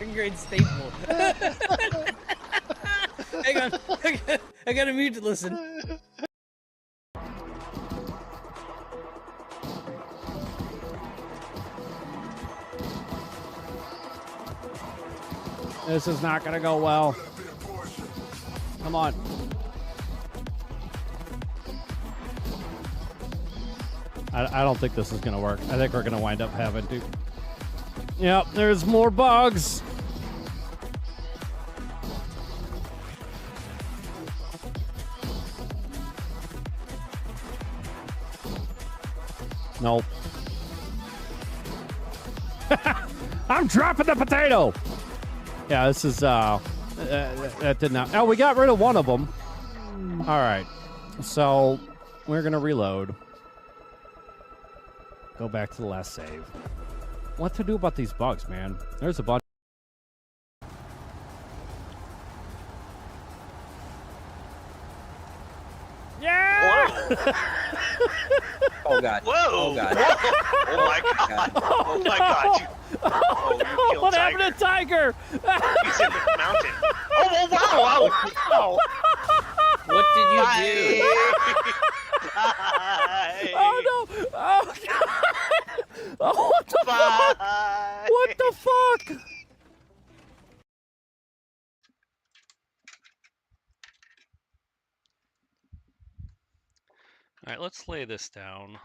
grade staple. Hang on. I gotta mute to listen. This is not gonna go well. Come on. I don't think this is gonna work. I think we're gonna wind up having to. Yep, there's more bugs. Nope. I'm dropping the potato. Yeah, this is that did not. Oh, we got rid of one of them. All right, so we're gonna reload. Go back to the last save. What to do about these bugs, man? There's a bunch. Yeah! Oh god. Whoa! Oh god. Whoa. Oh my god! Oh my god! Oh, no! What happened to Tiger? He's in the mountain. Oh wow! Wow! What did you do? Bye. Oh no! Oh god! Oh, what the fuck? Bye. What the fuck? All right, let's lay this down.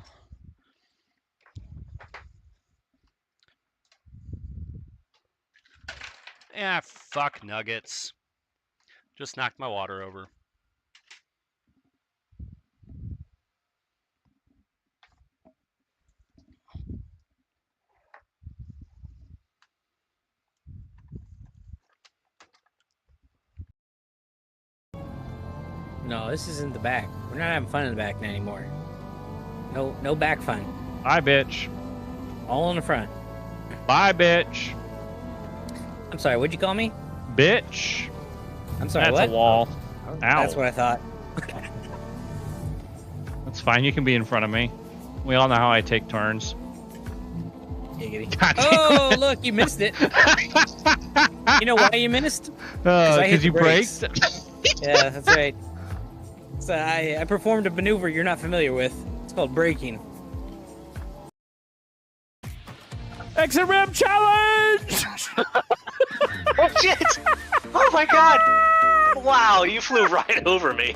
Ah, fuck nuggets. Just knocked my water over. No, this isn't the back. We're not having fun in the back anymore. No back fun. Bye, bitch. All in the front. Bye, bitch. I'm sorry, what'd you call me? Bitch. I'm sorry, That's what? a wall. Ow. That's what I thought. That's fine. You can be in front of me. We all know how I take turns. Giggity. God damn. Oh, look, you missed it. You know why you missed? I hit Because you the brakes. braked? Yeah, that's right. So I performed a maneuver you're not familiar with. It's called braking. Exit ramp challenge! Oh shit! Oh my god! Wow, you flew right over me.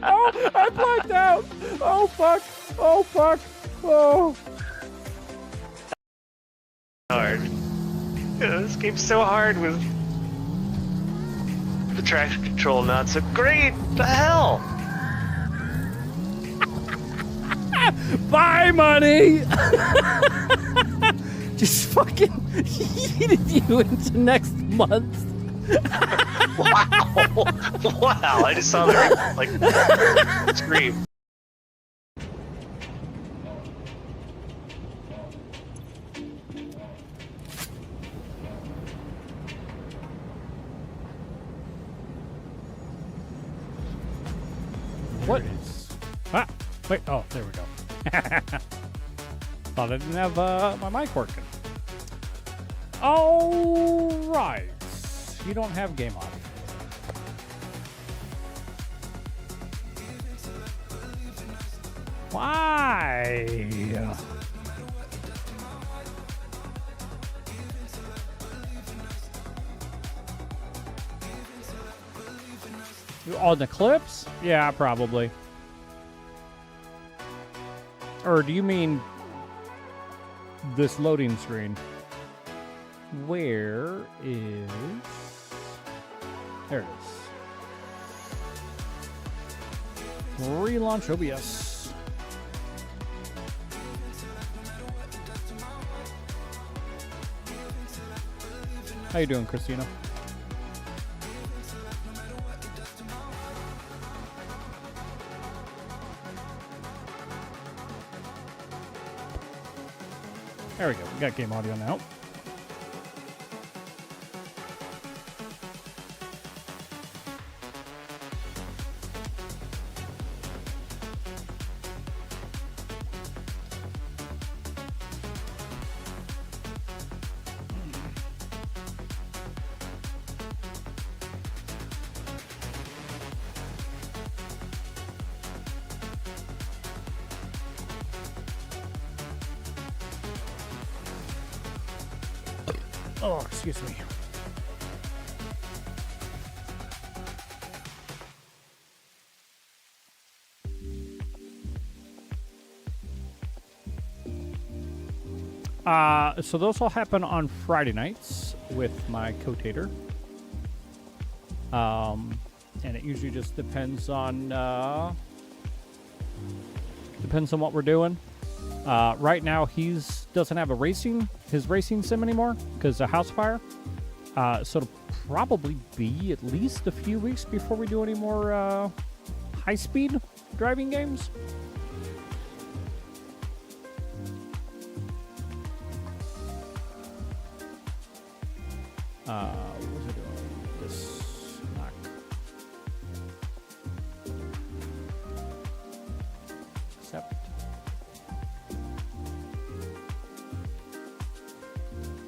Oh, I blacked out! Oh, fuck! Oh, fuck! Oh. Hard. This game's so hard with the traction control not so great. The hell? Bye, money! Just fucking yeeted you into next month. Wow! Wow! I just saw that like scream. What is? Ah, wait. Oh, there we go. Thought I didn't have my mic working. All right. You don't have game audio. Why? On the clips? Yeah, probably. Or do you mean this loading screen? Where is... There it is. Relaunch OBS. How you doing, Christina? There we go. We got game audio now. Oh, excuse me. So those all happen on Friday nights with my co-tator. And it usually just depends on what we're doing. Right now, he's doesn't have his racing sim anymore because of house fire. So it'll probably be at least a few weeks before we do any more high-speed driving games. What was I doing? This knock. Accept.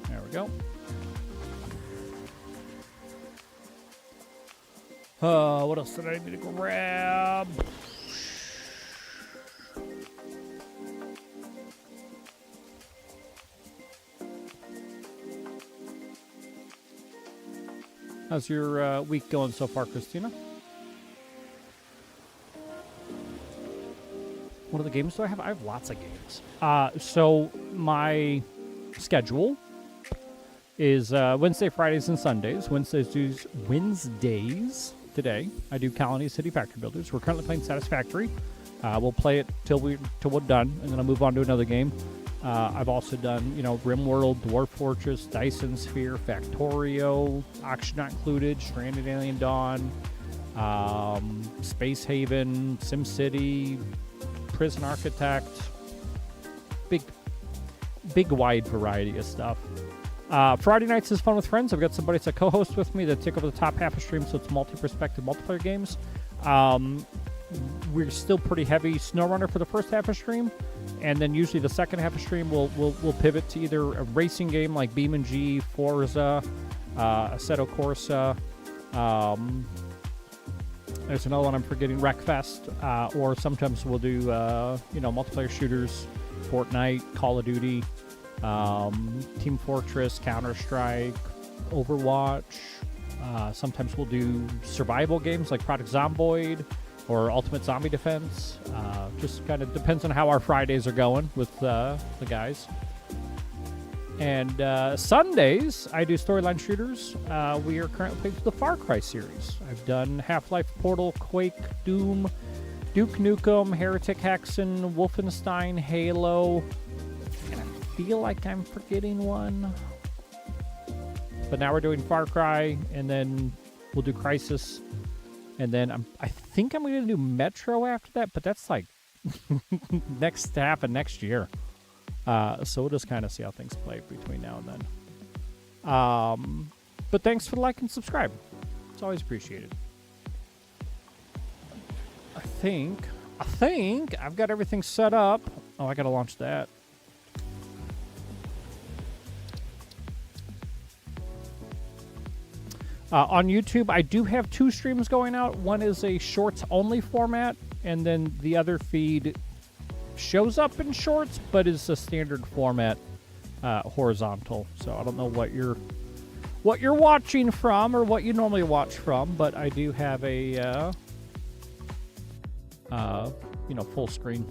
There we go. What else did I need to grab? How's your week going so far, Christina? What other games do I have? I have lots of games. So my schedule is Wednesday, Fridays, and Sundays. Wednesdays today, I do Colony City Factory Builders. We're currently playing Satisfactory. We'll play it till we're done, and then I'll move on to another game. I've also done, RimWorld, Dwarf Fortress, Dyson Sphere, Factorio, Auction Not Included, Stranded Alien Dawn, Space Haven, SimCity, Prison Architect. Big wide variety of stuff. Friday nights is fun with friends. I've got somebody to co-host with me that take over the top half of stream, so it's multi-perspective multiplayer games. We're still pretty heavy SnowRunner for the first half of stream, and then usually the second half of stream we'll pivot to either a racing game like BeamNG, Forza, Assetto Corsa. There's another one I'm forgetting, Wreckfest, or sometimes we'll do multiplayer shooters, Fortnite, Call of Duty, Team Fortress, Counter-Strike, Overwatch. Sometimes we'll do survival games like Project Zomboid or Ultimate Zombie Defense. Just kind of depends on how our Fridays are going with the guys. And Sundays, I do storyline shooters. We are currently playing the Far Cry series. I've done Half-Life, Portal, Quake, Doom, Duke Nukem, Heretic Hexen, Wolfenstein, Halo. And I feel like I'm forgetting one. But now we're doing Far Cry, and then we'll do Crysis. And then I think I'm going to do Metro after that, but that's like next half of next year. So we'll just kind of see how things play between now and then. But thanks for the like and subscribe. It's always appreciated. I think I've got everything set up. Oh, I got to launch that. On YouTube, I do have 2 streams going out. One is a shorts-only format, and then the other feed shows up in shorts, but is a standard format, horizontal. So I don't know what you're watching from or what you normally watch from, but I do have a full screen.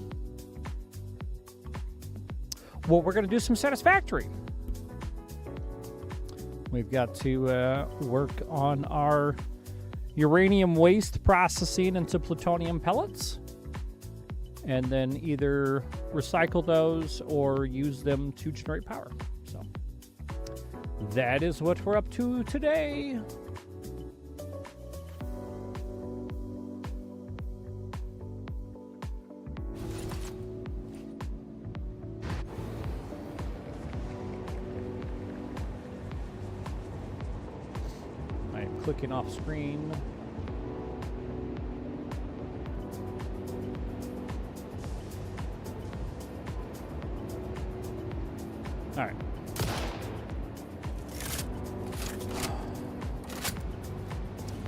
Well, we're gonna do some Satisfactory. We've got to work on our uranium waste processing into plutonium pellets, and then either recycle those or use them to generate power. So that is what we're up to today. Clicking off screen. All right.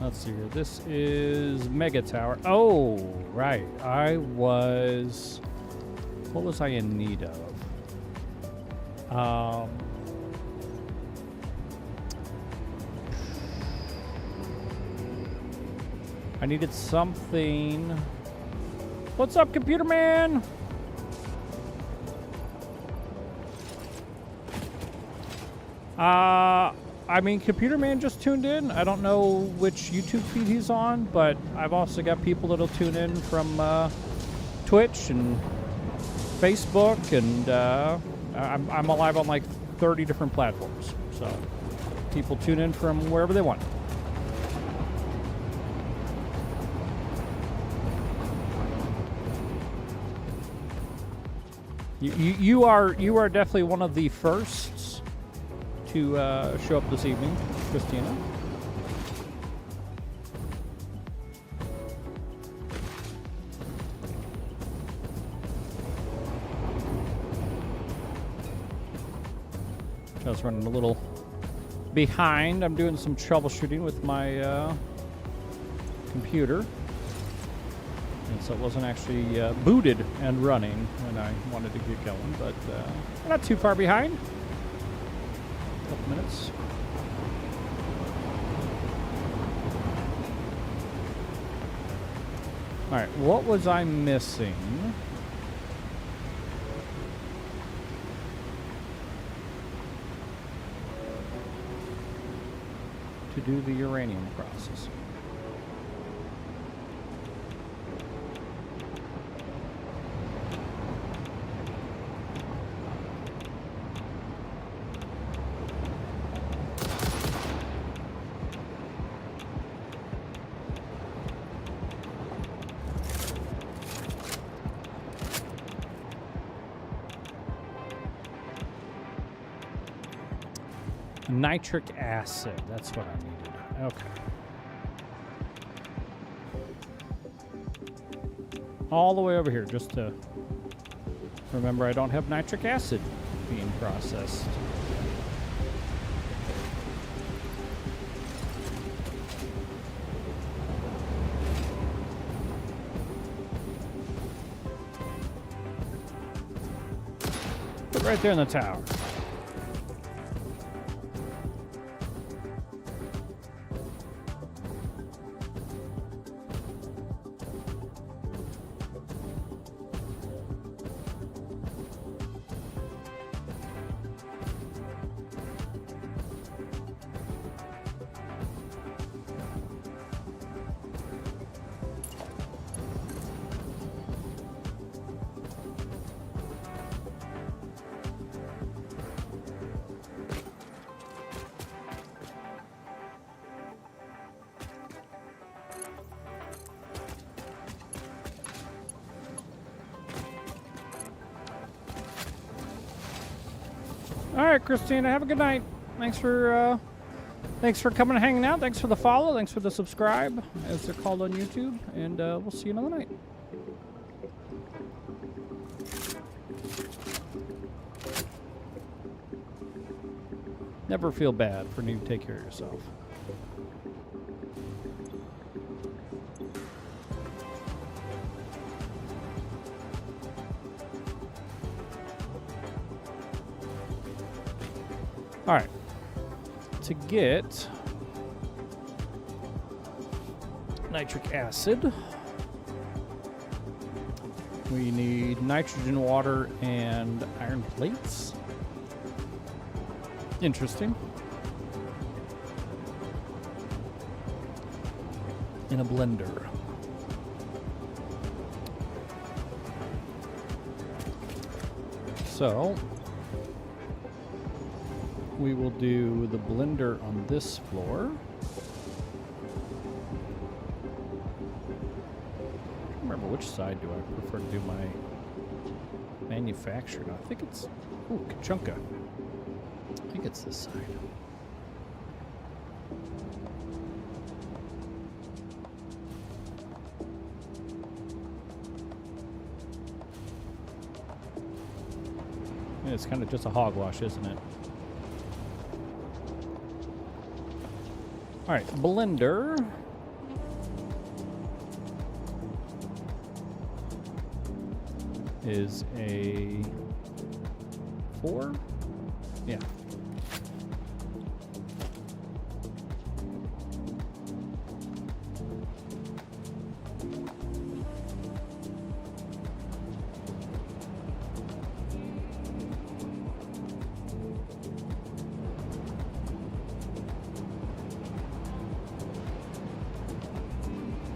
Let's see here. This is Mega Tower. Oh, right. What was I in need of? I needed something. What's up, computer man? I mean, Computer Man just tuned in. I don't know which YouTube feed he's on, but I've also got people that'll tune in from Twitch and Facebook, and I'm alive on like 30 different platforms. So people tune in from wherever they want. You are definitely one of the firsts to show up this evening, Christina. I was running a little behind. I'm doing some troubleshooting with my computer. And so it wasn't actually booted and running when I wanted to get going, but not too far behind. A couple minutes. All right, what was I missing? To do the uranium processing. Nitric acid, that's what I needed. Okay. All the way over here, just to remember I don't have nitric acid being processed. Put right there in the tower. All right, Christina, have a good night. Thanks for coming and hanging out. Thanks for the follow. Thanks for the subscribe, as they're called on YouTube. And we'll see you another night. Never feel bad for needing to take care of yourself. All right, to get nitric acid, we need nitrogen, water, and iron plates. Interesting. In a blender. So we will do the blender on this floor. I don't remember which side do I prefer to do my manufacturing. I think it's, ooh, Kachunka. I think it's this side. Yeah, it's kind of just a hogwash, isn't it? All right, blender. Is a 4? Yeah.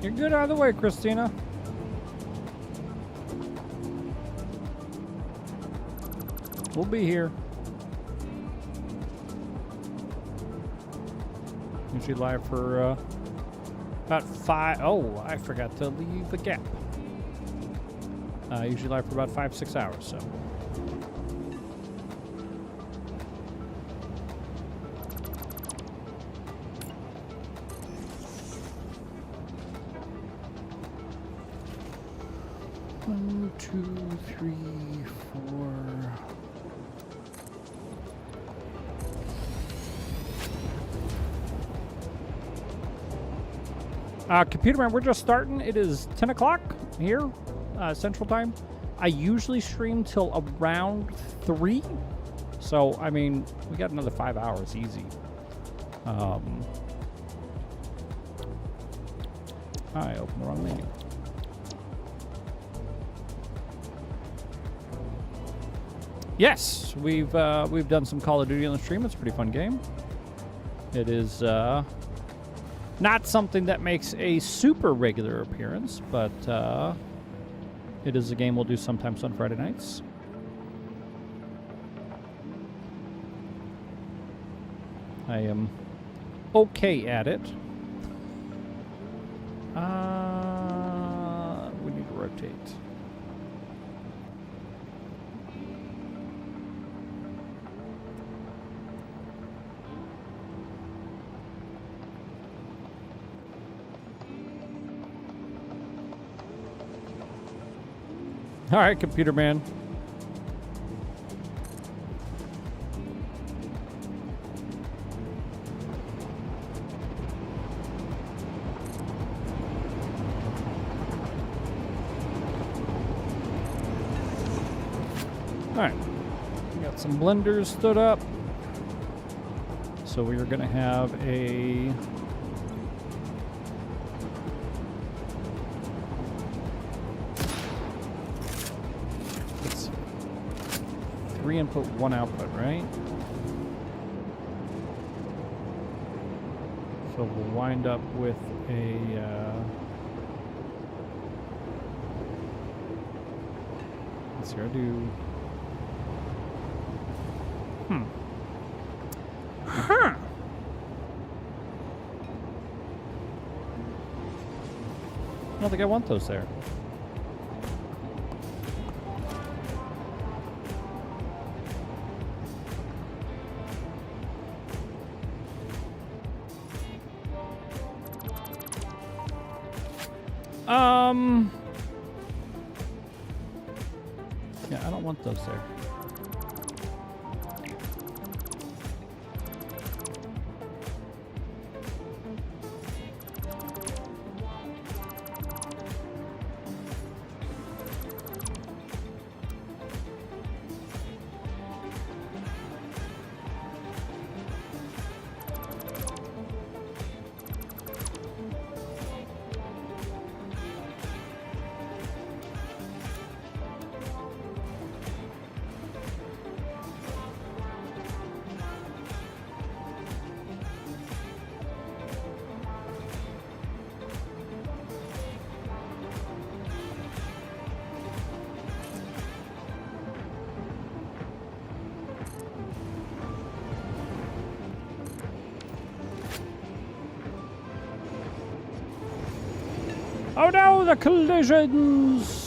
You're good either way, Christina. We'll be here. Usually live for about 5. Oh, I forgot to leave the gap. Usually live for about 5-6 hours, so. One, two, three, four. Computer man, we're just starting. It is 10 o'clock here, Central Time. I usually stream till around 3. So, I mean, we got another 5 hours, easy. I opened the wrong menu. Yes, we've done some Call of Duty on the stream. It's a pretty fun game. It is not something that makes a super regular appearance, but it is a game we'll do sometimes on Friday nights. I am okay at it. We need to rotate. All right, computer man. All right, we got some blenders stood up. So we are going to have a it's 3 input, 1 output, right? So we'll wind up with a let's see, I'll do Huh. I don't think I want those there. Yeah, I don't want those there. Oh no, the collisions!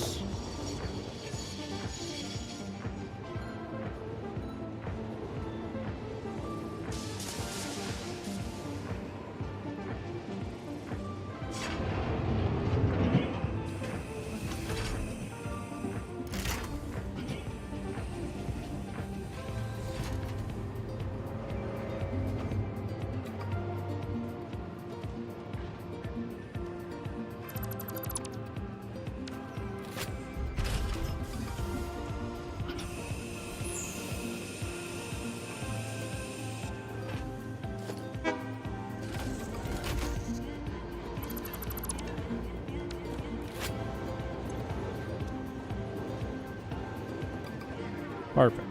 Perfect.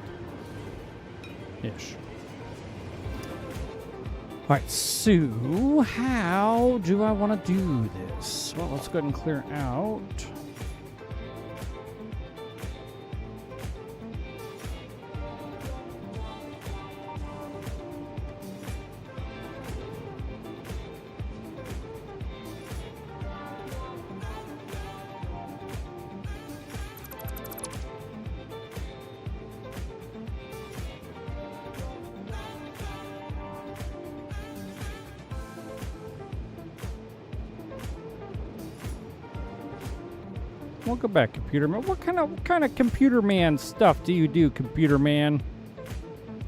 Ish. All right, so how do I want to do this? Well, let's go ahead and clear out. Welcome back, Computer Man. What kind of Computer Man stuff do you do, Computer Man?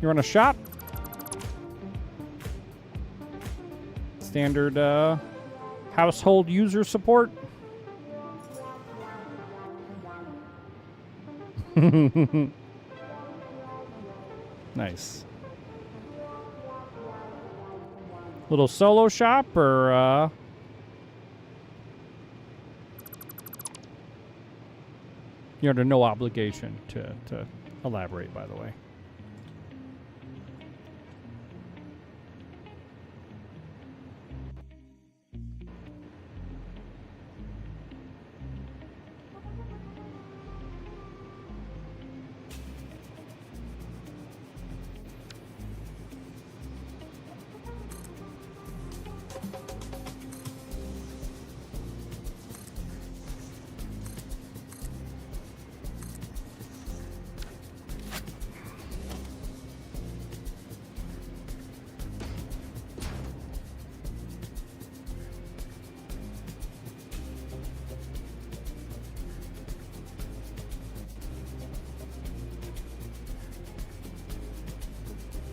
You run a shop? Standard household user support? Nice. Little solo shop or you're under no obligation to elaborate, by the way.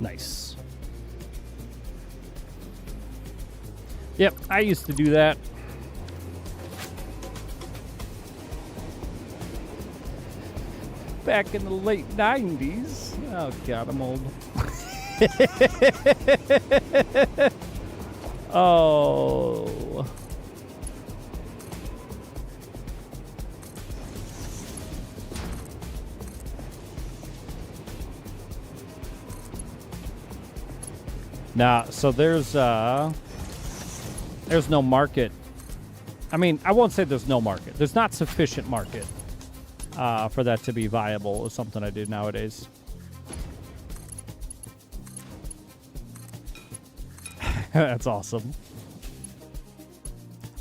Nice. Yep, I used to do that. Back in the late 90s. Oh, God, I'm old. Oh. Nah, so there's no market. I mean, I won't say there's no market. There's not sufficient market for that to be viable is something I do nowadays. That's awesome.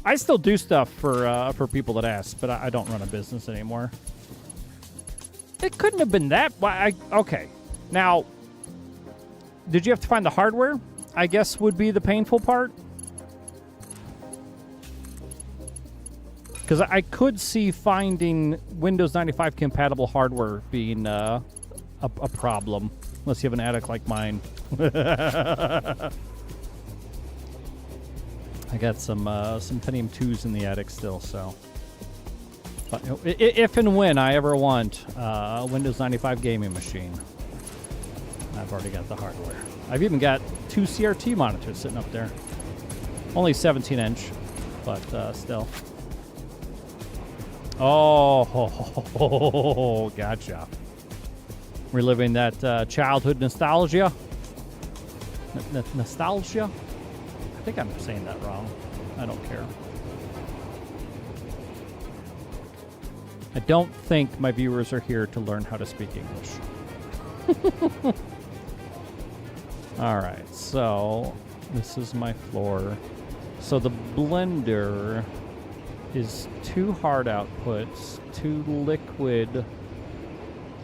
I still do stuff for people that ask, but I don't run a business anymore. It couldn't have been that. Okay, now, did you have to find the hardware? I guess would be the painful part. Because I could see finding Windows 95 compatible hardware being a problem, unless you have an attic like mine. I got some Pentium 2s in the attic still, so. But if and when I ever want a Windows 95 gaming machine, I've already got the hardware. I've even got 2 CRT monitors sitting up there. Only 17-inch, but still. Oh, gotcha. Reliving that childhood nostalgia. Nostalgia? I think I'm saying that wrong. I don't care. I don't think my viewers are here to learn how to speak English. All right, so this is my floor. So the blender is 2 hard outputs, 2 liquid.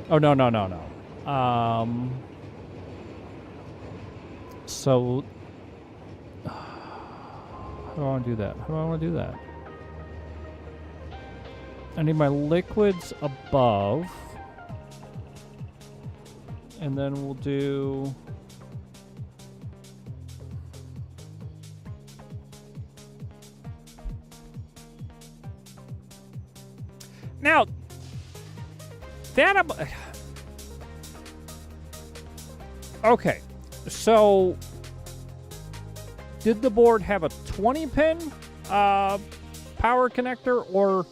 Oh, no. So how do I want to do that? How do I want to do that? I need my liquids above. And then we'll do... Now, that... Okay, so... Did the board have a 20-pin power connector, or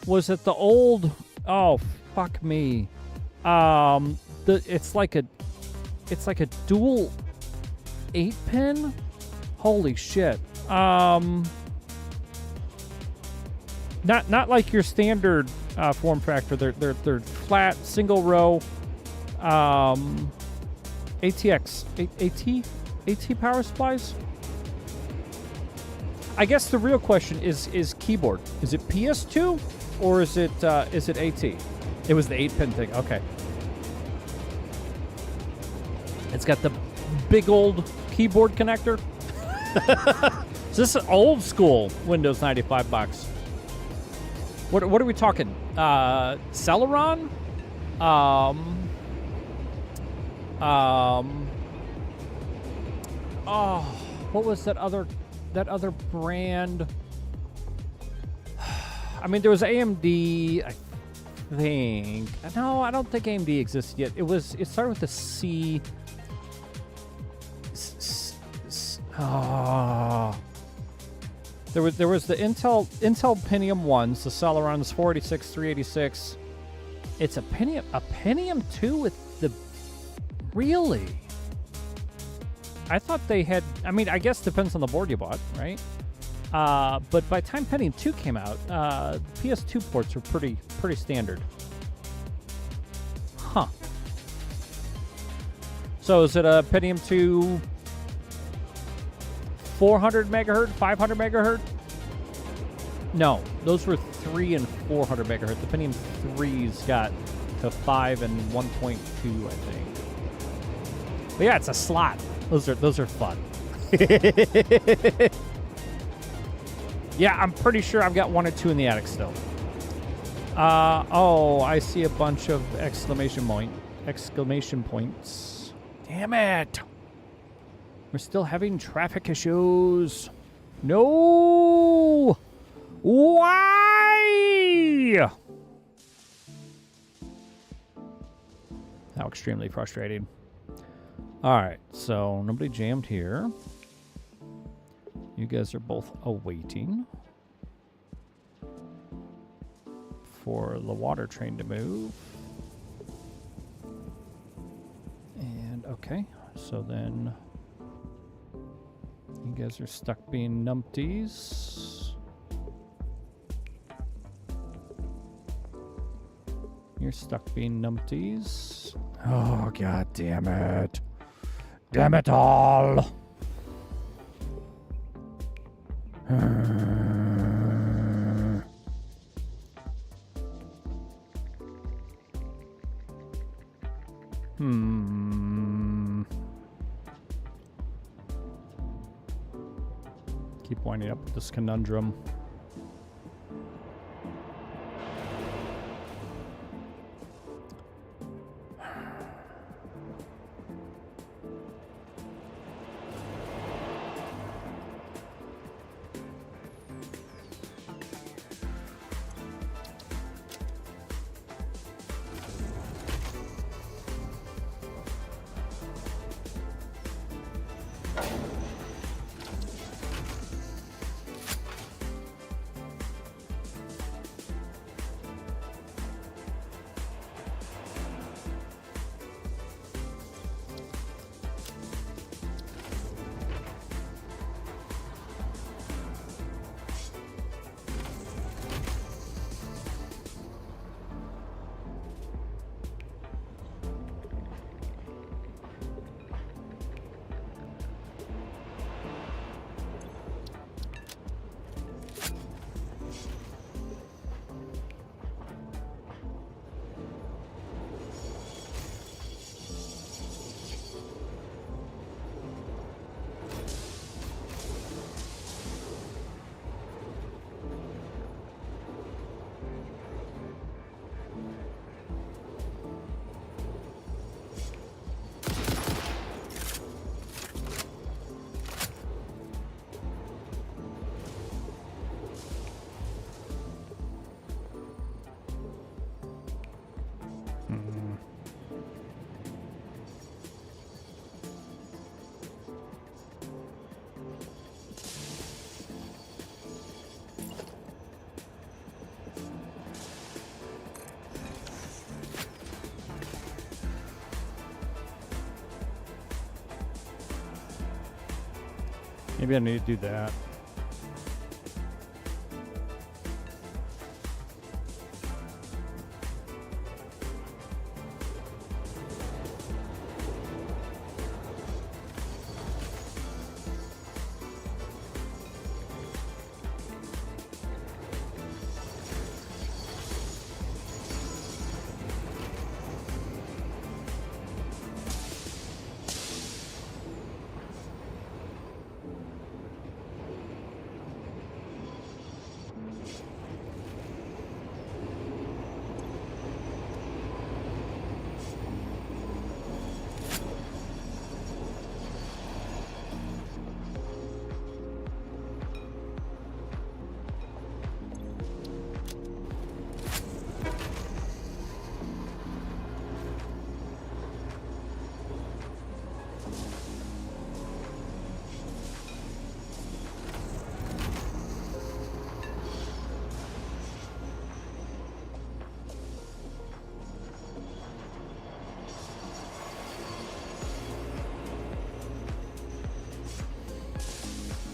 was it the old... Oh, fuck me. It's like a dual 8-pin Holy shit. Not like your standard form factor. They're flat, single row. AT power supplies. I guess the real question is keyboard. Is it PS2 or is it AT? It was the 8-pin thing. Okay. It's got the big old keyboard connector. So this is old school Windows 95 box. What are we talking? Celeron? Oh, what was that other brand? I mean, there was AMD, I think. No, I don't think AMD exists yet. It started with a C. There was the Intel Pentium 1s, the Celerons 486, 386. It's a Pentium 2 with the... Really? I thought they had... I mean, I guess depends on the board you bought, right? But by the time Pentium 2 came out, PS2 ports were pretty standard. Huh. So is it a Pentium 2... 400 megahertz, 500 megahertz? No, those were 3 and 400 megahertz. The Pentium 3's got to 5 and 1.2, I think. But yeah, it's a slot. Those are fun. Yeah, I'm pretty sure I've got 1 or 2 in the attic still. Oh, I see a bunch of exclamation points. Damn it. We're still having traffic issues. No! Why? How extremely frustrating. All right, so nobody jammed here. You guys are both awaiting for the water train to move. And okay, so then... You guys are stuck being numpties. You're stuck being numpties. Oh, god damn it. Damn it all. Keep winding up with this conundrum. Maybe I need to do that.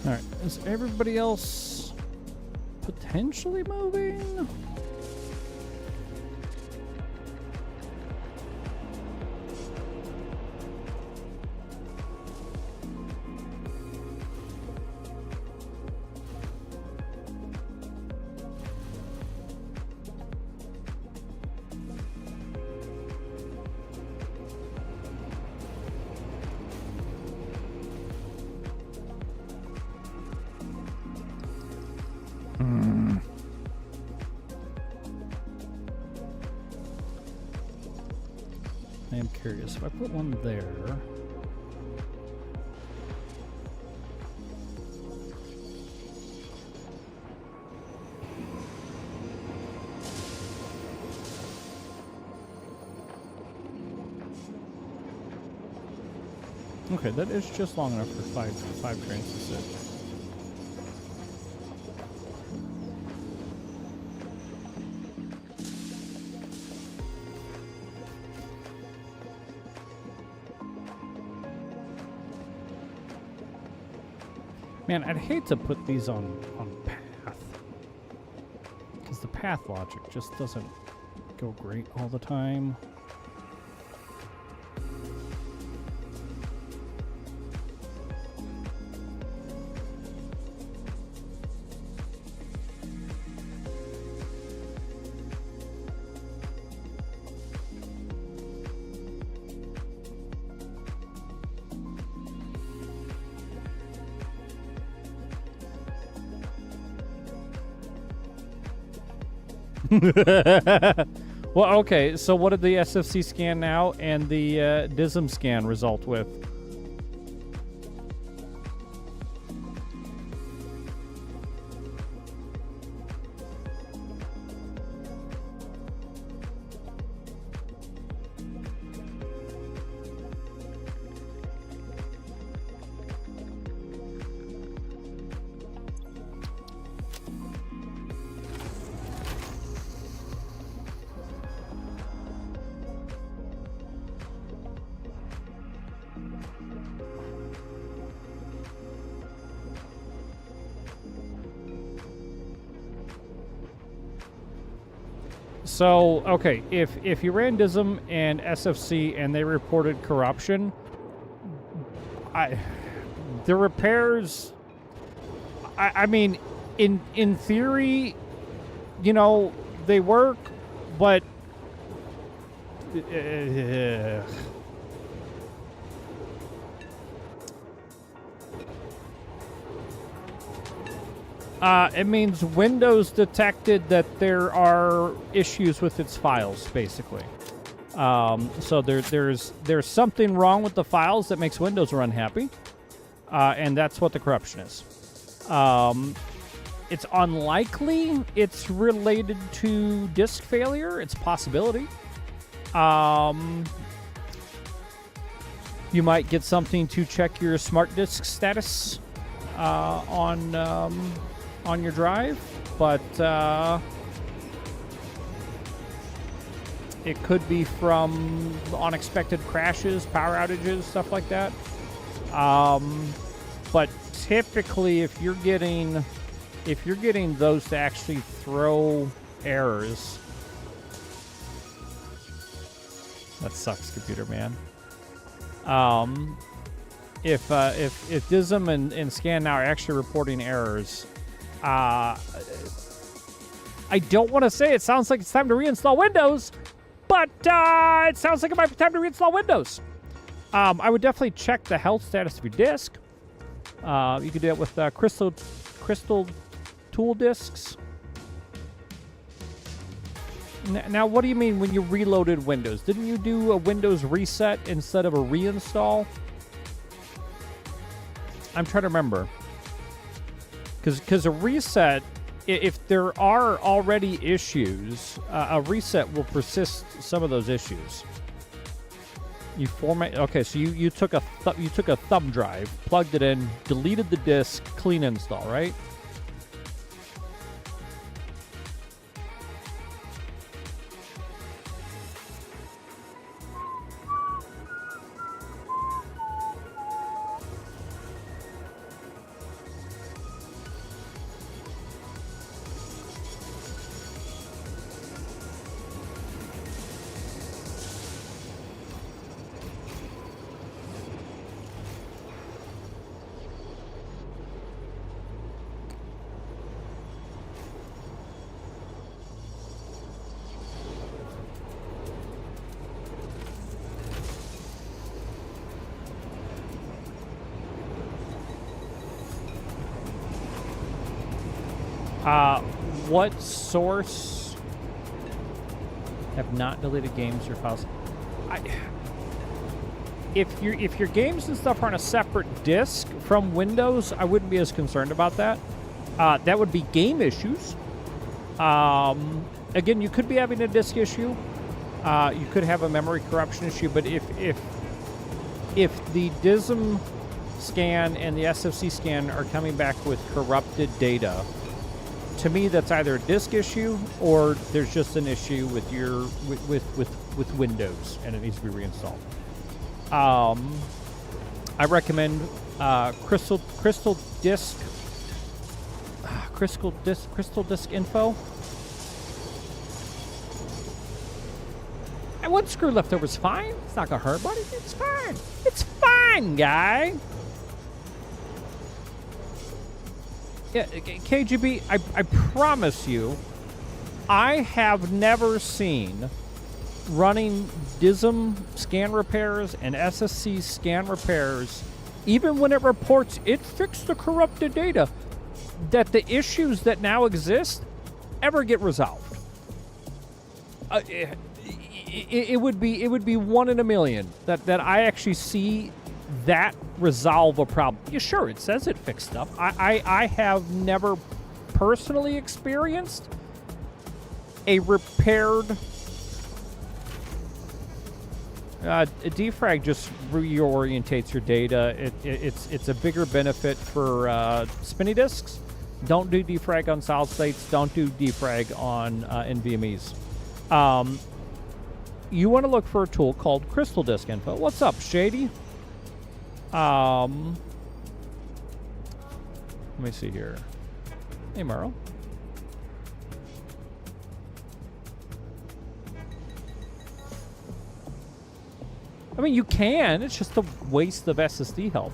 All right, is everybody else potentially moving? I am curious. If I put one there... Okay, that is just long enough for five trains to sit. Man, I'd hate to put these on path, because the path logic just doesn't go great all the time. Well, okay, so what did the SFC scan now and the DISM scan result with? So, okay, if you ran DISM and SFC and they reported corruption, the repairs, I mean, in theory, you know, they work, but it means Windows detected that there are issues with its files, basically. So there's something wrong with the files that makes Windows run happy, and that's what the corruption is. It's unlikely it's related to disk failure. It's a possibility. You might get something to check your smart disk status on your drive, but it could be from unexpected crashes, power outages, stuff like that. But typically, if you're getting those to actually throw errors, that sucks, computer man. If DISM and Scan now are actually reporting errors, I don't want to say it sounds like it's time to reinstall Windows, but it sounds like it might be time to reinstall Windows. I would definitely check the health status of your disk. You could do it with crystal tool disks. Now, what do you mean when you reloaded Windows? Didn't you do a Windows reset instead of a reinstall? I'm trying to remember. Because a reset, if there are already issues, a reset will persist some of those issues. You format. Okay, so you took a thumb drive, plugged it in, deleted the disk, clean install, right? What source have not deleted games or files? If your games and stuff are on a separate disk from Windows, I wouldn't be as concerned about that. That would be game issues. Again, you could be having a disk issue. You could have a memory corruption issue, but if the DISM scan and the SFC scan are coming back with corrupted data, to me, that's either a disk issue or there's just an issue with your with Windows and it needs to be reinstalled. I recommend Crystal Disk Info. And one screw leftover's fine. It's not gonna hurt, buddy. It's fine. It's fine, guy. Yeah, KGB, I promise you, I have never seen running DISM scan repairs and SSC scan repairs, even when it reports it fixed the corrupted data, that the issues that now exist ever get resolved. It would be 1 in a million that I actually see that resolve a problem. Yeah, sure, it says it fixed stuff. I have never personally experienced a repaired a defrag just reorientates your data. It's a bigger benefit for spinny disks. Don't do defrag on solid states. Don't do defrag on NVMEs. You want to look for a tool called Crystal Disk Info. What's up, Shady? Let me see here. Hey, Merle. I mean, you can. It's just a waste of SSD health.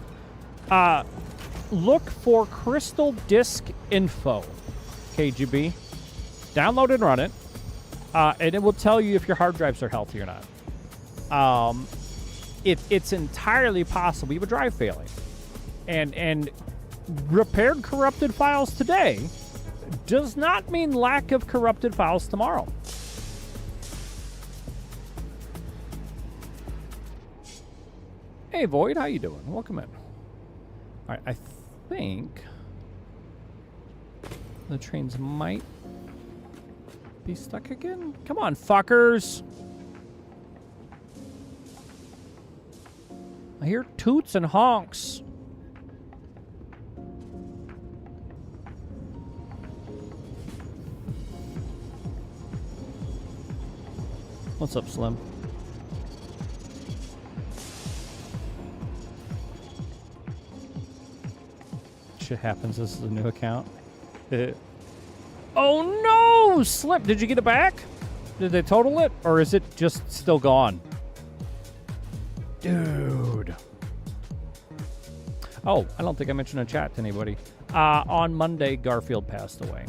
Look for Crystal Disk Info, KGB. Download and run it. And it will tell you if your hard drives are healthy or not. It's entirely possible you have a drive failing. And repaired corrupted files today does not mean lack of corrupted files tomorrow. Hey, Void, how you doing? Welcome in. All right, I think the trains might be stuck again. Come on, fuckers. I hear toots and honks. What's up, Slim? shit happens. This is a new account. Oh no! Slip. Did you get it back? Did they total it? Or is it just still gone? Dude. Oh, I don't think I mentioned in chat to anybody. On Monday, Garfield passed away.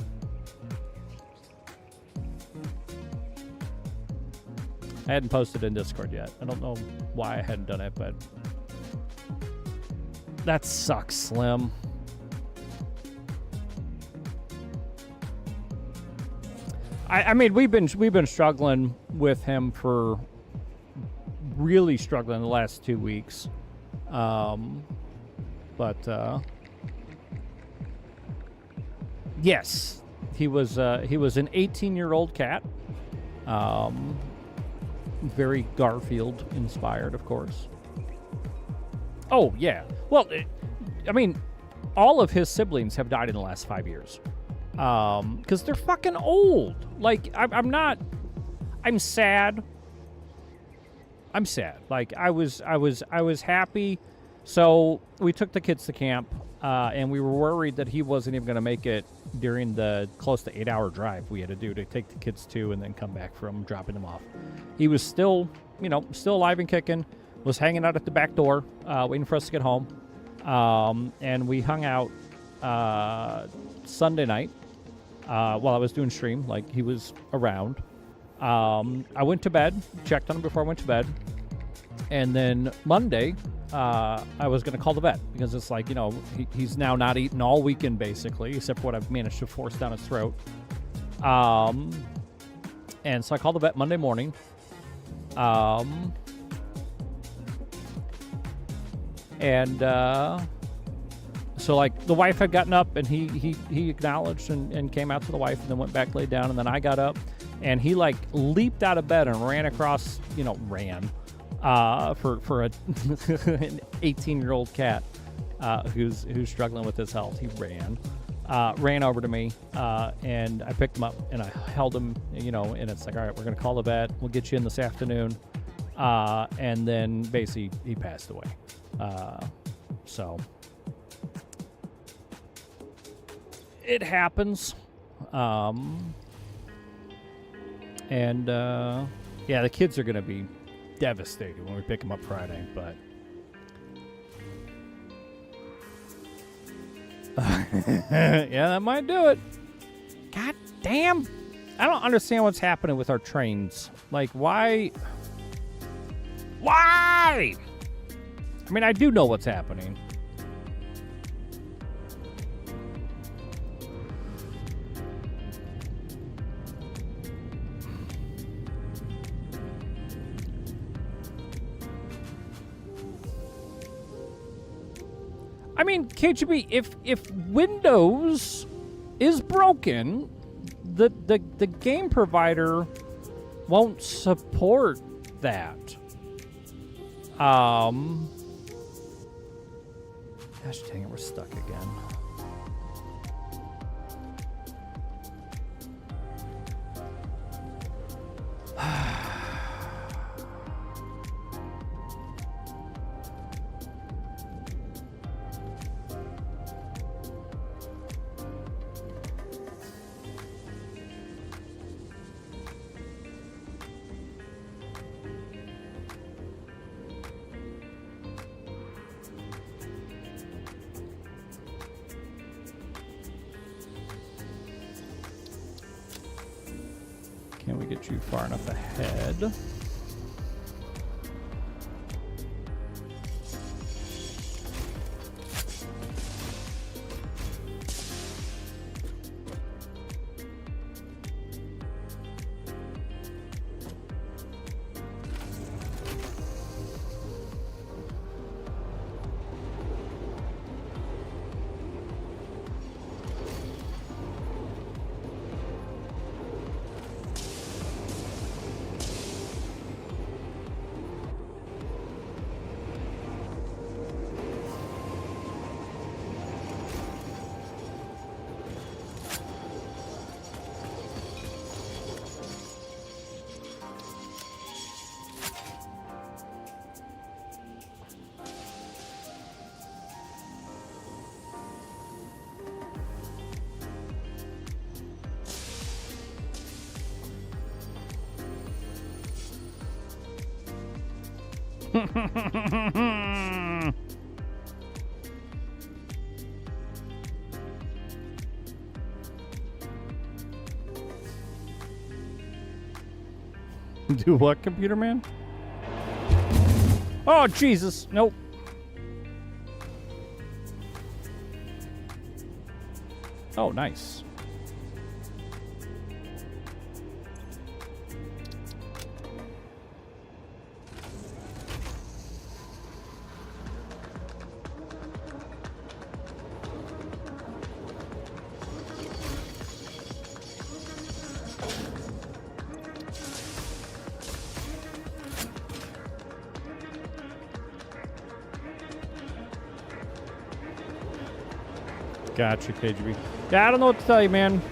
I hadn't posted in Discord yet. I don't know why I hadn't done it, but that sucks, Slim. I mean, we've been struggling with him for really struggling the last 2 weeks, but yes, he was an 18-year-old cat. Very Garfield inspired, of course. Oh, yeah. Well, I mean, all of his siblings have died in the last 5 years. Because they're fucking old. Like, I'm sad. I'm sad. Like, I was happy. So we took the kids to camp, and we were worried that he wasn't even going to make it during the close to 8-hour drive we had to do to take the kids to and then come back from dropping them off. He was still alive and kicking, was hanging out at the back door, waiting for us to get home. And we hung out Sunday night while I was doing stream, like he was around. I went to bed, checked on him before I went to bed. And then Monday, I was going to call the vet because it's like, he's now not eating all weekend basically, except for what I've managed to force down his throat. And so I called the vet Monday morning. So like the wife had gotten up and he acknowledged and came out to the wife and then went back, laid down, and then I got up and he like leaped out of bed and ran across, for an 18-year-old cat who's struggling with his health. He ran over to me, and I picked him up and I held him, and it's like, all right, we're gonna call the vet. We'll get you in this afternoon, and then basically he passed away. So it happens, and yeah, the kids are gonna be devastated when we pick him up Friday, but yeah, that might do it. God damn, I don't understand what's happening with our trains. Like, why? I mean, I do know what's happening. I mean, KGB, if Windows is broken, the game provider won't support that. Gosh dang it, we're stuck again. Can we get you far enough ahead? Do what, computer man? Oh, Jesus. Nope. Oh, nice. Gotcha, KGB. Yeah, I don't know what to tell you, man.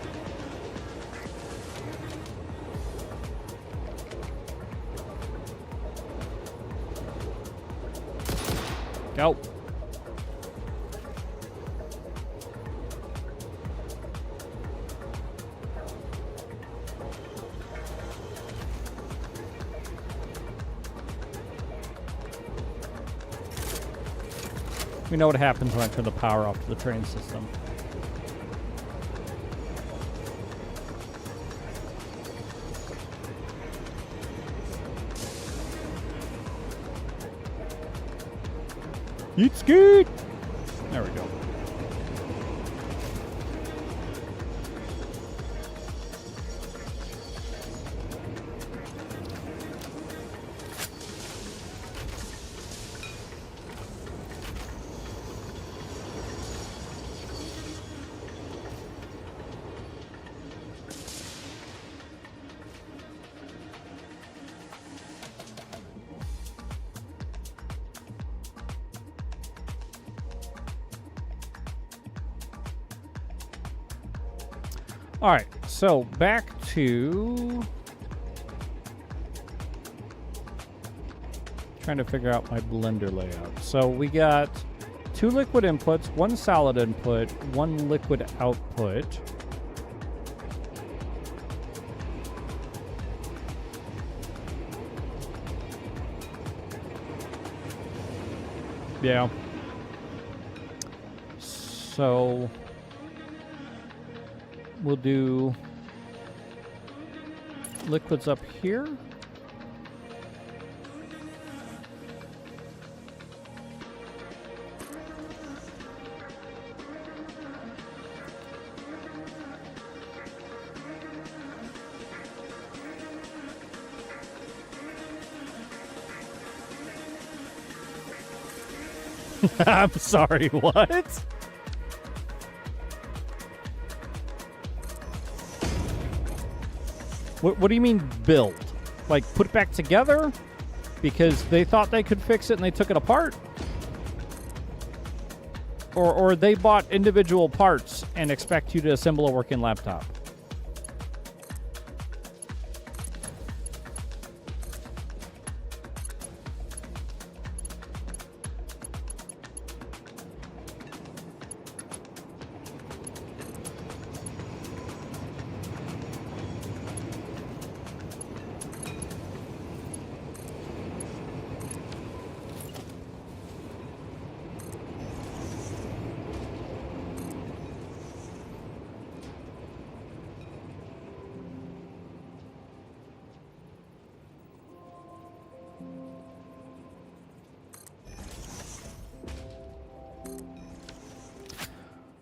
Go. We know what happens when I turn the power off to the train system. Eat skeet! There we go. All right, so back to trying to figure out my blender layout. So we got 2 liquid inputs, 1 solid input, 1 liquid output. Yeah. So we'll do liquids up here. I'm sorry, what? What do you mean build? Like put it back together? Because they thought they could fix it and they took it apart? Or they bought individual parts and expect you to assemble a working laptop?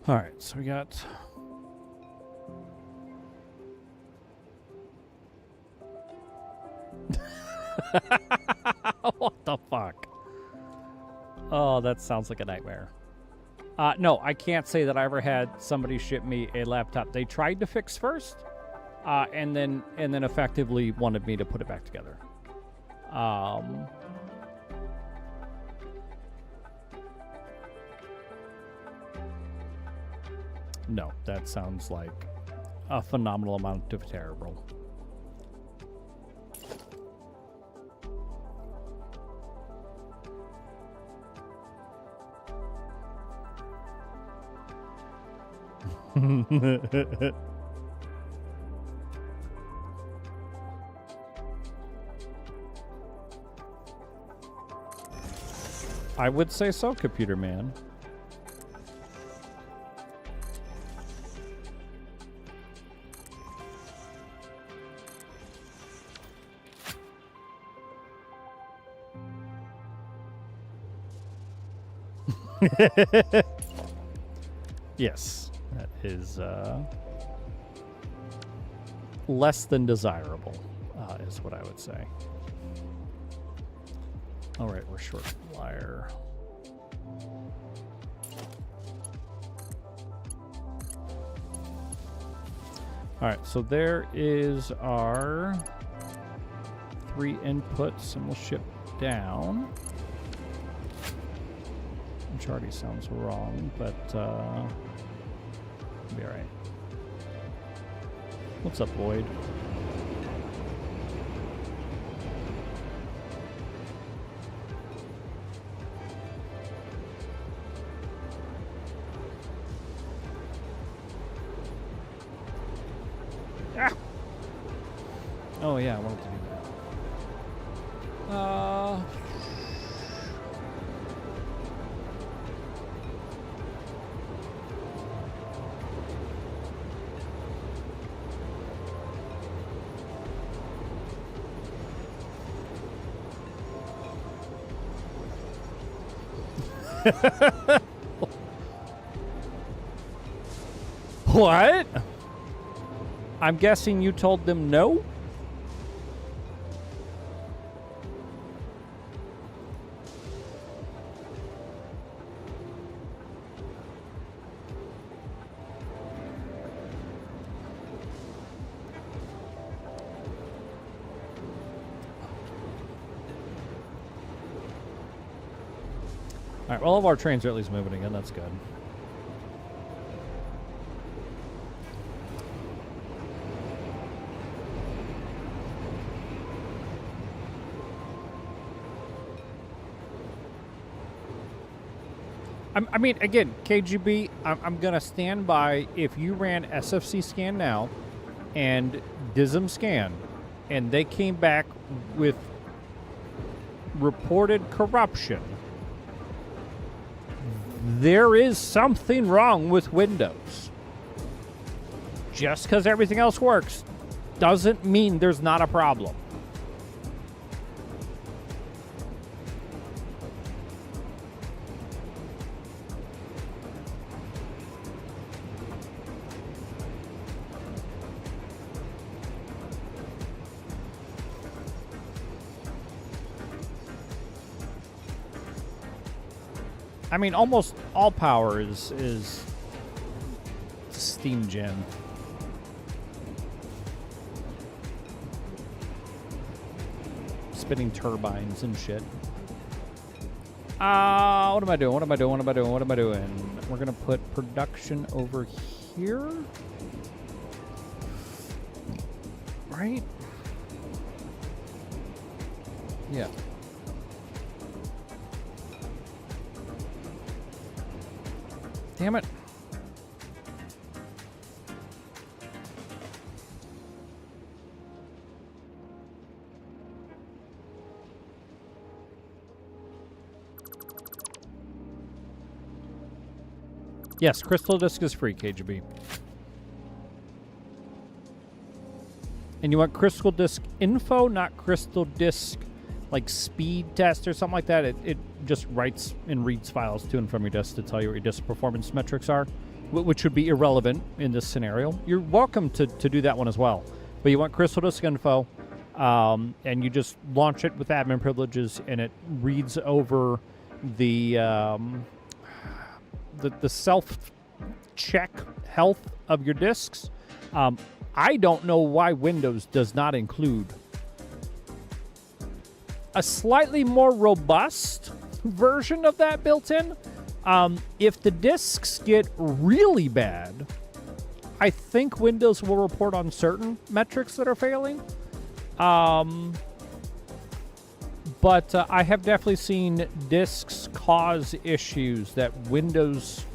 All right, so we got what the fuck? Oh, that sounds like a nightmare. No, I can't say that I ever had somebody ship me a laptop they tried to fix first, and then effectively wanted me to put it back together. No, that sounds like a phenomenal amount of terrible. I would say so, computer man. Yes, that is less than desirable, is what I would say. All right, we're short wire. All right, so there is our 3 inputs, and we'll ship down. Which already sounds wrong, but it'll be all right. What's up, Lloyd? Ah! Oh yeah, I wanted to do that. What? I'm guessing you told them no? All right, well, all of our trains are at least moving again. That's good. I mean, again, KGB, I'm going to stand by if you ran SFC scan now and DISM scan, and they came back with reported corruption, there is something wrong with Windows. Just because everything else works doesn't mean there's not a problem. I mean, almost all power is steam gen. Spinning turbines and shit. What am I doing? What am I doing? What am I doing? What am I doing? We're gonna put production over here. Right? Yeah. Damn it. Yes, Crystal Disk is free, KGB. And you want Crystal Disk info, not Crystal Disk like speed test or something like that. It just writes and reads files to and from your disk to tell you what your disk performance metrics are, which would be irrelevant in this scenario. You're welcome to do that one as well. But you want Crystal Disk info, and you just launch it with admin privileges, and it reads over the self-check health of your disks. I don't know why Windows does not include a slightly more robust version of that built in. If the disks get really bad, I think Windows will report on certain metrics that are failing. But I have definitely seen disks cause issues that Windows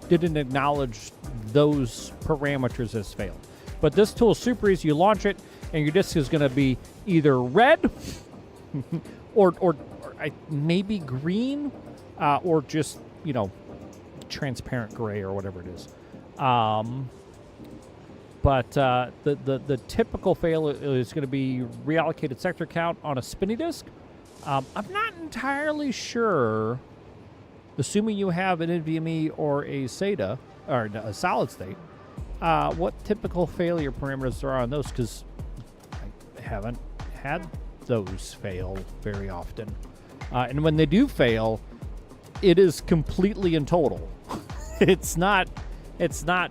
didn't acknowledge those parameters as failed. But this tool is super easy. You launch it, and your disk is going to be either red or maybe green, or just, transparent gray or whatever it is. But the typical fail is going to be reallocated sector count on a spinny disk. I'm not entirely sure, assuming you have an NVMe or a SATA, or a solid state, what typical failure parameters there are on those, because I haven't had those fail very often. And when they do fail, it is completely in total. It's not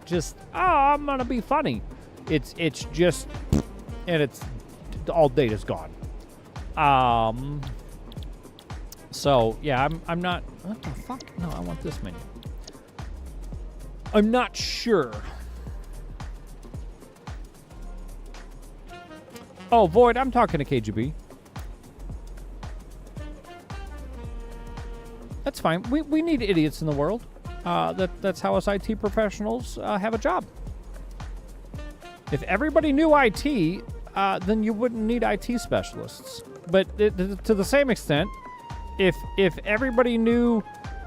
just, oh, I'm gonna be funny. It's just, and it's all data's gone. So yeah, I'm not. What the fuck? No, I want this menu. I'm not sure. Oh, Void, I'm talking to KGB. That's fine. We need idiots in the world. That's how us IT professionals have a job. If everybody knew IT, then you wouldn't need IT specialists. But to the same extent, if everybody knew,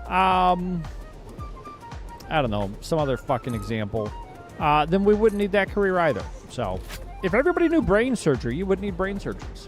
I don't know, some other fucking example, then we wouldn't need that career either. So, if everybody knew brain surgery, you wouldn't need brain surgeons.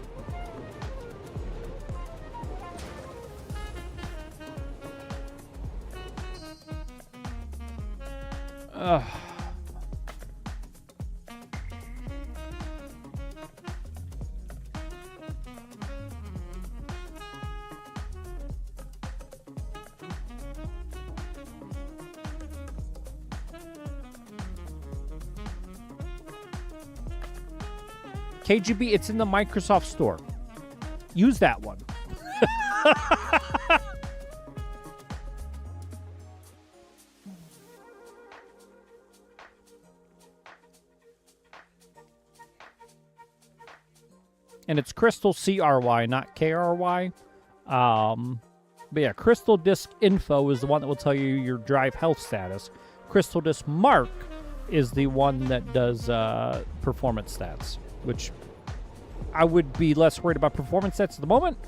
KGB, it's in the Microsoft Store. Use that one. And it's Crystal CRY, not KRY. But yeah, Crystal Disk Info is the one that will tell you your drive health status. Crystal Disk Mark is the one that does performance stats, which I would be less worried about performance stats at the moment,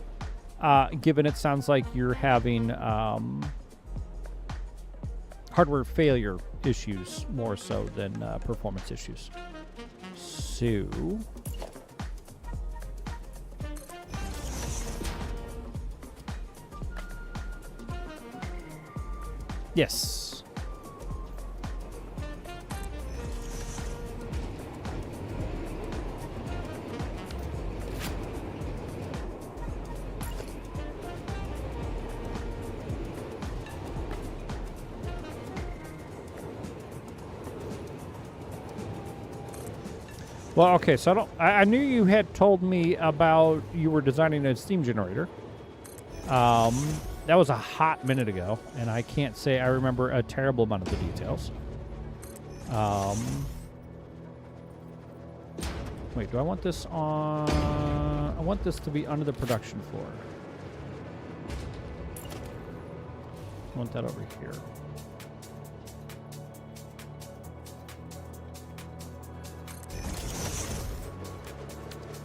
given it sounds like you're having hardware failure issues more so than performance issues. So... yes. Well, okay, so I knew you had told me about you were designing a steam generator. That was a hot minute ago, and I can't say I remember a terrible amount of the details. Wait, do I want this on... I want this to be under the production floor. I want that over here.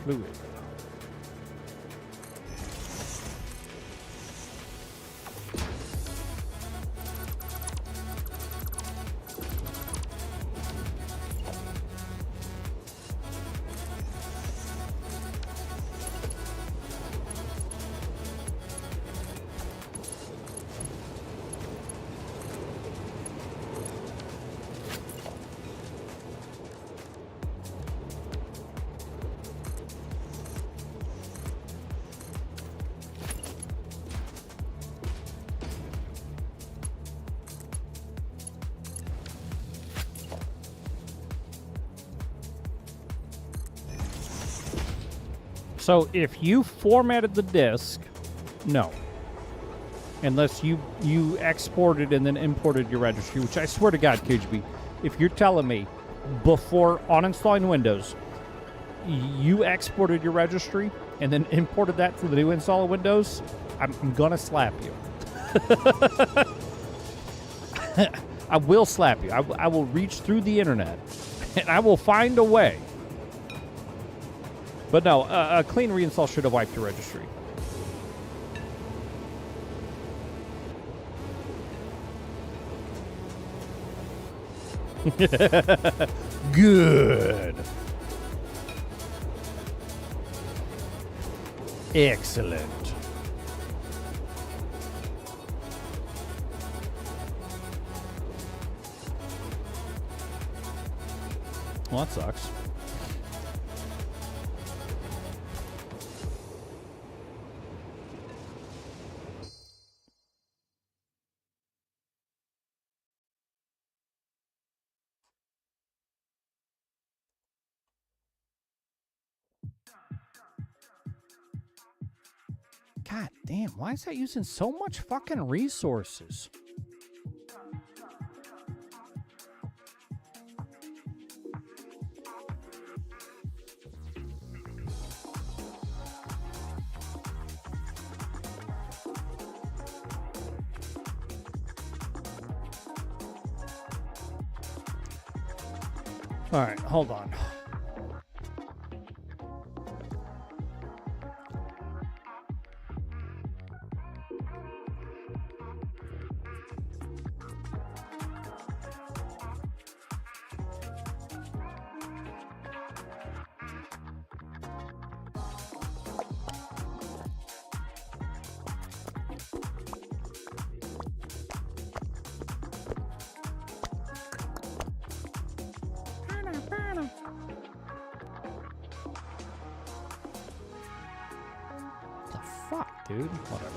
Fluid. So if you formatted the disk, no. Unless you exported and then imported your registry, which I swear to God, KGB, if you're telling me before uninstalling Windows, you exported your registry and then imported that for the new install of Windows, I'm gonna slap you. I will slap you. I will reach through the internet and I will find a way. But no, a clean reinstall should have wiped your registry. Good. Excellent. Well, that sucks. God damn, why is that using so much fucking resources? All right, hold on. The fuck, dude? Whatever.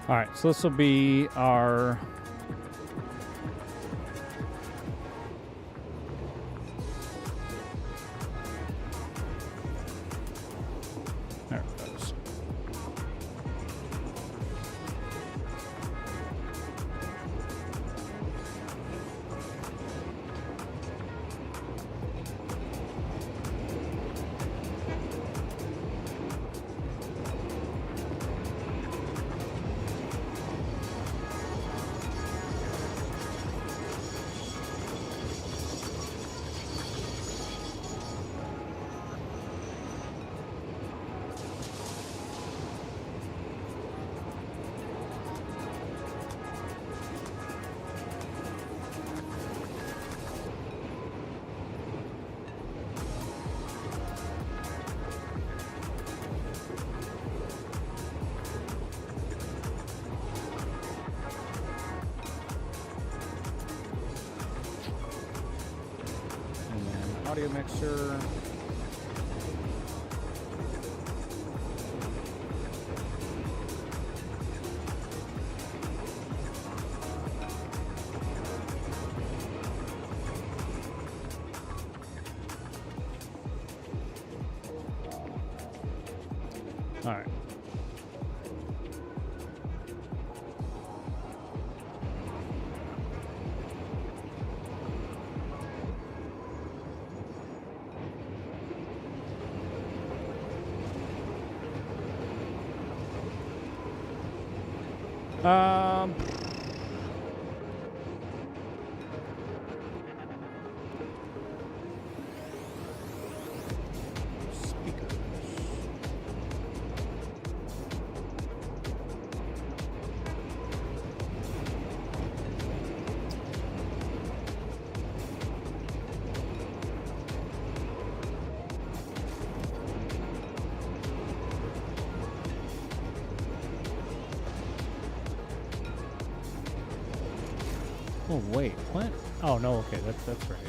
All right, so this will be our... There it goes. Audio mixer. All right. Um, speakers. Oh wait, what? Oh no, okay, that's right.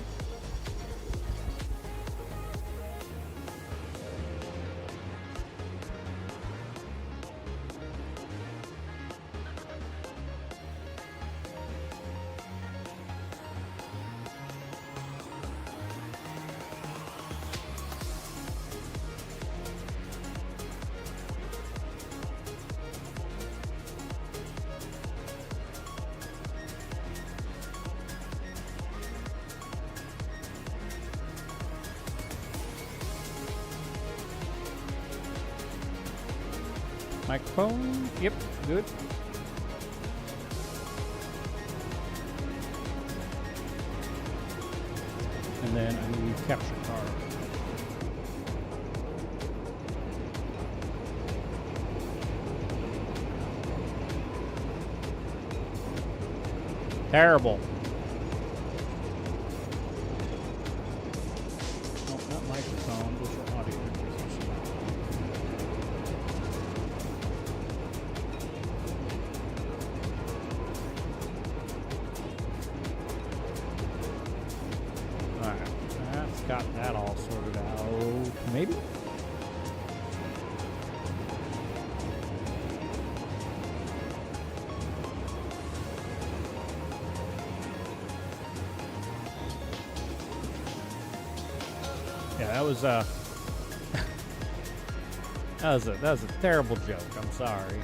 Microphone, yep, good. And then I need capture card. Terrible. Oh, not microphone, just your audio. Alright, that's got that all sorted out. Maybe? Yeah, that was that was a terrible joke. I'm sorry.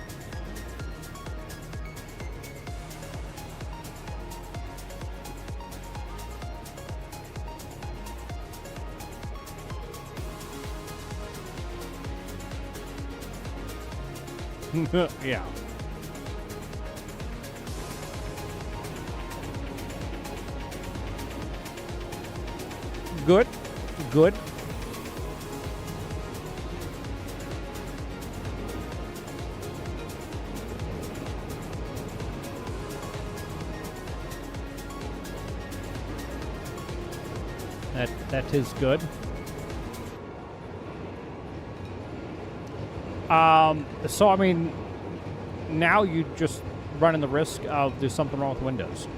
Yeah. Good. Good. That is good. So I mean, now you just running the risk of there's something wrong with Windows.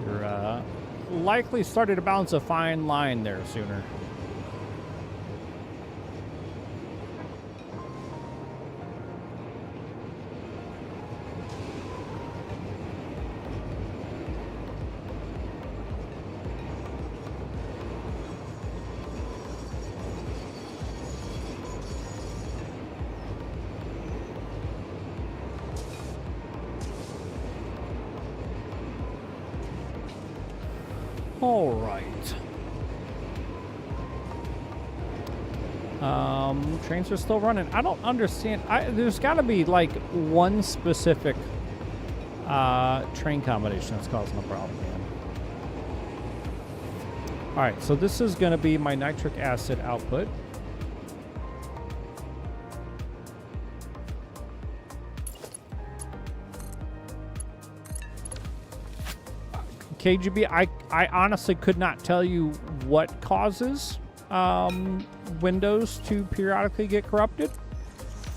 You're likely started to bounce a fine line there sooner. All right. Trains are still running. I don't understand. There's got to be like one specific train combination that's causing a problem, man. All right, so this is going to be my nitric acid output. KGB, I honestly could not tell you what causes Windows to periodically get corrupted.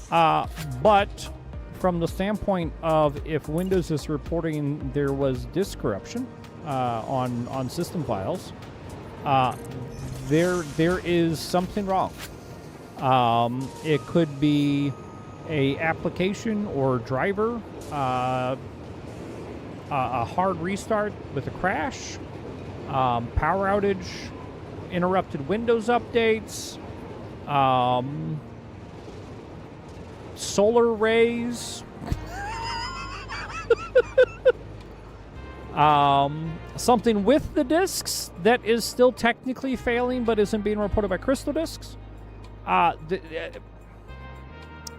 But from the standpoint of if Windows is reporting there was disk corruption on system files, there is something wrong. It could be a application or driver, a hard restart with a crash, power outage, interrupted Windows updates, solar rays, something with the disks that is still technically failing but isn't being reported by Crystal Disks.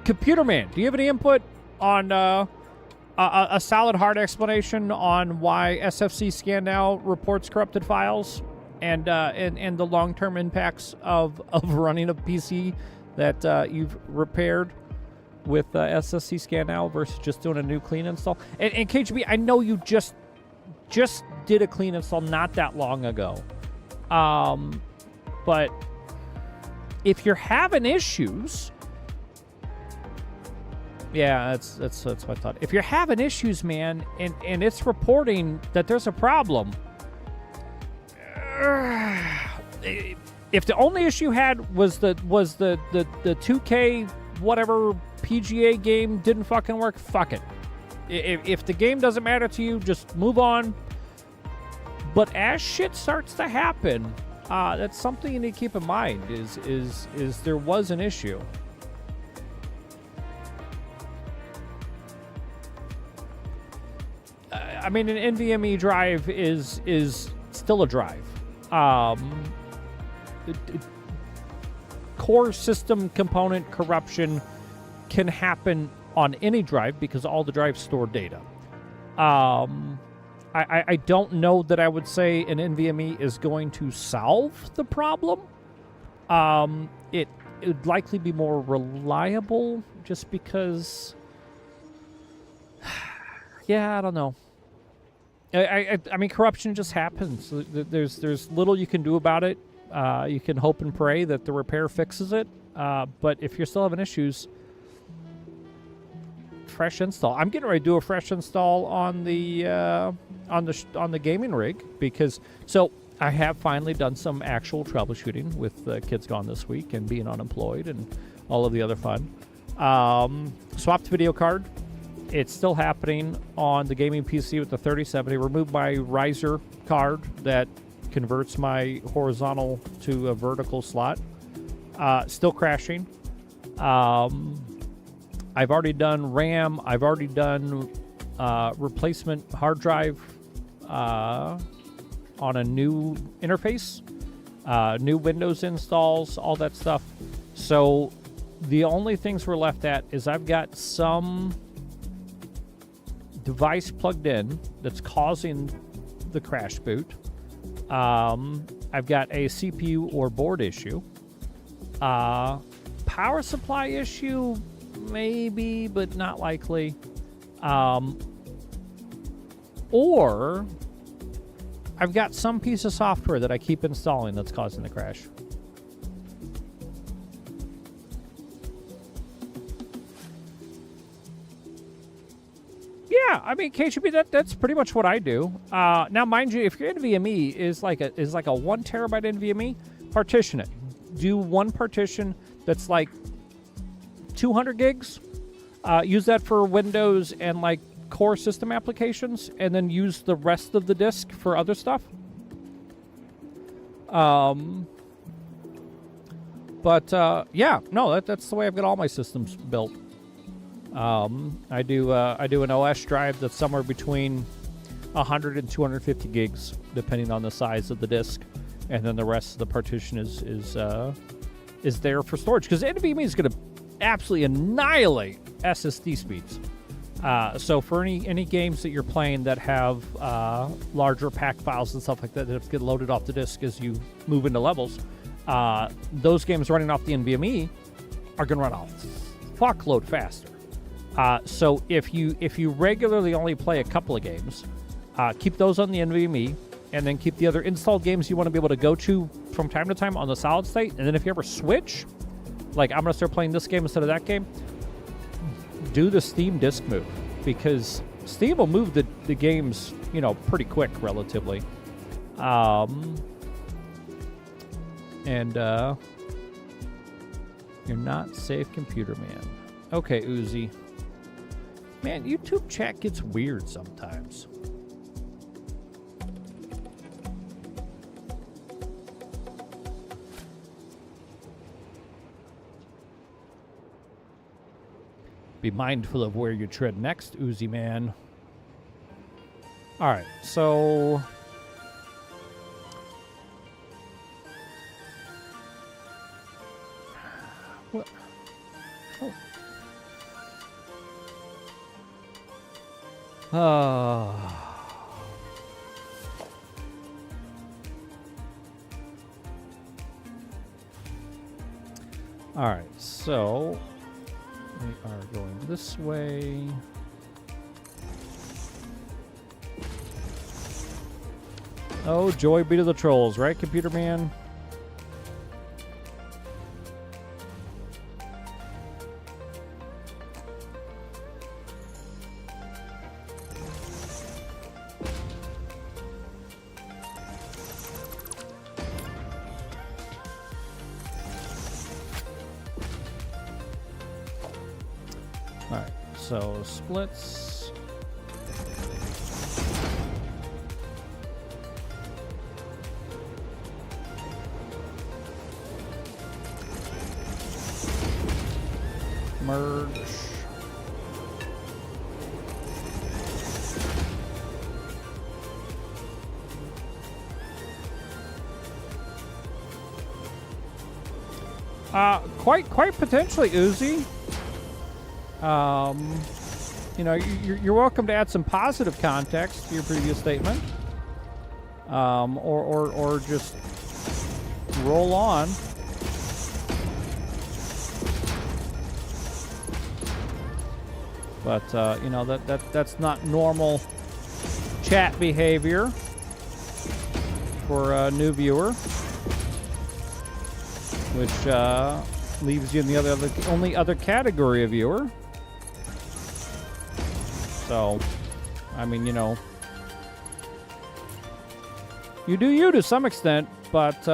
Computer Man, do you have any input on a solid hard explanation on why SFC Scan Now reports corrupted files and the long-term impacts of running a PC that you've repaired with SFC Scan Now versus just doing a new clean install? And KGB, I know you just did a clean install not that long ago, but if you're having issues. Yeah, that's what I thought. If you're having issues, man, and it's reporting that there's a problem, if the only issue you had was the 2K whatever PGA game didn't fucking work, fuck it. If the game doesn't matter to you, just move on. But as shit starts to happen, that's something you need to keep in mind. Is there was an issue. I mean, an NVMe drive is still a drive. Core system component corruption can happen on any drive because all the drives store data. I don't know that I would say an NVMe is going to solve the problem. It would likely be more reliable just because... yeah, I don't know. I mean, corruption just happens. There's little you can do about it. You can hope and pray that the repair fixes it. But if you're still having issues, fresh install. I'm getting ready to do a fresh install on the gaming rig because I have finally done some actual troubleshooting with kids gone this week and being unemployed and all of the other fun. Swapped video card. It's still happening on the gaming PC with the 3070. Removed my riser card that converts my horizontal to a vertical slot. Still crashing. I've already done RAM. I've already done replacement hard drive on a new interface, new Windows installs, all that stuff. So the only things we're left at is I've got some device plugged in that's causing the crash boot. I've got a CPU or board issue. Power supply issue, maybe, but not likely. Or I've got some piece of software that I keep installing that's causing the crash. Yeah, I mean, KGB, that's pretty much what I do. Now, mind you, if your NVMe is like a 1 terabyte NVMe, partition it. Do one partition that's like 200 gigs. Use that for Windows and like core system applications, and then use the rest of the disk for other stuff. Yeah, no, that's the way I've got all my systems built. I do an OS drive that's somewhere between 100 and 250 gigs, depending on the size of the disk, and then the rest of the partition is there for storage, because NVMe is going to absolutely annihilate SSD speeds. So for any games that you're playing that have larger pack files and stuff like that get loaded off the disk as you move into levels, those games running off the NVMe are going to run a fuckload faster. So if you regularly only play a couple of games, keep those on the NVMe, and then keep the other installed games you want to be able to go to from time to time on the solid state. And then if you ever switch, like I'm going to start playing this game instead of that game, do the Steam disk move, because Steam will move the games, pretty quick relatively. You're not safe, computer man. Okay, Uzi. Man, YouTube chat gets weird sometimes. Be mindful of where you tread next, Uzi man. All right, so what? Oh. All right, so we are going this way. Oh, joy be to the trolls, right, computer man? Alright, so splits. Merge. Quite potentially, Uzi. you're welcome to add some positive context to your previous statement, or just roll on. But that's not normal chat behavior for a new viewer, which leaves you in the only other category of viewer. So, I mean, you do you to some extent, but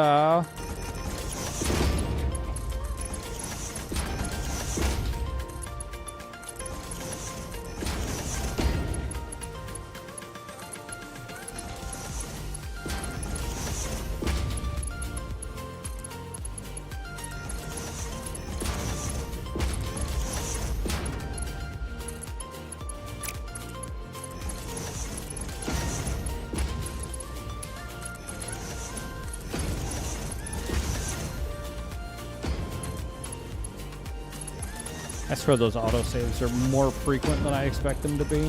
I swear those autosaves are more frequent than I expect them to be.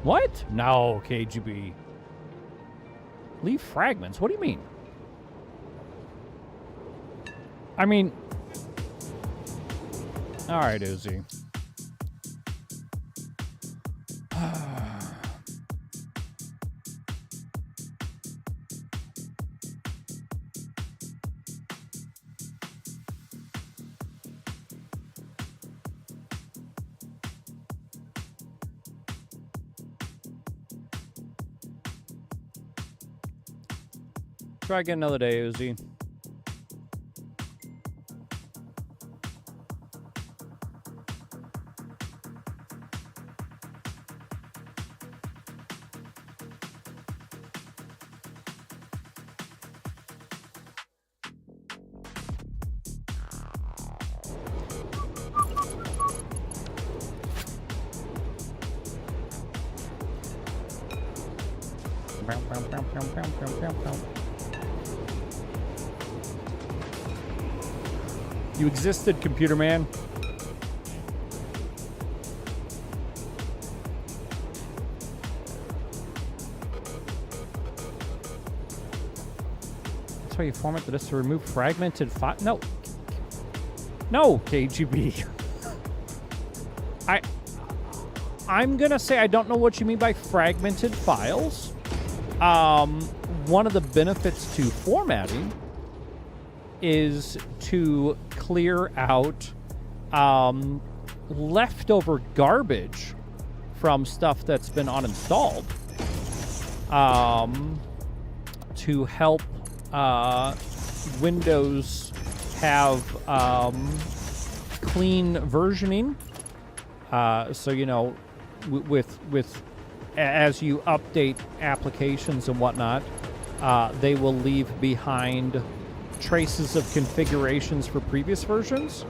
What? No, KGB. Leave fragments? What do you mean? I mean... Alright, Uzi. Try again another day, Uzi. You existed, computer man. That's why you formatted this to remove fragmented file. No. No, KGB. I'm gonna say I don't know what you mean by fragmented files. One of the benefits to formatting is to clear out leftover garbage from stuff that's been uninstalled, to help Windows have clean versioning. So with as you update applications and whatnot, they will leave behind traces of configurations for previous versions.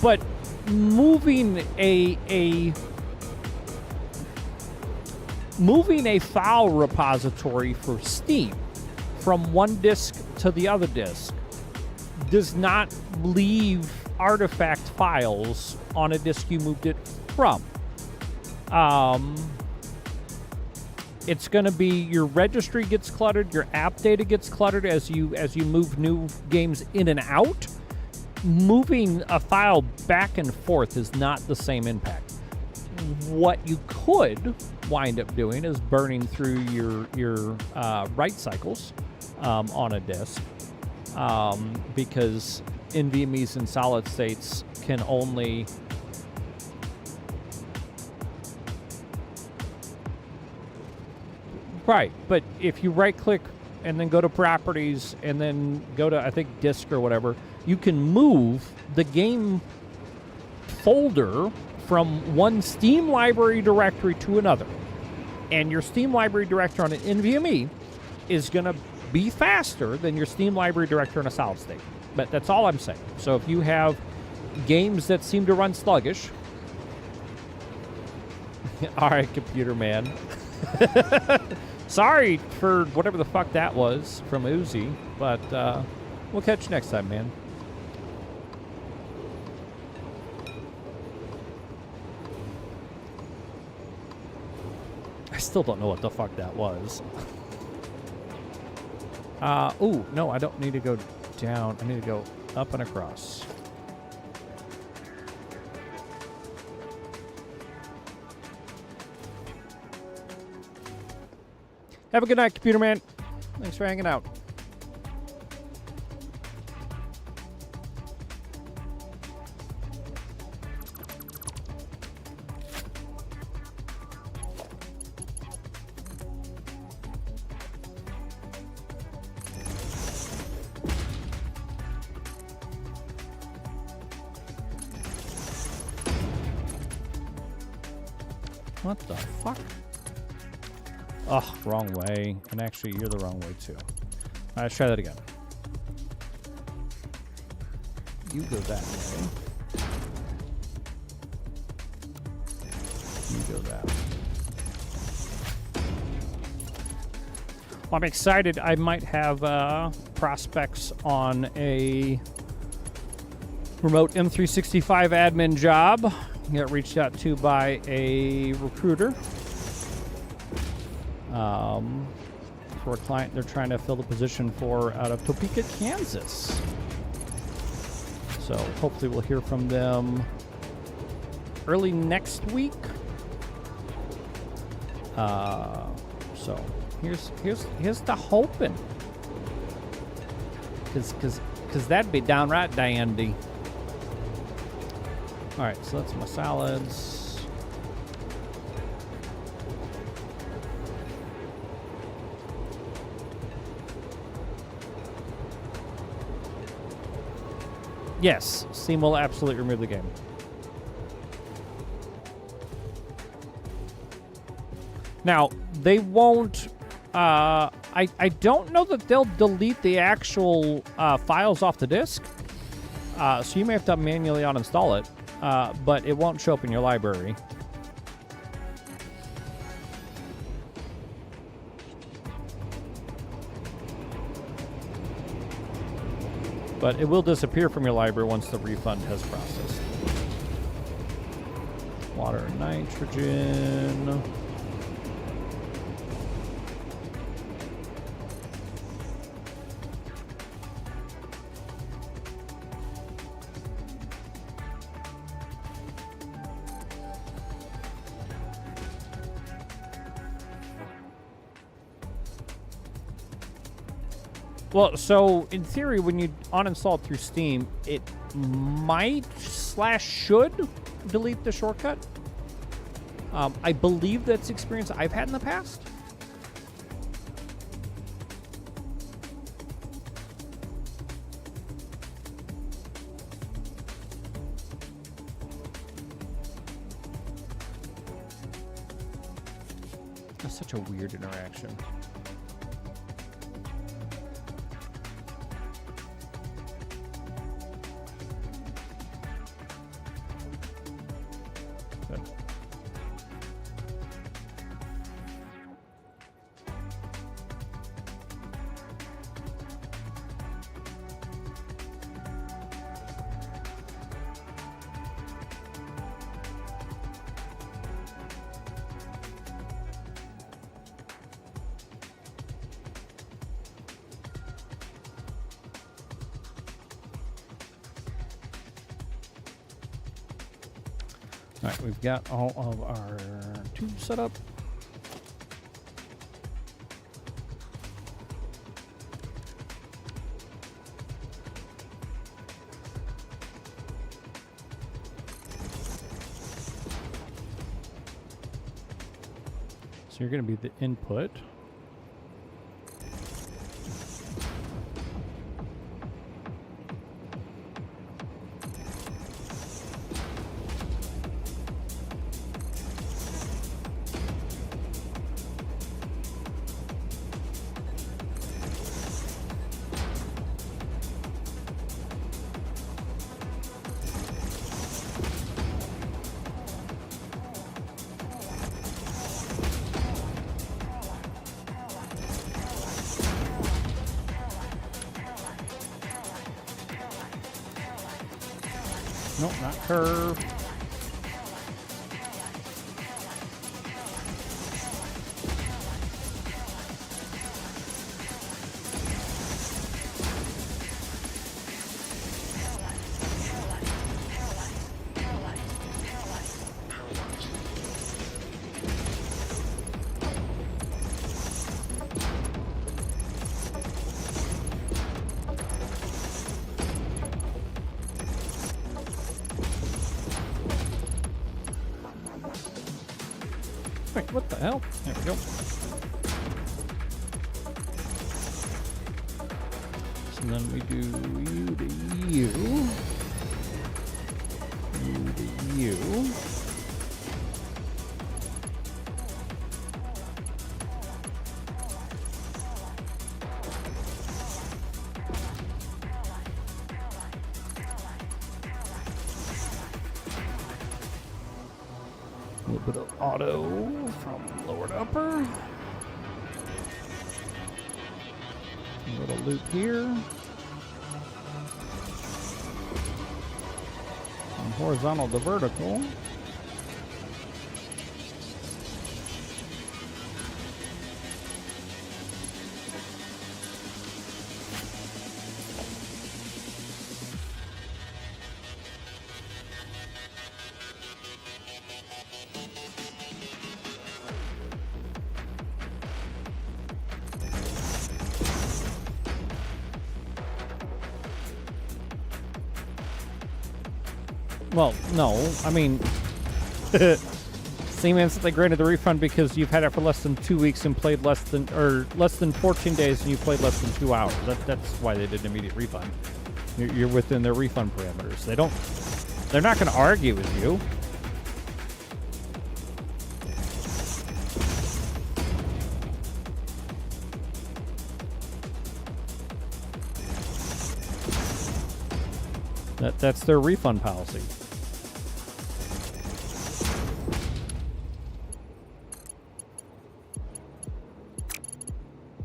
But moving a file repository for Steam from one disk to the other disk does not leave artifact files on a disk you moved it from. It's going to be your registry gets cluttered, your app data gets cluttered as you move new games in and out. Moving a file back and forth is not the same impact. What you could wind up doing is burning through your write cycles on a disk, because NVMe's and solid states can only right, but if you right-click and then go to Properties and then go to, I think, Disk or whatever, you can move the game folder from one Steam library directory to another. And your Steam library directory on an NVMe is going to be faster than your Steam library directory on a solid state. But that's all I'm saying. So if you have games that seem to run sluggish, All right, computer man. Sorry for whatever the fuck that was from Uzi, but we'll catch you next time, man. I still don't know what the fuck that was. Ooh, no, I don't need to go down. I need to go up and across. Have a good night, computer man. Thanks for hanging out. What the fuck? Oh, wrong way. And actually, you're the wrong way, too. All right, let's try that again. You go that way. You go that way. Well, I'm excited. I might have prospects on a remote M365 admin job. Got reached out to by a recruiter. For a client they're trying to fill the position for out of Topeka, Kansas. So hopefully we'll hear from them early next week. So here's the hoping, because that'd be downright dandy. All right, so that's my salads. Yes, Steam will absolutely remove the game. Now, they won't... I don't know that they'll delete the actual files off the disk. So you may have to manually uninstall it, but it won't show up in your library. But it will disappear from your library once the refund has processed. Water and nitrogen. Well, so in theory, when you uninstall it through Steam, it might / should delete the shortcut. I believe that's experience I've had in the past. That's such a weird interaction. All right, we've got all of our tubes set up. So you're going to be the input. Nope, not curve. Wait, what the hell? There we go. So then we do you to you. You to you. A little bit of auto from lower to upper. A little loop here. From horizontal to vertical. Well, no. I mean, same answer. They granted the refund because you've had it for less than 2 weeks and played less than 14 days and you played less than 2 hours. That's why they did an immediate refund. You're within their refund parameters. They're not going to argue with you. That's their refund policy.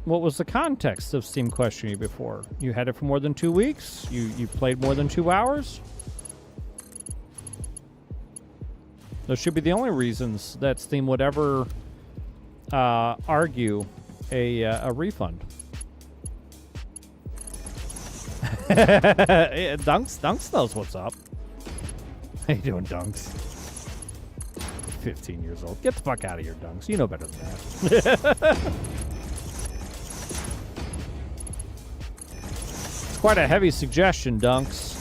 What was the context of Steam questioning you before? You had it for more than 2 weeks? You played more than 2 hours? Those should be the only reasons that Steam would ever argue a refund. Dunks knows what's up. How you doing, Dunks? 15 years old. Get the fuck out of here, Dunks. You know better than that. It's quite a heavy suggestion, Dunks.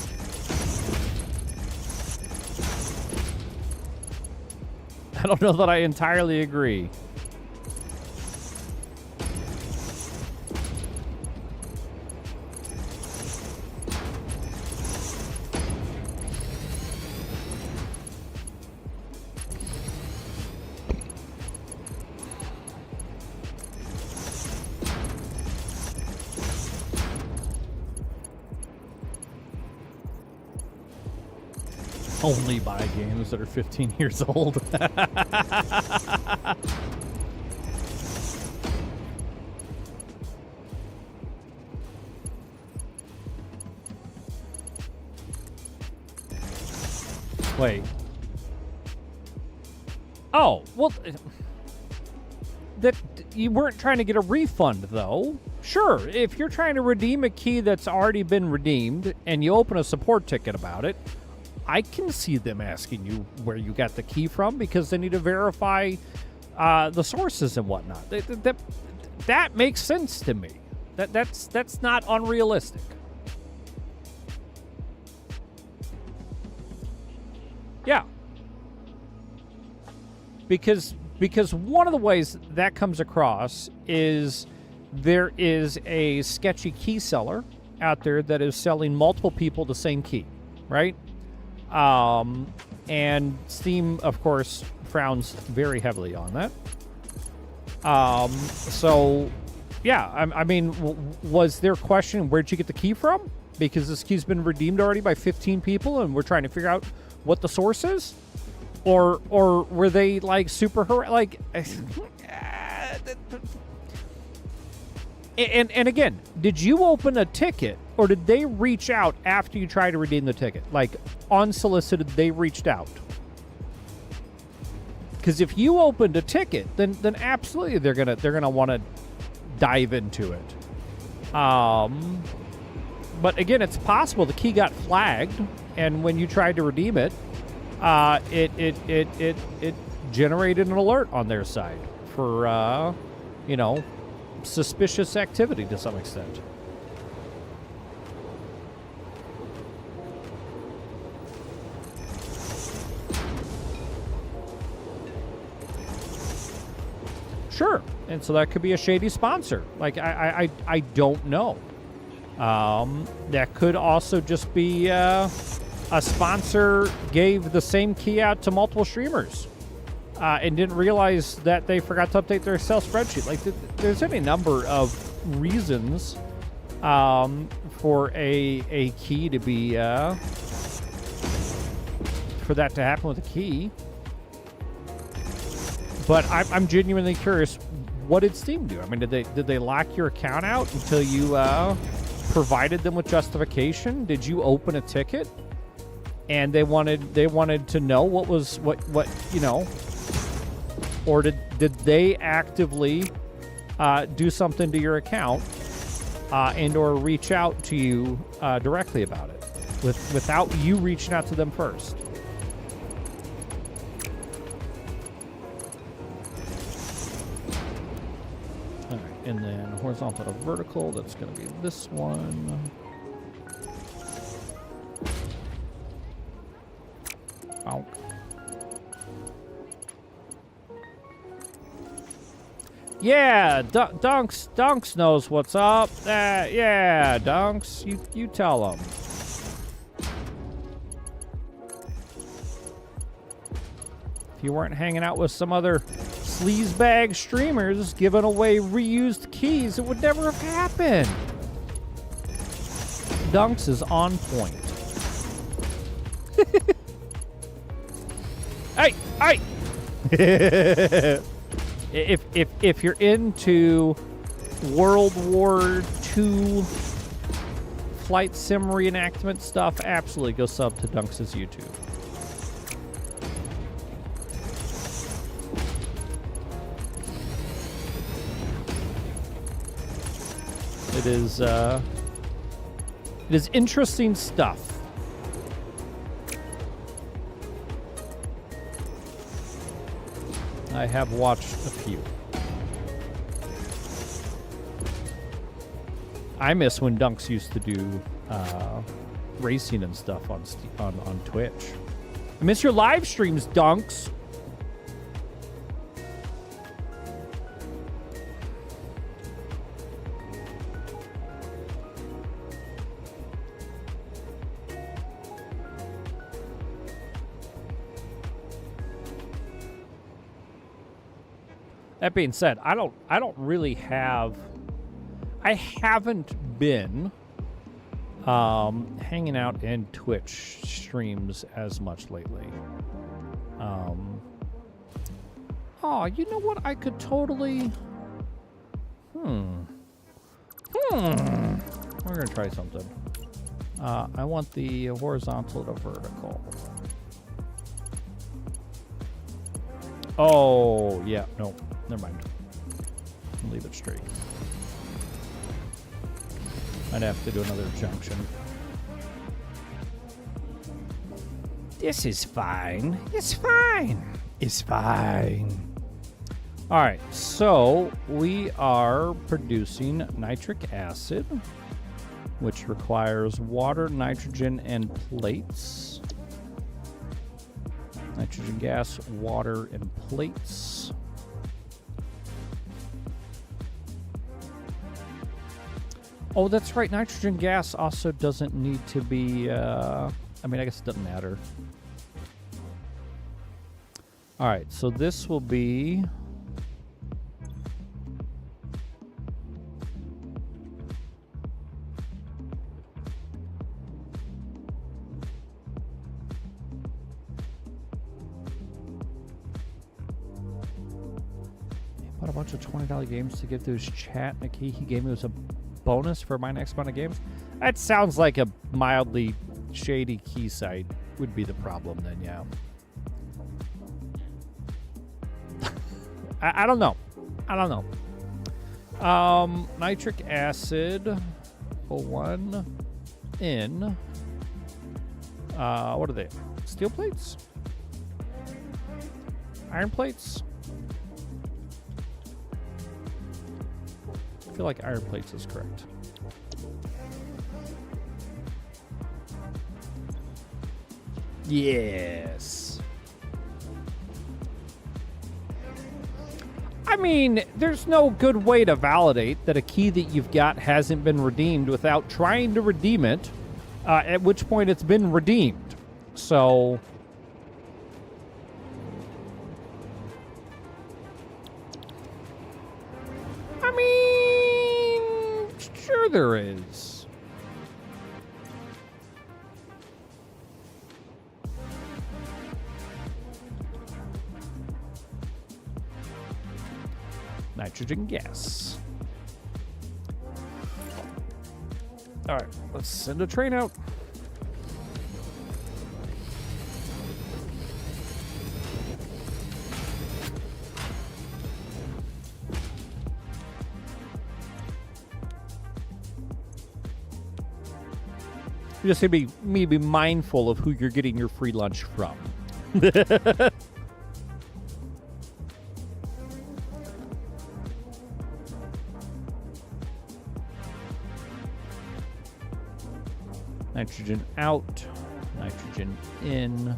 I don't know that I entirely agree. Only buy games that are 15 years old. Wait. Oh, well, that you weren't trying to get a refund, though. Sure, if you're trying to redeem a key that's already been redeemed and you open a support ticket about it, I can see them asking you where you got the key from because they need to verify the sources and whatnot. That makes sense to me. That's not unrealistic. Yeah. Because one of the ways that comes across is there is a sketchy key seller out there that is selling multiple people the same key, right? And Steam, of course, frowns very heavily on that. So, yeah, I mean, was their question, where'd you get the key from? Because this key's been redeemed already by 15 people, and we're trying to figure out what the source is? Or were they, like, super, like... And again, did you open a ticket or did they reach out after you tried to redeem the ticket? Like, unsolicited, they reached out. Because if you opened a ticket, then absolutely they're gonna want to dive into it. But again, it's possible the key got flagged, and when you tried to redeem it, it generated an alert on their side for suspicious activity to some extent. Sure. And so that could be a shady sponsor. Like, I don't know. That could also just be a sponsor gave the same key out to multiple streamers and didn't realize that they forgot to update their Excel spreadsheet. Like, there's any number of reasons for a key to be for that to happen with a key. But I'm genuinely curious, what did Steam do? I mean, did they lock your account out until you provided them with justification? Did you open a ticket and they wanted to know what or did they actively do something to your account and or reach out to you directly about it without you reaching out to them first? And then horizontal to vertical, that's going to be this one. Bonk. Yeah, Dunks knows what's up. Yeah, Dunks, you tell him. If you weren't hanging out with some other sleazebag streamers giving away reused keys, it would never have happened. Dunks is on point. Hey! If you're into World War II flight sim reenactment stuff, absolutely go sub to Dunks' YouTube. It is interesting stuff. I have watched a few. I miss when Dunks used to do racing and stuff on Twitch. I miss your live streams, Dunks. That being said, I don't really have. I haven't been hanging out in Twitch streams as much lately. Oh, you know what? I could totally. We're gonna try something. I want the horizontal to vertical. Oh, yeah, no. Never mind. I'll leave it straight. I'd have to do another junction. This is fine. It's fine. It's fine. All right, so we are producing nitric acid, which requires water, nitrogen, and plates. Nitrogen gas, water, and plates. Oh, that's right. Nitrogen gas also doesn't need to be, I mean, I guess it doesn't matter. All right, so this will be... He bought a bunch of $20 games to give to his chat, and the key he gave me was a bonus for my next amount of games. That sounds like a mildly shady key site would be the problem then, yeah. I don't know. Nitric acid for 1 in. What are they? Steel plates? Iron plates? I feel like iron plates is correct. Yes. I mean, there's no good way to validate that a key that you've got hasn't been redeemed without trying to redeem it, at which point it's been redeemed. So... I mean, sure there is. Nitrogen gas. All right, let's send a train out. You just need to be mindful of who you're getting your free lunch from. Nitrogen out, nitrogen in.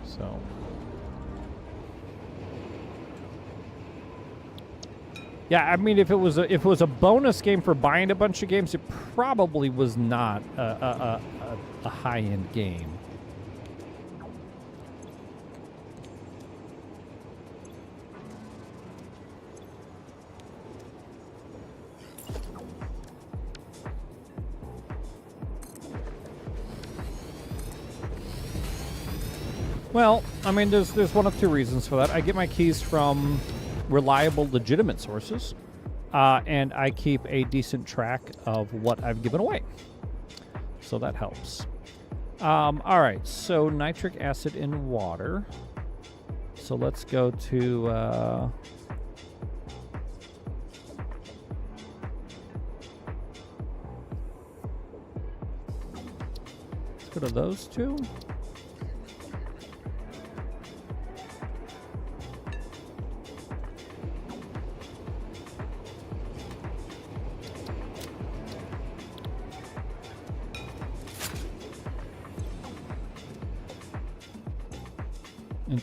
So yeah, I mean, if it was a bonus game for buying a bunch of games, it probably was not a high-end game. Well, I mean, there's one of two reasons for that. I get my keys from reliable, legitimate sources, and I keep a decent track of what I've given away. So that helps. All right, so nitric acid in water. So let's go to... let's go to those two.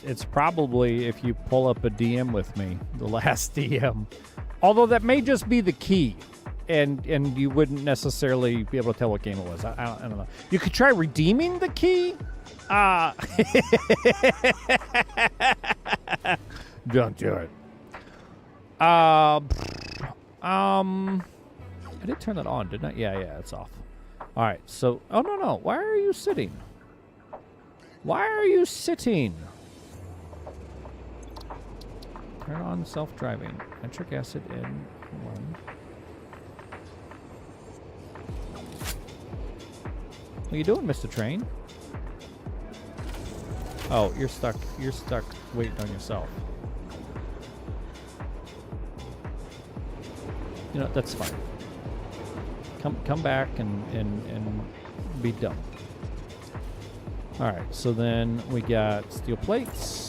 It's probably, if you pull up a DM with me, the last DM. Although that may just be the key, and you wouldn't necessarily be able to tell what game it was. I don't know. You could try redeeming the key. Don't do it. I did turn that on, didn't I? Yeah, it's off. All right, so... Oh, no. Why are you sitting? Why are you sitting? Turn on self-driving. Nitric acid in 1. What are you doing, Mr. Train? Oh, you're stuck. You're stuck waiting on yourself. You know, that's fine. Come back and be done. All right, so then we got steel plates.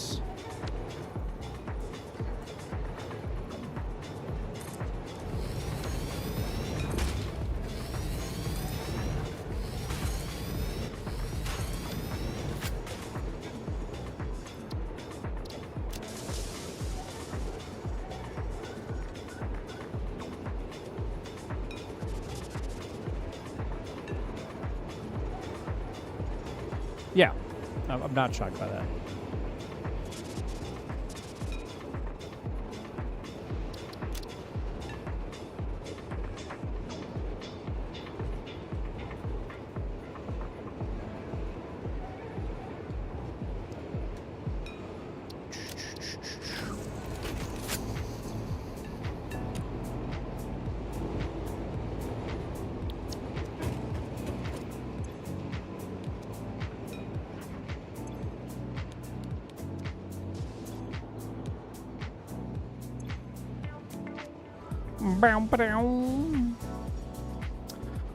Yeah. I'm not shocked by that.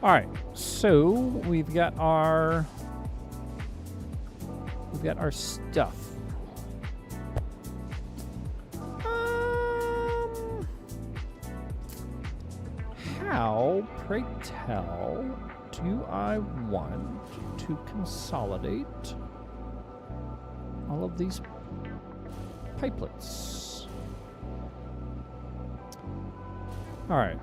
All right, so we've got our stuff. How, pray tell, do I want to consolidate all of these pipelets? All right.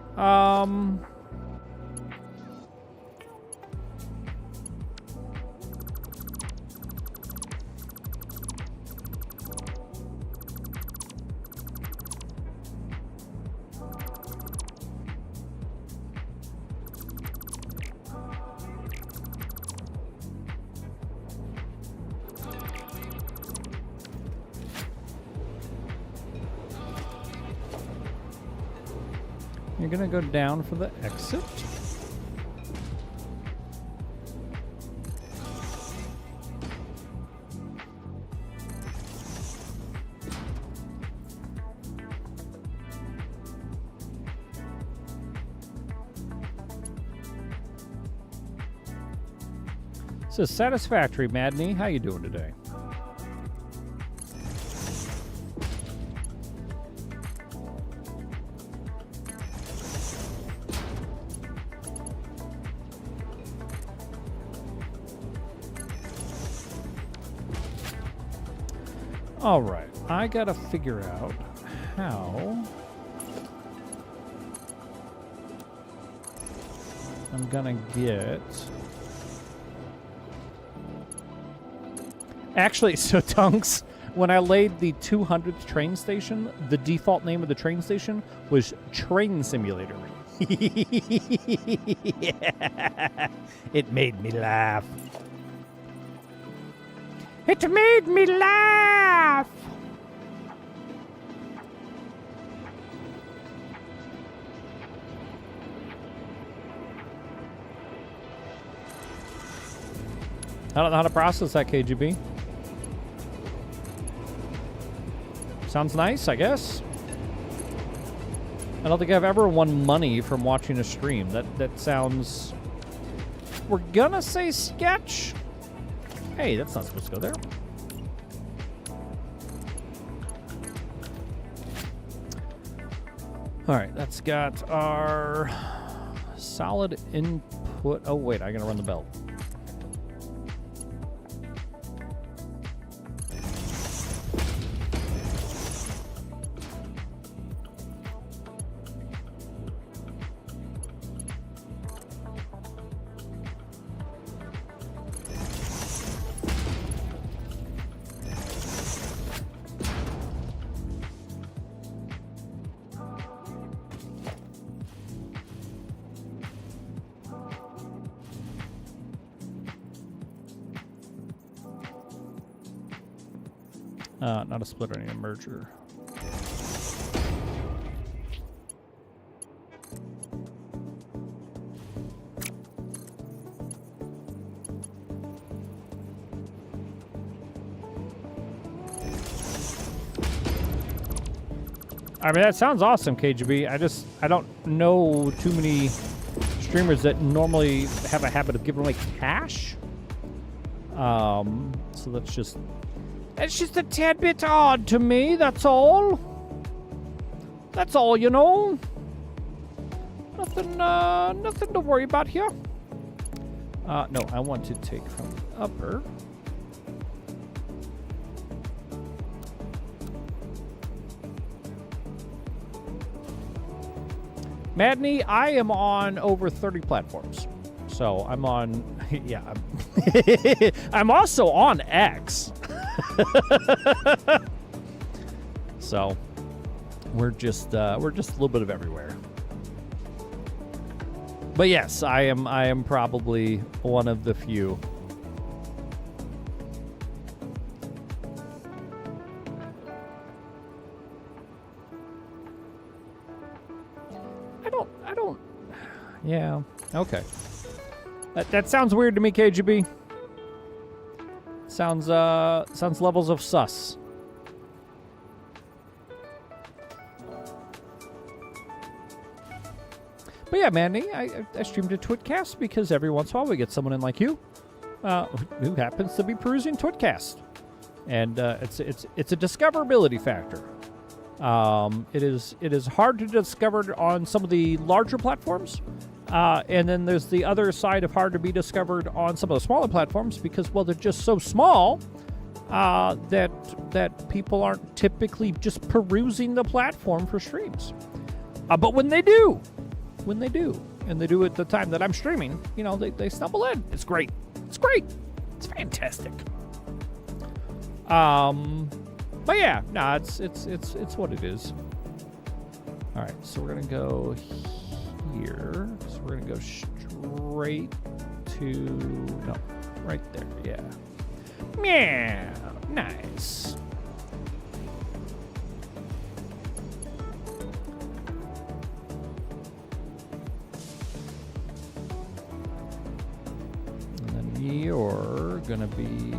You're gonna go down for the exit. So satisfactory, Madney. How you doing today? All right, I gotta figure out how I'm gonna get. Actually, so Tunks, when I laid the 200th train station, the default name of the train station was Train Simulator. Yeah. It made me laugh. It made me laugh! I don't know how to process that, KGB. Sounds nice, I guess. I don't think I've ever won money from watching a stream. That sounds... We're gonna say sketch? Hey, that's not supposed to go there. All right, that's got our solid input. Oh, wait, I gotta run the belt. Not a splitter, I need a merger. I mean, that sounds awesome, KGB. I don't know too many streamers that normally have a habit of giving away cash. So that's just... It's just a tad bit odd to me, that's all. That's all, you know. Nothing to worry about here. No, I want to take from the upper. Madney, I am on over 30 platforms. So I'm on Yeah. I'm also on X. So we're just a little bit of everywhere. But yes, I am probably one of the few. I don't. Yeah. Okay. That sounds weird to me, KGB. Sounds levels of sus. But yeah, Mandy, I streamed a Twitcast because every once in a while we get someone in like you, who happens to be perusing Twitcast, and it's a discoverability factor. It is hard to discover on some of the larger platforms, and then there's the other side of hard to be discovered on some of the smaller platforms because, well, they're just so small that people aren't typically just perusing the platform for streams. But when they do, and they do it at the time that I'm streaming, you know, they stumble in. It's great. It's great. It's fantastic. But yeah, no, it's what it is. All right, so we're gonna go here. So we're gonna go straight to right there. Yeah. Yeah. Nice. And then you're gonna be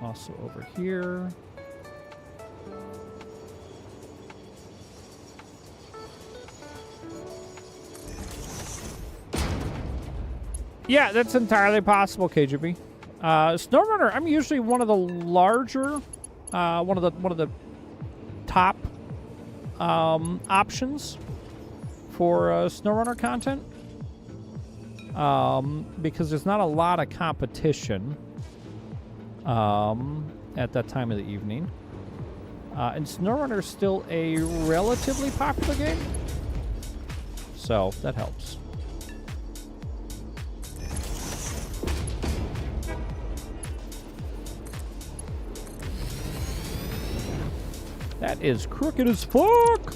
also over here. Yeah, that's entirely possible, KGB. SnowRunner, I'm usually one of the larger, one of the top options for SnowRunner content, because there's not a lot of competition at that time of the evening. And SnowRunner is still a relatively popular game, so that helps. That is crooked as fuck!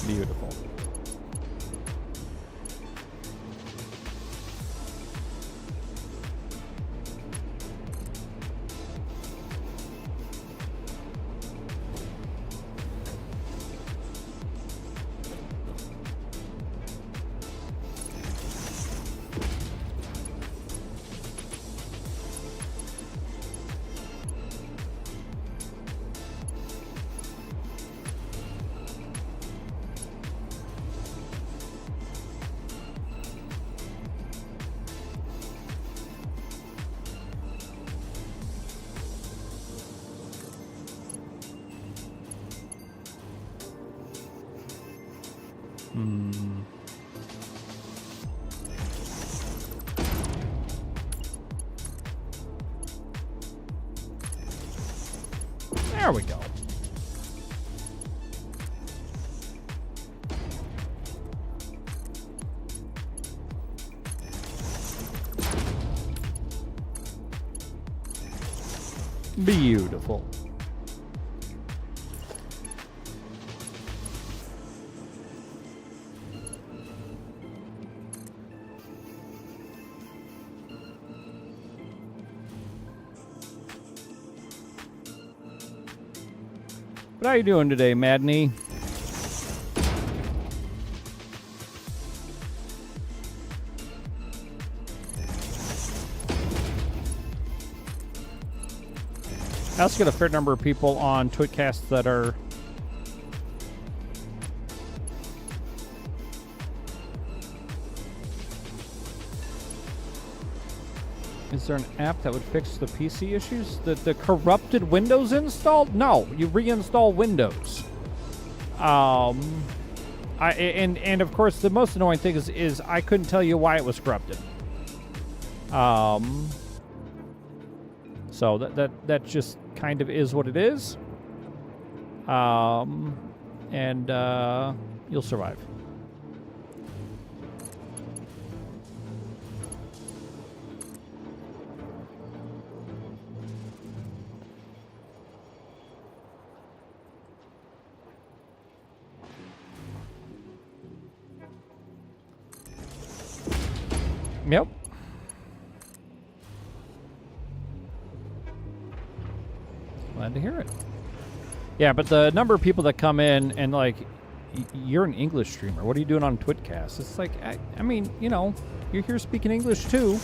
Beautiful. There we go. Beautiful. What are you doing today, Madney? I also got a fair number of people on Twitcast that are Is there an app that would fix the PC issues? The corrupted Windows install? No, you reinstall Windows. And of course the most annoying thing is I couldn't tell you why it was corrupted. So that just kind of is what it is. And you'll survive. Yep. Glad to hear it. Yeah, but the number of people that come in and like, you're an English streamer. What are you doing on Twitcast? It's like, I mean, you know, you're here speaking English too.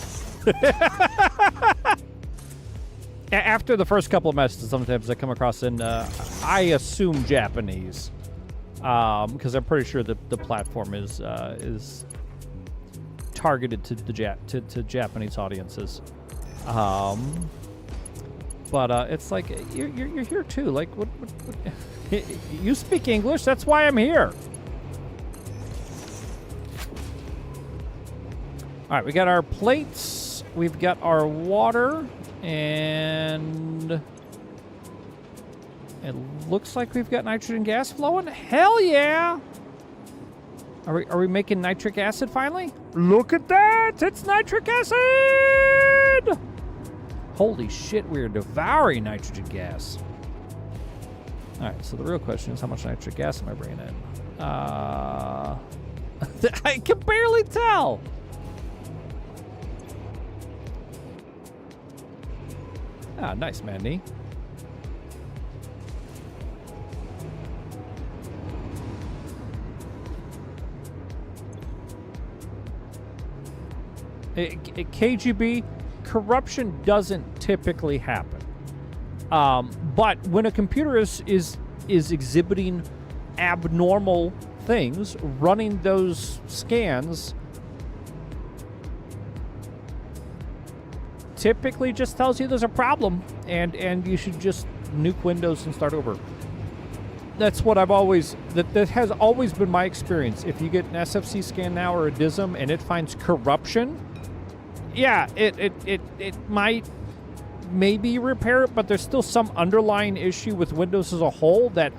After the first couple of messages, sometimes I come across in, I assume Japanese, because I'm pretty sure that the platform is targeted to the to Japanese audiences. But it's like you're here too. Like what you speak English? That's why I'm here. All right, we got our plates. We've got our water, and it looks like we've got nitrogen gas flowing. Hell yeah! Are we making nitric acid finally? Look at that! It's nitric acid! Holy shit, we're devouring nitrogen gas. All right, so the real question is, how much nitric gas am I bringing in? I can barely tell. Ah, nice, Mandy. KGB, corruption doesn't typically happen. But when a computer is exhibiting abnormal things, running those scans typically just tells you there's a problem, and you should just nuke Windows and start over. That's what I've always, that has always been my experience. If you get an SFC scan now or a DISM and it finds corruption, yeah, it might maybe repair it, but there's still some underlying issue with Windows as a whole that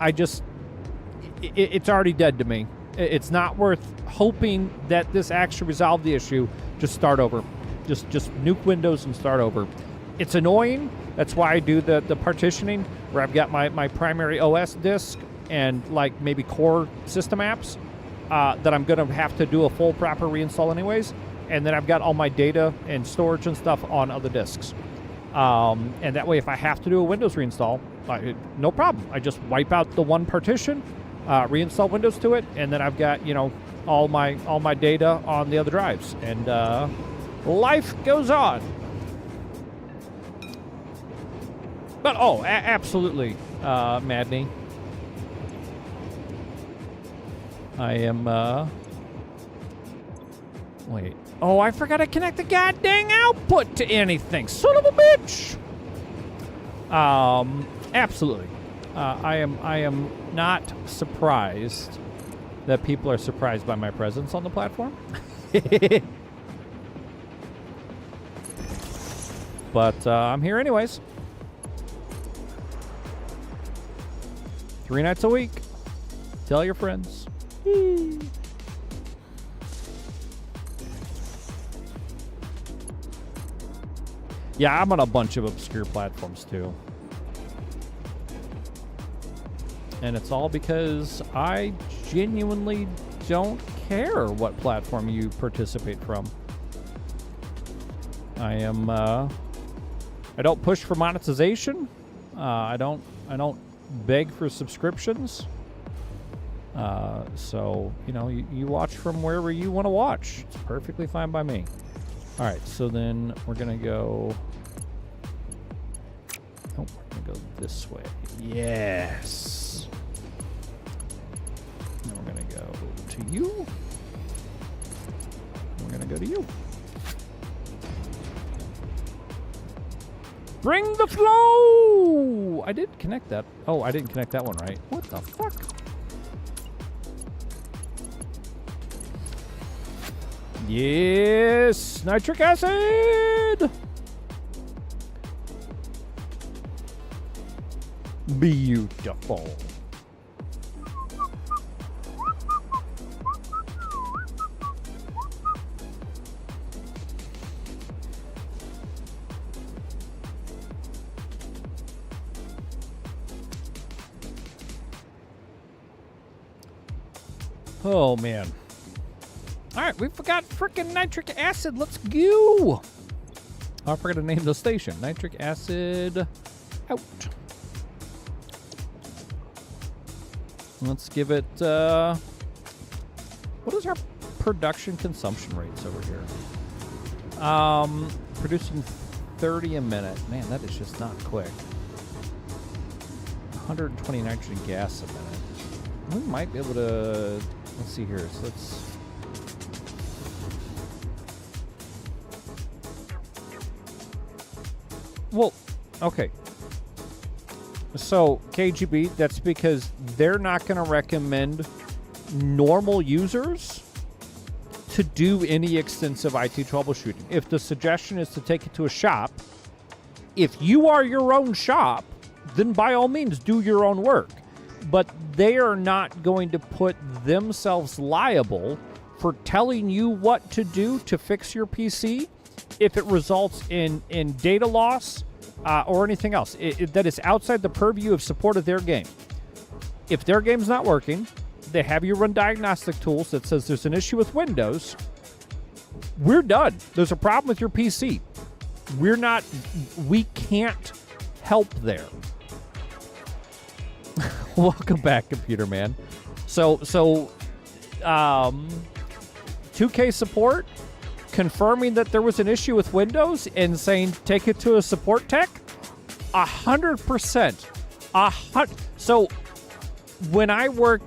it's already dead to me. It's not worth hoping that this actually resolved the issue. Just start over. Just nuke Windows and start over. It's annoying. That's why I do the partitioning, where I've got my primary OS disk and like maybe core system apps that I'm going to have to do a full proper reinstall anyways. And then I've got all my data and storage and stuff on other disks. And that way, if I have to do a Windows reinstall, no problem. I just wipe out the one partition, reinstall Windows to it, and then I've got, you know, all my data on the other drives, and life goes on. But absolutely, Madney. I am. Wait. Oh, I forgot to connect the goddamn output to anything. Son of a bitch. Absolutely. I am not surprised that people are surprised by my presence on the platform. But I'm here anyways. 3 nights a week. Tell your friends. Yeah, I'm on a bunch of obscure platforms too. And it's all because I genuinely don't care what platform you participate from. I don't push for monetization. I don't beg for subscriptions. So, you know, you watch from wherever you want to watch. It's perfectly fine by me. All right, so then we're going to go... Oh, we're going to go this way. Yes. Then we're going to go to you. We're going to go to you. Bring the flow! I did connect that. Oh, I didn't connect that one right. What the fuck? Yes, nitric acid. Beautiful. Oh, man. All right, we forgot freaking nitric acid. Let's go. I forgot to name the station. Nitric acid out. Let's give it, what is our production consumption rates over here? Producing 30 a minute. Man, that is just not quick. 120 nitrogen gas a minute. We might be able to, let's see here. So let's, well, okay. So, KGB, that's because they're not going to recommend normal users to do any extensive IT troubleshooting. If the suggestion is to take it to a shop, if you are your own shop, then by all means do your own work. But they are not going to put themselves liable for telling you what to do to fix your PC if it results in data loss or anything else that is outside the purview of support of their game. If their game's not working, they have you run diagnostic tools that says there's an issue with Windows. We're done. There's a problem with your PC. We can't help there. Welcome back, Computer Man. So 2K support confirming that there was an issue with Windows and saying take it to a support tech. 100%. So when I work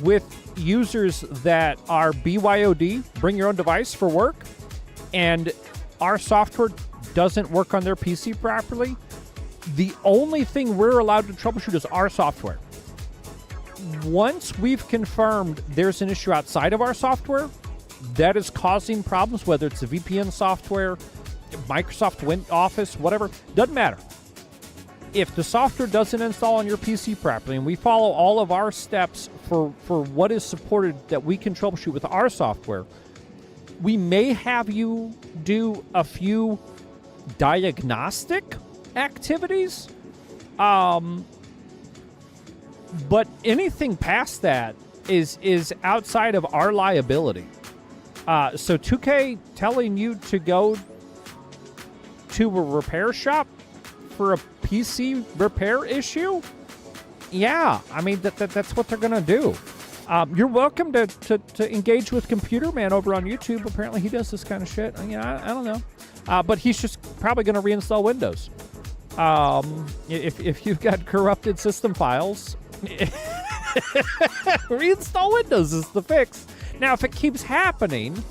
with users that are BYOD, bring your own device for work, and our software doesn't work on their PC properly, the only thing we're allowed to troubleshoot is our software. Once we've confirmed there's an issue outside of our software that is causing problems, whether it's the VPN software, Microsoft Office, whatever, doesn't matter. If the software doesn't install on your PC properly, and we follow all of our steps for what is supported that we can troubleshoot with our software, we may have you do a few diagnostic activities, but anything past that is outside of our liability. So 2K telling you to go to a repair shop for a PC repair issue? Yeah, I mean, that's what they're going to do. You're welcome to engage with Computer Man over on YouTube. Apparently he does this kind of shit. I don't know. But he's just probably going to reinstall Windows. If you've got corrupted system files, reinstall Windows is the fix. Now, if it keeps happening,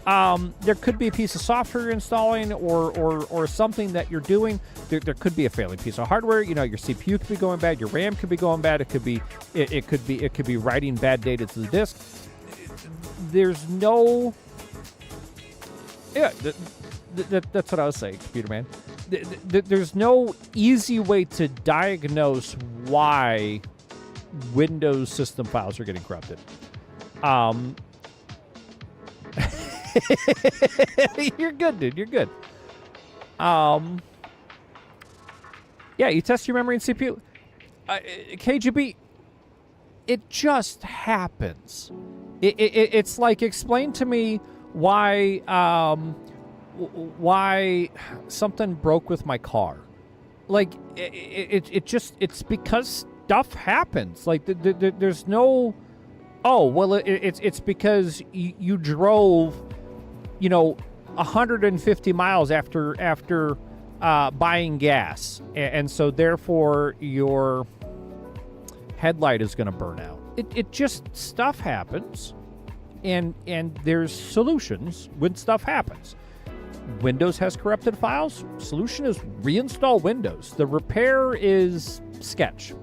there could be a piece of software you're installing or something that you're doing. There could be a failing piece of hardware. You know, your CPU could be going bad, your RAM could be going bad. It could be writing bad data to the disk. There's no. Yeah, that's what I was saying, Computer Man. There's no easy way to diagnose why Windows system files are getting corrupted. You're good, dude. You're good. Yeah, you test your memory and CPU. KGB, it just happens. It's like, explain to me why something broke with my car. Like, it's because stuff happens. Like, there's no, oh, well, it's because you drove, 150 miles after buying gas, and so therefore your headlight is going to burn out. It just, stuff happens, and there's solutions when stuff happens. Windows has corrupted files. Solution is reinstall Windows. The repair is sketch.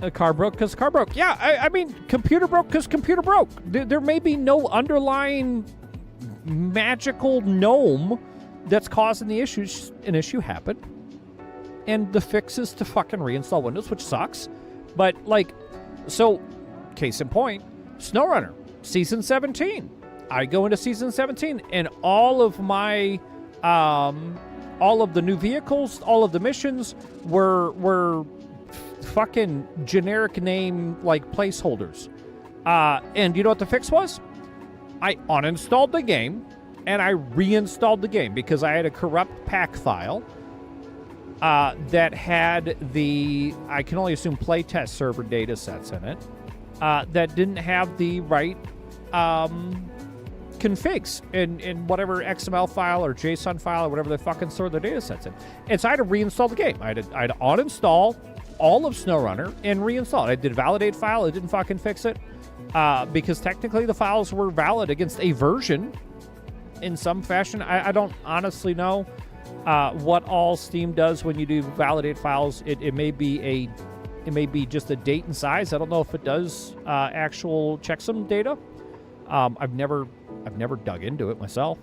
A car broke because car broke. Yeah, I mean, computer broke because computer broke. There may be no underlying magical gnome that's causing the issues. An issue happened. And the fix is to fucking reinstall Windows, which sucks. But, like, so, case in point, SnowRunner, Season 17. I go into Season 17, and all of my, all of the new vehicles, all of the missions were fucking generic name, like, placeholders. And you know what the fix was? I uninstalled the game, and I reinstalled the game because I had a corrupt pack file that had the, I can only assume, playtest server data sets in it that didn't have the right configs in whatever XML file or JSON file or whatever they fucking store their data sets in. And so I had to reinstall the game. I had to uninstall all of SnowRunner and reinstall it. I did validate file. It didn't fucking fix it because technically the files were valid against a version in some fashion. I don't honestly know what all Steam does when you do validate files. It may be just a date and size. I don't know if it does actual checksum data. I've never dug into it myself.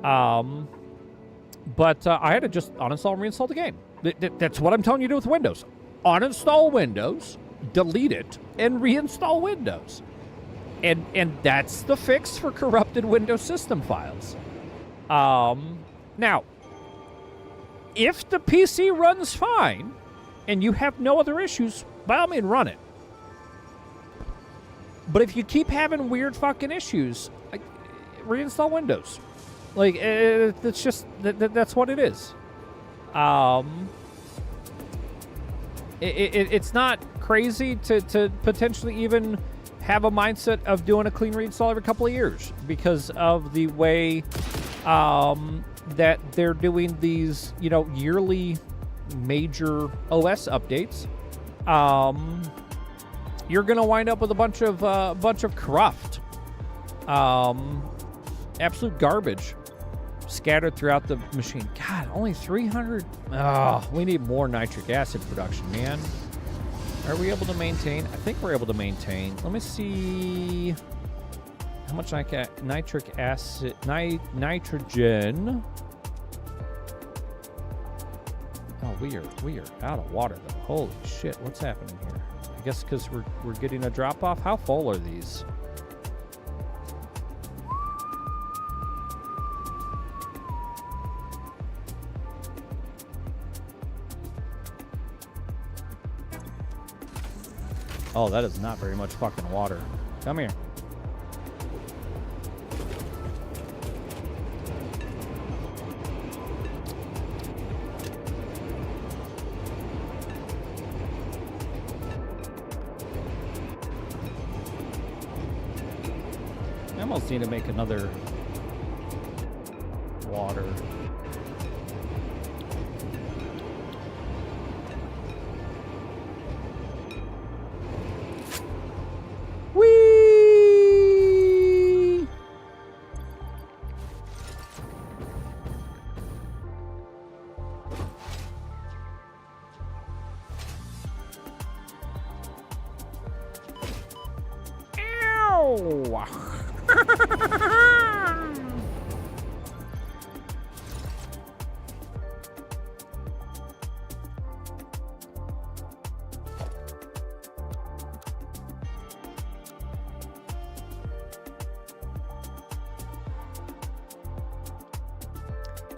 But I had to just uninstall and reinstall the game. That's what I'm telling you to do with Windows. Uninstall Windows, delete it, and reinstall Windows. And that's the fix for corrupted Windows system files. Now, if the PC runs fine and you have no other issues, by all means, run it. But if you keep having weird fucking issues, reinstall Windows. Like, it's just, that's what it is. It's not crazy to potentially even have a mindset of doing a clean reinstall every couple of years because of the way that they're doing these, yearly major OS updates. You're gonna wind up with a bunch of corrupt, absolute garbage scattered throughout the machine. God, only 300. Oh, we need more nitric acid production, man. Are we able to maintain? I think we're able to maintain. Let me see how much nitric acid, nitrogen. Oh, we are out of water though. Holy shit, what's happening here? I guess because we're getting a drop off. How full are these? Oh, that is not very much fucking water. Come here. I almost need to make another water. Whee! Ow!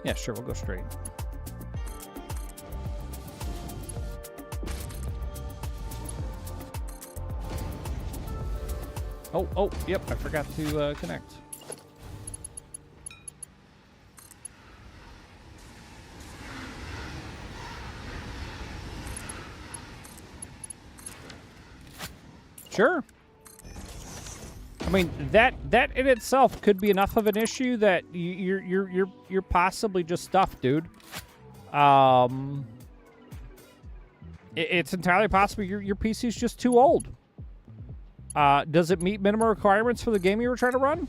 Yeah, sure, we'll go straight. Oh, yep, I forgot to connect. Sure. I mean, that in itself could be enough of an issue that you're possibly just stuffed, dude. It's entirely possible your PC's just too old. Does it meet minimum requirements for the game you were trying to run?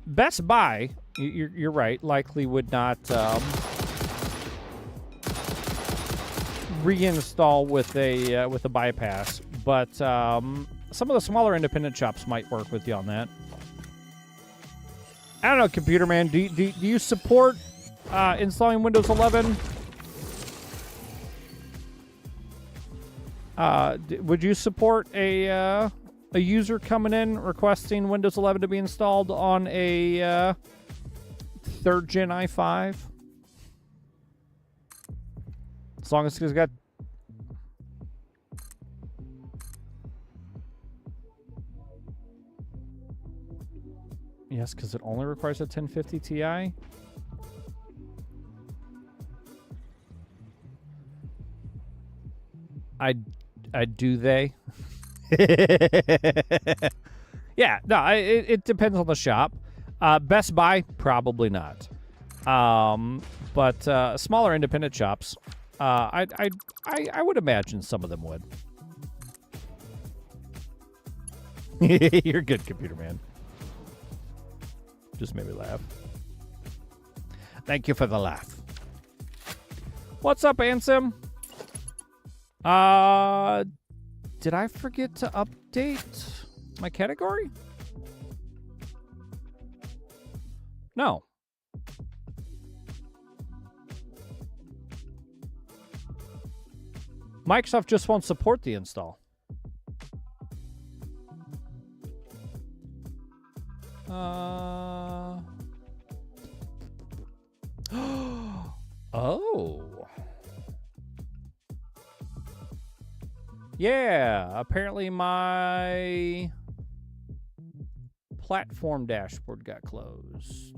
Best Buy You're right. Likely would not reinstall with a bypass, but some of the smaller independent shops might work with you on that. I don't know, Computer Man. Do you support installing Windows 11? Would you support a user coming in requesting Windows 11 to be installed on a 3rd gen i5? As long as it's got... Yes, because it only requires a 1050 Ti. I do they? Yeah, no, it depends on the shop. Best Buy, probably not. But smaller independent shops, I would imagine some of them would. You're good, Computer Man. Just made me laugh. Thank you for the laugh. What's up, Ansem? Did I forget to update my category? No. Microsoft just won't support the install. Oh. Yeah, apparently my platform dashboard got closed.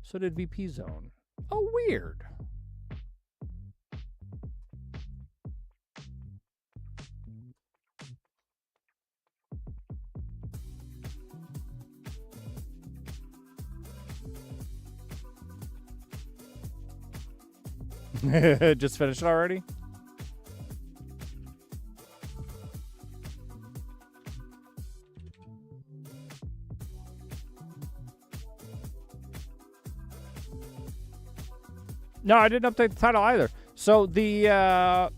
So did VP Zone. Oh, weird. Just finished it already? No, I didn't update the title either. So the I've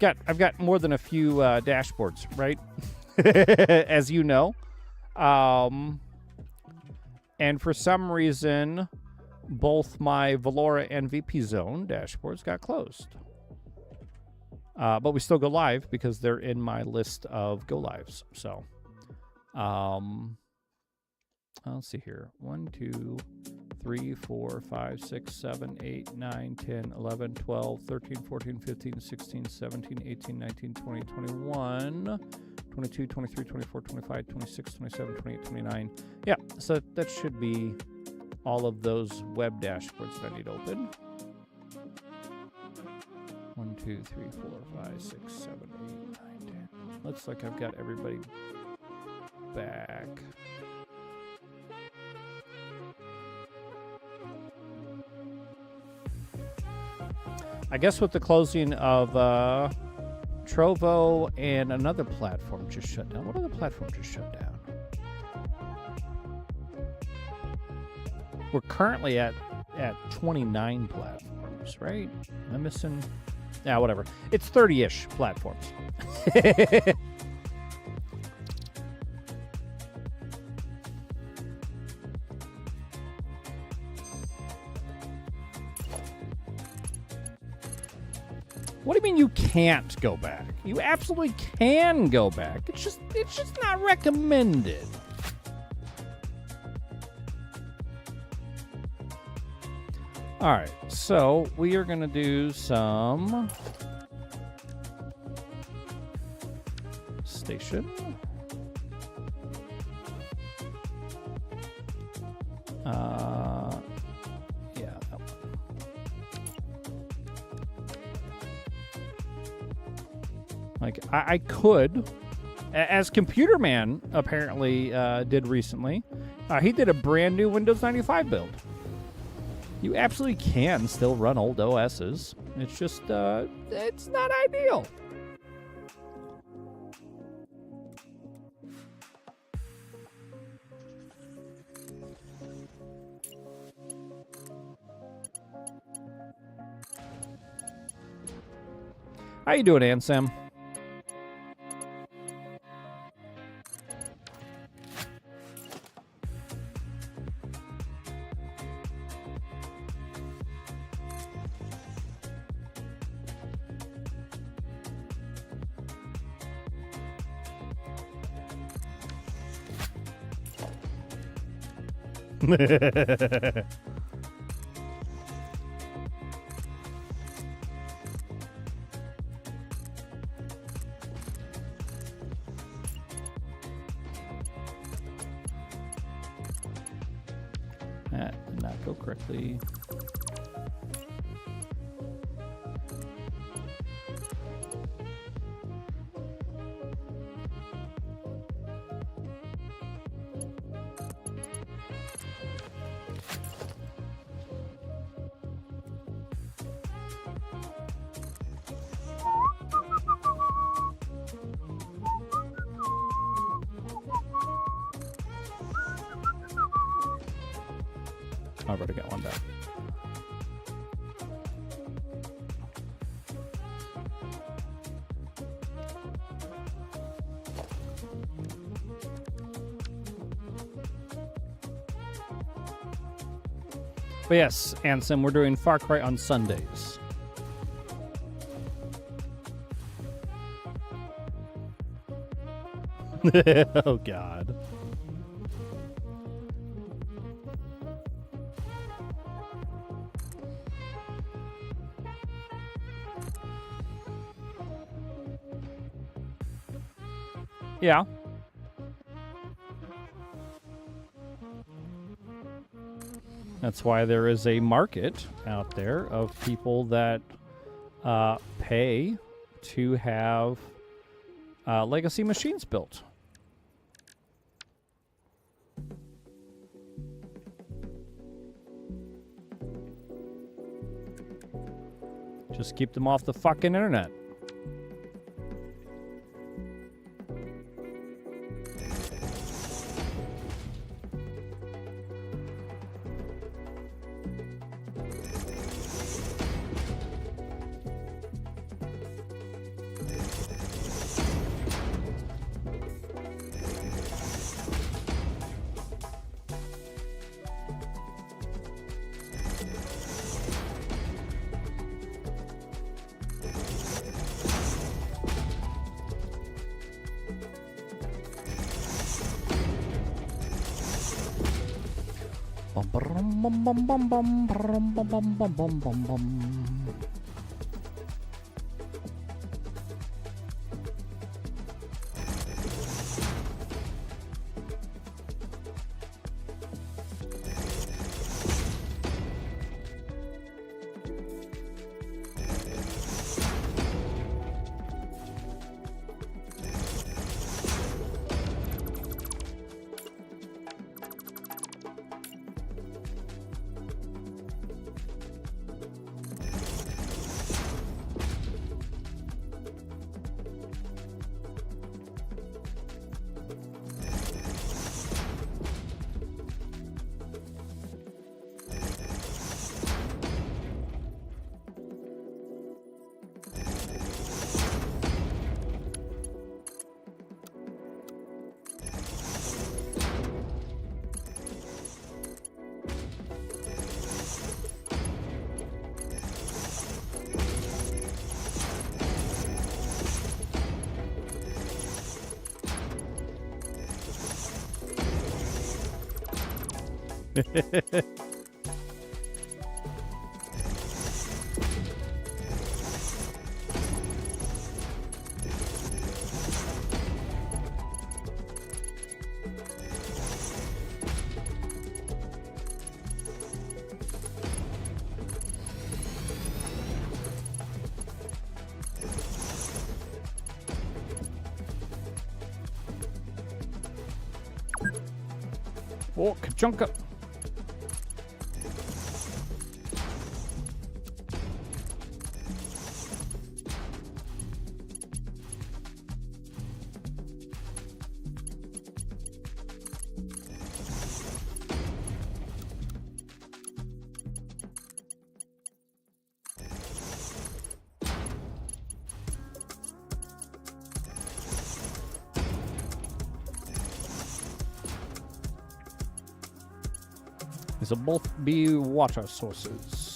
got more than a few dashboards, right? As you know. And for some reason, both my Valora and VP Zone dashboards got closed. But we still go live because they're in my list of go lives. So, let's see here. 1, 2, 3, 4, 5, 6, 7, 8, 9, 10, 11, 12, 13, 14, 15, 16, 17, 18, 19, 20, 21, 22, 23, 24, 25, 26, 27, 28, 29. Yeah, so that should be all of those web dashboards that I need open. 1, 2, 3, 4, 5, 6, 7, 8, 9, 10. Looks like I've got everybody back. I guess with the closing of Trovo and another platform just shut down. What other platform just shut down? We're currently at 29 platforms, right? Am I missing? Yeah, whatever. It's 30-ish platforms. What do you mean you can't go back? You absolutely can go back. It's just not recommended. All right, so we are going to do some station. Yeah, that one. Like, I could, as Computer Man apparently did recently, he did a brand new Windows 95 build. You absolutely can still run old OSs. It's just, it's not ideal. How you doing, Ansem? That did not go correctly. I've already got one back. But yes, Ansem, we're doing Far Cry on Sundays. Oh, God. Yeah. That's why there is a market out there of people that pay to have legacy machines built. Just keep them off the fucking internet. Oh, Kachunka. These will both be water sources.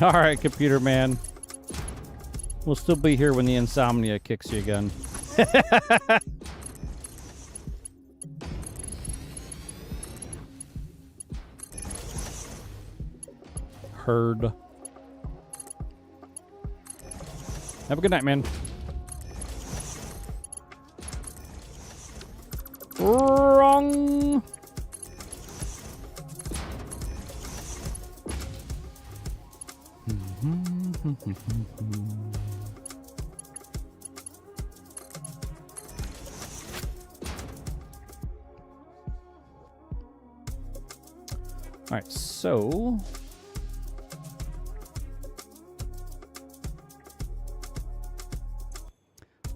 All right, computer man. We'll still be here when the insomnia kicks you again. Heard. Have a good night, man. Wrong. All right, so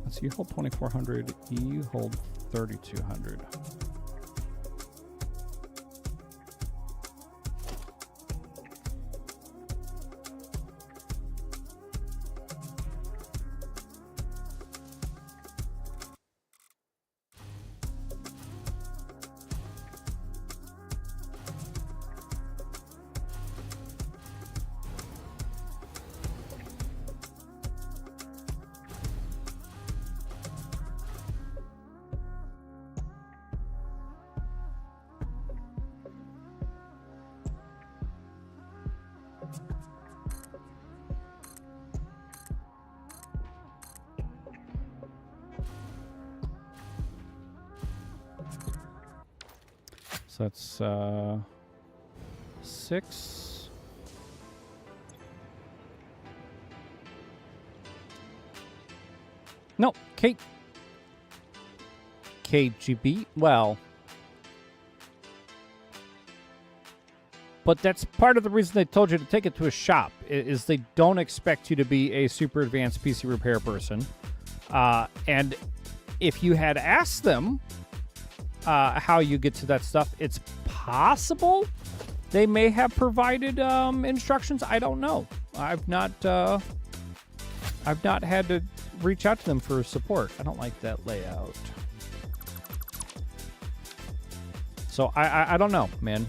let's see, you hold 2,400, you hold 3,200. So that's 6. No, KGB. Well, but that's part of the reason they told you to take it to a shop, is they don't expect you to be a super advanced PC repair person. And if you had asked them how you get to that stuff, it's possible they may have provided instructions. I don't know. I've not had to reach out to them for support. I don't like that layout. So I don't know, man.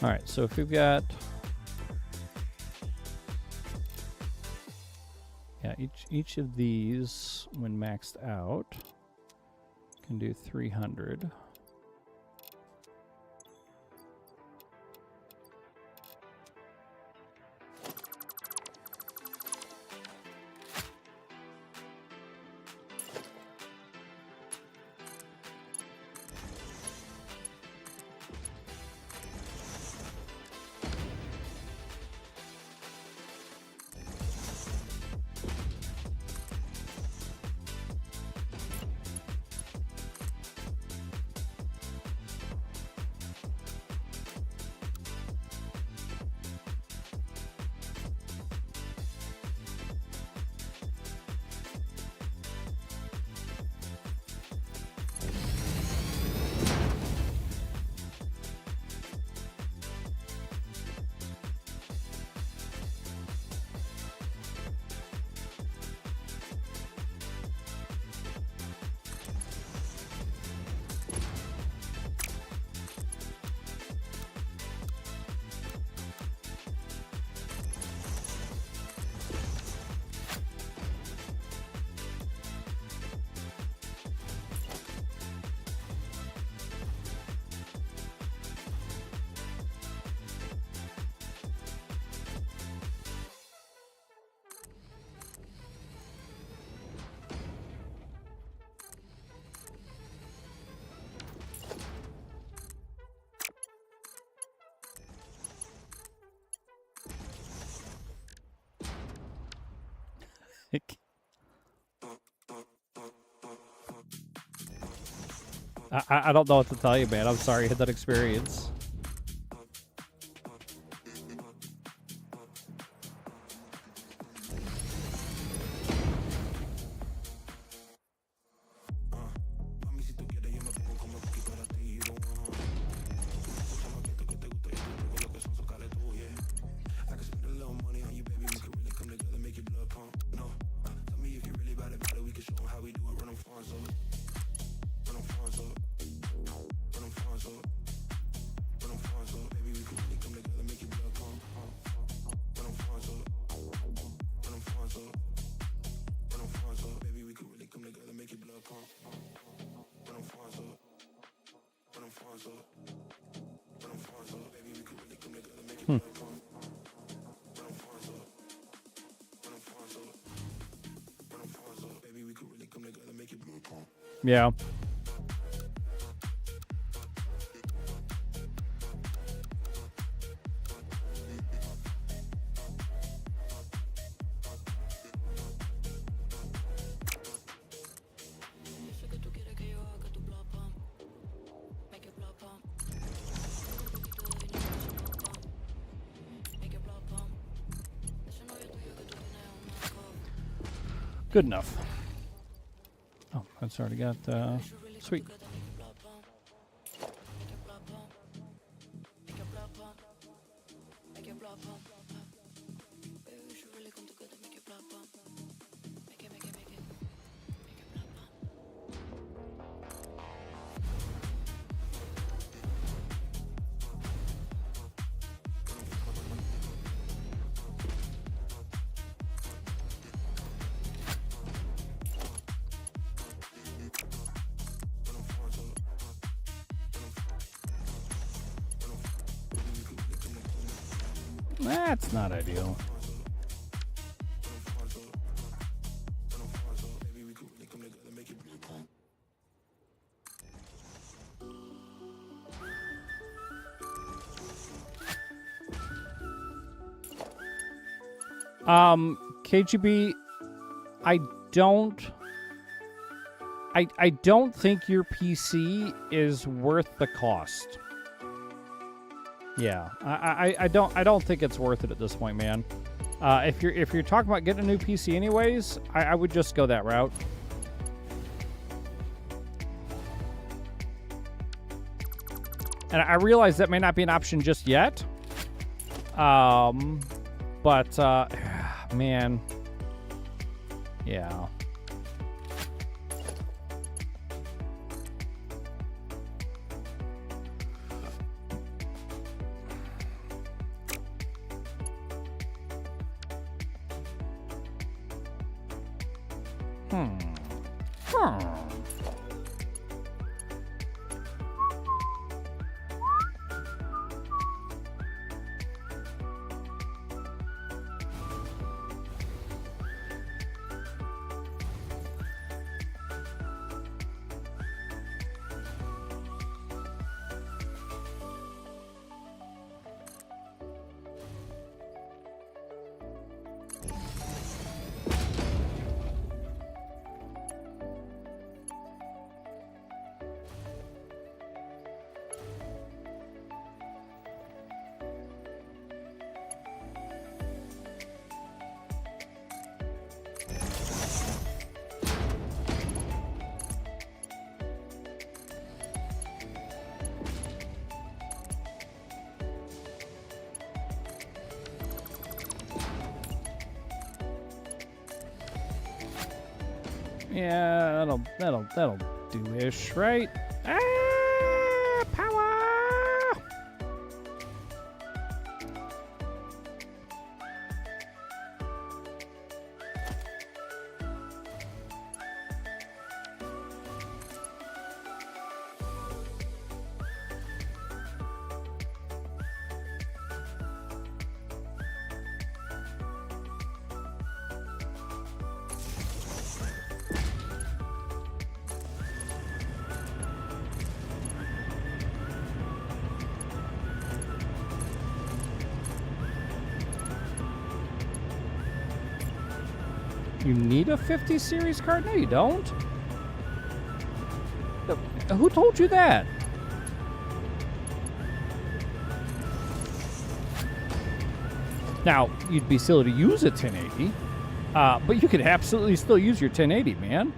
All right, so if we've got, yeah, each of these, when maxed out, can do 300. I don't know what to tell you, man. I'm sorry you had that experience. Yeah. Good enough. Oh, that's already got, sweet. That's not ideal. KGB, I don't think your PC is worth the cost. Yeah, I don't think it's worth it at this point, man. If you're talking about getting a new PC anyways, I would just go that route. And I realize that may not be an option just yet. But man, yeah. Yeah, that'll do-ish, right? Ah, power! You need a 50 series card? No, you don't. Who told you that? Now, you'd be silly to use a 1080, but you could absolutely still use your 1080, man.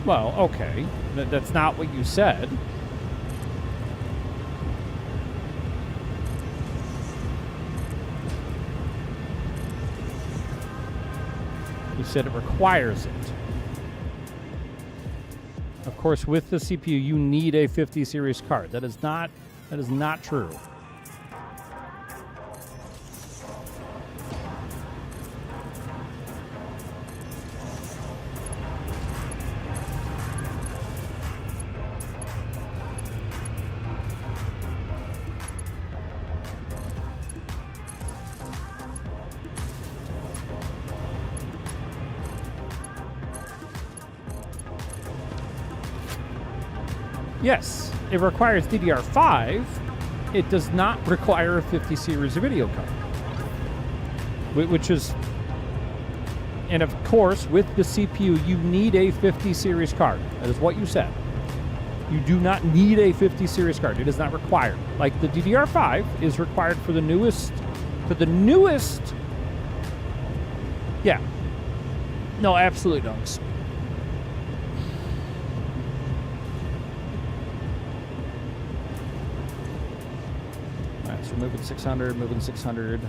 Well, okay. That's not what you said. You said it requires it. Of course, with the CPU, you need a 50 series card. That is not true. Yes, it requires DDR5. It does not require a 50 series video card. Which is... And of course, with the CPU, you need a 50 series card. That is what you said. You do not need a 50 series card. It is not required. Like the DDR5 is required for the newest... Yeah. No, absolutely don't. So moving 600, moving 600.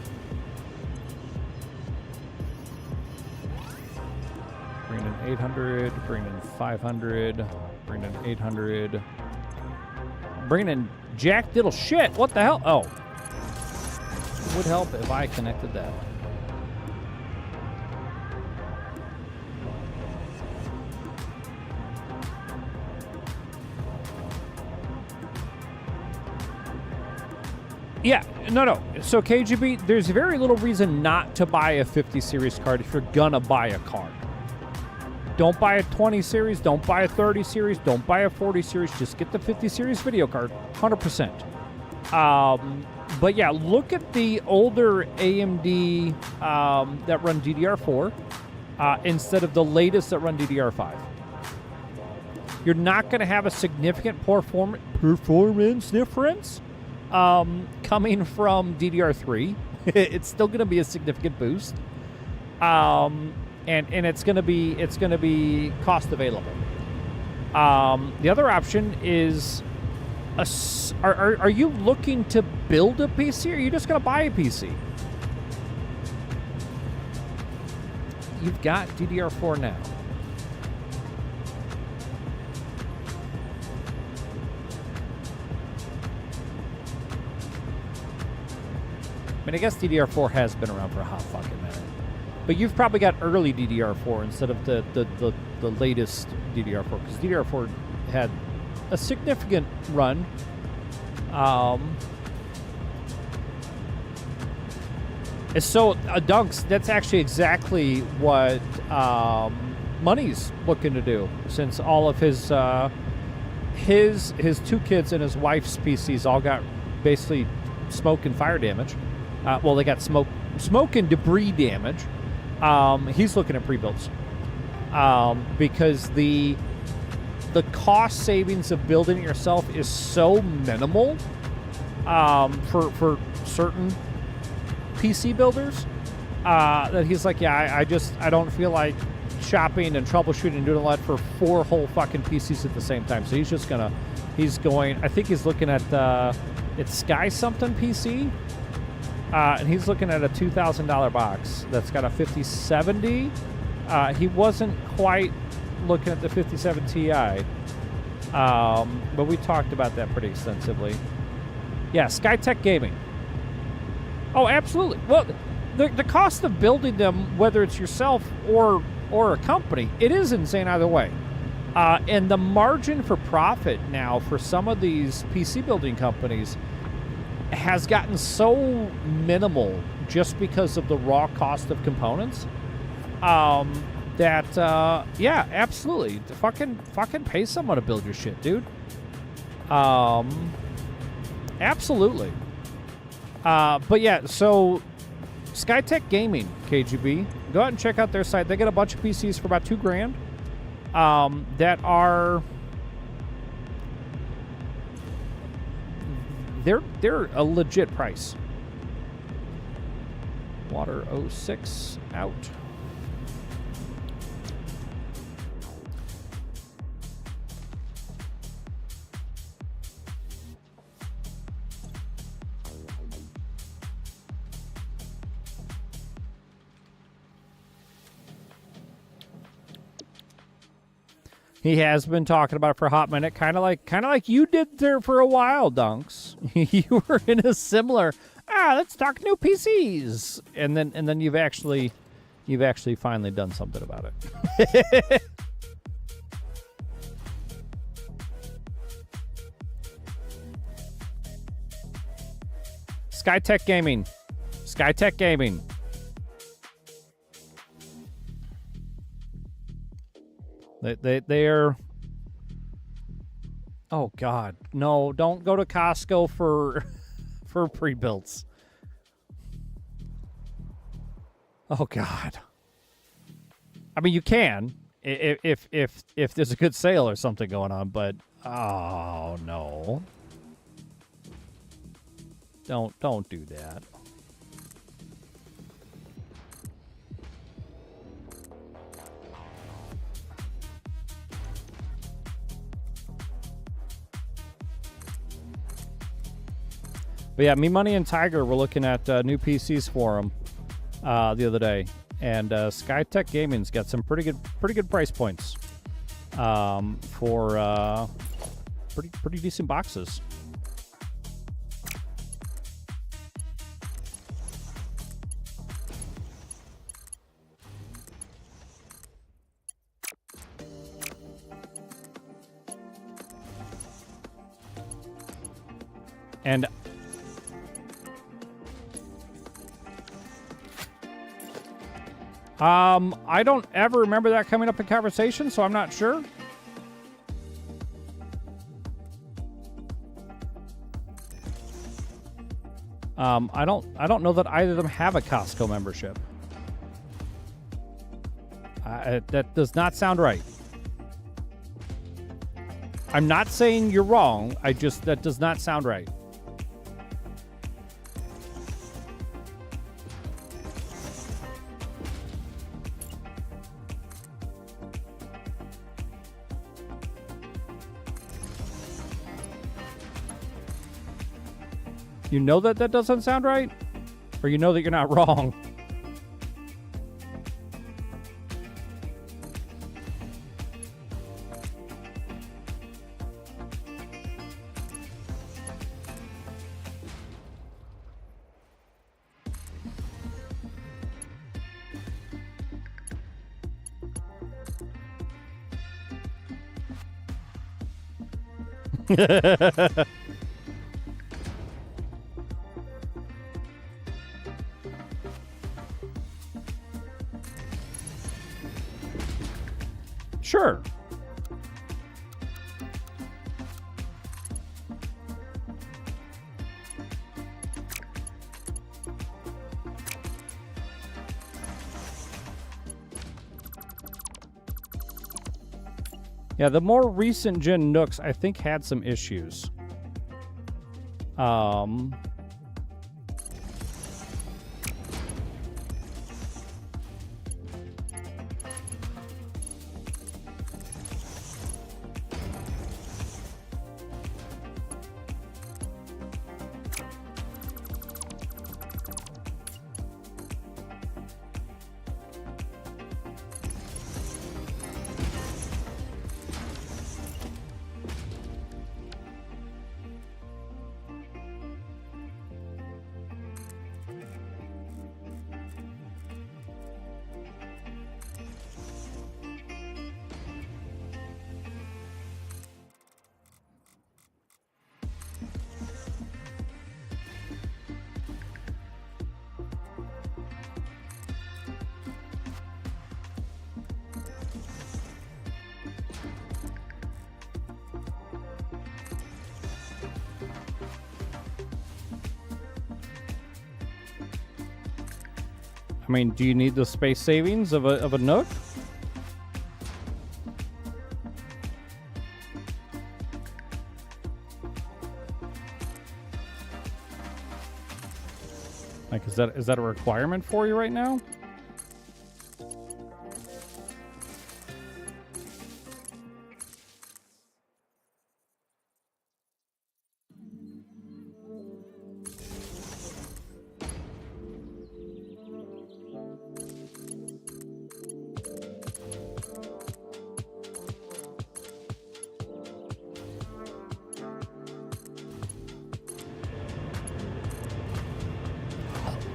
Bring in 800, bring in 500, bring in 800. Bringing in jack diddle shit. What the hell? Oh. It would help if I connected that. Yeah, no. So KGB, there's very little reason not to buy a 50 series card if you're gonna buy a card. Don't buy a 20 series, don't buy a 30 series, don't buy a 40 series, just get the 50 series video card, 100%. But yeah, look at the older AMD that run DDR4 instead of the latest that run DDR5. You're not gonna have a significant performance difference coming from DDR3. It's still going to be a significant boost, and it's going to be cost available. The other option is, are you looking to build a PC, or are you just going to buy a PC? You've got DDR4 now. I mean, I guess DDR4 has been around for a hot fucking minute. But you've probably got early DDR4 instead of the latest DDR4, because DDR4 had a significant run. So, Dunks, that's actually exactly what Money's looking to do, since all of his two kids and his wife's PCs all got basically smoke and fire damage. Well, they got smoke and debris damage. He's looking at pre-builds because the cost savings of building it yourself is so minimal for certain PC builders that he's like, yeah, I don't feel like shopping and troubleshooting and doing a lot for 4 whole fucking PCs at the same time. So he's going. I think he's looking at it's Sky something PC. And he's looking at a $2,000 box that's got a 5070 He wasn't quite looking at the 57 Ti, but we talked about that pretty extensively. Yeah, Skytech Gaming. Oh, absolutely. Well, the cost of building them, whether it's yourself or a company, it is insane either way. And the margin for profit now for some of these PC building companies has gotten so minimal just because of the raw cost of components. That yeah, absolutely. Fucking pay someone to build your shit, dude. Absolutely. But yeah, so Skytech Gaming, KGB, go out and check out their site. They get a bunch of PCs for about $2,000 that are they're a legit price. Water 06 out. He has been talking about it for a hot minute, kind of like you did there for a while, Dunks. You were in a similar, let's talk new PCs, and then you've actually finally done something about it. Skytech Gaming. Skytech Gaming. They're... Oh, God. No, don't go to Costco for pre-builts. Oh, God. I mean, you can if there's a good sale or something going on, but oh, no. Don't do that. But yeah, Me Money and Tiger were looking at new PCs for them the other day, and Skytech Gaming's got some pretty good price points for pretty decent boxes. And I don't ever remember that coming up in conversation, so I'm not sure. I don't know that either of them have a Costco membership. That does not sound right. I'm not saying you're wrong. That does not sound right. You know that doesn't sound right? Or you know that you're not wrong? Sure. Yeah, the more recent gen Nooks, I think, had some issues. mean, do you need the space savings of a Nook? Like, is that a requirement for you right now?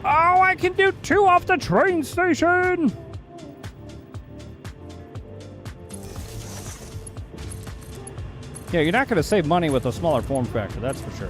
Oh, I can do 2 off the train station! Yeah, you're not going to save money with a smaller form factor, that's for sure.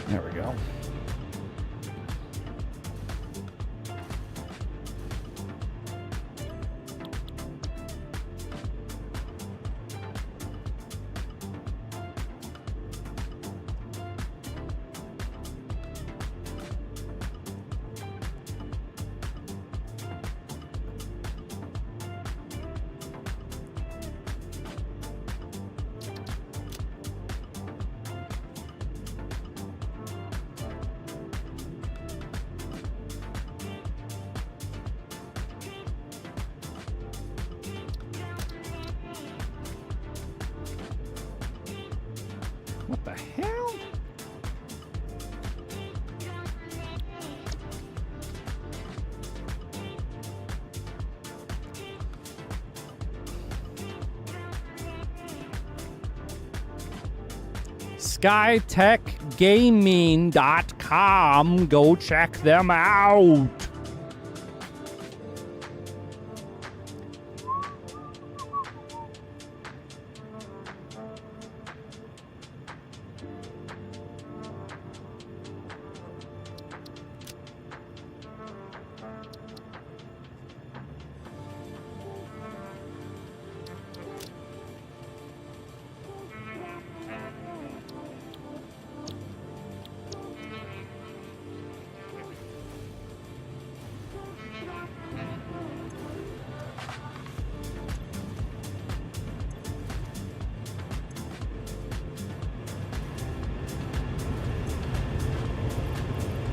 There we go. What the hell? SkyTechGaming.com. Go check them out.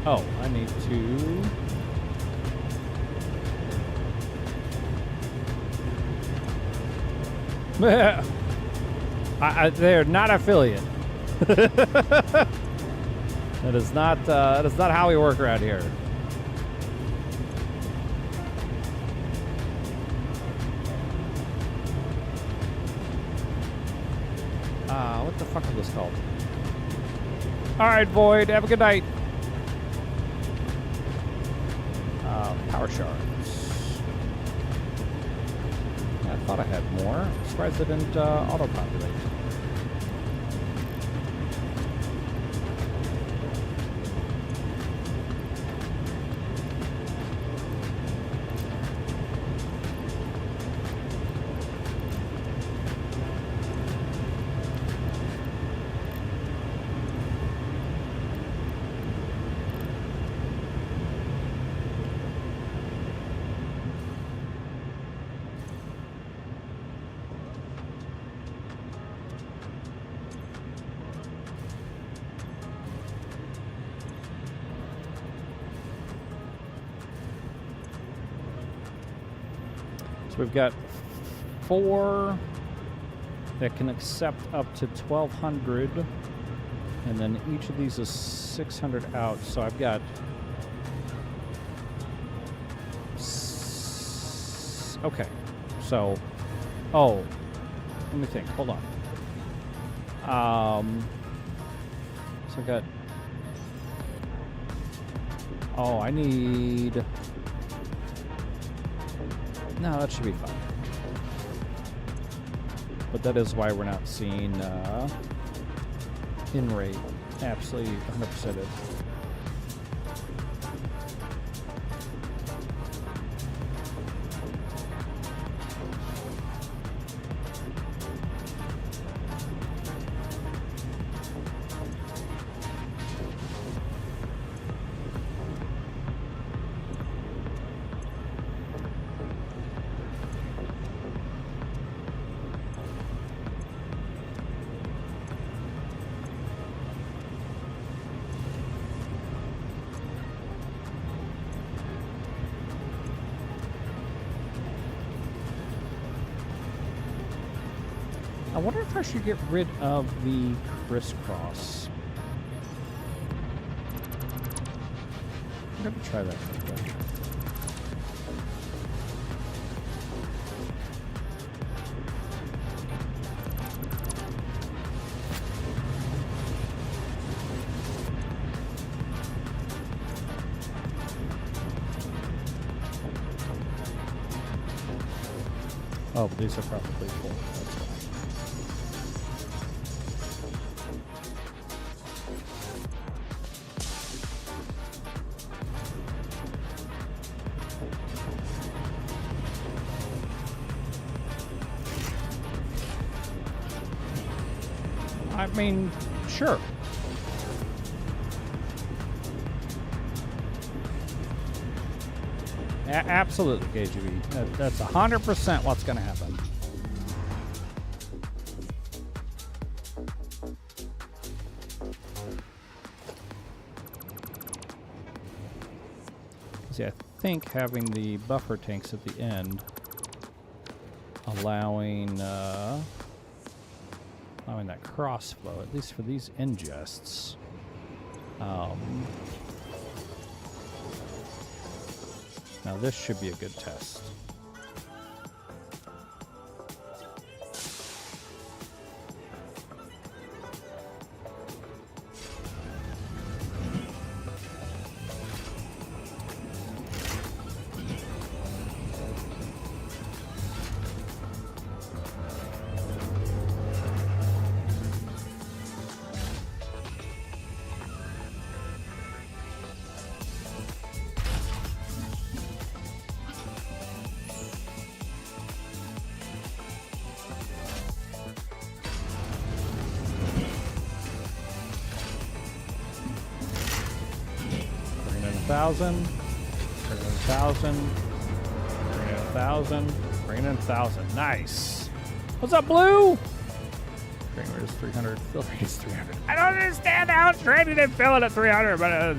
Oh, I need to... they're not affiliate. That is not how we work around here. What the fuck is this called? All right, Void. Have a good night. Power shards. Yeah, I thought I had more. I'm surprised it didn't auto-populate. So we've got 4 that can accept up to 1,200, and then each of these is 600 out. So I've got okay. So, oh, let me think. Hold on. So I've got Oh, I need... No, that should be fine. But that is why we're not seeing in rate. Absolutely 100%. I wonder if I should get rid of the crisscross. I'm gonna try that real quick. Oh, but these are probably full. That's why. I mean, sure. Absolutely, KGB. That's 100% what's going to happen. See, I think having the buffer tanks at the end, allowing that cross flow, at least for these ingests. Now this should be a good test. Bring in 1,000. Bring in 1,000. Bring in 1,000. Bring in 1,000. Nice. What's up, Blue? Train rate is 300. Fill rate is 300. I don't understand how training and filling at 300, but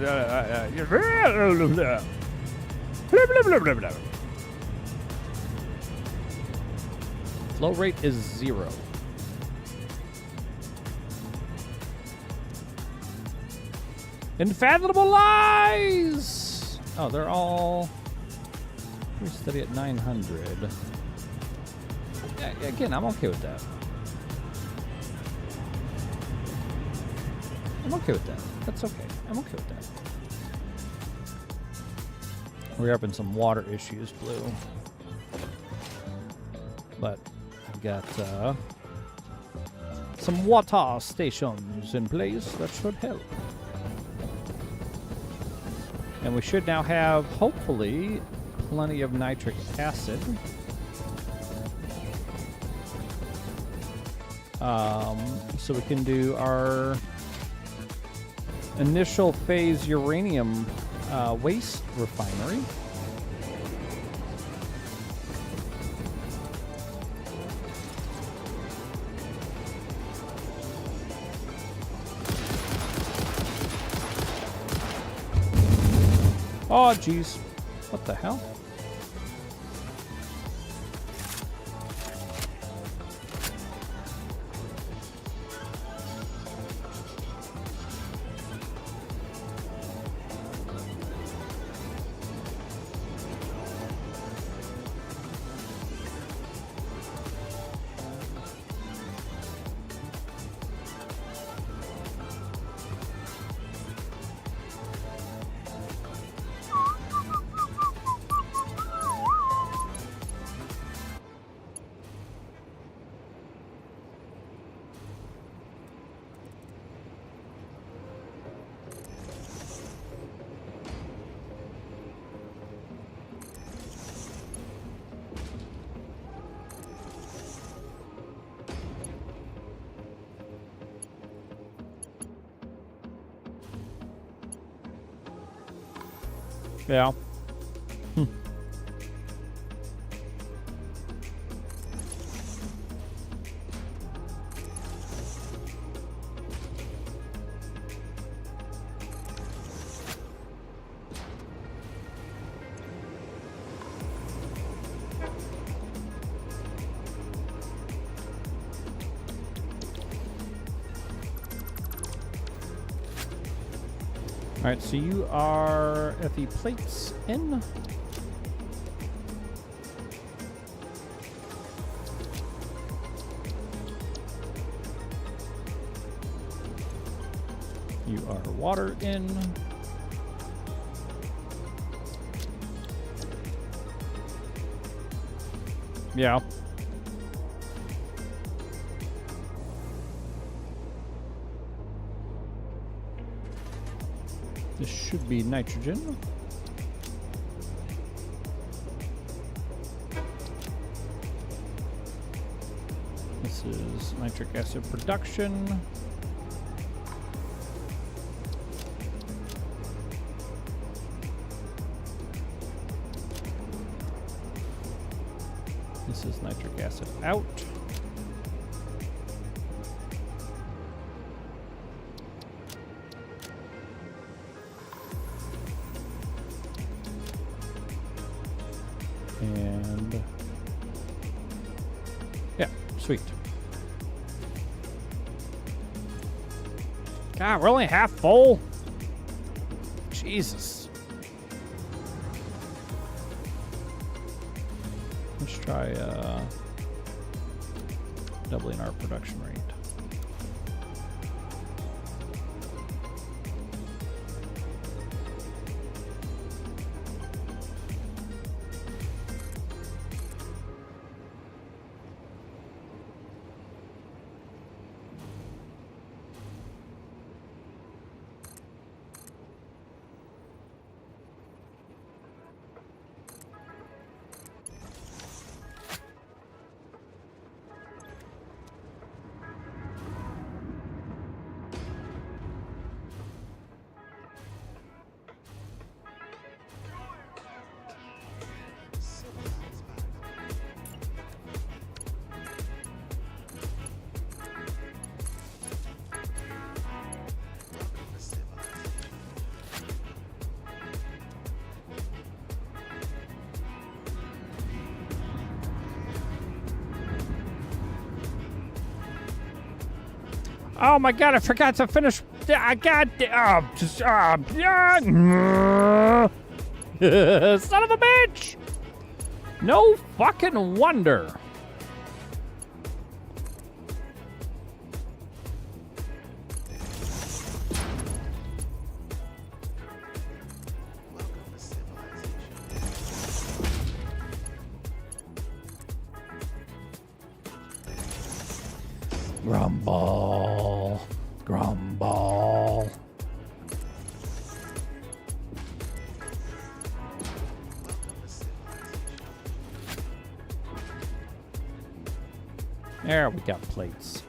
flow rate is 0. Unfathomable lies! Oh, they're all pretty steady at 900. Yeah, again, I'm okay with that. I'm okay with that. That's okay. I'm okay with that. We're having some water issues, Blue. But I've got some water stations in place that should help. And we should now have, hopefully, plenty of nitric acid. So we can do our initial phase uranium waste refinery. Oh, geez. What the hell? Yeah. All right, so you are at the plates in. You are water in. Yeah. This should be nitrogen. This is nitric acid production. This is nitric acid out. And yeah, sweet. God, we're only half full. Jesus. Let's try doubling our production rate. Oh my God, I forgot to finish. I got. Son of a bitch! No fucking wonder. Grumble. Grumble. There, we got plates.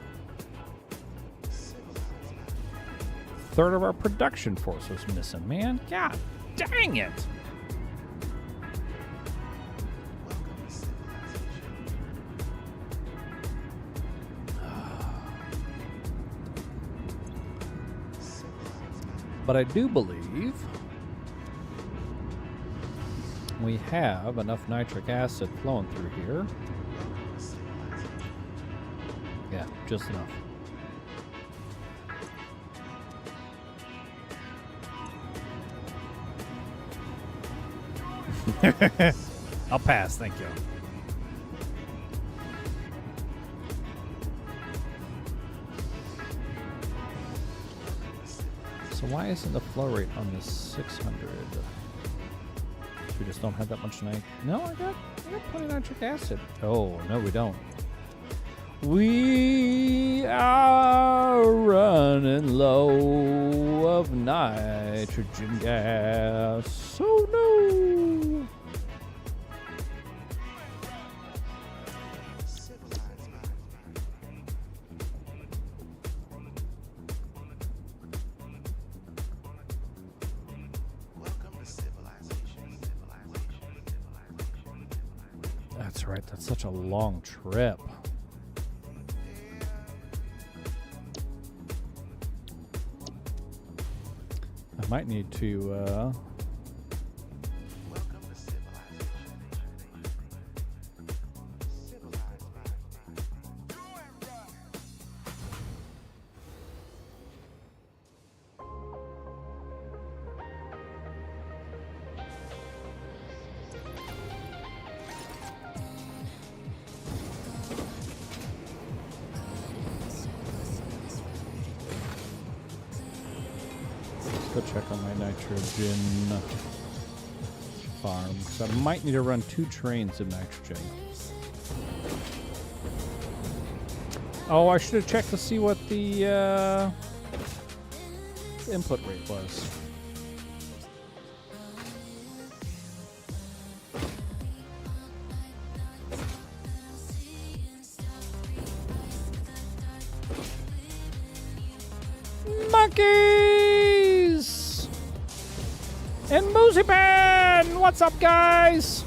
Third of our production force was missing, man. God dang it. But I do believe we have enough nitric acid flowing through here. Yeah, just enough. I'll pass, thank you. So why isn't the flow rate on this 600? We just don't have that much No, I got plenty of nitric acid. Oh, no, we don't. We are running low of nitrogen gas. Oh no! Welcome to civilization. that's right. That's such a long trip. I might need to, go check on my nitrogen farm. So I might need to run 2 trains of nitrogen. Oh, I should have checked to see what the input rate was. Monkeys! And Mooseypan! What's up, guys?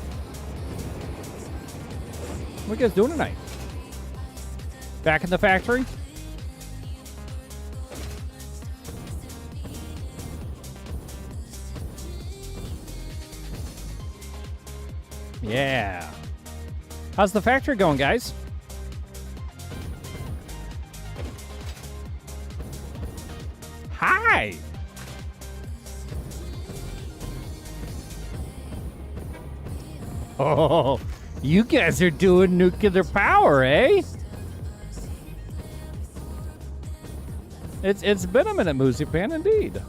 What are you guys doing tonight? Back in the factory? Yeah. How's the factory going, guys? Hi! Oh, you guys are doing nuclear power, eh? It's been a minute, Mooseypan, indeed.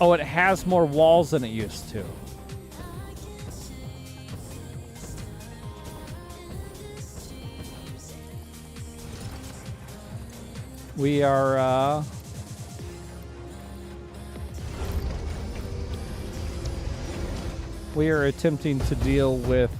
Oh, it has more walls than it used to. We are, we are attempting to deal with,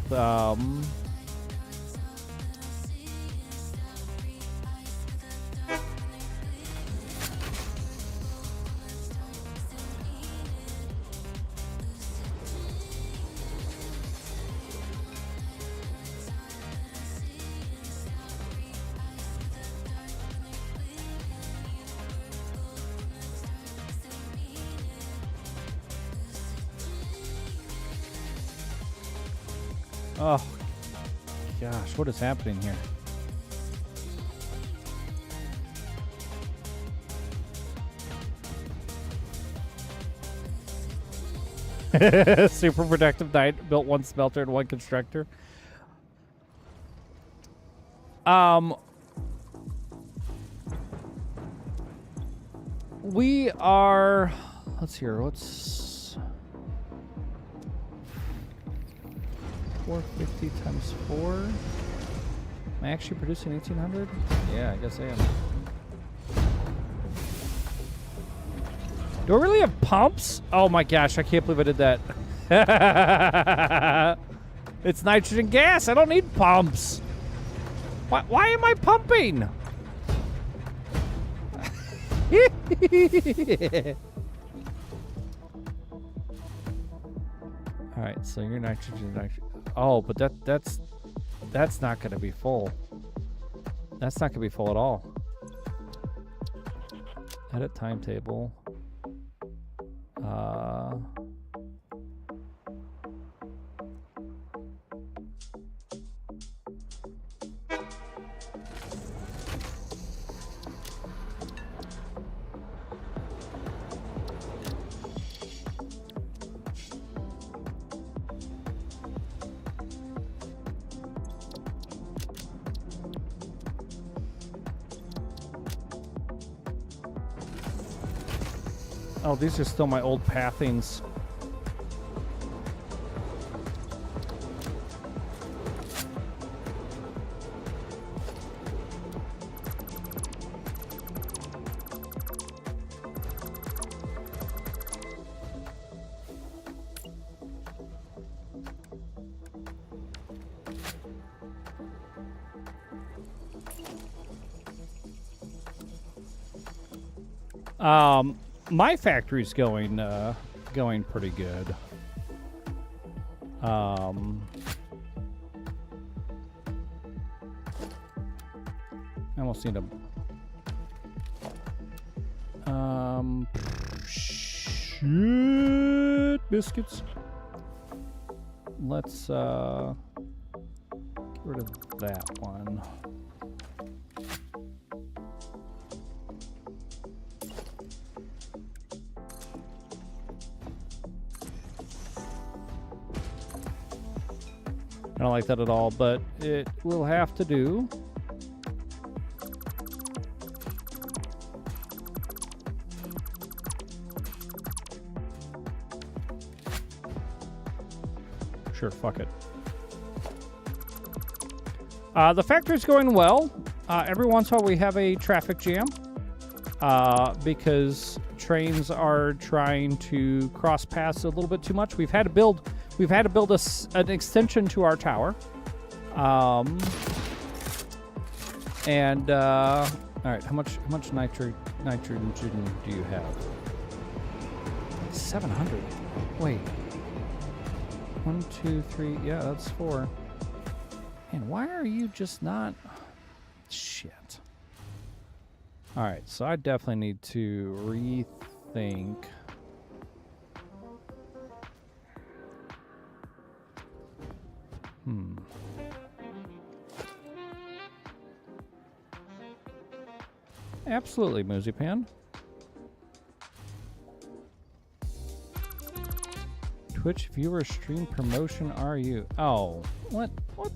oh, gosh, what is happening here? Super productive night. Built 1 smelter and 1 constructor. We are, let's hear, what's 450 times 4? Am I actually producing 1800? Yeah, I guess I am. Do I really have pumps? Oh my gosh, I can't believe I did that. It's nitrogen gas. I don't need pumps. Why am I pumping? All right, so your nitrogen. Oh, but that's not going to be full. That's not going to be full at all. Edit timetable. Oh, these are still my old pathings. My factory's going pretty good. I almost need a shit biscuits. Let's get rid of that one. I don't like that at all, but it will have to do. Sure, fuck it. The factory's going well. Every once in a while we have a traffic jam because trains are trying to cross paths a little bit too much. We've had to build an extension to our tower. All right, how much nitrogen do you have? 700. Wait. 1, 2, 3. Yeah, that's 4. And why are you just not? Shit. All right, so I definitely need to rethink. Absolutely, Moozypan. Twitch viewer stream promotion are you? Oh, what? What?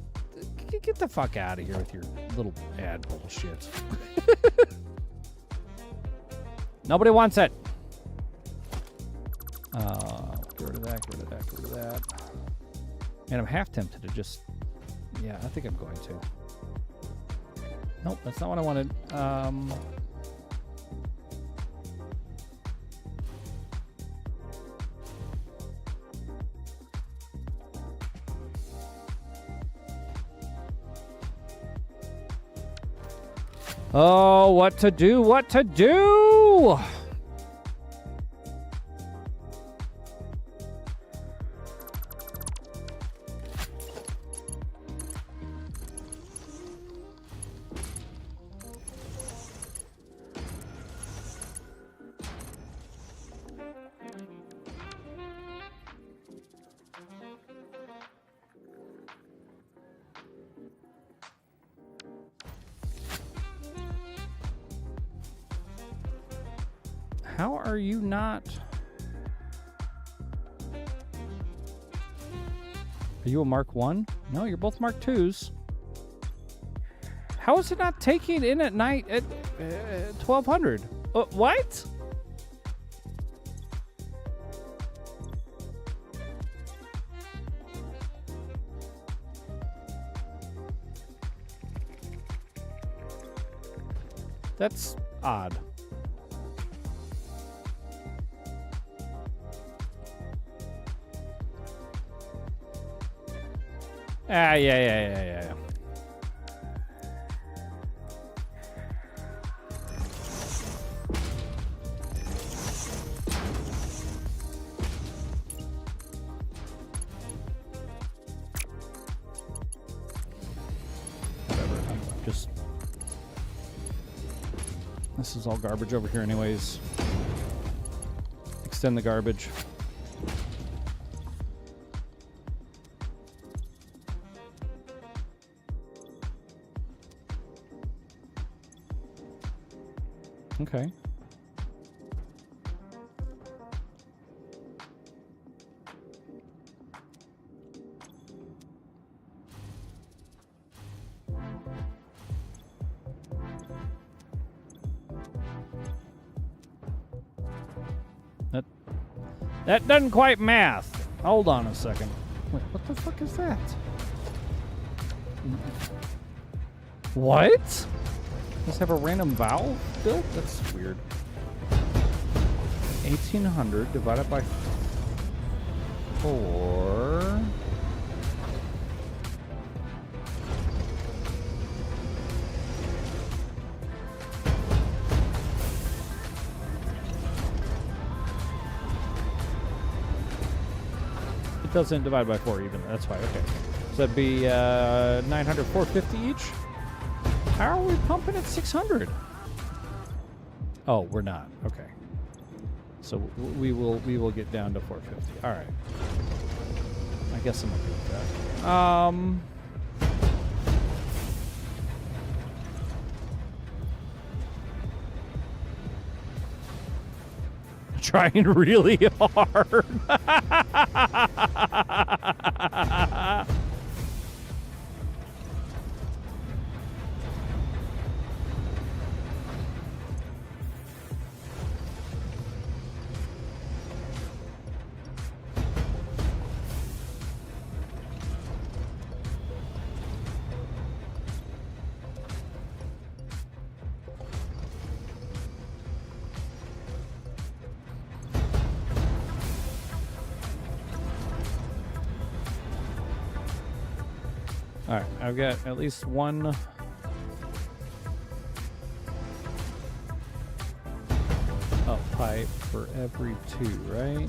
Get the fuck out of here with your little ad bullshit. Nobody wants it. Get rid of that, get rid of that, get rid of that. And I'm half tempted to just... Yeah, I think I'm going to. Nope, that's not what I wanted. Oh, what to do? What to do? How are you not? Are you a Mark 1? No, you're both Mark 2s. How is it not taking in at night at 1200? What? That's odd. Yeah. Whatever. I'm just... This is all garbage over here anyways. Extend the garbage. Okay. That doesn't quite math. Hold on a second. Wait, what the fuck is that? What? Let's have a random vowel built? That's weird. 1800 divided by 4. it doesn't divide by 4 even. That's fine. Okay. So that'd be 900, 450 each. How are we pumping at 600? Oh, we're not. Okay. So we will get down to 450. All right. I guess I'm okay with that. Trying really hard. All right, I've got at least one. Pipe for every 2, right?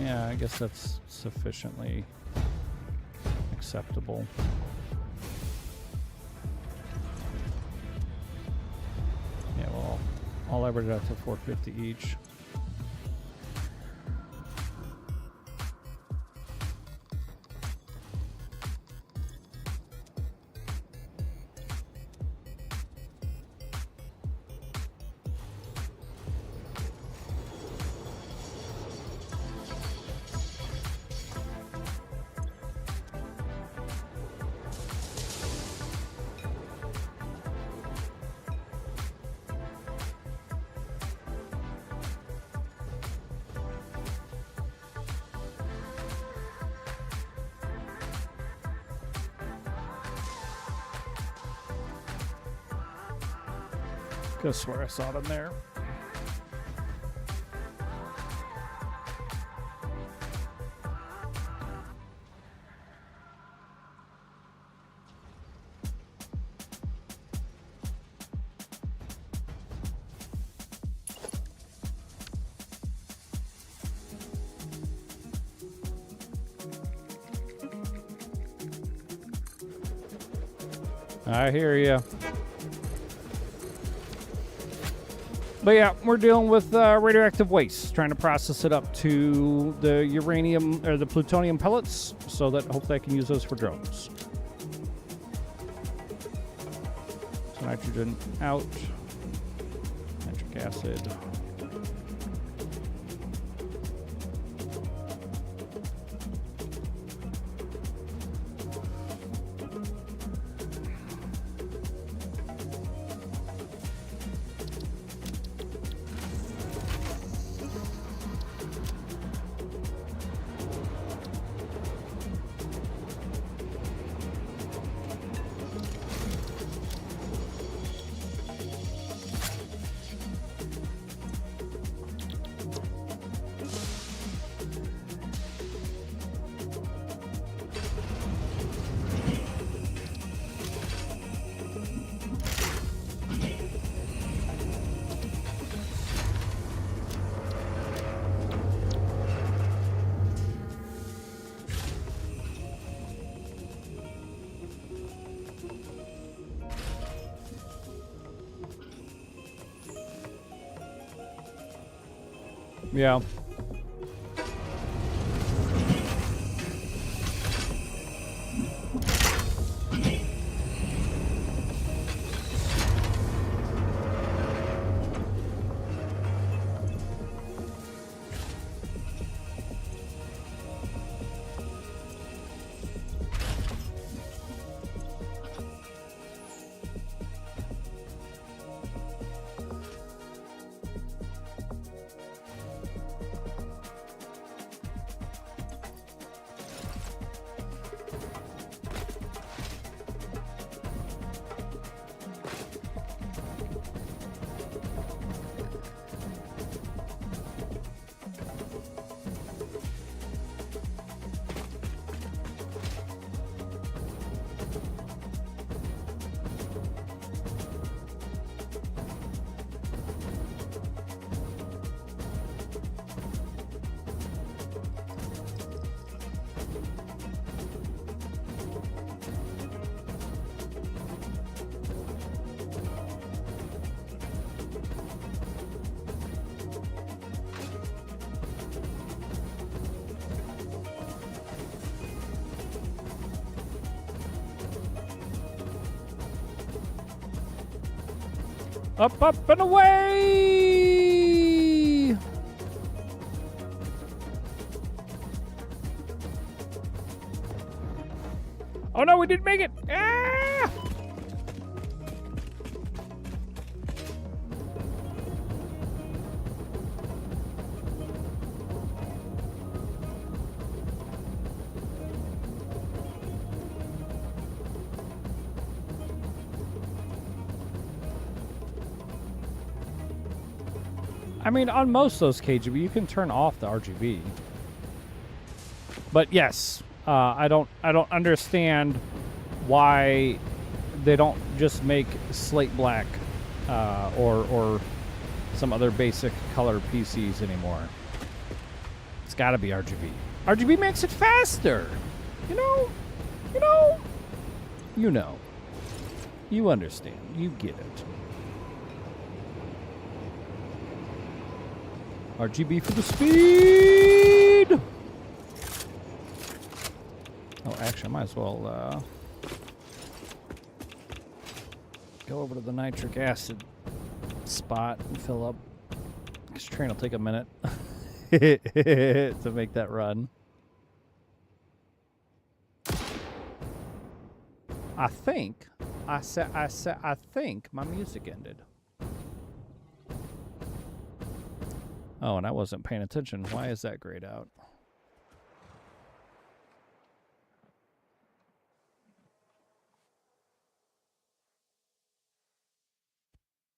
Yeah, I guess that's sufficiently acceptable. Yeah, well, I'll average it out to 450 each. Could swear I saw it in there. I hear you. But yeah, we're dealing with radioactive waste, trying to process it up to the uranium or the plutonium pellets so that hopefully I can use those for drones. So nitrogen out, nitric acid. Yeah. Up, up, and away! Oh no, we didn't make it! Ah! I mean, on most of those KGB, you can turn off the RGB. But yes, I don't understand why they don't just make slate black or some other basic color PCs anymore. It's got to be RGB. RGB makes it faster. You know. You understand. You get it. RGB for the speed! Oh, actually, I might as well go over to the nitric acid spot and fill up. This train will take a minute to make that run. I think I think my music ended. Oh, and I wasn't paying attention. Why is that grayed out?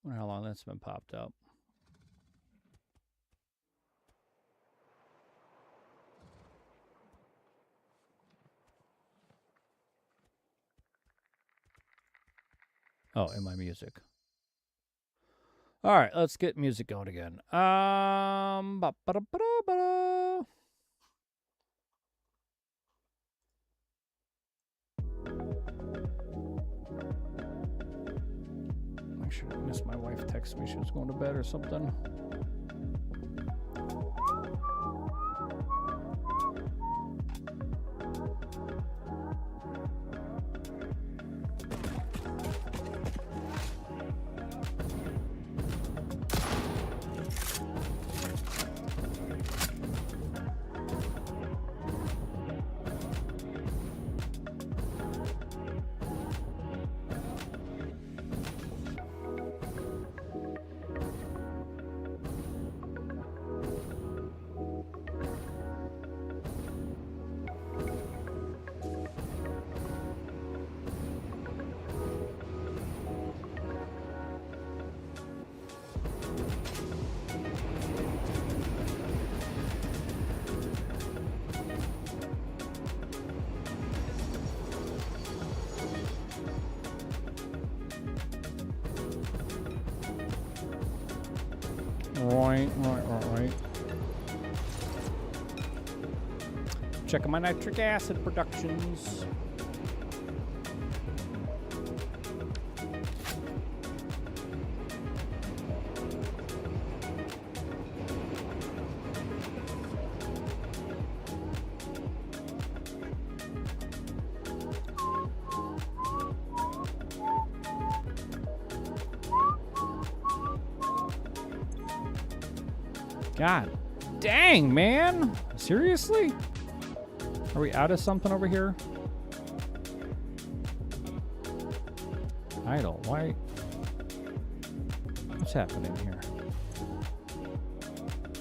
I wonder how long that's been popped up. Oh, in my music. All right, let's get music going again. Ba-ba-da-ba-da-ba-da. Actually, I missed my wife text me she was going to bed or something. Right. Checking my nitric acid productions. God dang, man. Seriously? Are we out of something over here? Idle. Why? What's happening here?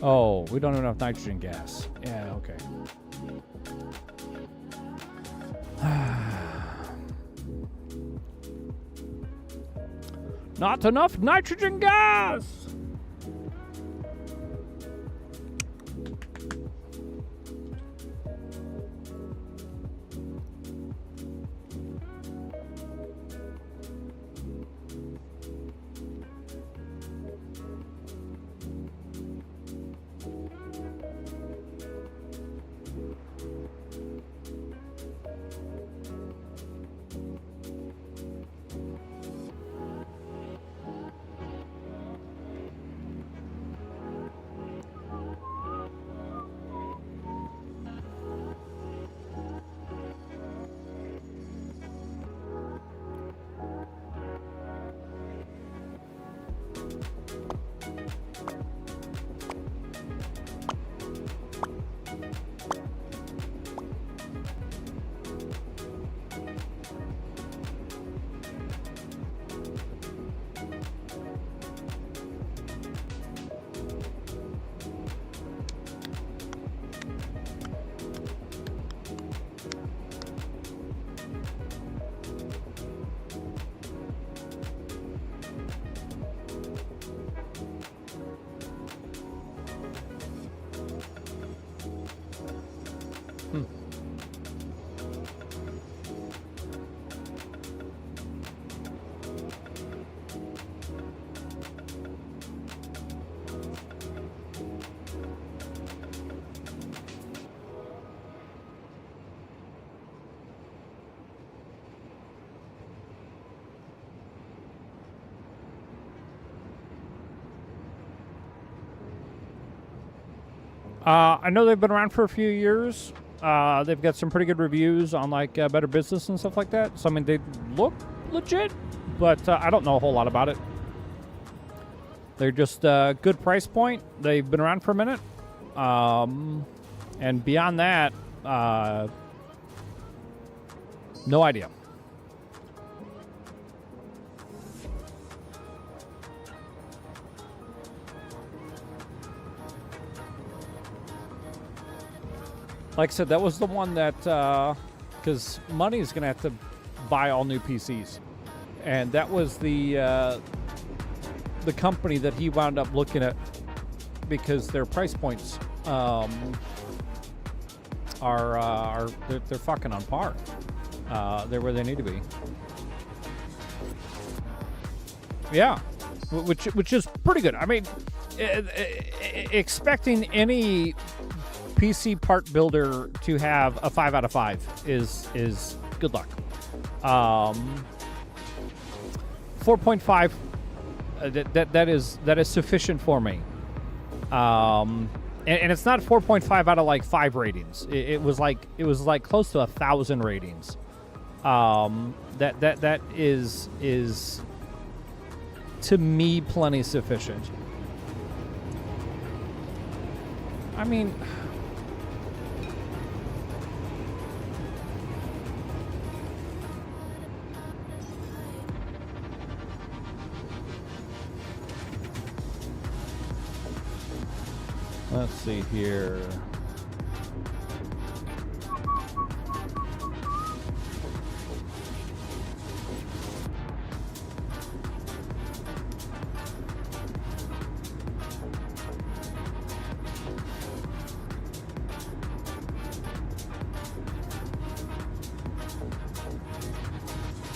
Oh, we don't have enough nitrogen gas. Yeah, okay. Not enough nitrogen gas! I know they've been around for a few years. They've got some pretty good reviews on like Better Business and stuff like that. So I mean, they look legit, but I don't know a whole lot about it. They're just a good price point. They've been around for a minute, and beyond that, no idea. Like I said, that was the one that, because Money is going to have to buy all new PCs. And that was the company that he wound up looking at because their price points are they're fucking on par. They're where they need to be. Yeah, which is pretty good. I mean, expecting any PC part builder to have a 5 out of 5 is good luck. 4.5 that is sufficient for me. And it's not 4.5 out of like 5 ratings. It was like close to 1,000 ratings. That is to me plenty sufficient. I mean, let's see here.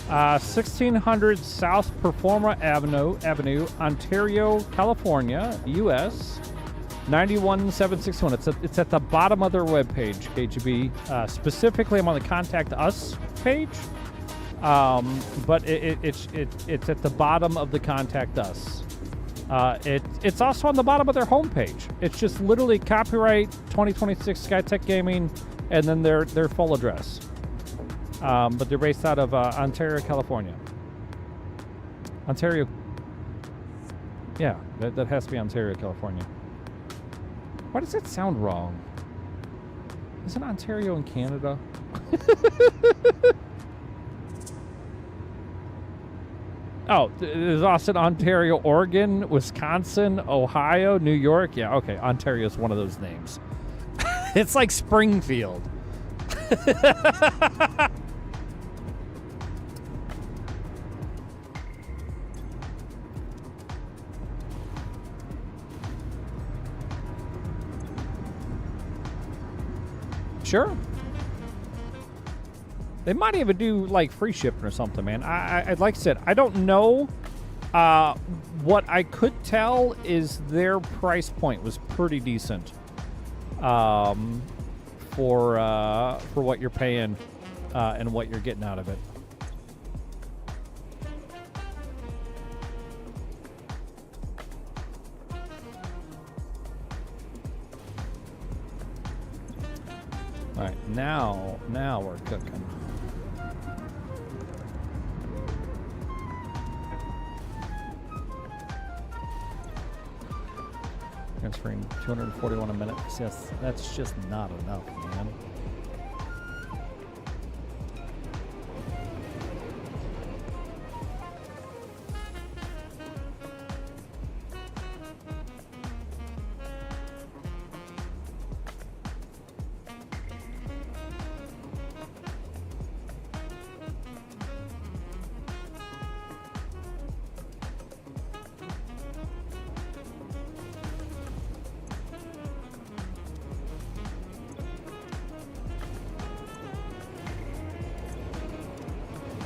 Uh, 1600 South Performa Avenue, Ontario, California, U.S. 91761. It's at the bottom of their webpage, KGB. Specifically, I'm on the Contact Us page, but it's at the bottom of the Contact Us. It's also on the bottom of their homepage. It's just literally copyright 2026 SkyTech Gaming, and then their full address. But they're based out of Ontario, California. Ontario. Yeah, that has to be Ontario, California. Why does that sound wrong? Isn't Ontario in Canada? Oh, there's also Ontario, Oregon, Wisconsin, Ohio, New York. Yeah, okay. Ontario is one of those names. It's like Springfield. Sure. They might even do like free shipping or something, man. I like I said, I don't know. What I could tell is their price point was pretty decent. For what you're paying and what you're getting out of it. All right, now we're cooking. Transferring 241 a minute. Yes, that's just not enough, man.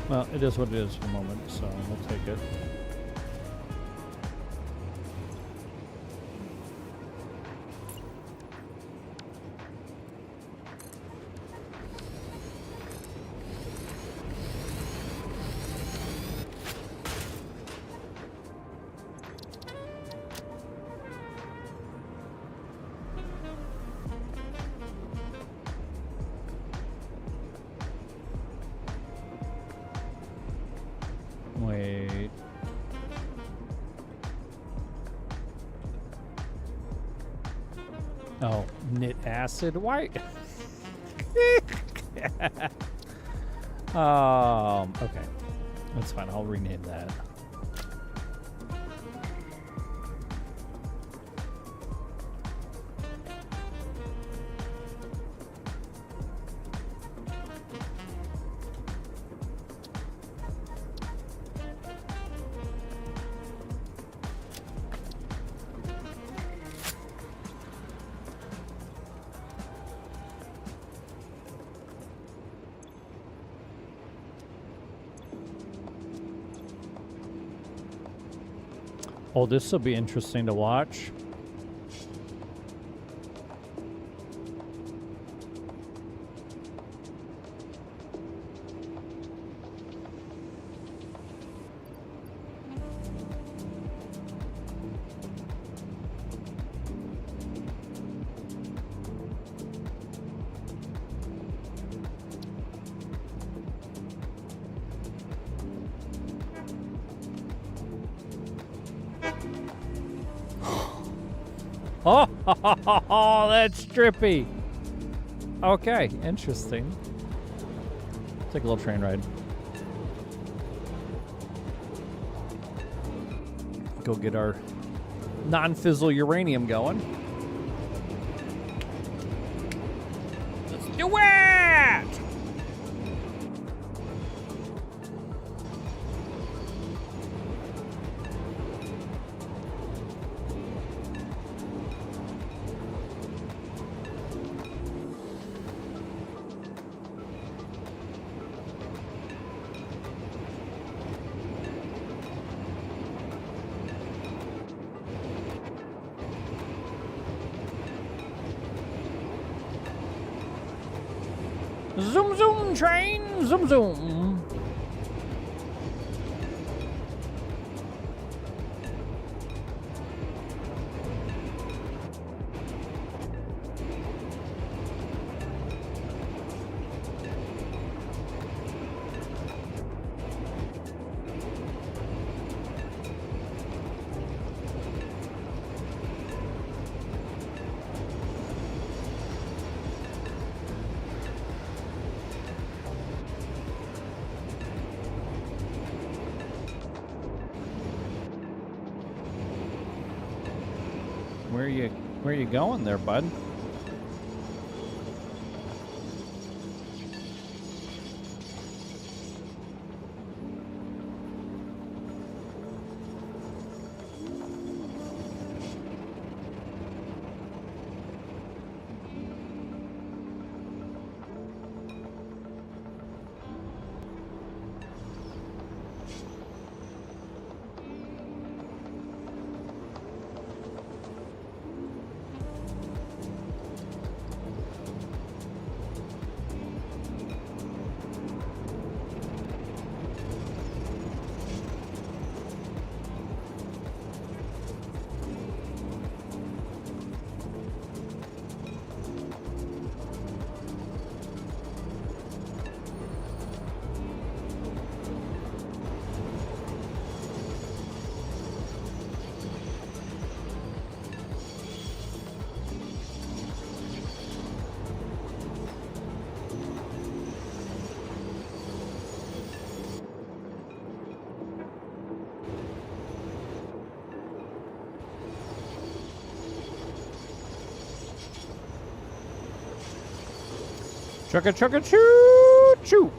Well, it is what it is for the moment, so we'll take it. Oh, knit acid. Why? Okay. That's fine. I'll rename that. Oh, this will be interesting to watch. Oh, that's trippy. Okay, interesting. Take a little train ride. Go get our non-fizzle uranium going. Let's do it! Zoom, zoom, train, zoom, zoom. Where you going there, bud? Chugga chugga choo choo.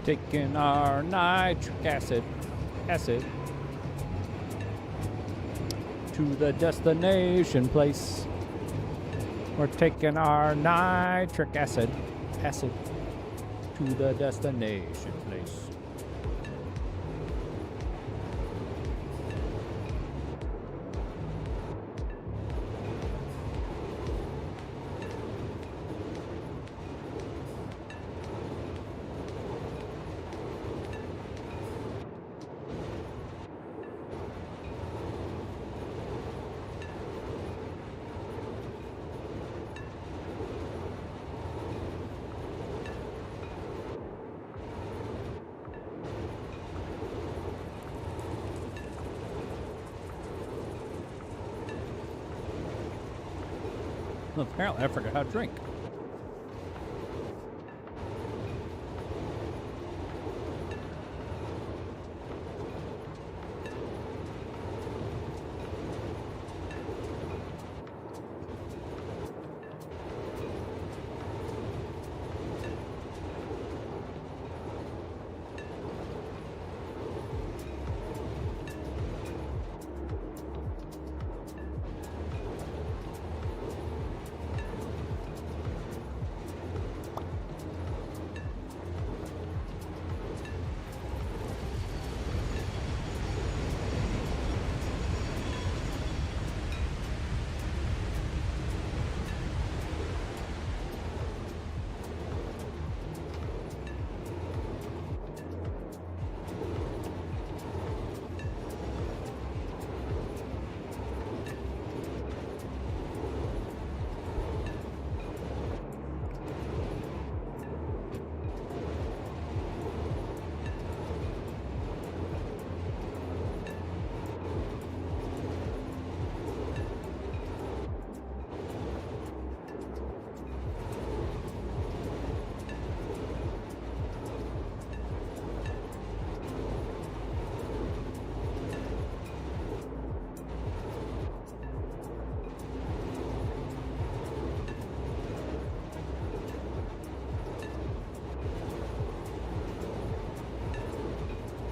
Taking our nitric acid to the destination place. We're taking our nitric acid to the destination place. Well, apparently I forgot how to drink.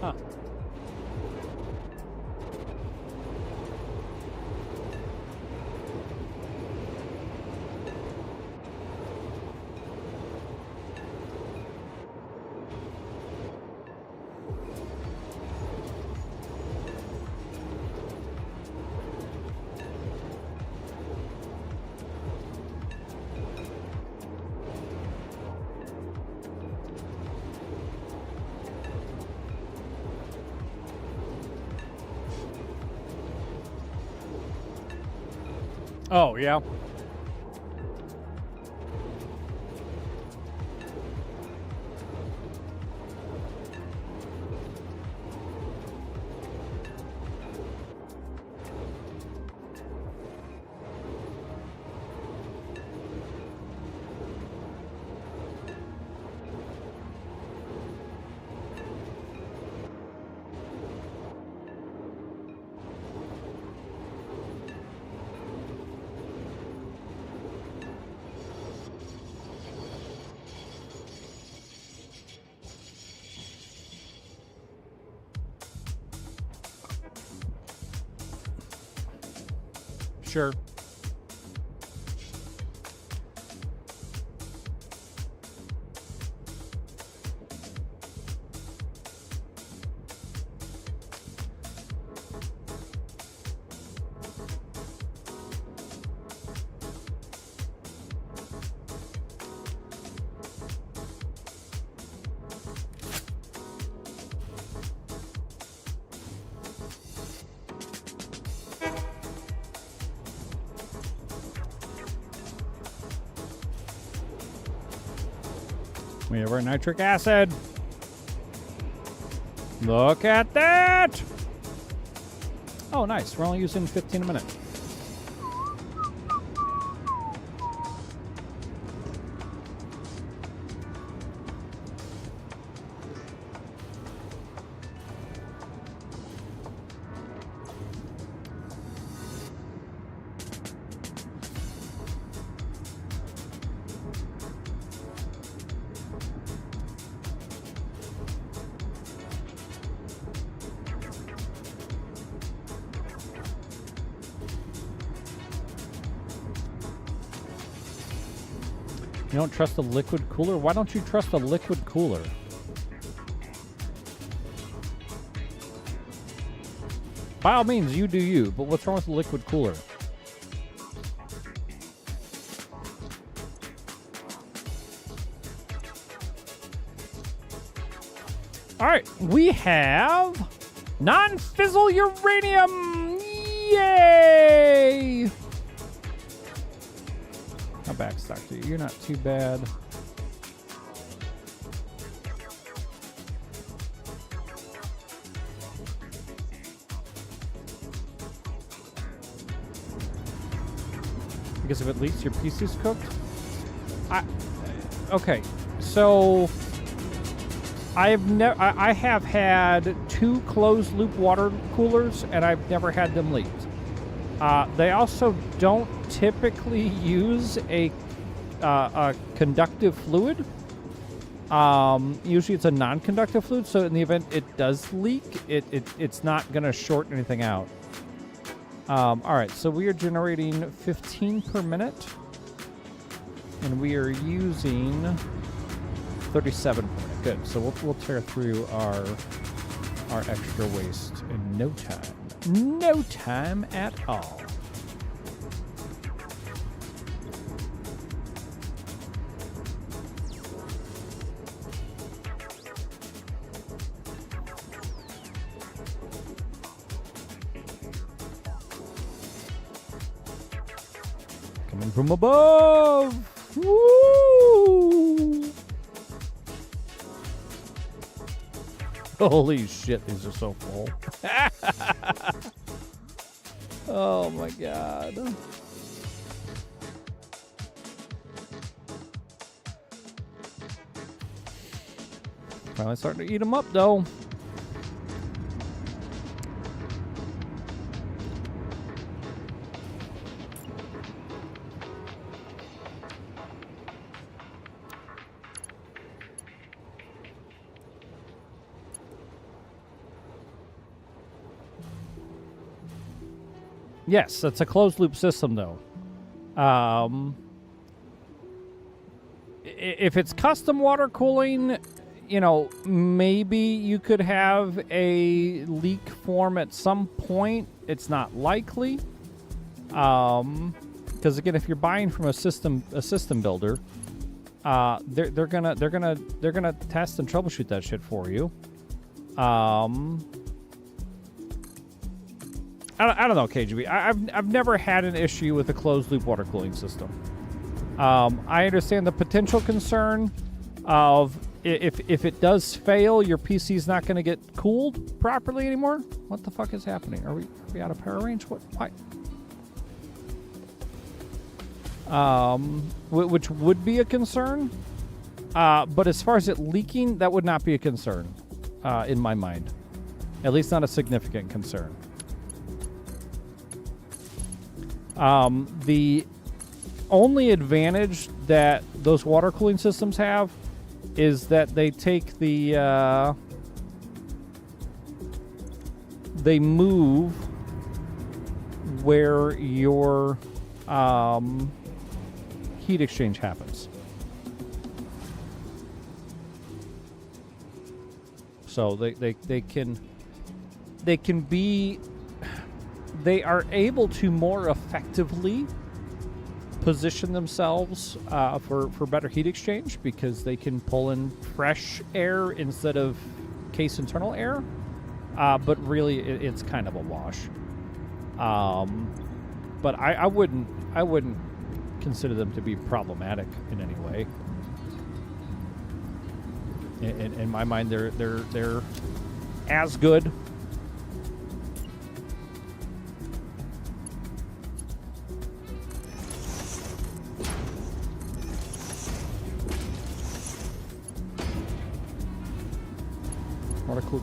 Huh. Oh, yeah. Sure. We have our nitric acid. Look at that! Oh, nice. We're only using 15 a minute. You don't trust a liquid cooler? Why don't you trust a liquid cooler? By all means, you do you, but what's wrong with a liquid cooler? All right, we have non-fizzle uranium. Yay! How backstock to you? You're not too bad. Because if it leaks, your PC's cooked. Okay, so I have had 2 closed loop water coolers, and I've never had them leaked. They also don't typically use a conductive fluid. Usually it's a non-conductive fluid, so in the event it does leak, it's not going to short anything out. All right, so we are generating 15 per minute, and we are using 37 per minute. Good. So we'll tear through our extra waste in no time. No time at all. Coming from above. Woo! Holy shit, these are so full. Oh my god. Finally starting to eat them up though. Yes, that's a closed loop system, though. If it's custom water cooling, you know, maybe you could have a leak form at some point. It's not likely, because again, if you're buying from a system builder, they're gonna test and troubleshoot that shit for you. I don't know, KGB. I've never had an issue with a closed loop water cooling system. I understand the potential concern of if it does fail, your PC's not going to get cooled properly anymore. What the fuck is happening? Are we out of power range? What? Why? Which would be a concern. But as far as it leaking, that would not be a concern in my mind. At least not a significant concern. The only advantage that those water cooling systems have is that they take the they move where your heat exchange happens. So they can be, they are able to more effectively position themselves for better heat exchange because they can pull in fresh air instead of case internal air. But really, it's kind of a wash. But I wouldn't consider them to be problematic in any way. In my mind, they're as good.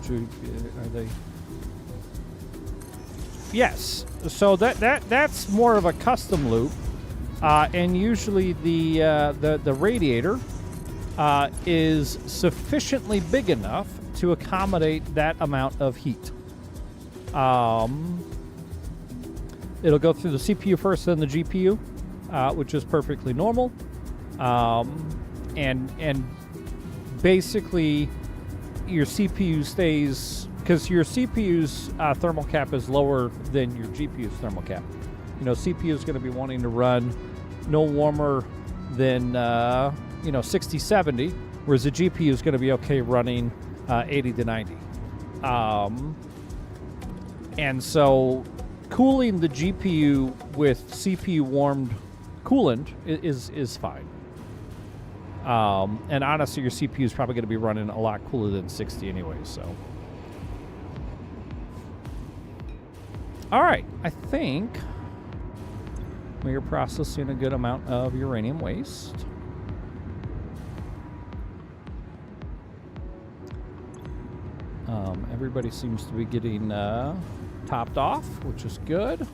Are they? Yes. So that's more of a custom loop, and usually the radiator is sufficiently big enough to accommodate that amount of heat. It'll go through the CPU first, then the GPU, which is perfectly normal. And basically your CPU stays, because your CPU's thermal cap is lower than your GPU's thermal cap. You know, CPU is going to be wanting to run no warmer than 60, 70, whereas the GPU is going to be okay running 80 to 90. And so cooling the GPU with CPU warmed coolant is fine. And honestly, your CPU is probably going to be running a lot cooler than 60 anyway, so. All right, I think we are processing a good amount of uranium waste. Everybody seems to be getting topped off, which is good.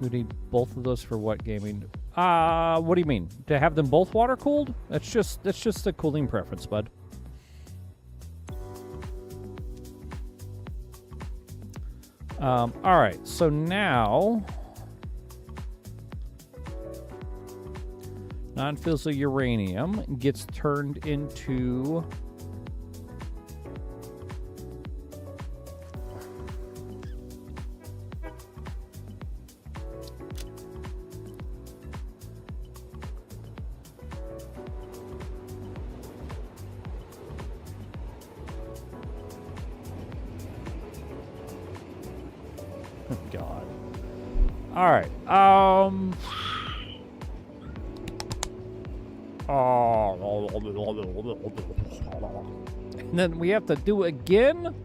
We need both of those for what gaming? What do you mean? To have them both water cooled? That's just a cooling preference, bud. All right, so now non-fissile uranium gets turned into God. All right. And then we have to do it again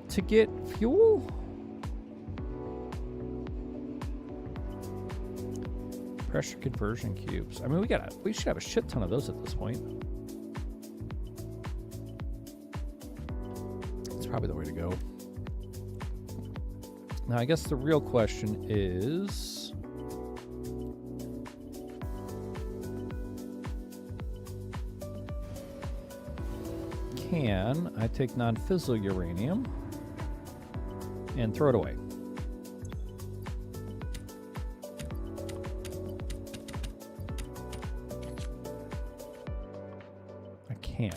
to get fuel? Pressure conversion cubes. I mean, we should have a shit ton of those at this point. That's probably the way to go. Now, I guess the real question is, can I take non-fissile uranium and throw it away? I can.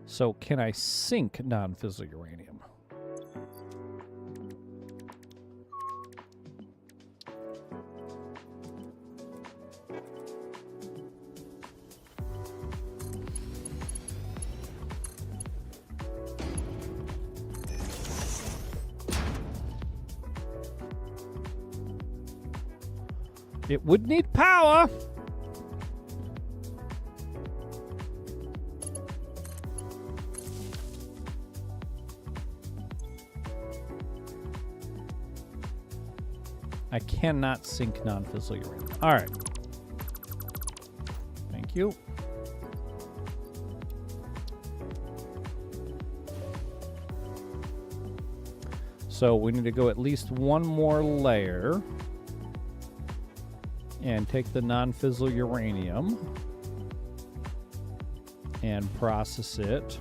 So can I sink non-fissile uranium? It would need power. I cannot sink non-fissile uranium. All right. Thank you. So we need to go at least one more layer and take the non-fissile uranium and process it.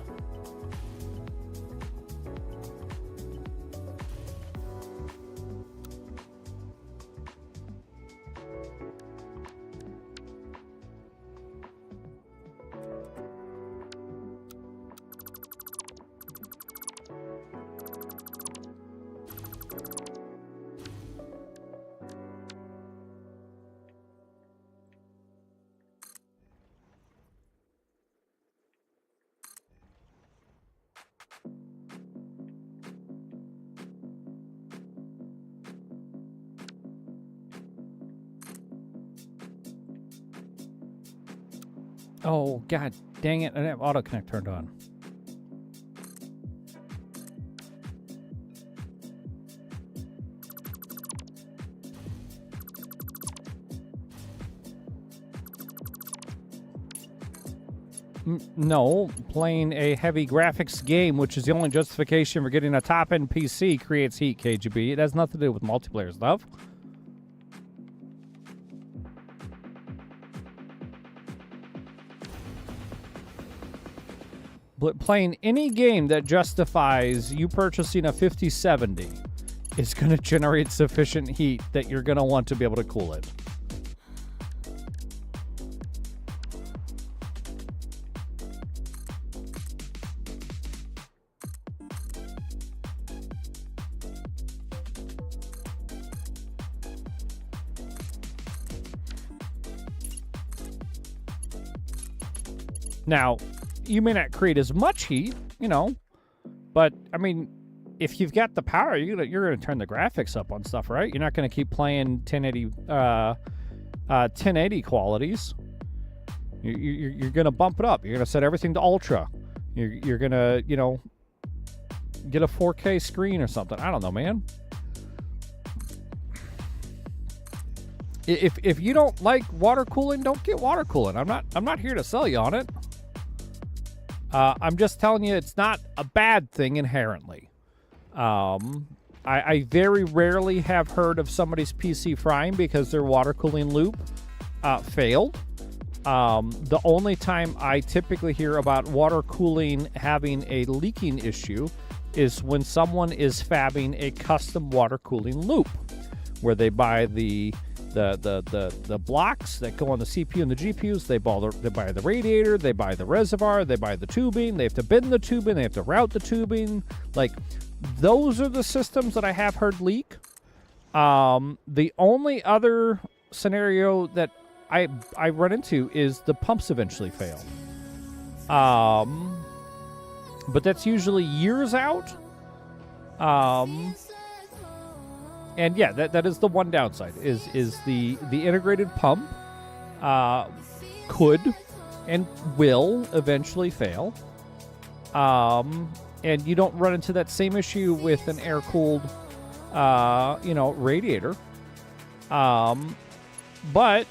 Oh, God dang it. I didn't have auto connect turned on. No, playing a heavy graphics game, which is the only justification for getting a top-end PC, creates heat, KGB. It has nothing to do with multiplayer stuff. playing any game that justifies you purchasing a 5070 is going to generate sufficient heat that you're going to want to be able to cool it. Now, you may not create as much heat, but I mean, if you've got the power, you're gonna turn the graphics up on stuff, right? You're not gonna keep playing 1080 qualities. You're gonna bump it up. You're gonna set everything to ultra. You're gonna get a 4K screen or something. I don't know, man. If you don't like water cooling, don't get water cooling. I'm not here to sell you on it. I'm just telling you it's not a bad thing inherently. I very rarely have heard of somebody's PC frying because their water cooling loop failed. The only time I typically hear about water cooling having a leaking issue is when someone is fabbing a custom water cooling loop, where they buy the blocks that go on the CPU and the GPUs. They buy the radiator, they buy the reservoir, they buy the tubing, they have to bend the tubing, they have to route the tubing. Like, those are the systems that I have heard leak. The only other scenario that I run into is the pumps eventually fail. But that's usually years out. And yeah, that is the one downside, is the integrated pump could and will eventually fail. And you don't run into that same issue with an air-cooled radiator. But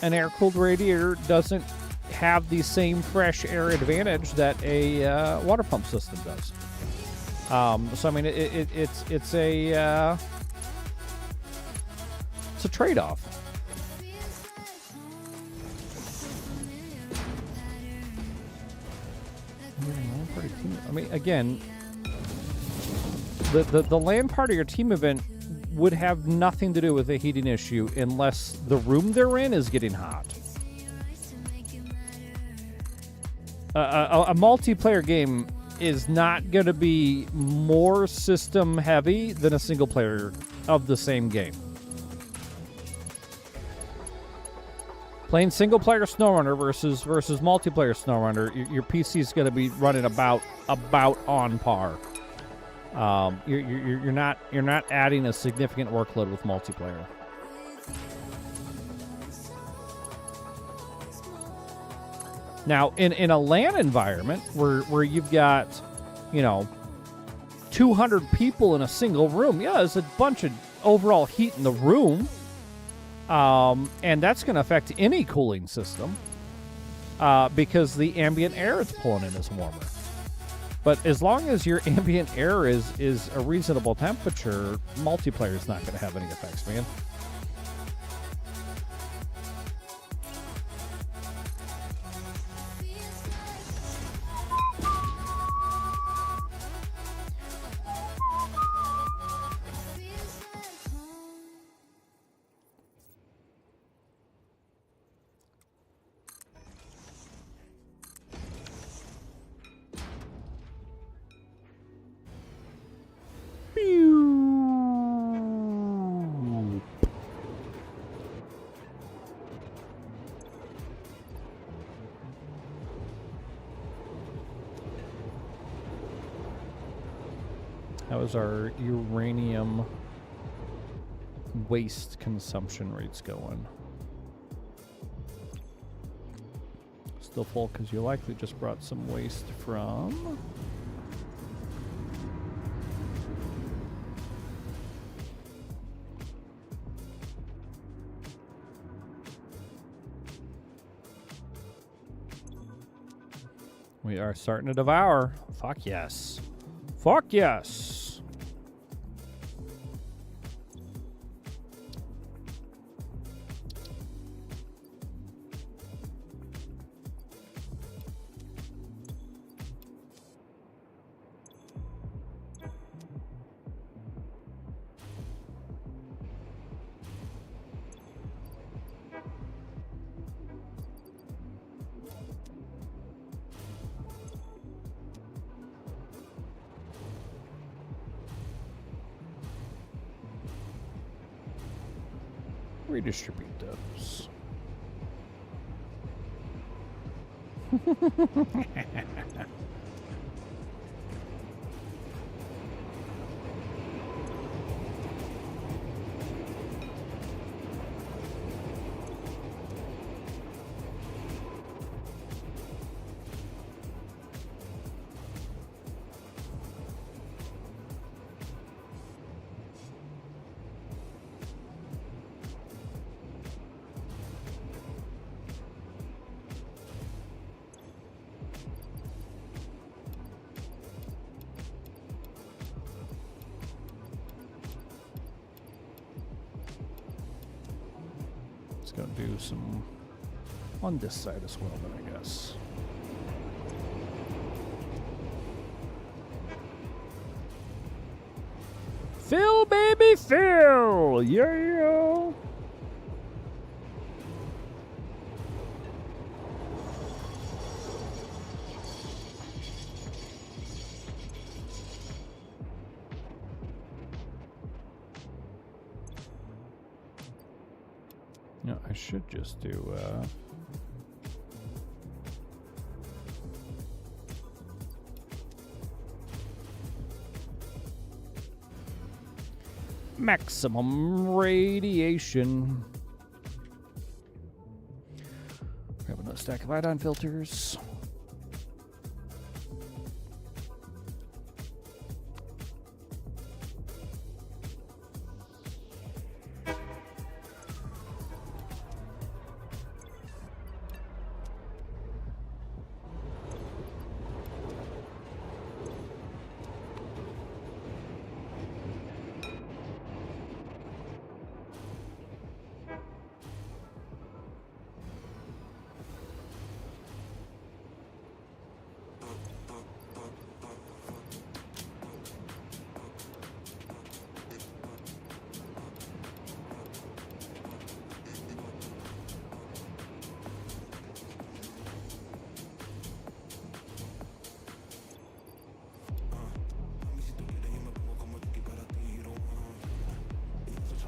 an air-cooled radiator doesn't have the same fresh air advantage that a water pump system does. So I mean, it's a trade-off. I mean, again, the LAN party or team event would have nothing to do with a heating issue unless the room they're in is getting hot. A multiplayer game is not going to be more system heavy than a single player of the same game. Playing single player SnowRunner versus multiplayer SnowRunner, your PC is going to be running about on par. You're not adding a significant workload with multiplayer. Now, in a LAN environment where you've got, 200 people in a single room, yeah, there's a bunch of overall heat in the room, and that's going to affect any cooling system because the ambient air it's pulling in is warmer. But as long as your ambient air is a reasonable temperature, multiplayer is not going to have any effects, man. How's our uranium waste consumption rates going? Still full because you likely just brought some waste from... We are starting to devour. Fuck yes. Fuck yes. Redistribute those. Let's go do some on this side as well, then I guess. Fill, baby, fill! Yeah! No, I should just do, maximum radiation. Grab another stack of iodine filters.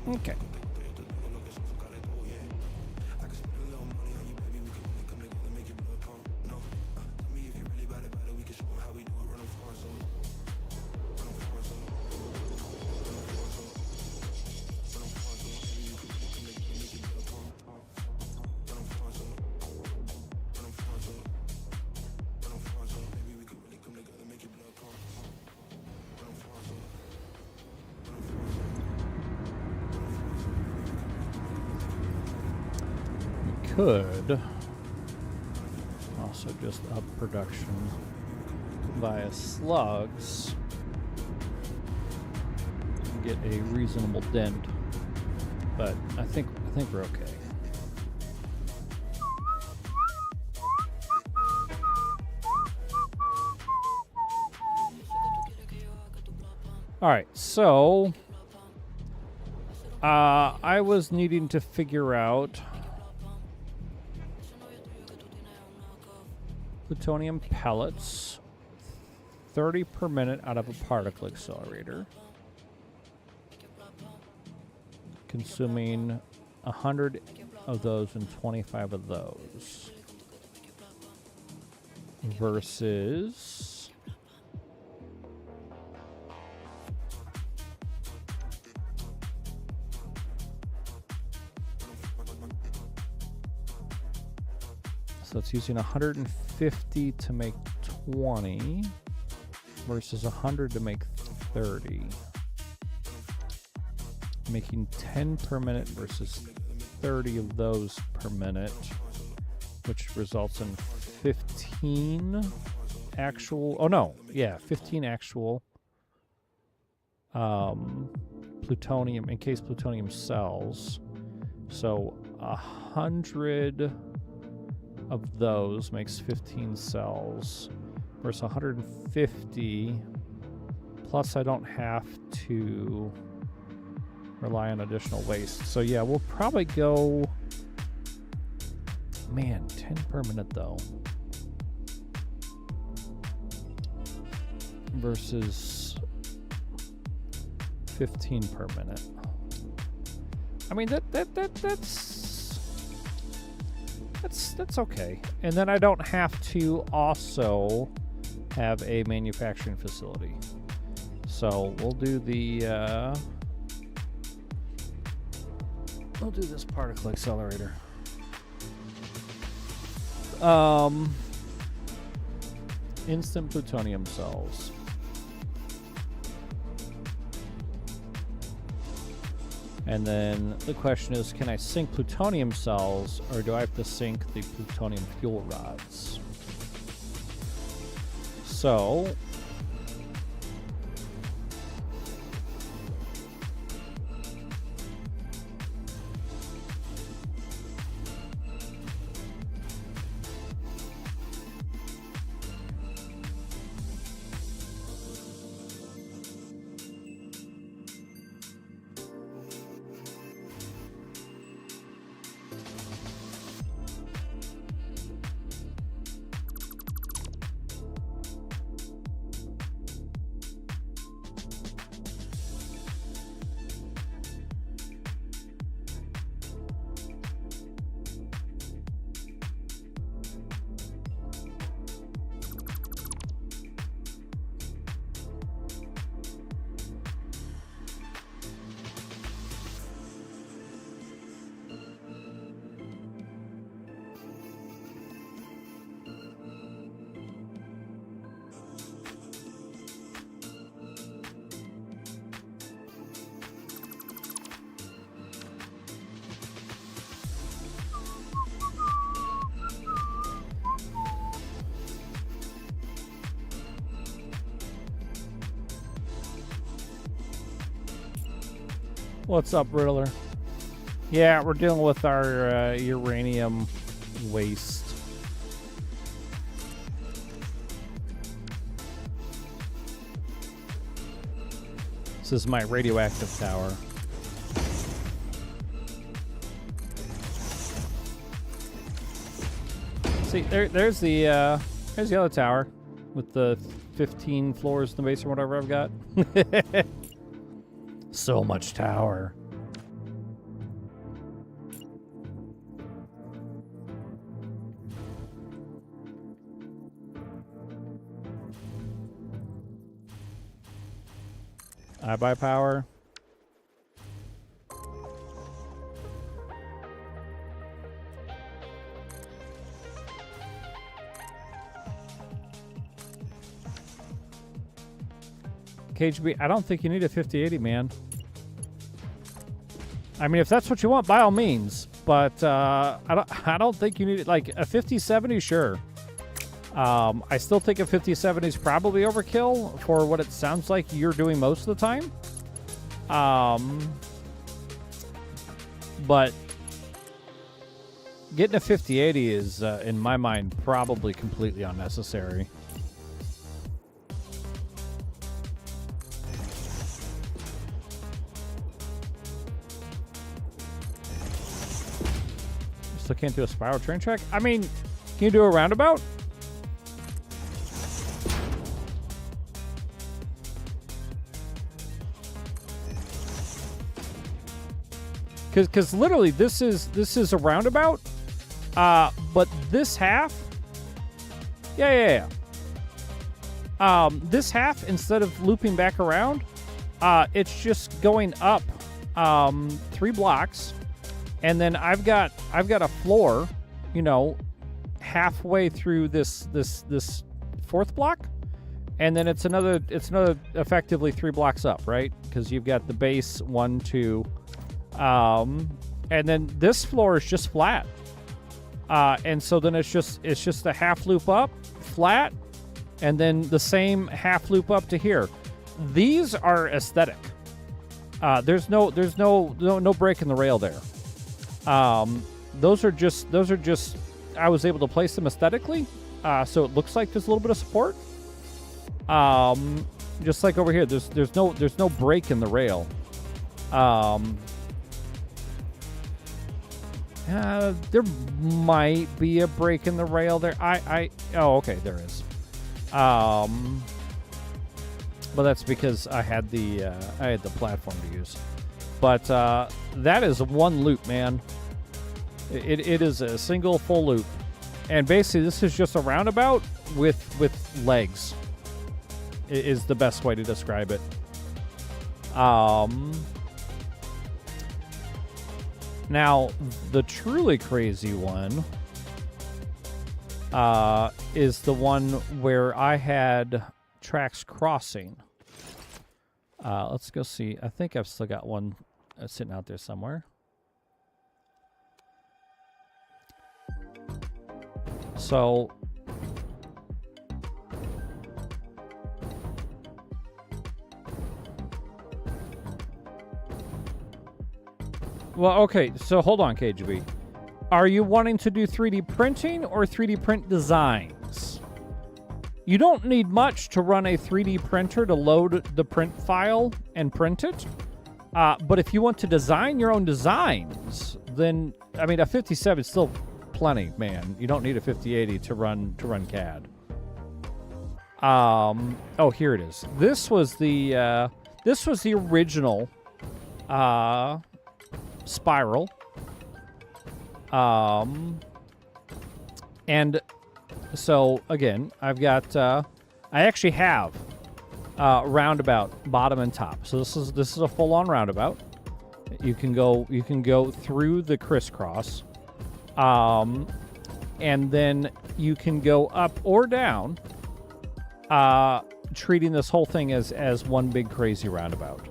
Okay. Could also just up production via slugs and get a reasonable dent, but I think we're okay. All right, so I was needing to figure out plutonium pellets, 30 per minute out of a particle accelerator, consuming 100 of those and 25 of those, versus so it's using 150 to make 20 versus 100 to make 30. Making 10 per minute versus 30 of those per minute, which results in 15 actual, 15 actual plutonium, encased plutonium cells. So 100 of those makes 15 cells versus 150, plus I don't have to rely on additional waste. So yeah, we'll probably go, 10 per minute though, versus 15 per minute. I mean, that's okay. And then I don't have to also have a manufacturing facility. So we'll do the we'll do this particle accelerator. Instant plutonium cells. And then the question is, can I sink plutonium cells, or do I have to sink the plutonium fuel rods? So what's up, Riddler? Yeah, we're dealing with our uranium waste. This is my radioactive tower. See, there's the other tower with the 15 floors in the base or whatever I've got. So much tower. I buy power. KGB, I don't think you need a 5080, man. I mean, if that's what you want, by all means. But I don't think you need it. Like a 5070, sure. I still think a 5070 is probably overkill for what it sounds like you're doing most of the time. But getting a 5080 is, in my mind, probably completely unnecessary. Still can't do a spiral train track? I mean, can you do a roundabout? Because literally this is a roundabout, but this half, yeah. This half, instead of looping back around, it's just going up 3 blocks, and then I've got a floor, you know, halfway through this 4th block, and then it's another effectively 3 blocks up, right? Because you've got the base 1, 2. And then this floor is just flat. And so then it's just a half loop up, flat, and then the same half loop up to here. These are aesthetic. There's no break in the rail there. Those are just I was able to place them aesthetically. So it looks like there's a little bit of support. Just like over here, there's no break in the rail. There might be a break in the rail there. Oh, okay, there is. But that's because I had the platform to use. But that is one loop, man. It is a single full loop. And basically, this is just a roundabout with legs. Is the best way to describe it. Now, the truly crazy one is the one where I had tracks crossing. Let's go see. I think I've still got one sitting out there somewhere. So... Well, okay, so hold on, KGB. Are you wanting to do 3D printing or 3D print designs? You don't need much to run a 3D printer to load the print file and print it. But if you want to design your own designs, then, I mean, a 57 is still plenty, man. You don't need a 5080 to run CAD. Oh, here it is. This was the original spiral. And so again, I've got I actually have roundabout bottom and top. So this is a full-on roundabout. You can go through the crisscross. And then you can go up or down, treating this whole thing as one big crazy roundabout.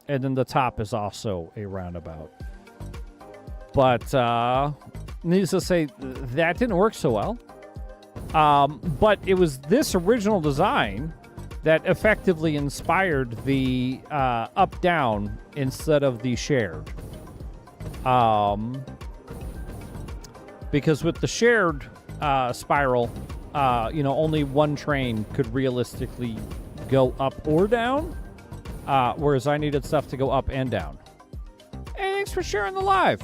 And then the top is also a roundabout. But needless to say, that didn't work so well. But it was this original design that effectively inspired the up-down instead of the shared. Because with the shared spiral, only one train could realistically go up or down. Whereas I needed stuff to go up and down. Hey, thanks for sharing the live.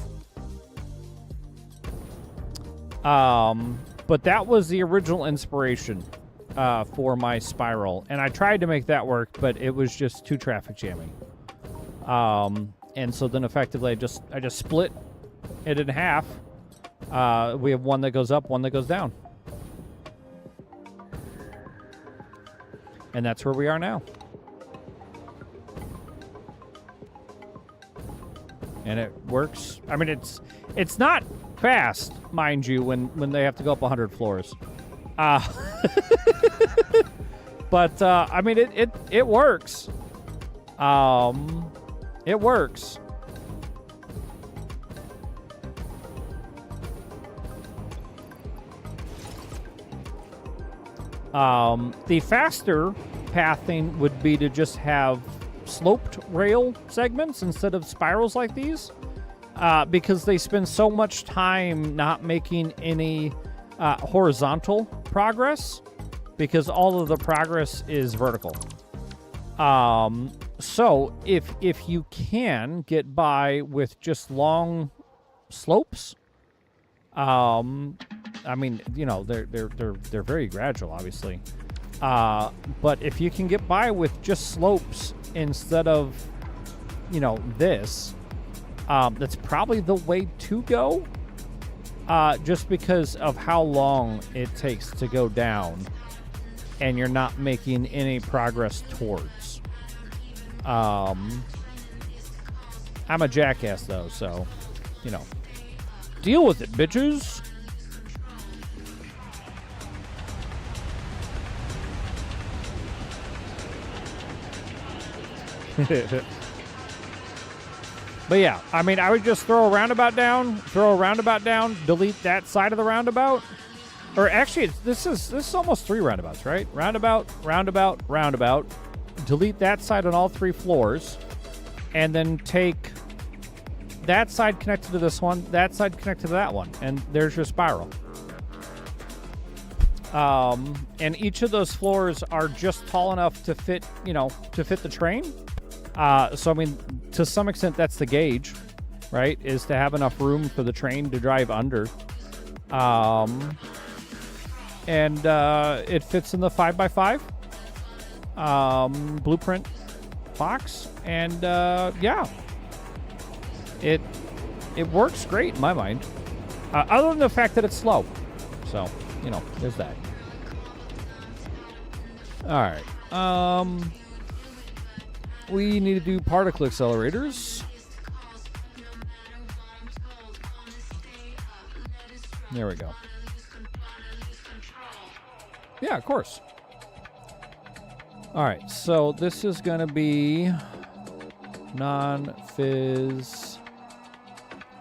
But that was the original inspiration for my spiral. And I tried to make that work, but it was just too traffic jamming. And so then effectively I just split it in half. We have one that goes up, one that goes down. And that's where we are now. And it works. I mean, it's not fast, mind you, when they have to go up 100 floors. But I mean, it works. It works. The faster pathing would be to just have sloped rail segments instead of spirals like these, because they spend so much time not making any horizontal progress, because all of the progress is vertical. So if you can get by with just long slopes, I mean, they're very gradual, obviously. But if you can get by with just slopes instead of, this, that's probably the way to go. Just because of how long it takes to go down, and you're not making any progress towards. I'm a jackass though, so, deal with it, bitches. But yeah, I mean, I would just throw a roundabout down, delete that side of the roundabout. Or actually, this is almost 3 roundabouts, right? Roundabout, delete that side on all 3 floors, and then take that side connected to this one, that side connected to that one, and there's your spiral. And each of those floors are just tall enough to fit, the train. So, I mean, to some extent, that's the gauge, right? Is to have enough room for the train to drive under. And it fits in the 5x5 blueprint box, and yeah, it works great in my mind. Other than the fact that it's slow, so you know, there's that. All right, we need to do particle accelerators. There we go. Yeah, of course. All right, so this is going to be non-fizz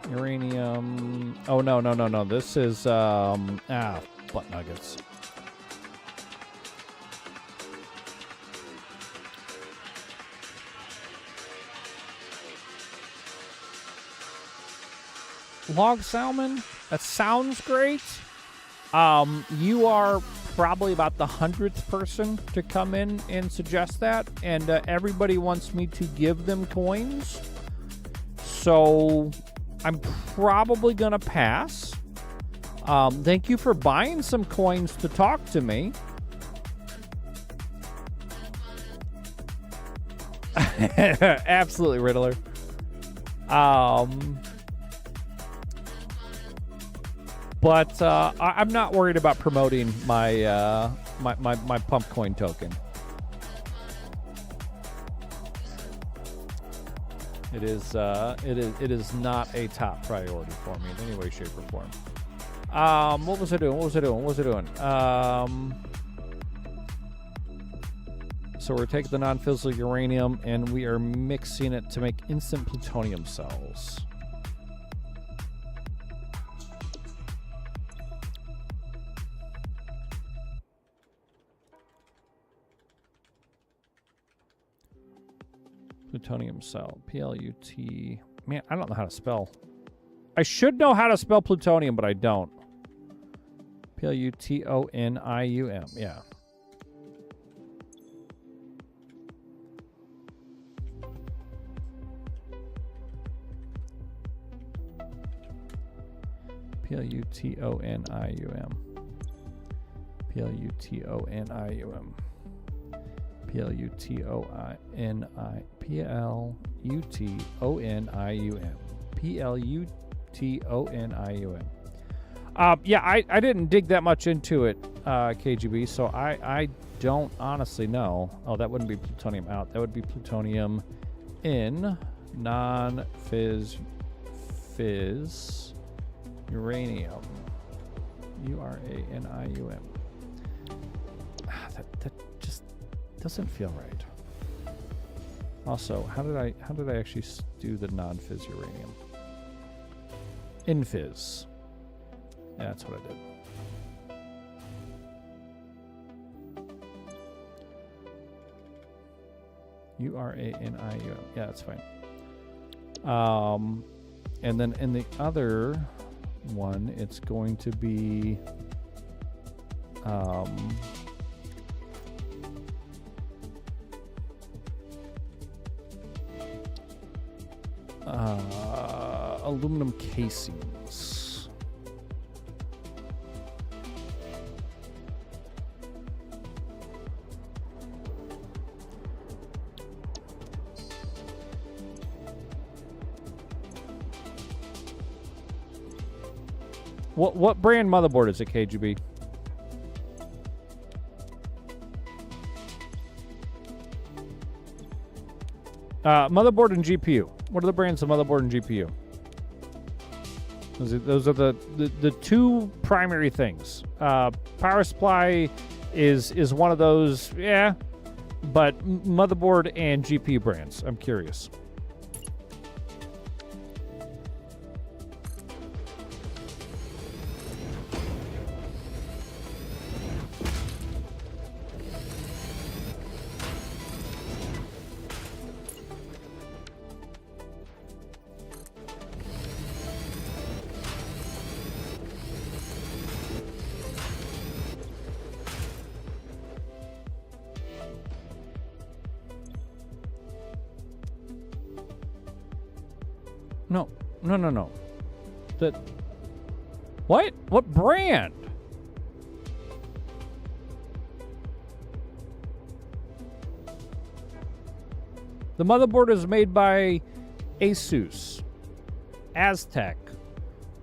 uranium. Oh, no. This is, butt nuggets. Log salmon? That sounds great. You are probably about the 100th person to come in and suggest that, and everybody wants me to give them coins, so I'm probably gonna pass. Thank you for buying some coins to talk to me. Absolutely, Riddler. But I'm not worried about promoting my my pump coin token. It is not a top priority for me in any way, shape, or form. What was I doing? So we're taking the non-fissile uranium and we are mixing it to make instant plutonium cells. Plutonium cell. P-L-U-T. Man, I don't know how to spell. I should know how to spell plutonium, but I don't. P-L-U-T-O-N-I-U-M. Yeah. P-L-U-T-O-N-I-U-M. P-L-U-T-O-N-I-U-M. P-L-U-T-O-N-I... P-L-U-T-O-N-I-U-M. P-L-U-T-O-N-I-U-M. Yeah, I didn't dig that much into it, KGB, so I don't honestly know. Oh, that wouldn't be plutonium out. That would be plutonium in non-fizz uranium. U-R-A-N-I-U-M. That just doesn't feel right. Also, how did I actually do the non-fizz uranium? In fizz. Yeah, that's what I did. U-R-A-N-I-U-M. Yeah, that's fine. And then in the other one, it's going to be aluminum casings. What brand motherboard is it, KGB? Motherboard and GPU. What are the brands of motherboard and GPU? Those are the two primary things. Power supply is one of those, yeah, but motherboard and GPU brands. I'm curious. No. What? What brand? The motherboard is made by Asus, Aztec,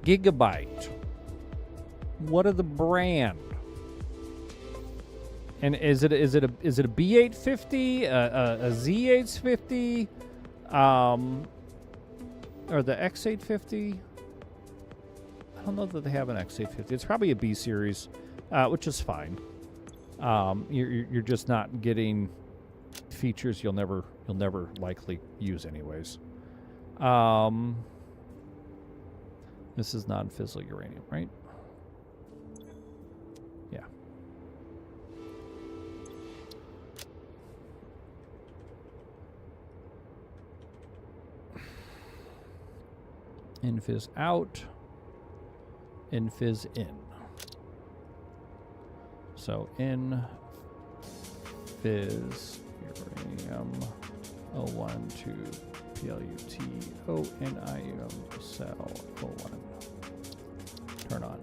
Gigabyte. What are the brand? And is it a B850, a Z850, or the X850? I don't know that they have an X850. It's probably a B series, which is fine. You're just not getting features you'll never likely use anyways. This is non-fissile uranium, right? Yeah. Infizz out. Infizz in. So in fizz uranium 012 PLUT ONIUM cell 01. Turn on.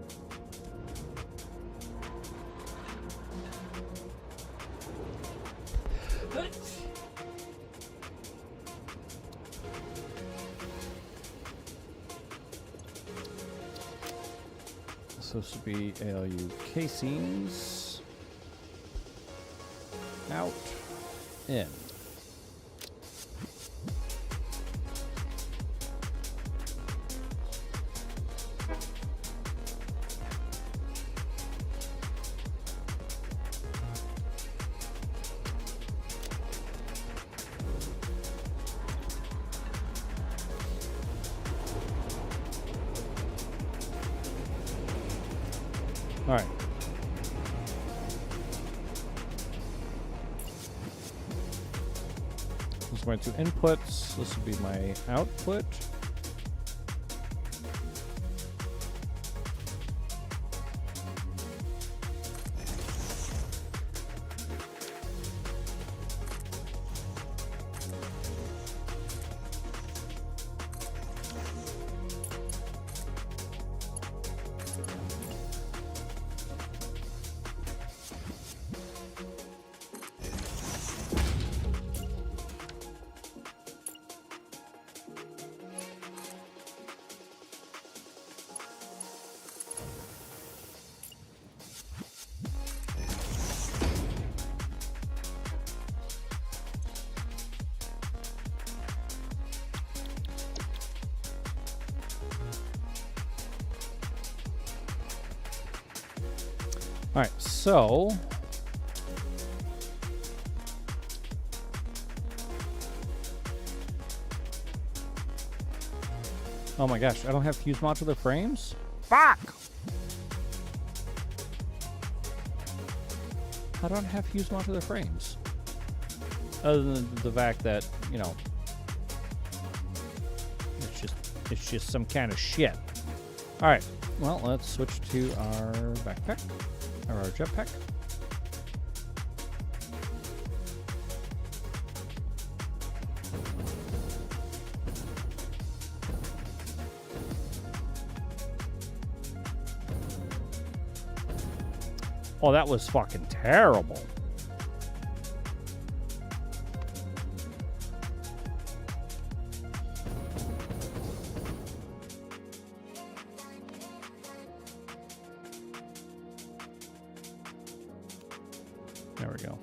So this would be ALU casings. Out. In. All right. This is going to inputs. This will be my output. All right, so oh my gosh, I don't have fuse modular frames? Fuck! I don't have fuse modular frames. Other than the fact that, you know, it's just some kind of shit. All right, well, let's switch to our backpack. Or our jetpack. Oh, that was fucking terrible. There we go.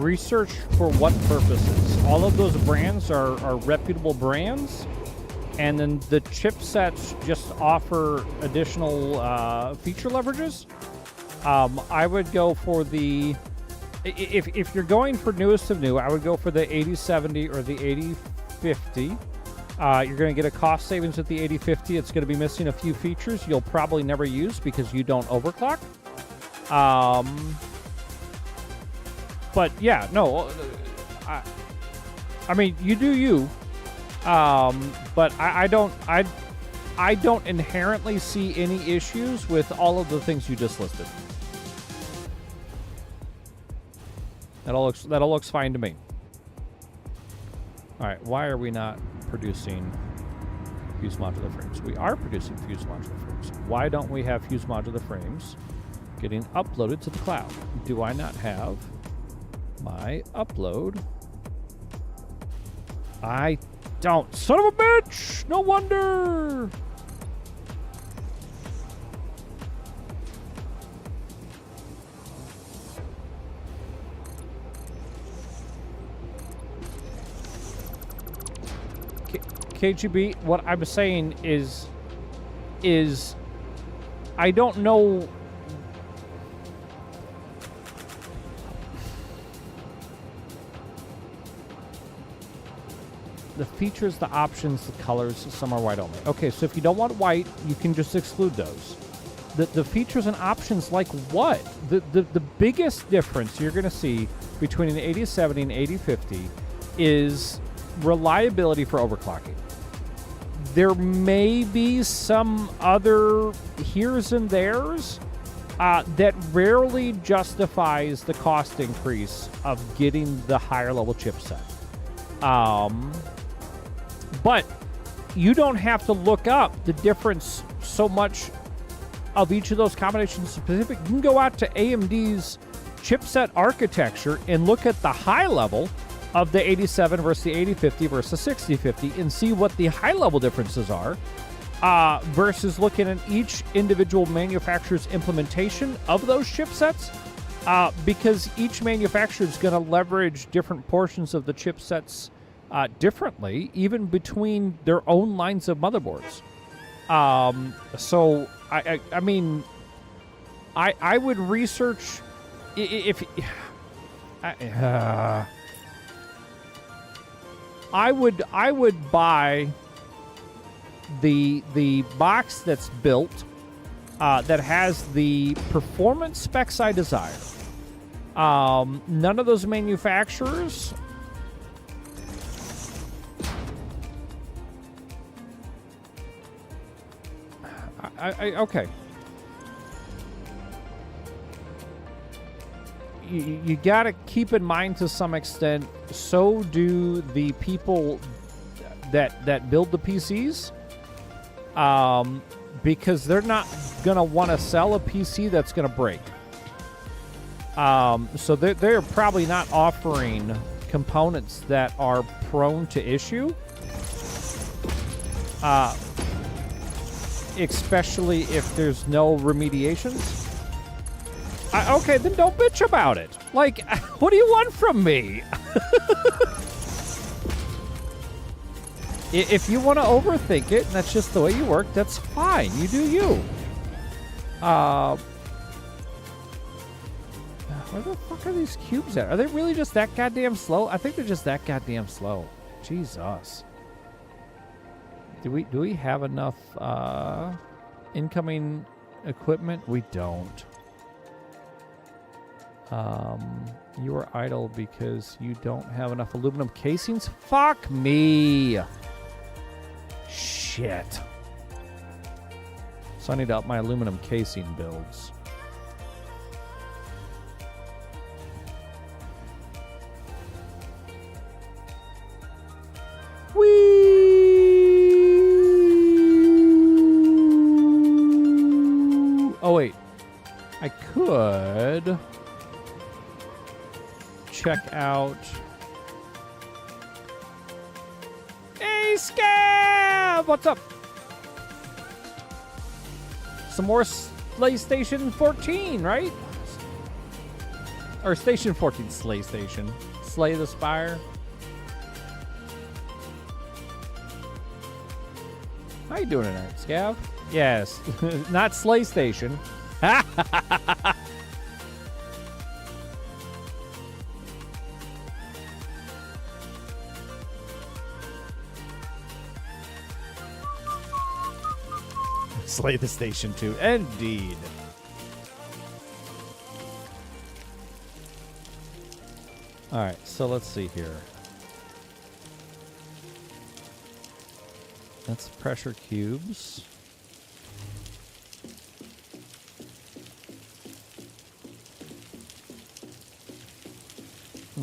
Research for what purposes? All of those brands are reputable brands, and then the chipsets just offer additional feature leverages. I would go for the... If you're going for newest of new, I would go for the 8070 or the 8050. You're going to get a cost savings with the 8050. It's going to be missing a few features you'll probably never use because you don't overclock. But yeah, no, I mean, you do you. But I don't inherently see any issues with all of the things you just listed. That all looks fine to me. All right, why are we not producing fused modular frames? We are producing fused modular frames. Why don't we have fused modular frames getting uploaded to the cloud? Do I not have my upload? I don't. Son of a bitch! No wonder! KGB, what I'm saying is I don't know. The features, the options, the colors, some are white only. Okay, so if you don't want white, you can just exclude those. The features and options like what? The biggest difference you're going to see between an 8070 and 8050 is reliability for overclocking. There may be some other here's and there's that rarely justifies the cost increase of getting the higher level chipset. But you don't have to look up the difference so much of each of those combinations specific. You can go out to AMD's chipset architecture and look at the high level of the 87 versus the 8050 versus 6050 and see what the high level differences are versus looking at each individual manufacturer's implementation of those chipsets because each manufacturer is going to leverage different portions of the chipsets differently, even between their own lines of motherboards. So I mean, I would research if I would buy the box that's built that has the performance specs I desire. None of those manufacturers okay. You got to keep in mind to some extent, so do the people that build the PCs, because they're not going to want to sell a PC that's going to break. So they're probably not offering components that are prone to issue. Especially if there's no remediations. Okay, then don't bitch about it. Like, what do you want from me? If you want to overthink it, and that's just the way you work, that's fine. You do you. Where the fuck are these cubes at? Are they really just that goddamn slow? I think they're just that goddamn slow. Jesus. Do we have enough incoming equipment? We don't. You are idle because you don't have enough aluminum casings? Fuck me. Shit. So I need to up my aluminum casing builds. Oh, wait. I could check out... Hey, Scab! What's up? Some more PlayStation 14, right? Or Station 14, Slay Station. Slay the Spire. How you doing tonight, Scav? Yes, not Slay Station. Slay the Station too. Indeed. All right, so let's see here. That's pressure cubes.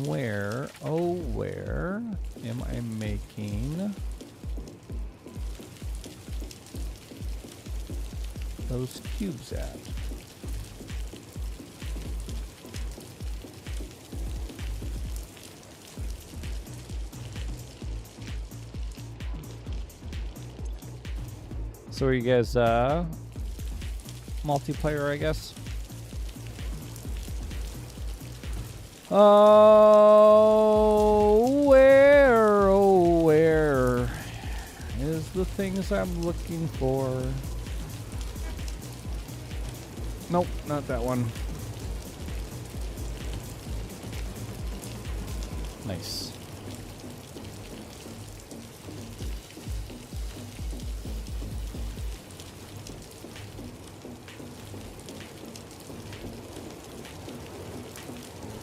Where, oh, where am I making those cubes at? So are you guys multiplayer, I guess? Oh, where is the things I'm looking for? Nope, not that one. Nice.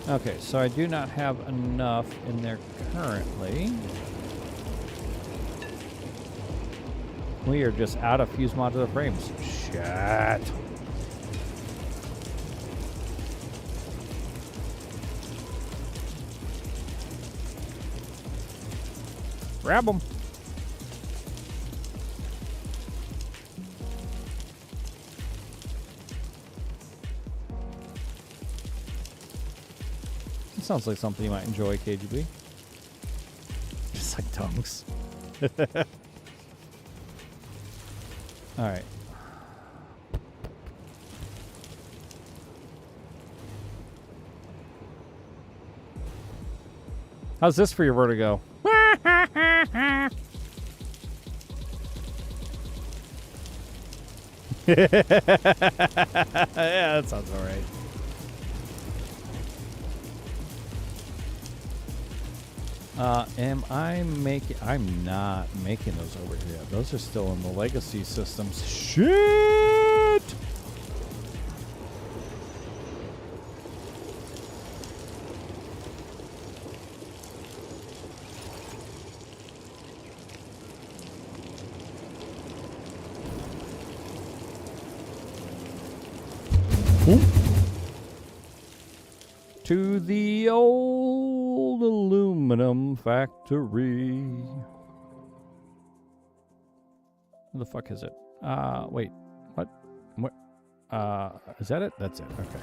Okay, so I do not have enough in there currently. We are just out of fuse modular frames. Shit. Grab them. Sounds like something you might enjoy, KGB. Just like tongues. All right. How's this for your vertigo? Yeah, that sounds all right. Am I making... I'm not making those over here. Those are still in the legacy systems. Shit! To the old aluminum factory. Where the fuck is it? Wait. What? What? Is that it? That's it. Okay.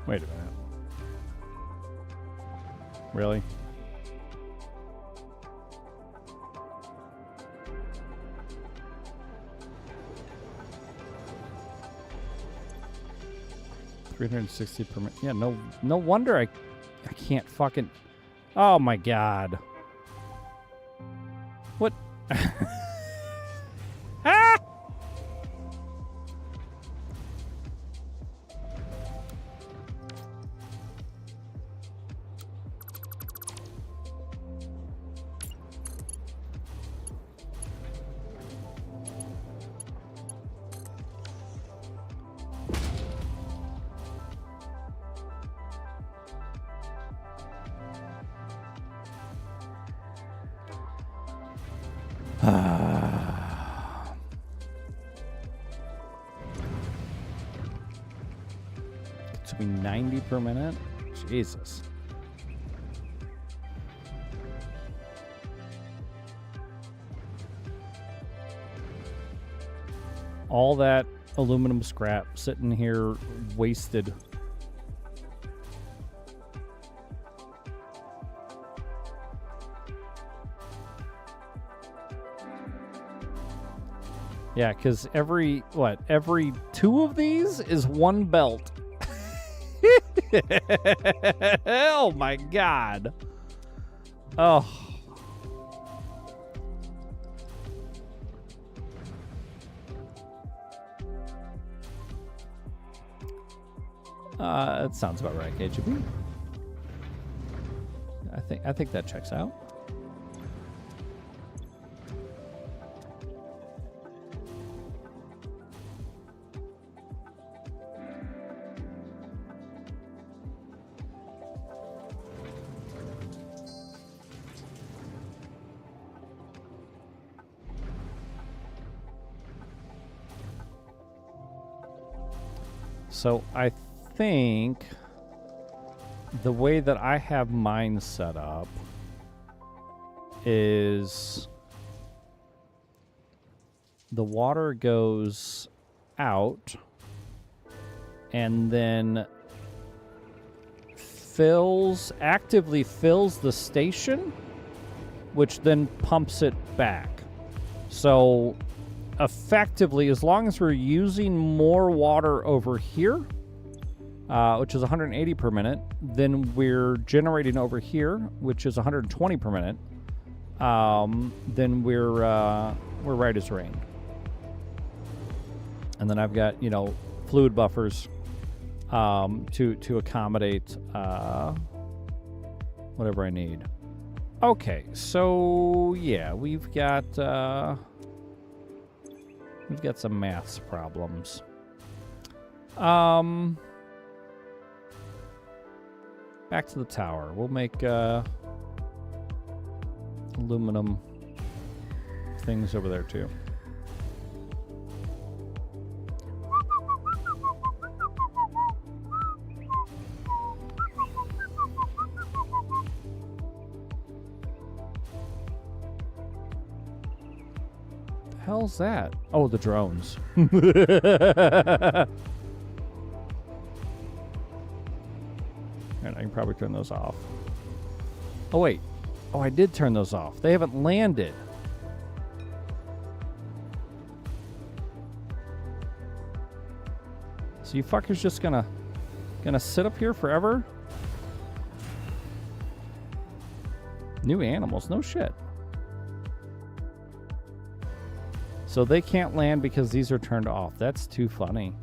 Wait a minute. Really? $360 per minute. Yeah, no wonder I can't fucking... Oh my god. What? Ah! me 90 per minute. Jesus. All that aluminum scrap sitting here wasted. Yeah, because every 2 of these is 1 belt. Oh my god. Oh. That sounds about right, KGB. I think that checks out. So I think the way that I have mine set up is the water goes out and then actively fills the station, which then pumps it back. So effectively, as long as we're using more water over here, which is 180 per minute, then we're generating over here, which is 120 per minute, then we're right as rain. And then I've got, fluid buffers to accommodate whatever I need. Okay, so yeah, we've got some maths problems. Back to the tower. We'll make aluminum things over there too. Hell's that? Oh, the drones. And I can probably turn those off. Oh, wait. Oh, I did turn those off. They haven't landed. So you fuckers just gonna sit up here forever? New animals, no shit. So they can't land because these are turned off. That's too funny.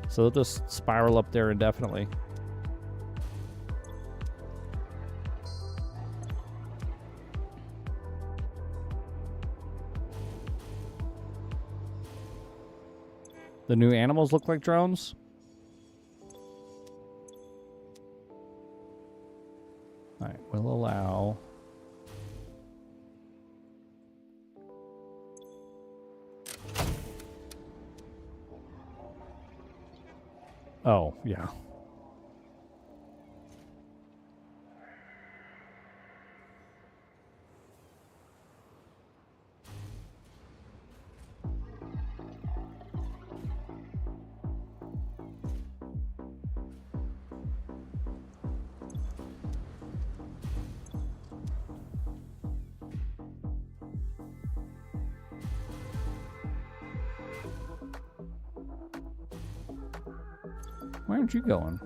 So they'll just spiral up there indefinitely. The new animals look like drones? Alright, we'll allow... Oh, yeah. Why aren't you going?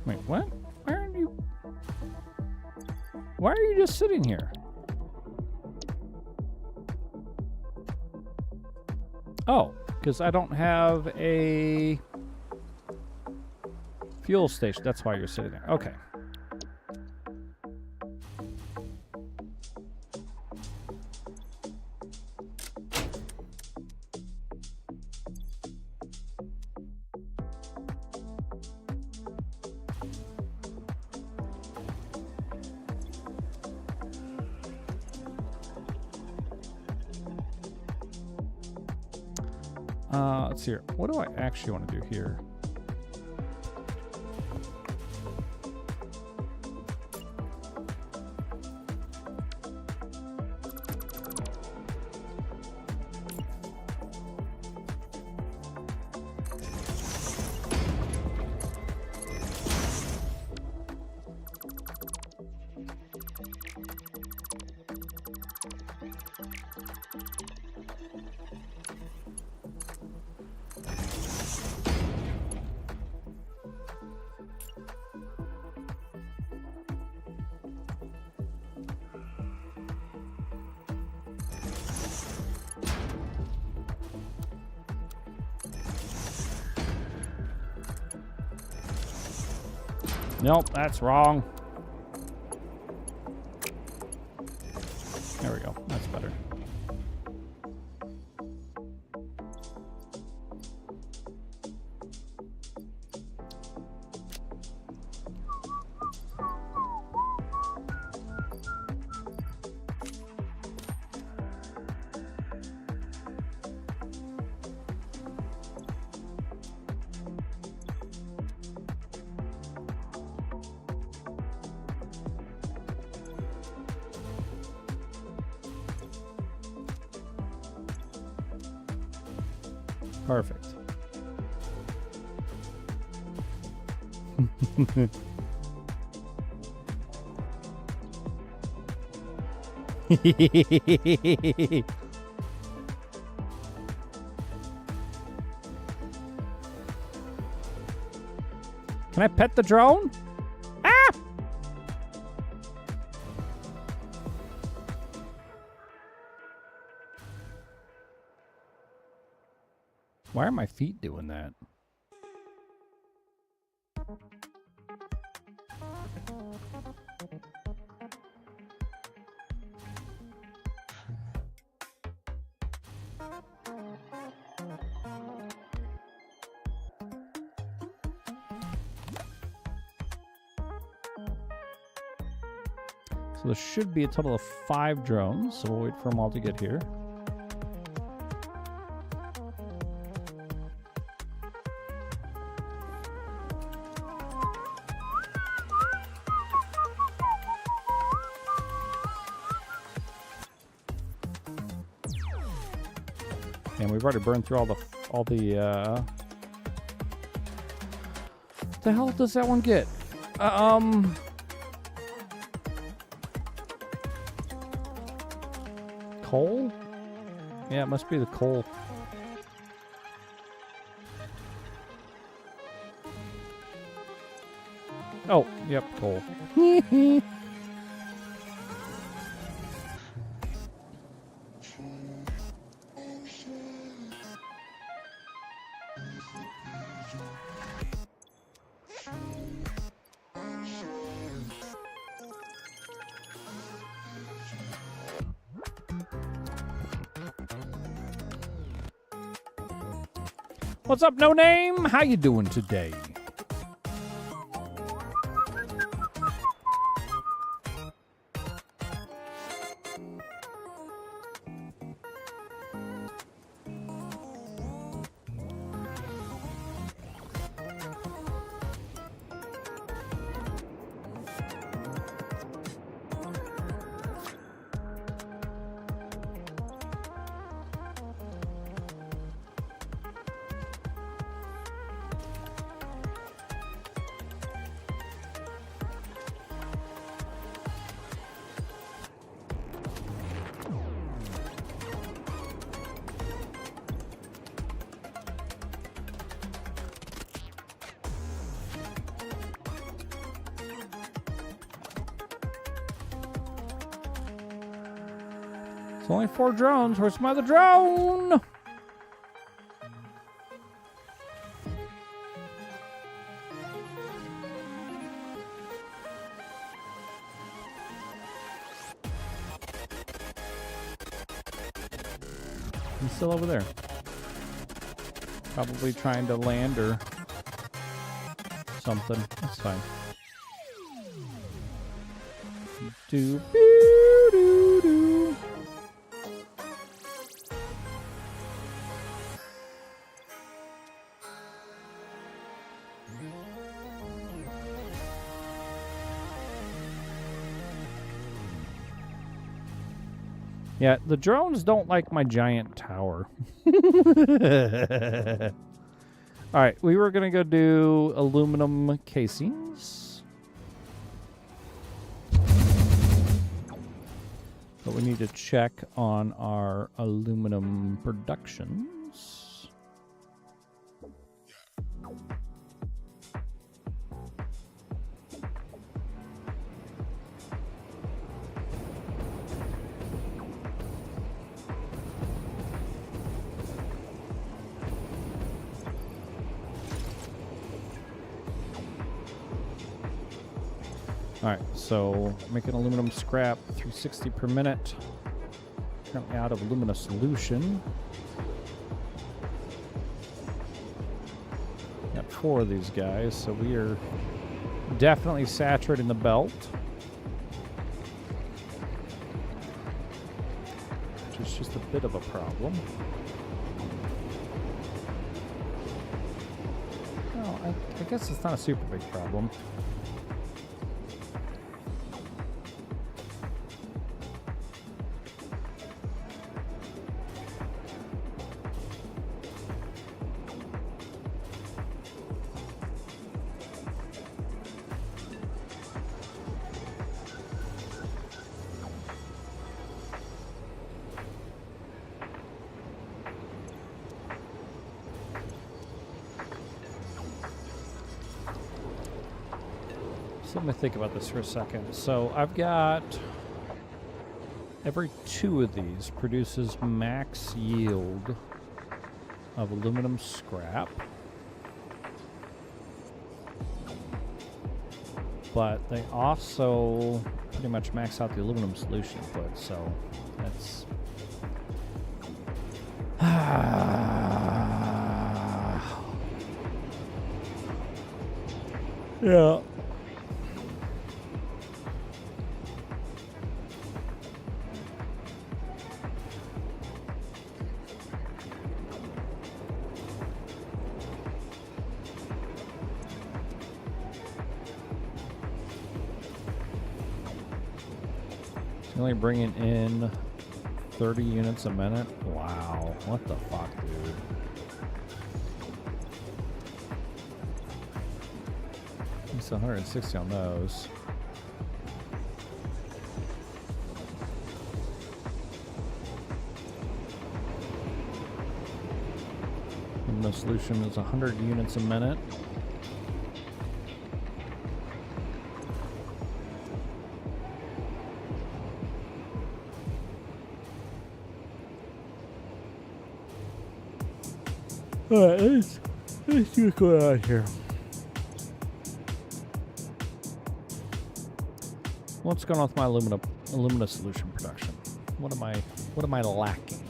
Wait, what? Why aren't you... Why are you just sitting here? Oh, because I don't have a... fuel station. That's why you're sitting there. Okay. Let's see here. What do I actually want to do here? Nope, that's wrong. There we go. That's better. Perfect. Can I pet the drone? Ah! Why are my feet doing that? So there should be a total of 5 drones, so we'll wait for them all to get here. And we've already burned through all the what the hell does that one get? Coal? Yeah, it must be the coal. Oh, yep, coal. What's up, No Name? How you doing today? It's only 4 drones. Where's my other drone? He's still over there. Probably trying to land or something. That's fine. Do do do do. Yeah, the drones don't like my giant tower. All right, we were going to go do aluminum casings. But we need to check on our aluminum productions. All right, so making aluminum scrap, 360 per minute. Currently out of alumina solution. Got 4 of these guys, so we are definitely saturating the belt. Which is just a bit of a problem. Well, I guess it's not a super big problem. So let me think about this for a second. So I've got every 2 of these produces max yield of aluminum scrap. But they also pretty much max out the aluminum solution input, so that's yeah. Only bringing in 30 units a minute? Wow, what the fuck, dude? It's 160 on those. And the solution is 100 units a minute. Alright, let's see what's going on here. What's going on with my alumina solution production? What am I lacking?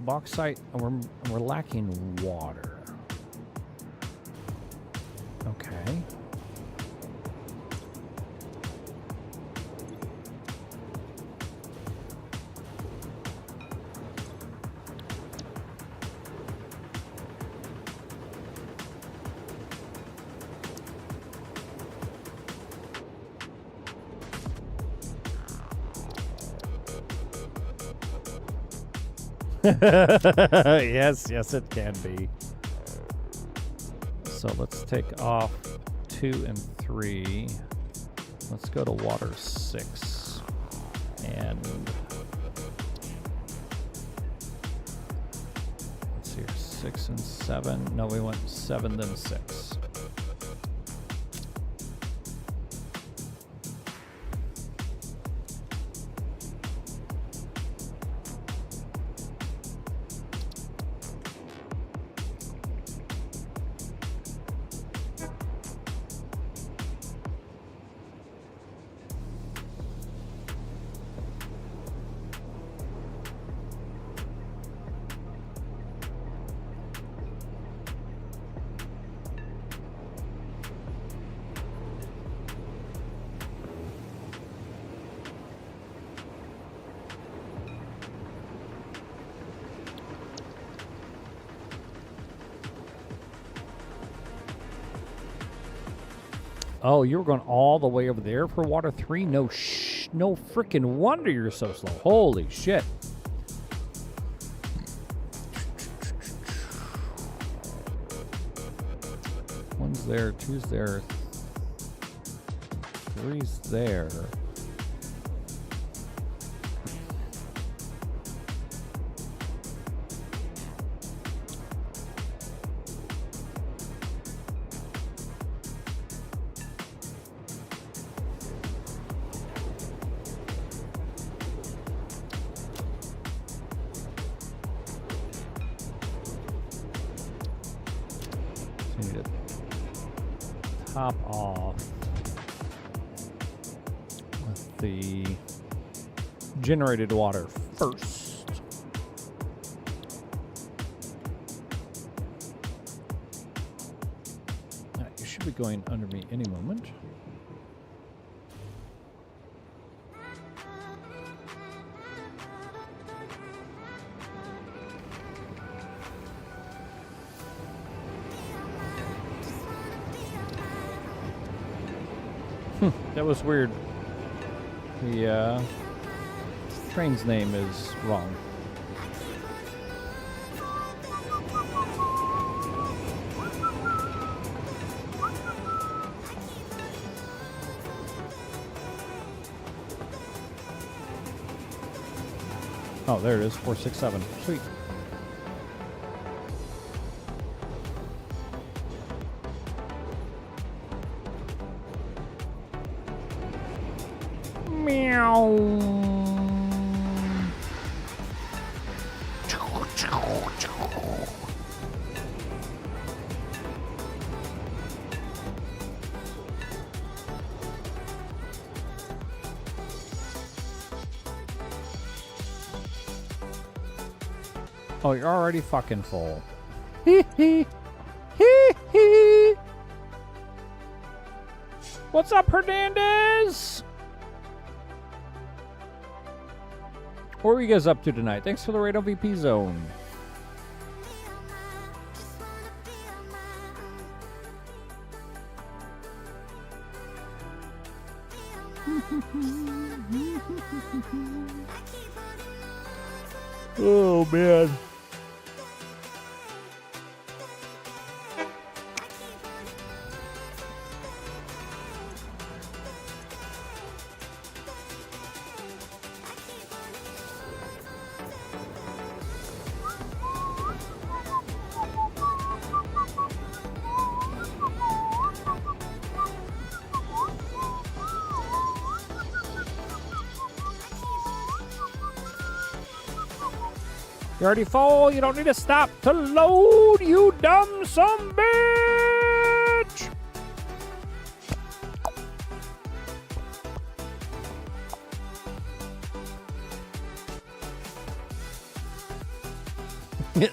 Bauxite, and we're lacking water. Okay. yes, it can be. So let's take off 2 and 3. Let's go to water 6. And let's see here, 6 and 7. No, we went 7, then 6. Oh, you were going all the way over there for water 3? No freaking wonder you're so slow. Holy shit. One's there, two's there, three's there. Top off with the generated water first. You should be going under me any moment. That was weird. The train's name is wrong. Oh, there it is. 467. Sweet. Oh, you're already fucking full. Hee hee. Hee hee. What's up, Hernandez? What are you guys up to tonight? Thanks for the raid on VP Zone. Oh, man. You're already full. You don't need to stop to load, you dumb son bitch.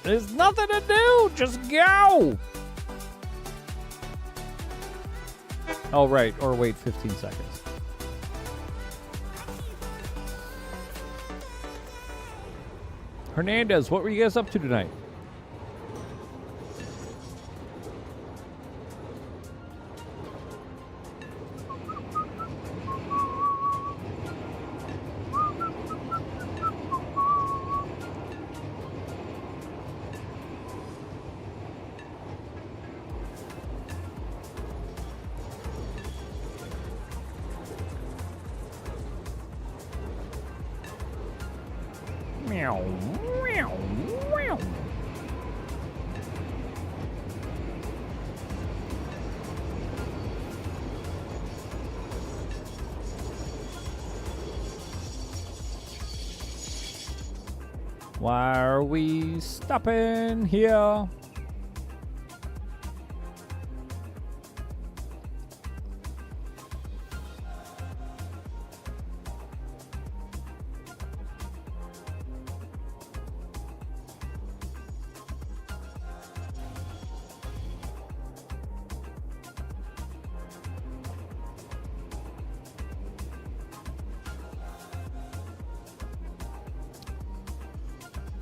There's nothing to do. Just go. Oh, right. Or wait 15 seconds. Hernandez, what were you guys up to tonight? Meow, meow, meow. Why are we stopping here?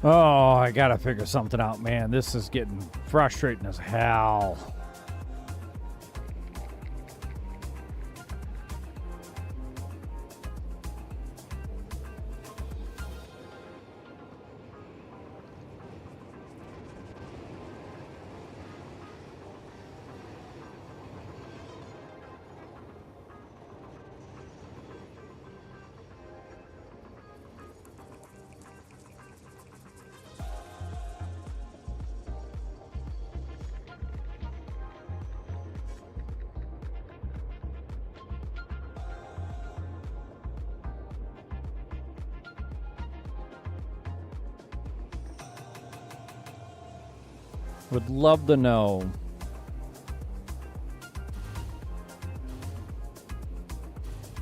Oh, I gotta figure something out, man. This is getting frustrating as hell. Would love to know.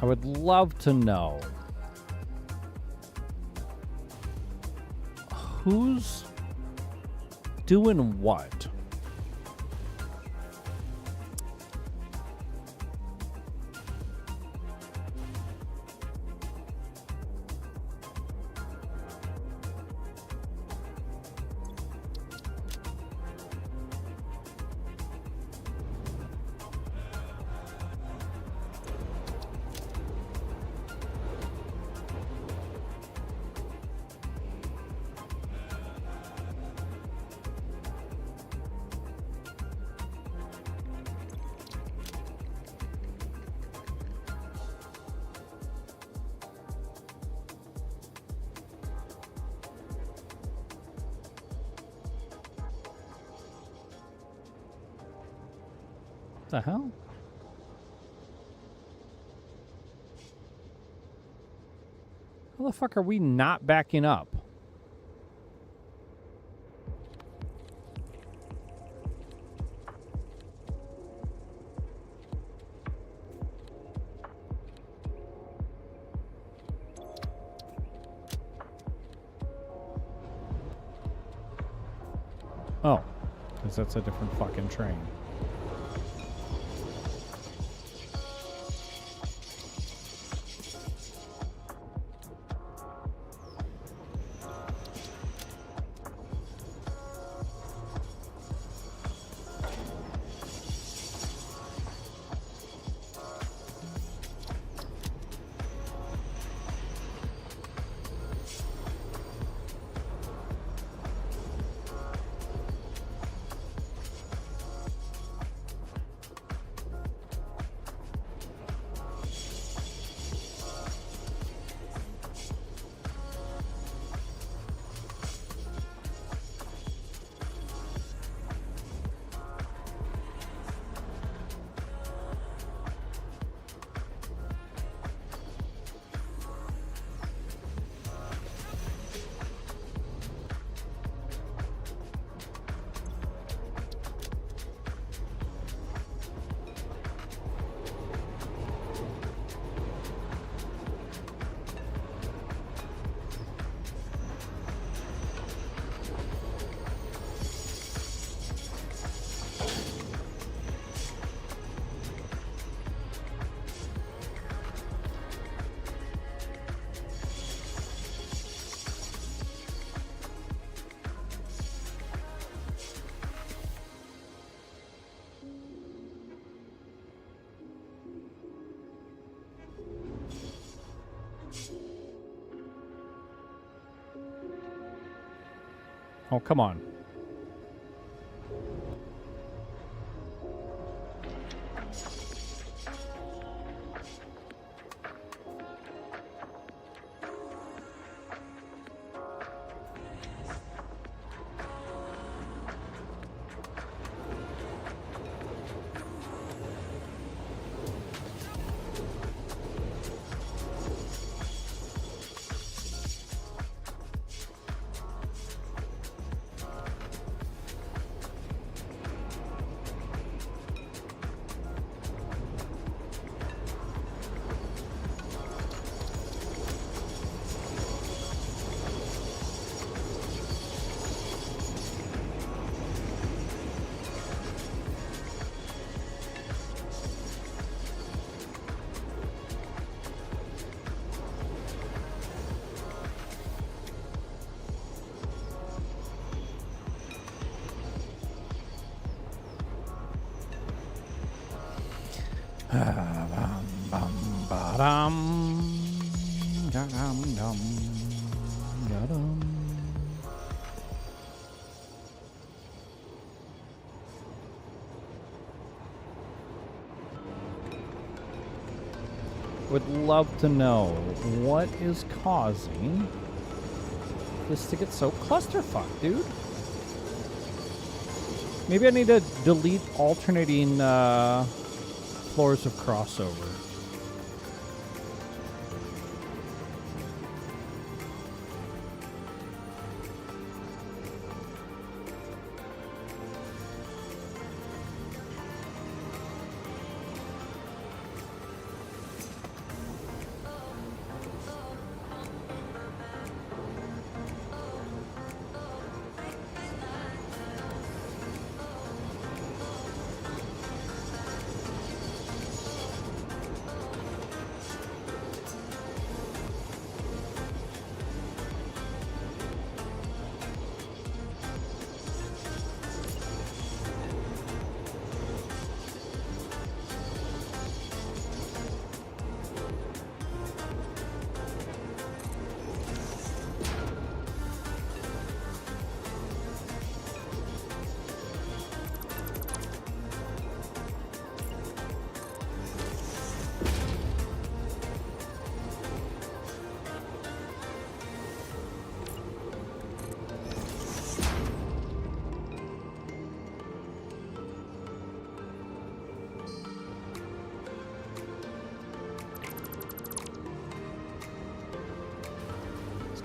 I would love to know who's doing what. The hell? How the fuck are we not backing up? Oh, because that's a different fucking train. Oh, come on. Would love to know what is causing this to get so clusterfuck, dude. Maybe I need to delete alternating floors of crossover.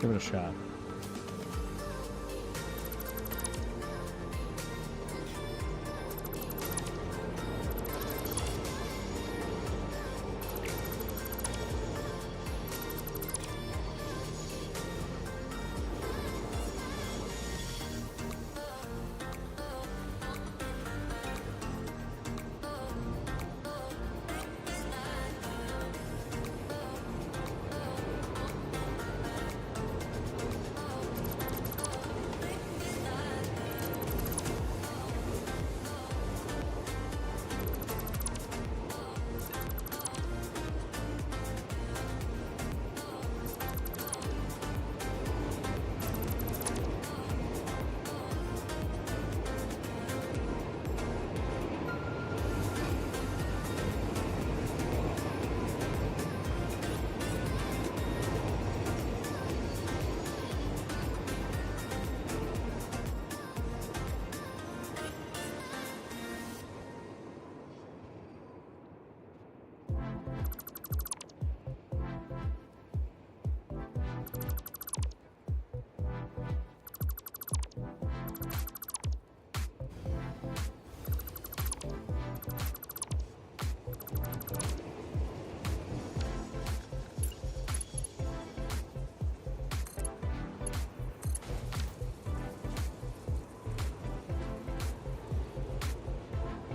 give it a shot.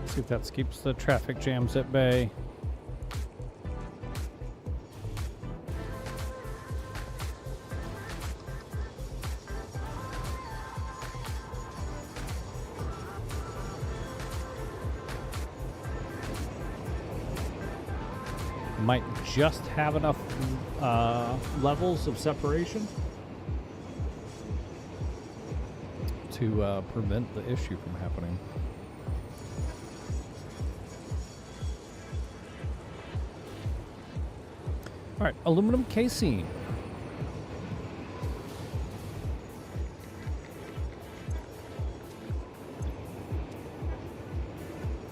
See if that keeps the traffic jams at bay. Might just have enough levels of separation to prevent the issue from happening. All right, aluminum casing.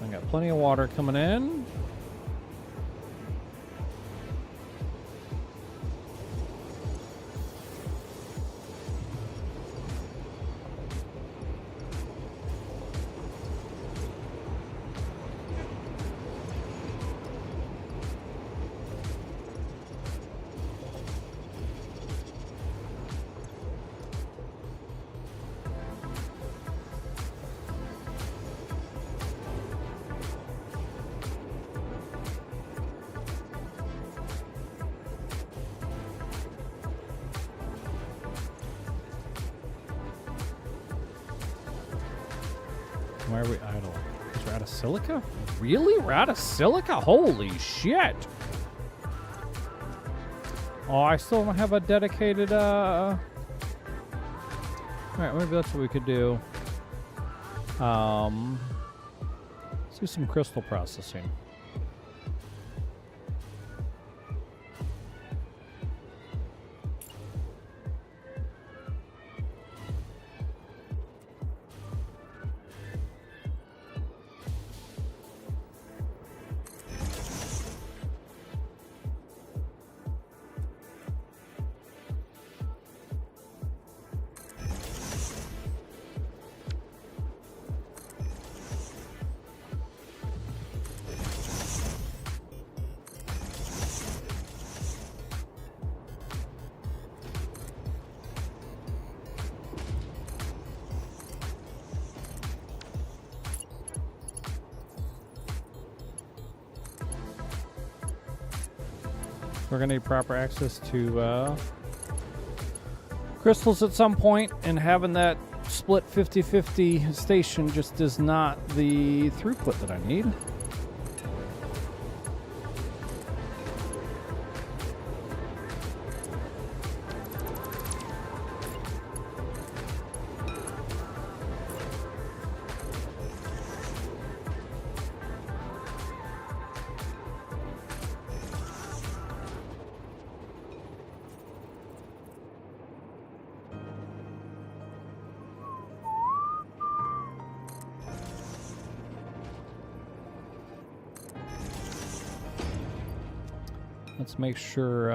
I got plenty of water coming in. Why are we idle? Because we're out of silica? Really? We're out of silica? Holy shit! Oh, I still don't have a dedicated, Alright, maybe that's what we could do. Let's do some crystal processing. We're going to need proper access to crystals at some point, and having that split 50-50 station just is not the throughput that I need. Let's make sure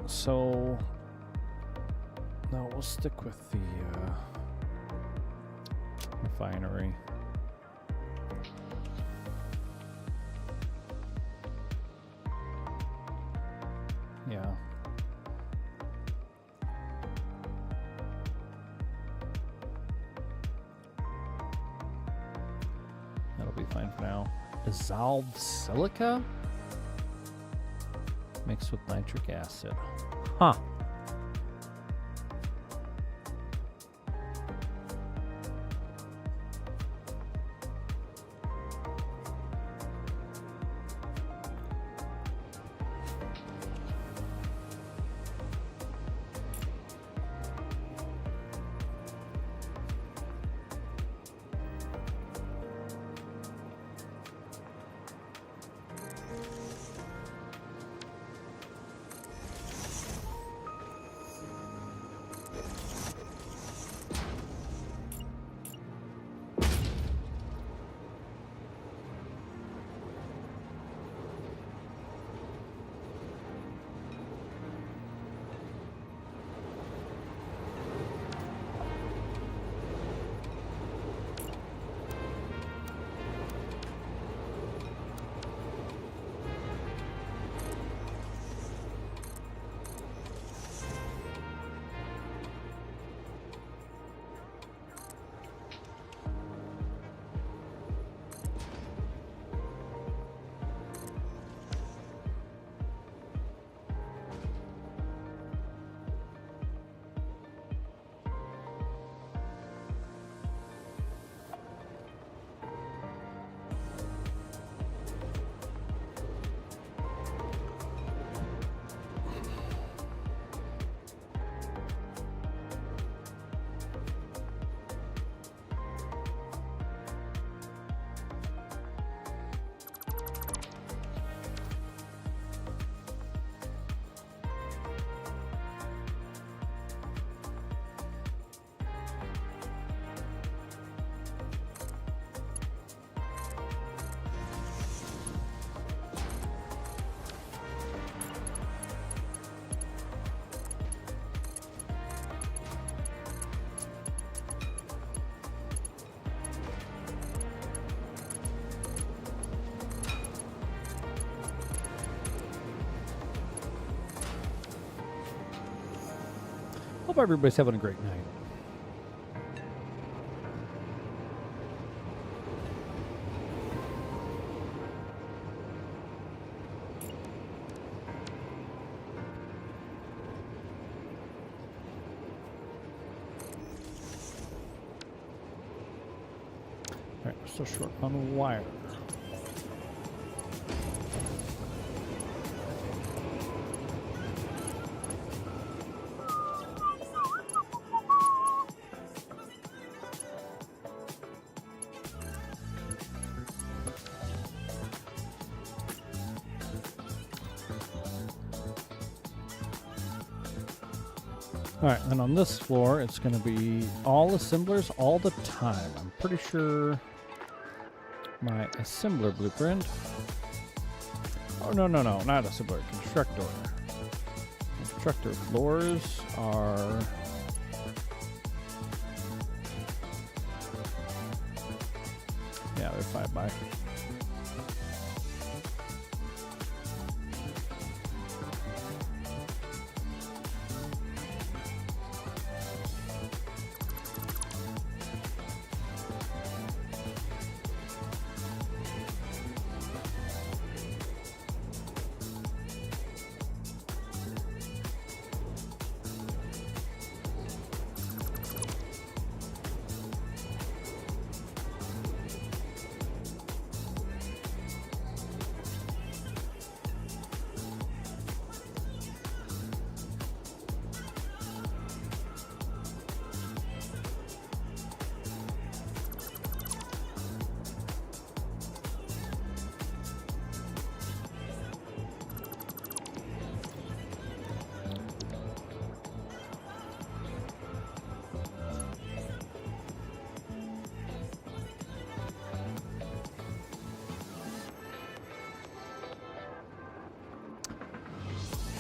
So, no, we'll stick with the refinery. Yeah. That'll be fine for now. Dissolved silica mixed with nitric acid. Huh. Hope everybody's having a great night. All right, we're still short on wire. All right, and on this floor, it's going to be all assemblers all the time. I'm pretty sure my assembler blueprint. Oh, no, not assembler, constructor. Constructor floors are... Yeah, they're 5x.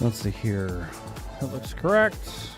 Let's see here. That looks correct.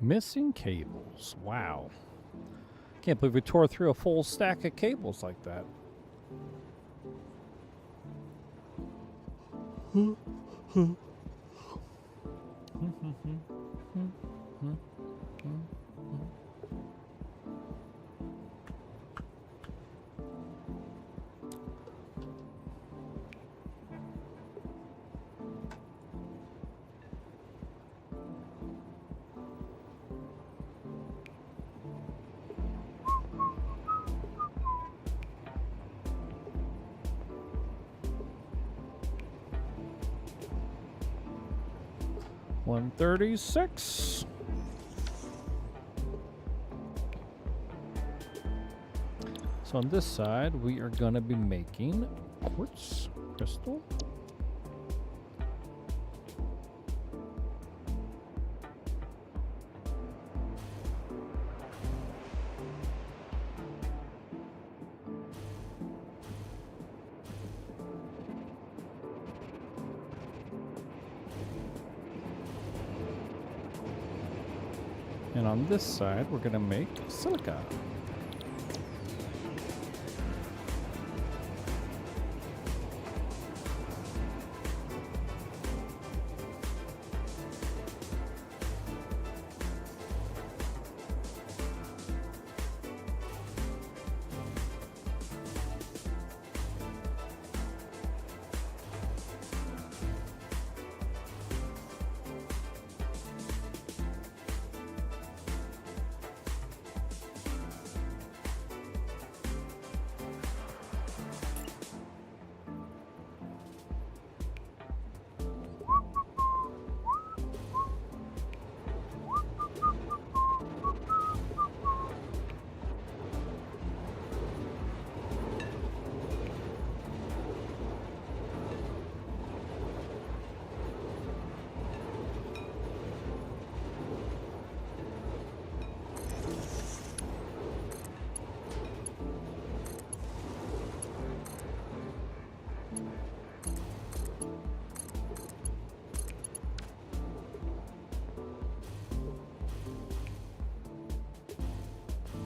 Missing cables. Wow. Can't believe we tore through a full stack of cables like that. $136. So on this side, we are going to be making quartz crystal. And on this side, we're going to make silica.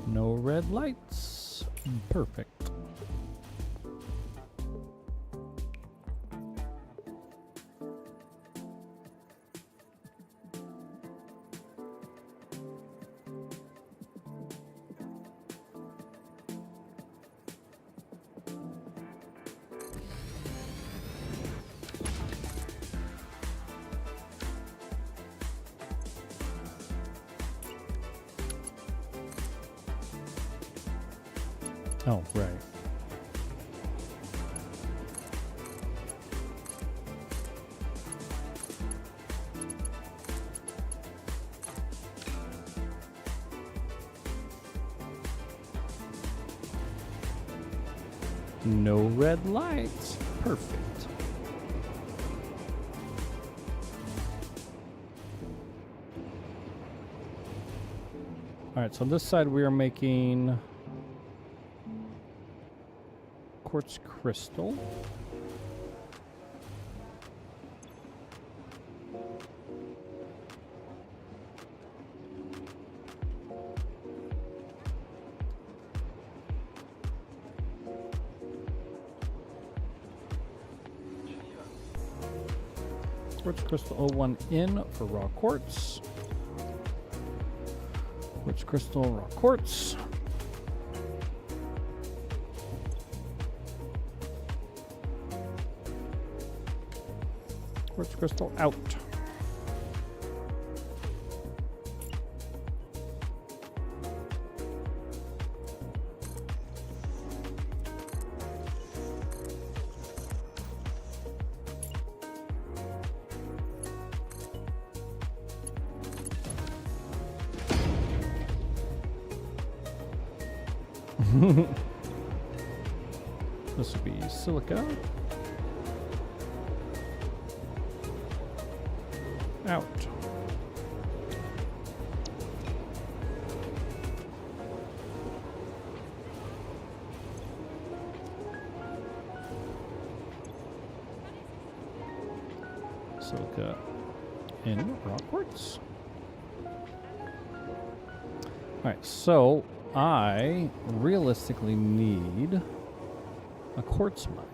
No red lights. Perfect. Oh, right. No red lights. Perfect. All right, so on this side we are making quartz crystal. Quartz crystal 01 in for raw quartz. Quartz crystal, raw quartz. Quartz crystal out. This would be silica. Out. Silica in raw quartz. Alright, so I realistically need a quartz mine.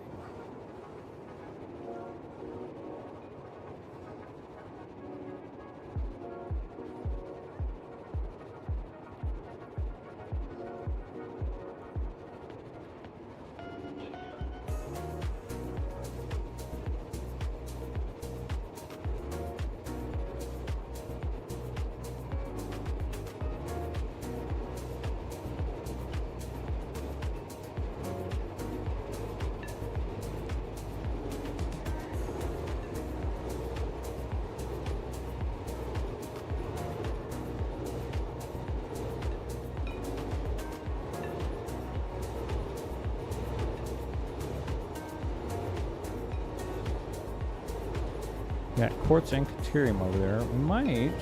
Got quartz and caterium over there. We might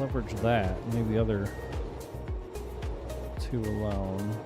leverage that. Maybe the other two alone.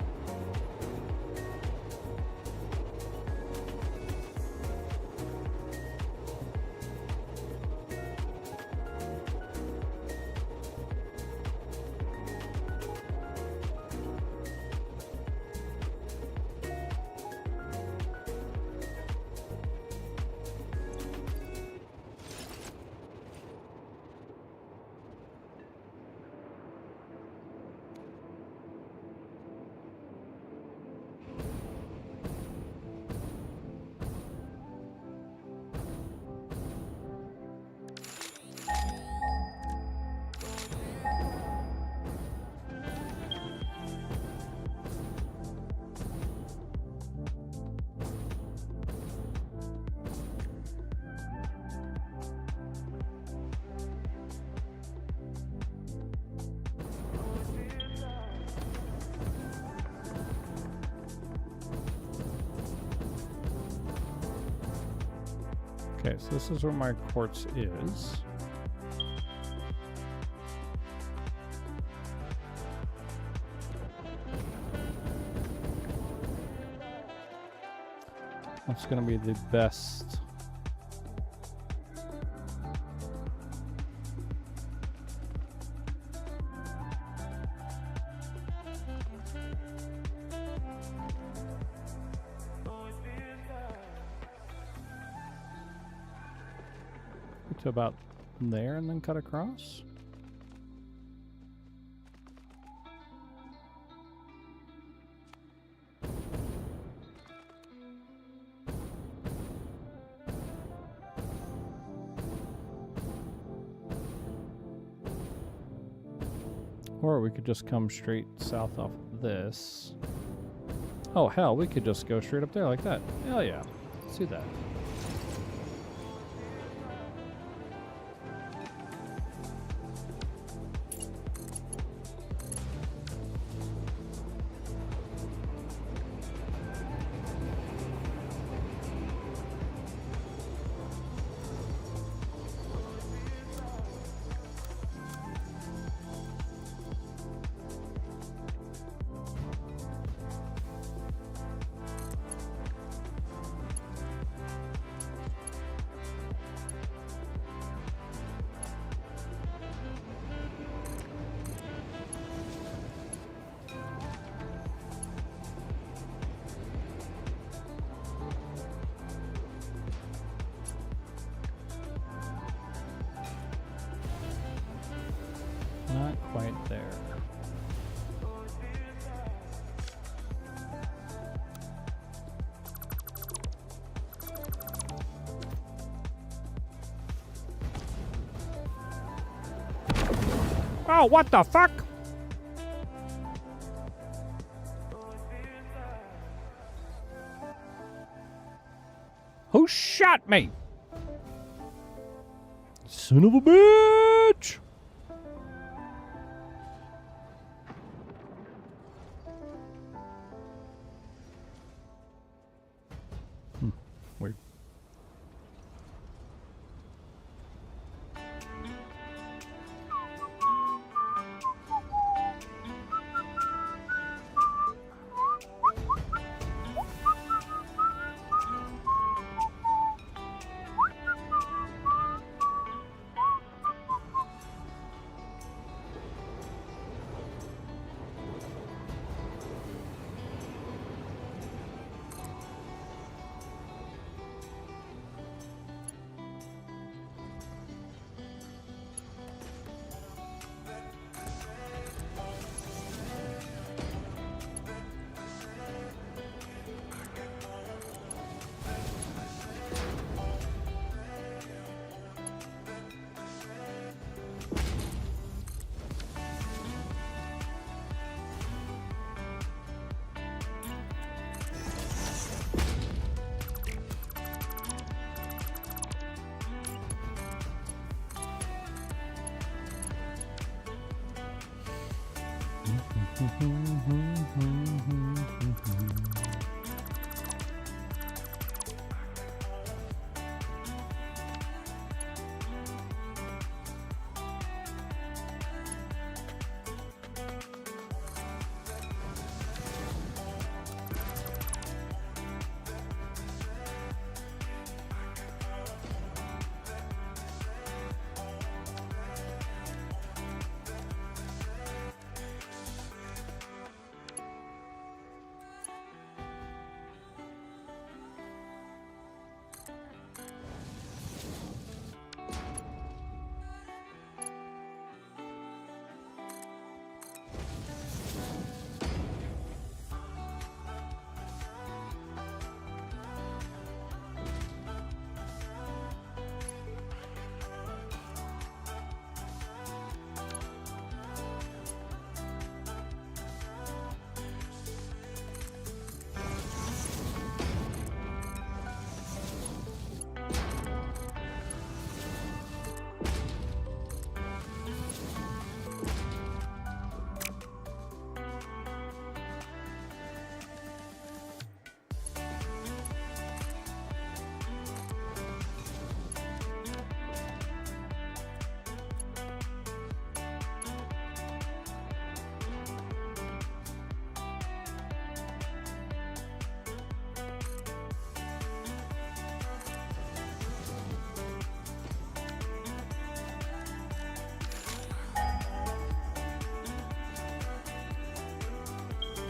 Okay, so this is where my quartz is. What's going to be the best? To about there and then cut across. Or we could just come straight south off of this. Oh hell, we could just go straight up there like that. Hell yeah. Let's do that. Oh, what the fuck? Who shot me? Son of a bitch! Weird.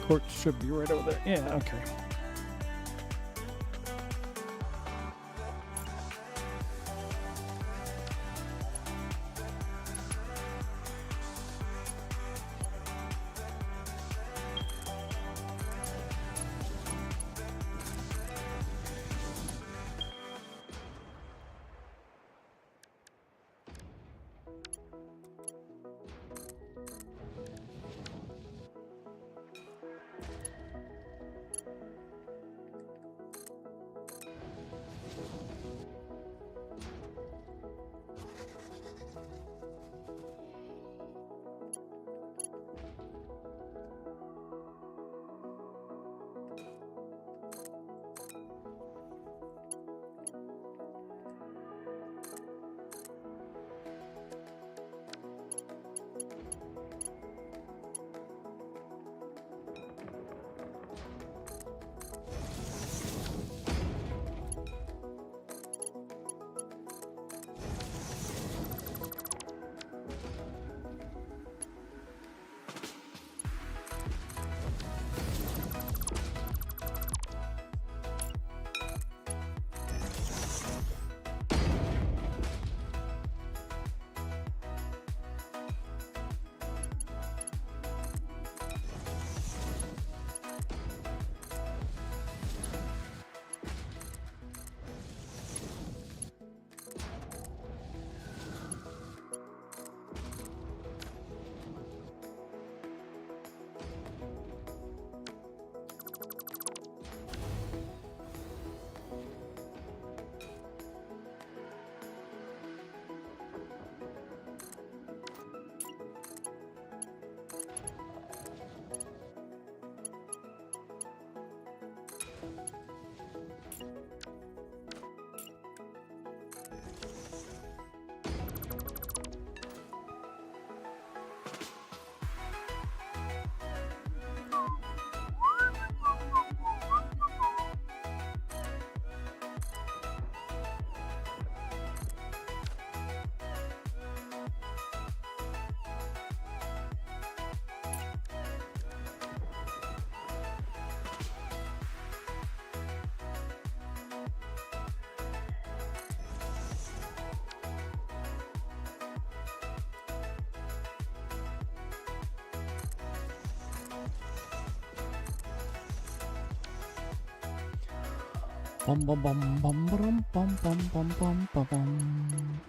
Court should be right over there. Yeah, okay. Bum bum bum bum bum bum bum bum bum bum bum.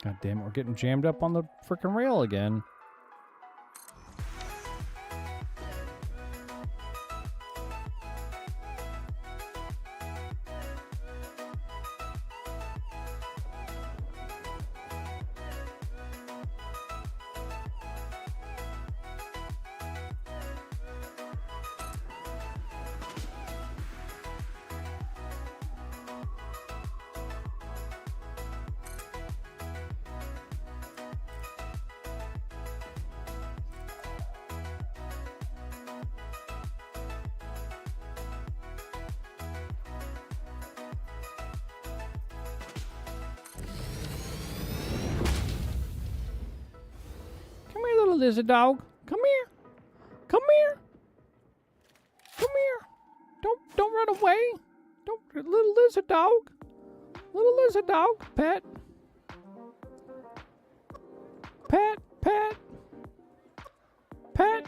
God damn it, we're getting jammed up on the frickin' rail again. Come here, little lizard dog. Come here. Come here. Come here. Don't run away. Don't, little lizard dog. Little lizard dog. Pet. Pet. Pet. Pet.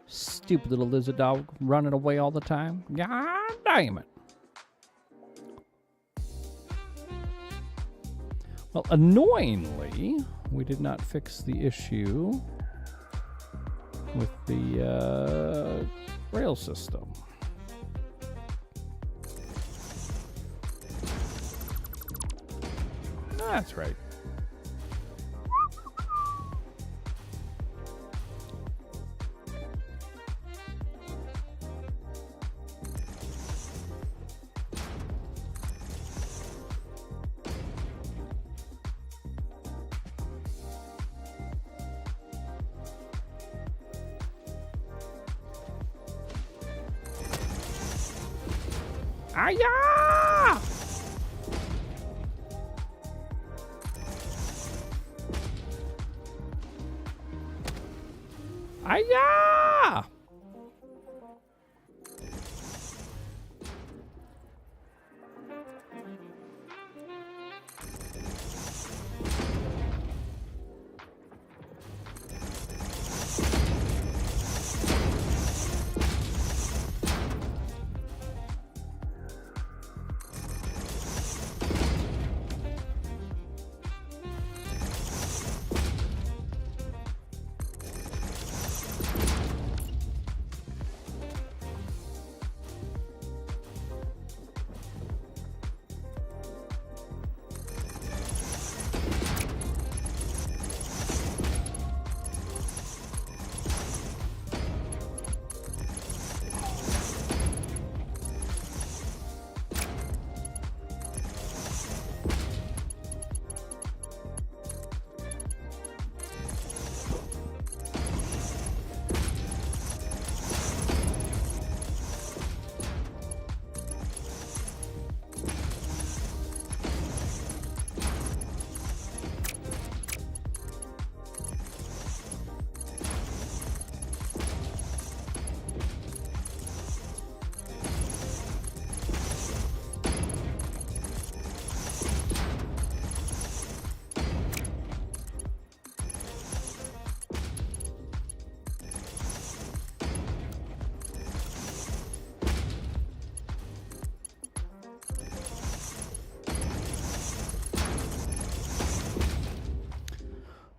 Stupid little lizard dog running away all the time. God damn it. Well, annoyingly, we did not fix the issue with the rail system. That's right. Aya! Aya!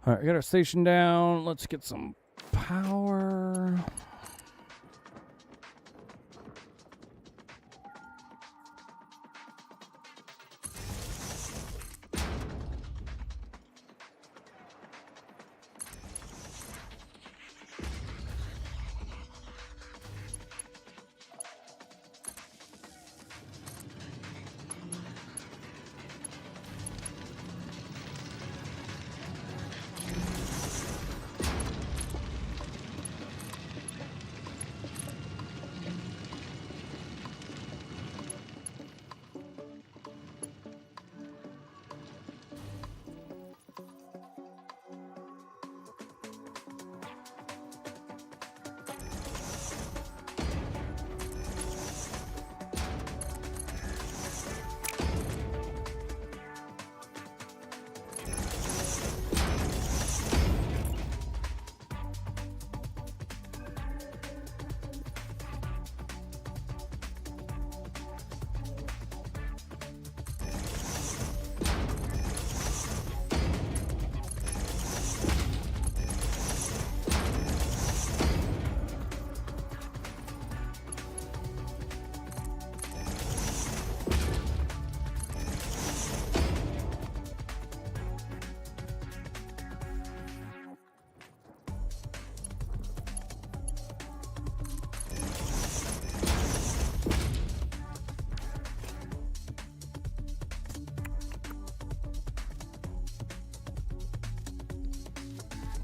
All right, we got our station down. Let's get some power.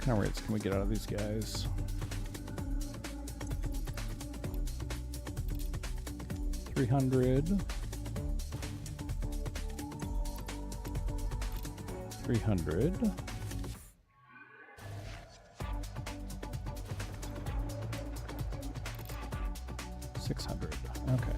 kind of rates can we get out of these guys? $300. 300. 600. Okay.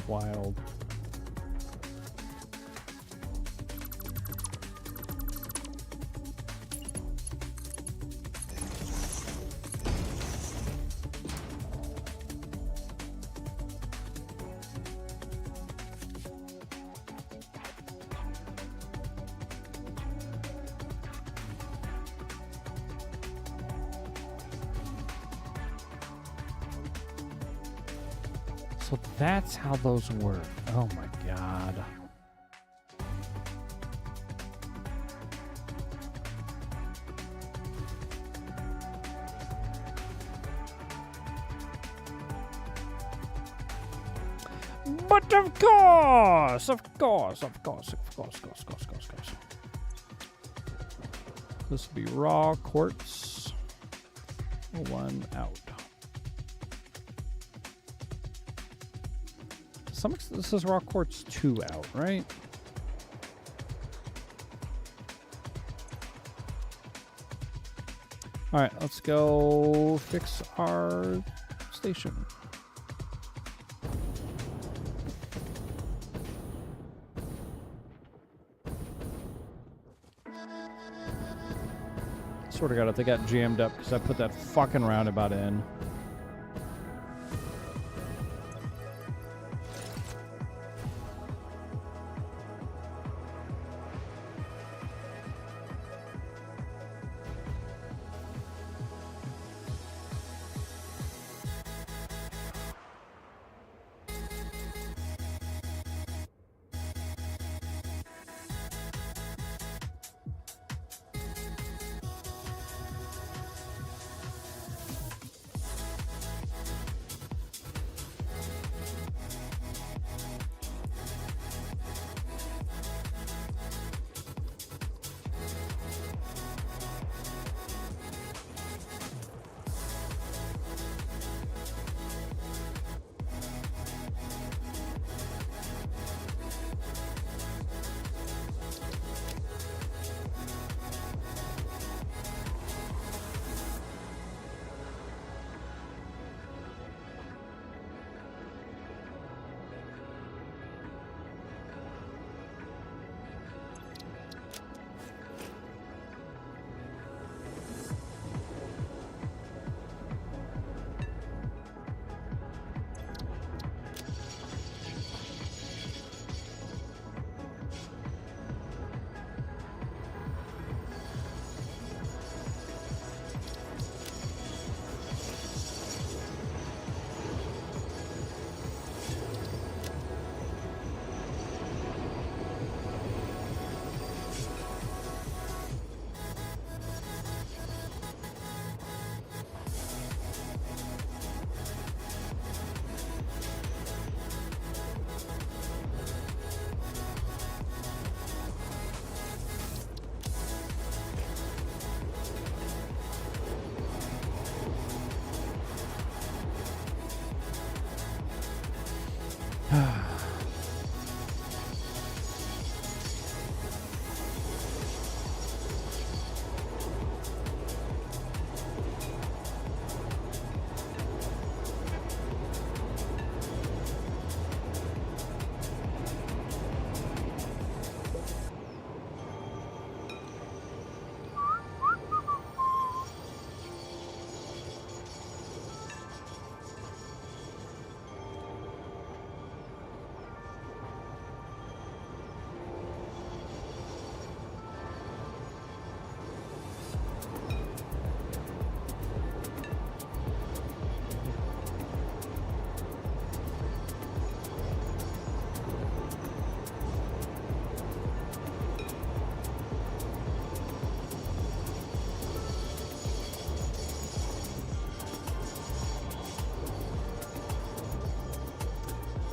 Wild. So that's how those work. Oh my god. But of course. This will be raw quartz. One out. This is raw quartz 2 out, right? All right, let's go fix our station. Swear to God, if they got jammed up because I put that fucking roundabout in.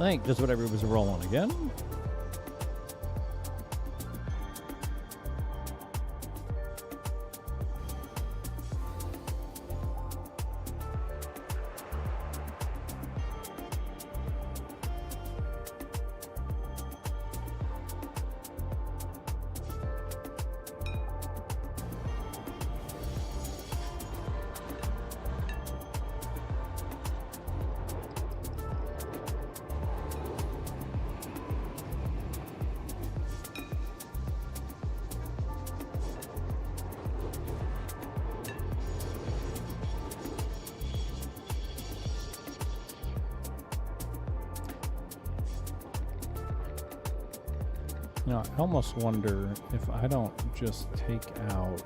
think just whatever was rolling again. You know, I almost wonder if I don't just take out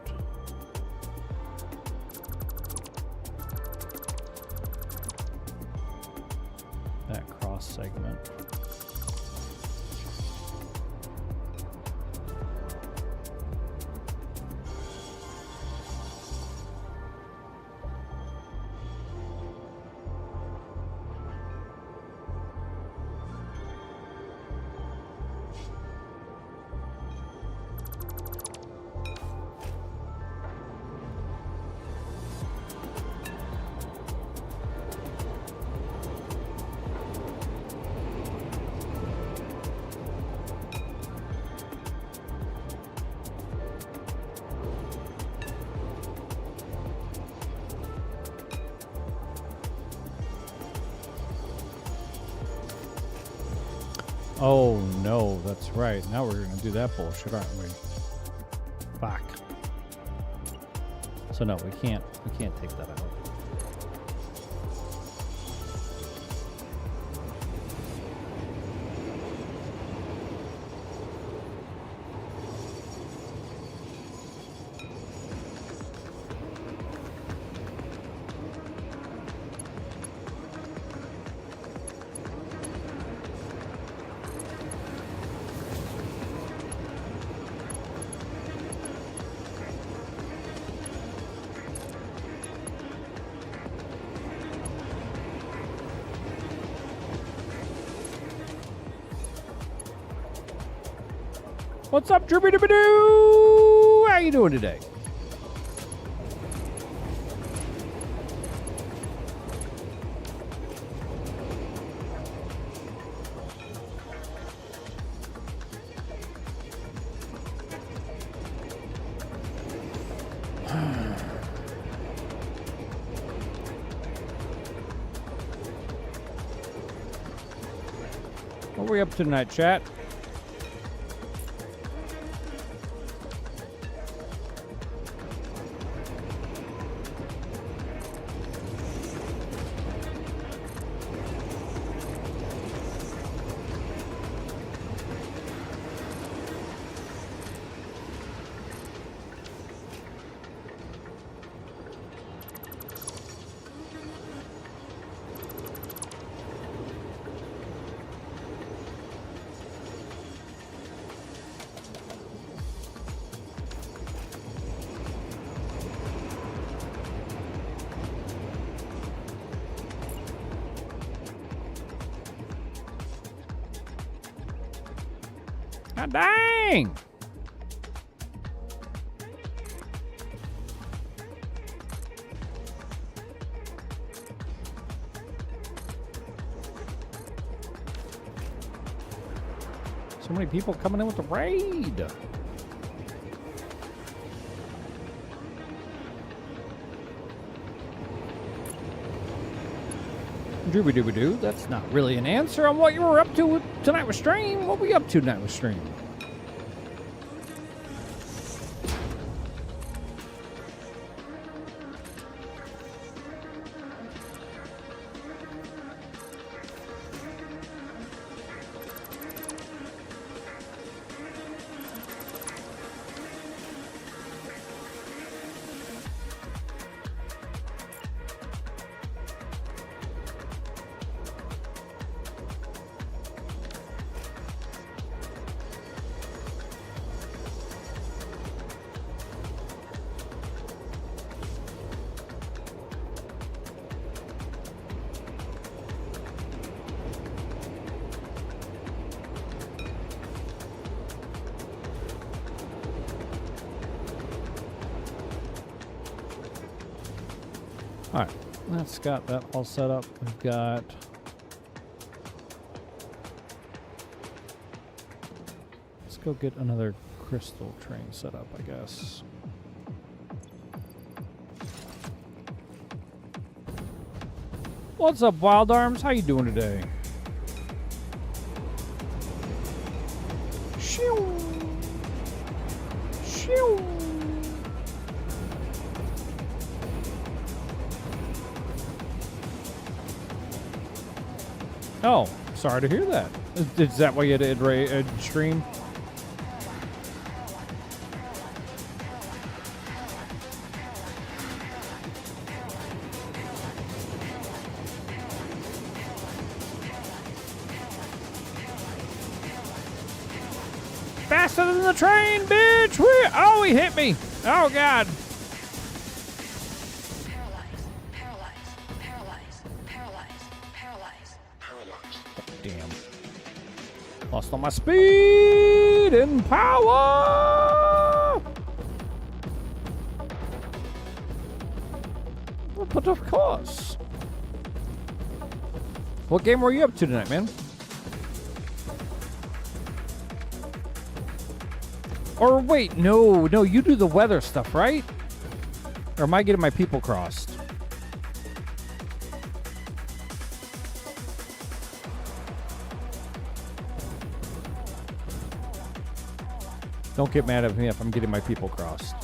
that cross segment. Oh no, that's right. Now we're gonna do that bullshit, aren't we? Fuck. So no, we can't take that out. What's up, Droopy Dooby Doo? How you doing today? What are we up to tonight, chat? God dang! So many people coming in with the raid. Dooby dooby doo. That's not really an answer on what you were up to tonight with stream. What were you up to tonight with stream? All right, that's got that all set up. We've got. Let's go get another crystal train set up, I guess. What's up, Wild Arms? How you doing today? Shoo. Shoo. Oh, sorry to hear that. Is that why you had to stream? Faster than the train, bitch! Oh, he hit me! Oh, God. Damn. Lost all my speed and power! But of course. What game were you up to tonight, man? Or wait, no, you do the weather stuff, right? Or am I getting my people crossed? Don't get mad at me if I'm getting my people crossed.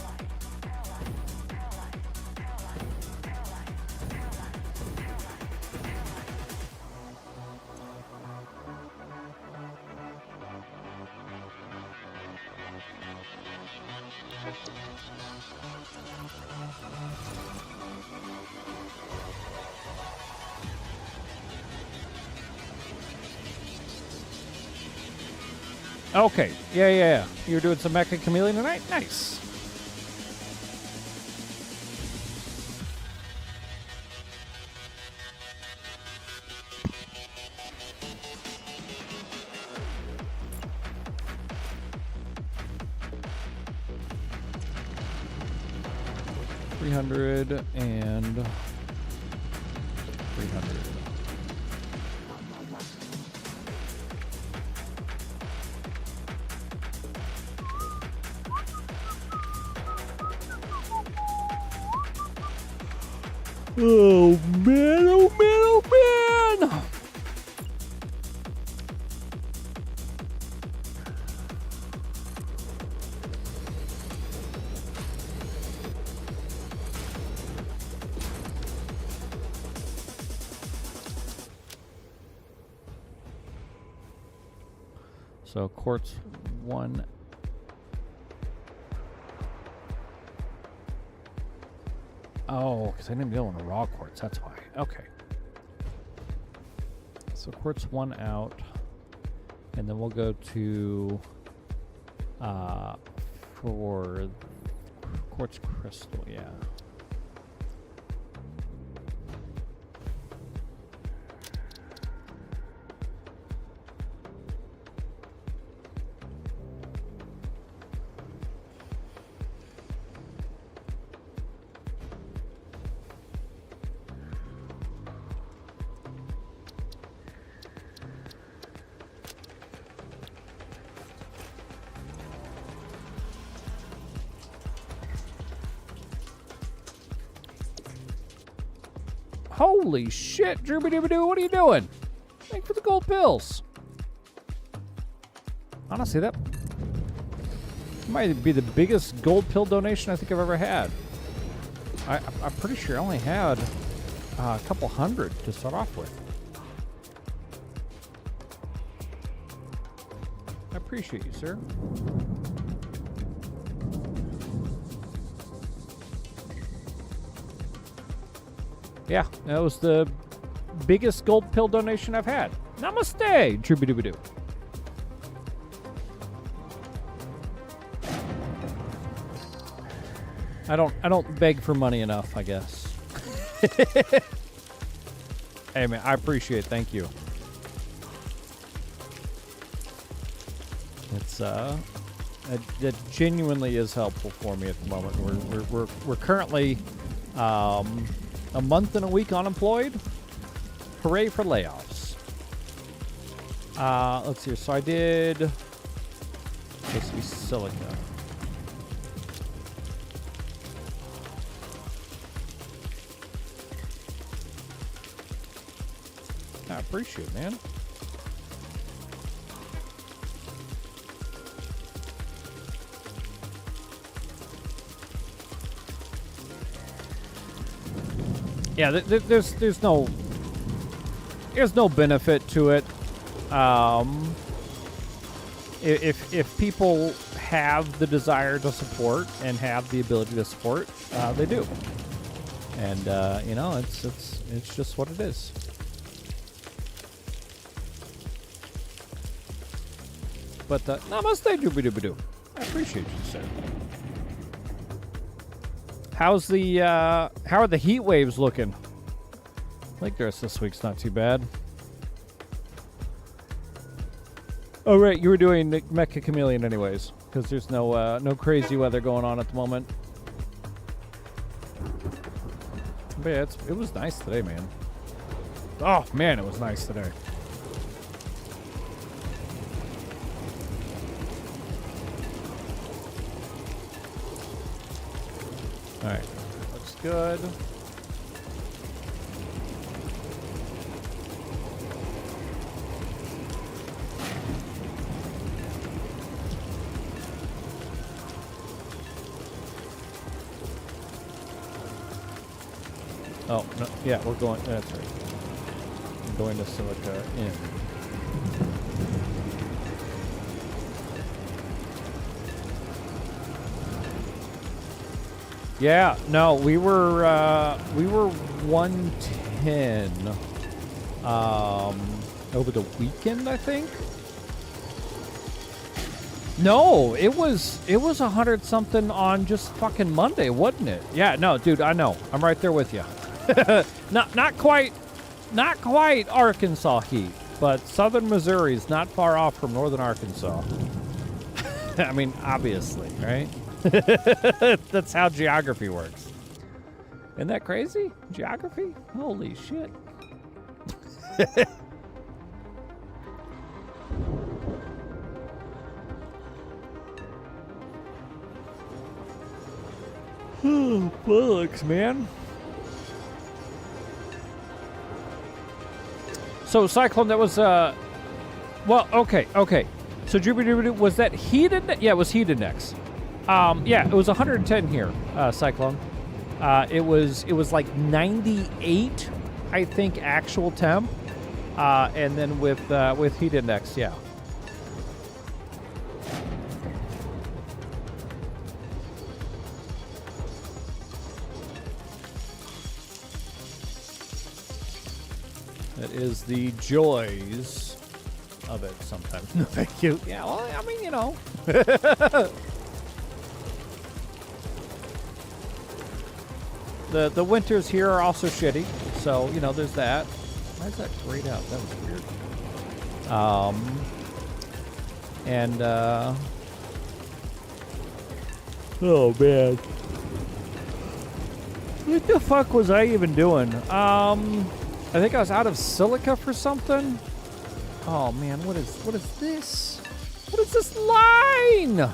Okay. Yeah. You're doing some Mecha Chameleon tonight? Nice. $300 and $300. Oh man, oh man, oh man! So quartz 1. Oh, because I didn't deal in a raw quartz. That's why. Okay. So quartz 1 out, and then we'll go to for quartz crystal. Yeah. Holy shit, Drooby-Dooby-Doo, what are you doing? Thanks for the gold pills. Honestly, that might be the biggest gold pill donation I think I've ever had. I'm pretty sure I only had a couple hundred to start off with. I appreciate you, sir. Yeah, that was the biggest gold pill donation I've had. Namaste, Drooby-Dooby-Doo. I don't beg for money enough, I guess. Hey man, I appreciate it. Thank you. It's it genuinely is helpful for me at the moment. We're currently A month and a week unemployed? Hooray for layoffs. Let's see. So I did... Supposed to be silica. I appreciate it, man. Yeah, there's no benefit to it. If people have the desire to support and have the ability to support, they do. And you know, it's just what it is. But namaste, doobie doobie doo. I appreciate you, sir. How are the heat waves looking? I think the rest of this week's not too bad. Oh right, you were doing Mecha Chameleon anyways, because there's no crazy weather going on at the moment. But yeah, it was nice today, man. Oh man, it was nice today. All right, looks good. Oh, no, yeah, we're going, that's right. I'm going to silica in. Yeah, no, we were 110 over the weekend, I think. No, it was 100 something on just fucking Monday, wasn't it? Yeah, no, dude, I know. I'm right there with you. not quite Arkansas heat, but southern Missouri is not far off from northern Arkansas. I mean, obviously, right? That's how geography works. Isn't that crazy? Geography? Holy shit. Bullocks, man. So, Cyclone, that was, well, okay. So, Jupiter, was that heat index? Yeah, it was heat index. Yeah, it was 110 here, Cyclone. It was like 98, I think, actual temp. And then with heat index, yeah. That is the joys of it sometimes. No, thank you. Yeah, well, I mean, you know. The winters here are also shitty, so, you know, there's that. Why is that grayed out? That was weird. And, oh, man. What the fuck was I even doing? I think I was out of silica for something. Oh man, what is this? What is this line?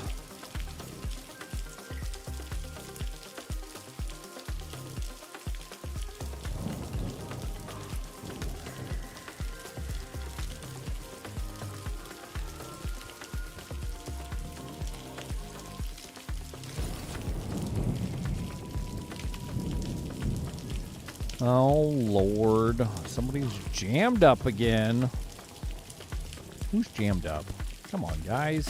Oh, Lord. Somebody's jammed up again. Who's jammed up? Come on, guys.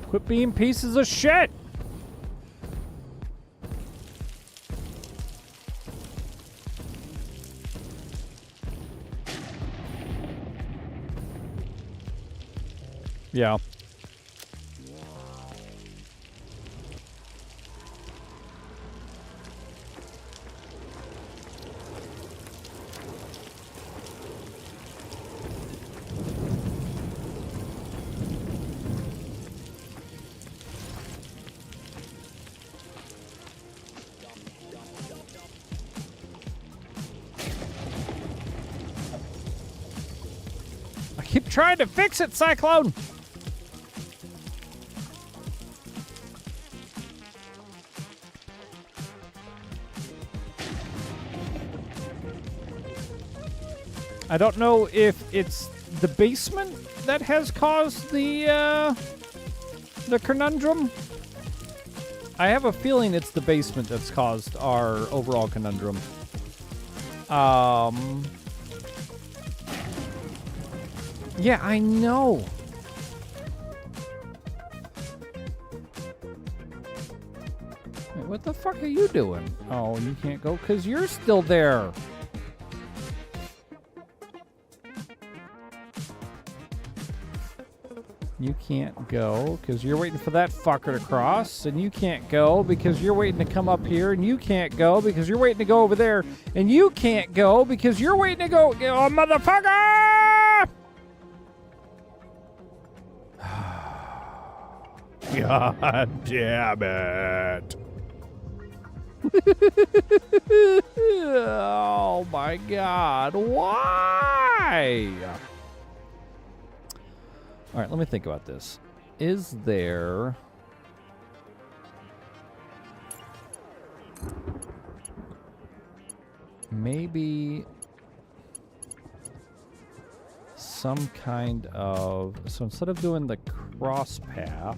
Quit being pieces of shit! Yeah. trying to fix it, Cyclone. I don't know if it's the basement that has caused the conundrum. I have a feeling it's the basement that's caused our overall conundrum. Yeah, I know. Wait, what the fuck are you doing? Oh, you can't go because you're still there. You can't go because you're waiting for that fucker to cross, and you can't go because you're waiting to come up here, and you can't go because you're waiting to go over there, and you can't go because you're waiting to go. Oh, motherfucker! God damn it. Oh my God, why? All right, let me think about this. Is there maybe some kind of... So instead of doing the cross path,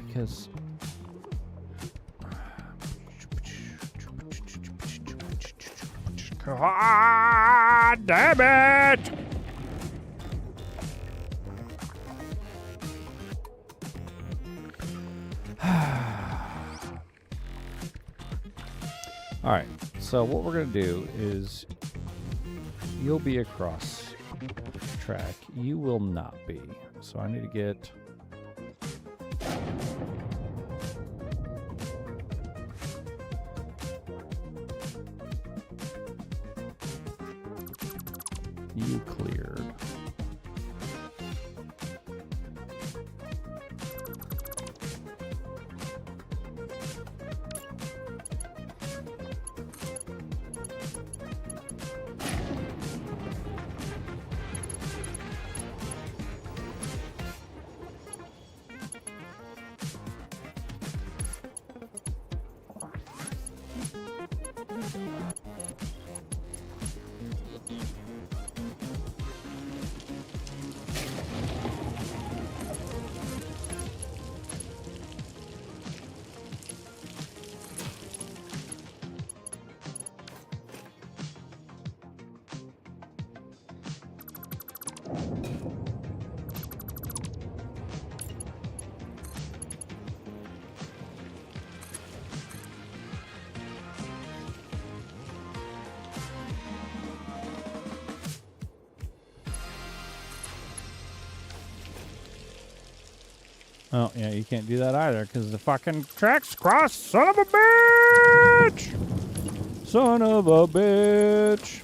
because... God damn it! All right, so what we're going to do is you'll be across track. You will not be. So I need to get... you cleared. Oh, yeah, you can't do that either because the fucking track's crossed. Son of a bitch! Son of a bitch!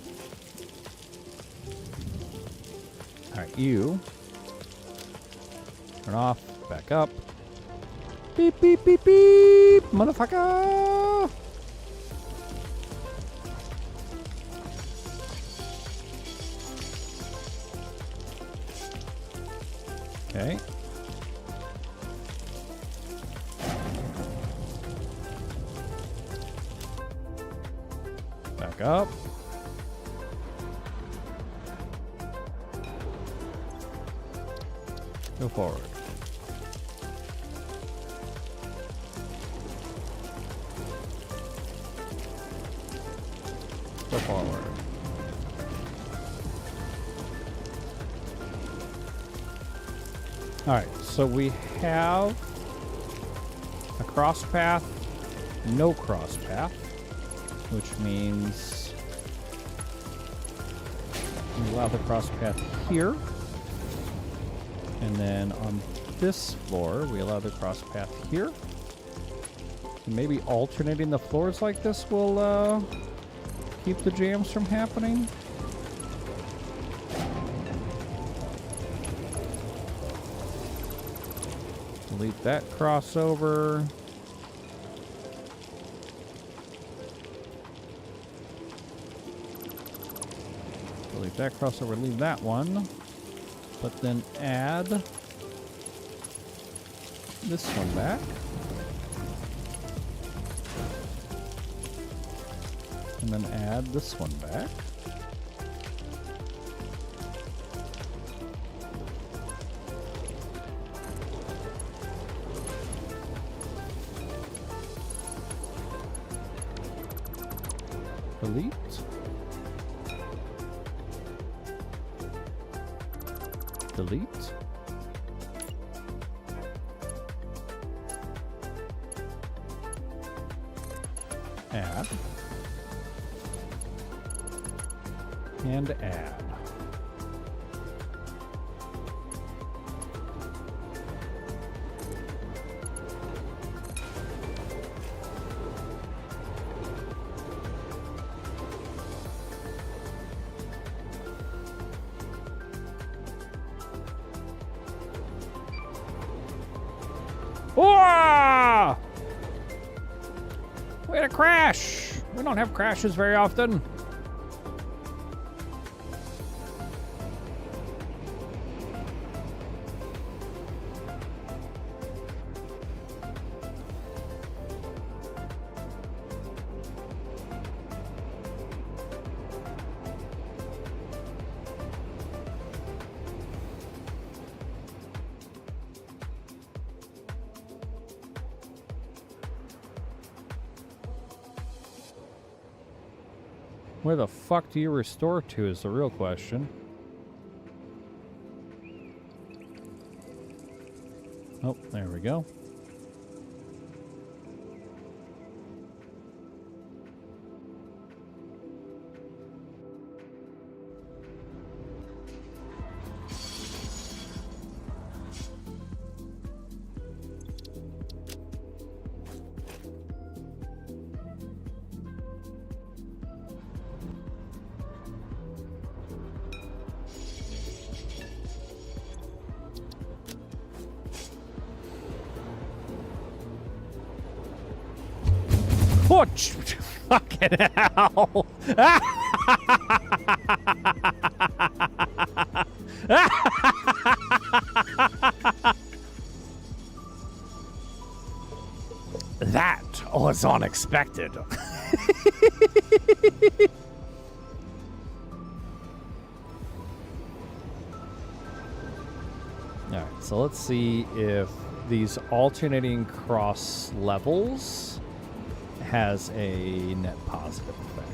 Alright, you. Turn off. Back up. Beep, beep, beep, beep! Motherfucker! Okay. Back up. Go forward. Go forward. All right, so we have a cross path, no cross path, which means we allow the cross path here. And then on this floor, we allow the cross path here. And maybe alternating the floors like this will keep the jams from happening. Delete that crossover. delete that crossover, leave that one. But then add this one back. And then add this one back. Delete. Delete. Add. And add. Whoa! We had a crash. We don't have crashes very often. Where the fuck do you restore to is the real question. Oh, there we go. Oh, fucking hell. That was unexpected. Alright, so let's see if these alternating cross levels has a net positive effect.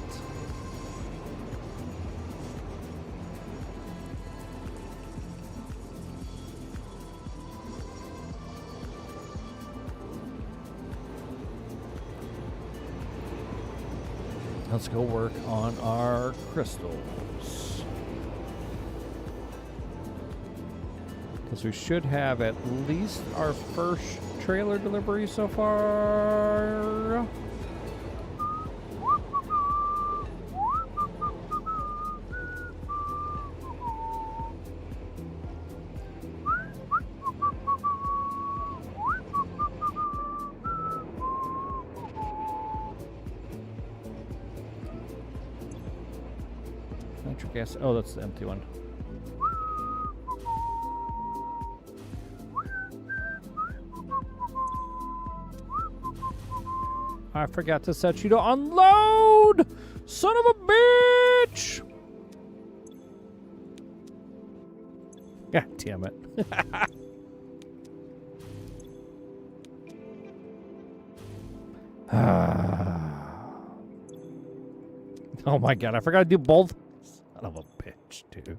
Let's go work on our crystals. Because we should have at least our first trailer delivery so far. Nitric acid. Oh, that's the empty one. I forgot to set you to unload! Son of a bitch! God damn it. Oh my god, I forgot to do both. Son of a bitch, dude.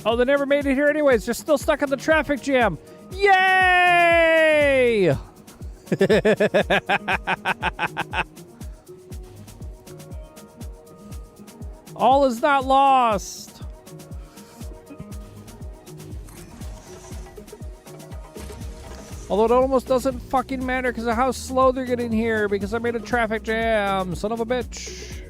Oh, they never made it here anyways. They're still stuck in the traffic jam. Yay! All is not lost. Although it almost doesn't fucking matter because of how slow they're getting here because I made a traffic jam. Son of a bitch.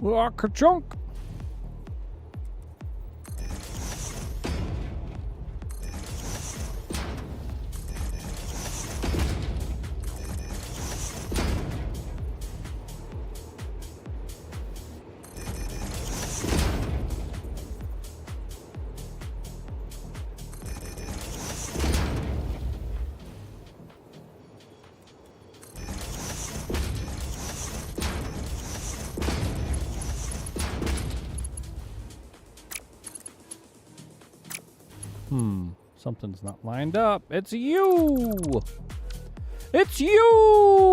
Oh, ka-chunk. Something's not lined up. It's you! It's you!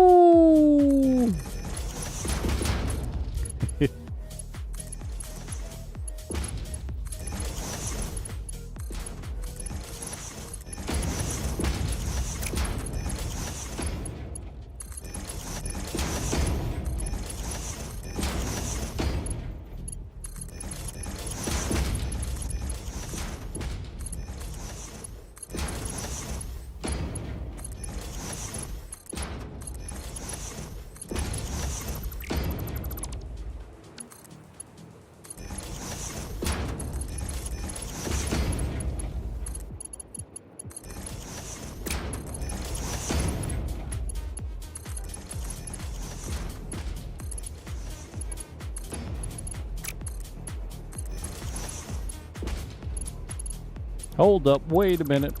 Hold up, wait a minute.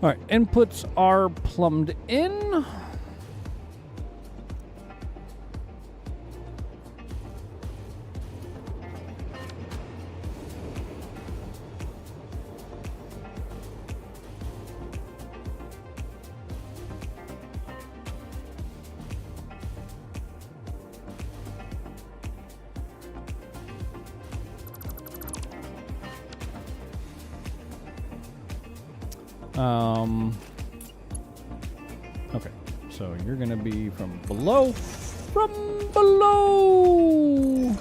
All right, inputs are plumbed in. Okay, so you're gonna be from below. From below!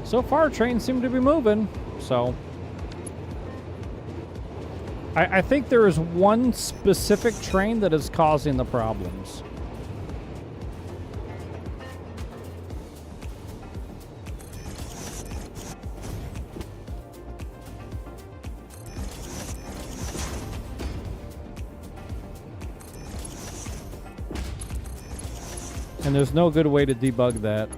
So far, trains seem to be moving, so... I think there is one specific train that is causing the problems. And there's no good way to debug that.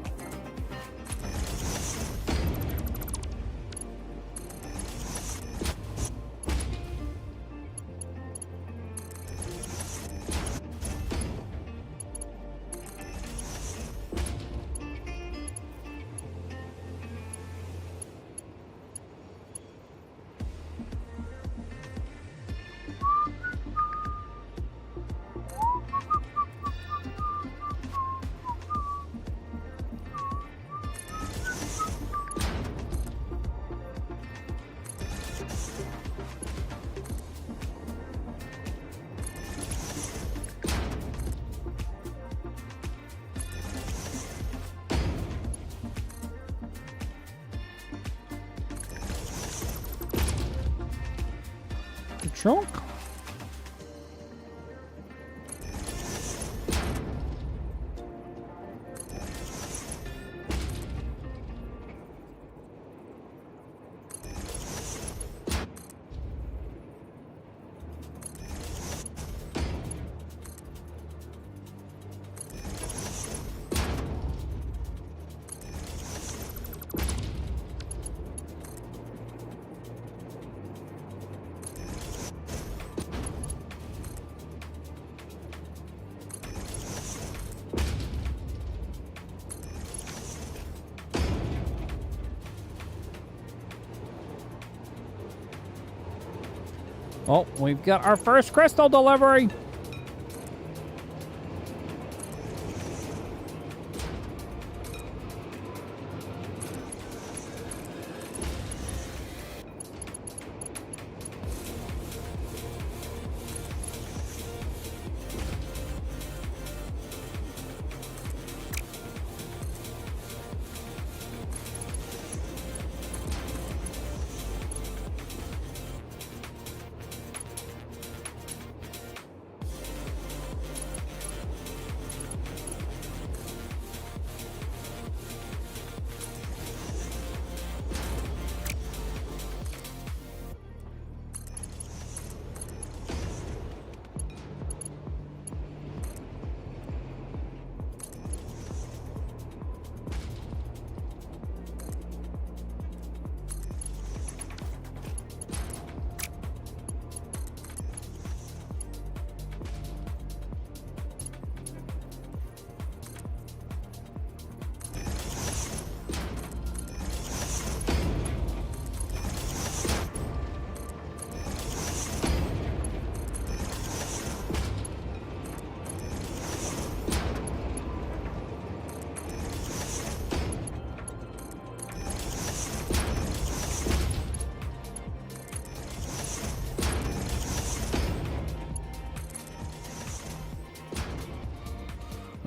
Chunk. Oh, we've got our first crystal delivery.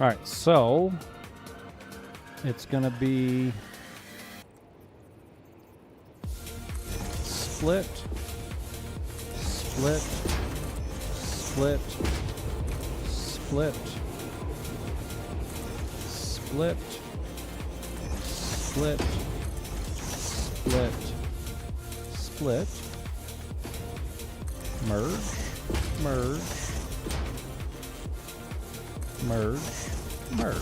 All right, so it's going to be split, split, split, split, split, split, split, split, merge, merge, merge, merge.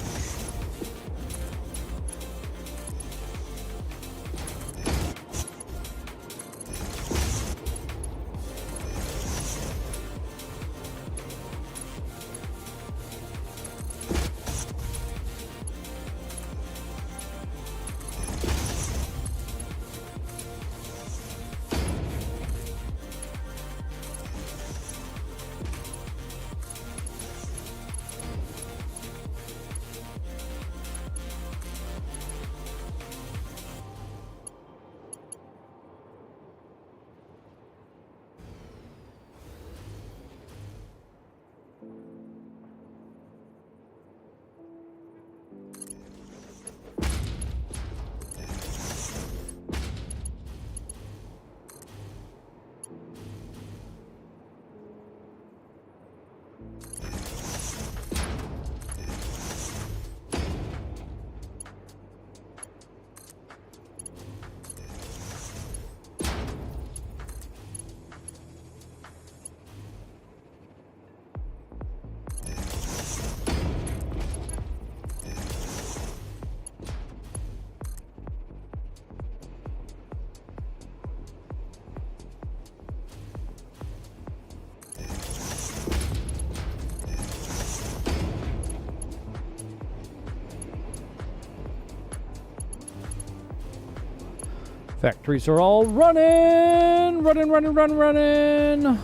Factories are all running, running.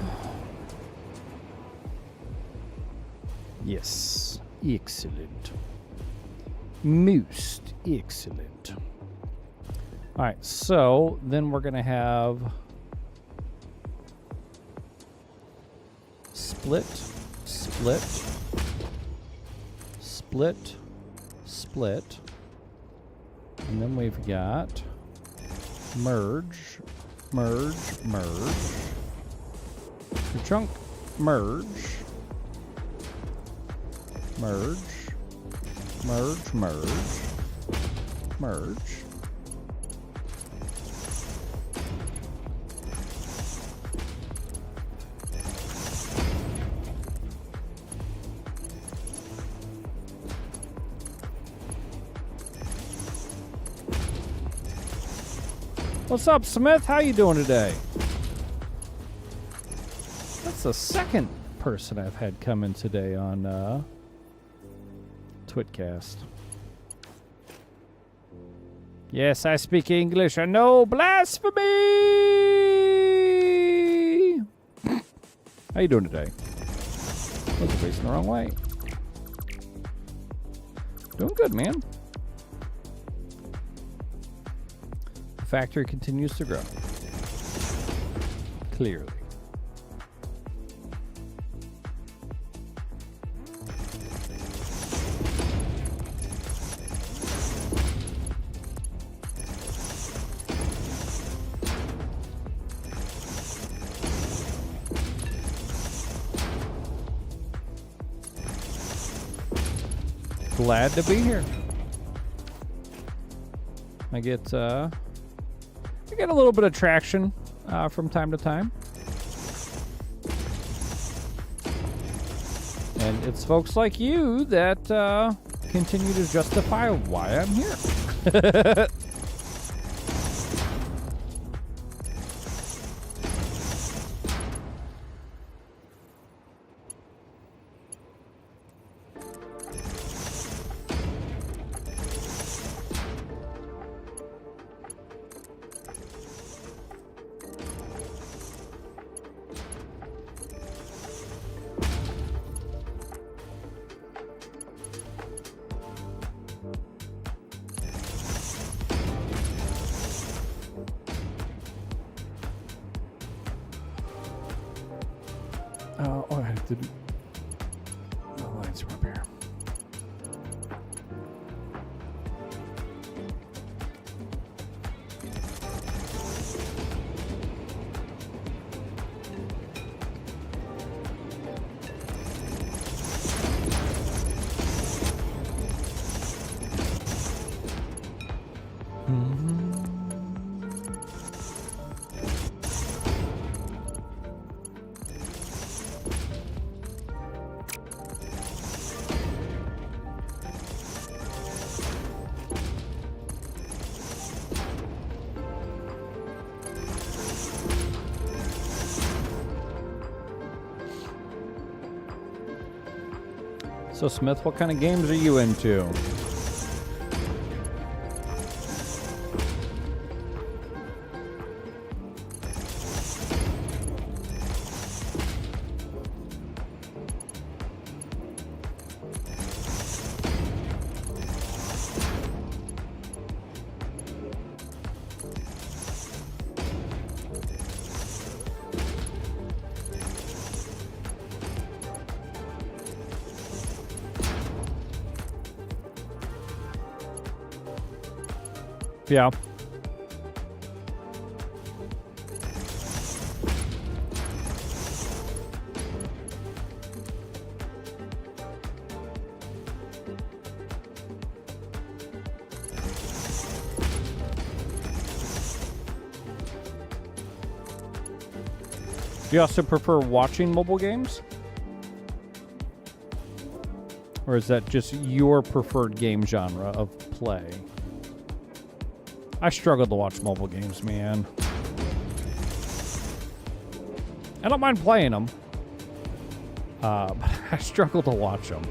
Yes, excellent. Most excellent. All right, so then we're going to have split, split, split, split, and then we've got merge, merge, merge, Your chunk. Merge. Merge. Merge, merge. Merge. What's up, Smith? How you doing today? That's the second person I've had come in today on Twitcast. Yes, I speak English. I know blasphemy. How you doing today? Those are facing the wrong way. Doing good, man. The factory continues to grow. Clearly. Glad to be here. I get a little bit of traction from time to time. And it's folks like you that continue to justify why I'm here. I have to do the lines from up here. So, Smith, what kind of games are you into? Yeah. Do you also prefer watching mobile games? Or is that just your preferred game genre of play? I struggle to watch mobile games, man. I don't mind playing them, but I struggle to watch them.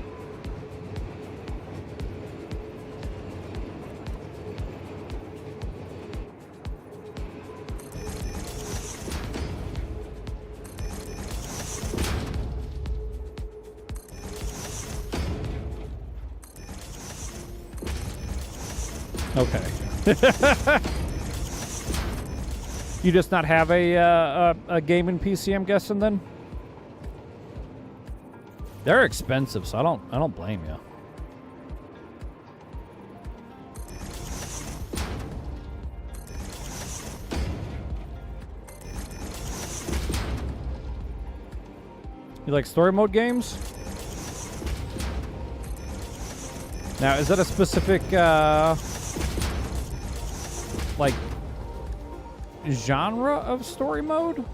Okay. You just not have a gaming PC, I'm guessing, then? They're expensive, so I don't blame you. You like story mode games? Now, is that a specific, like, genre of story mode?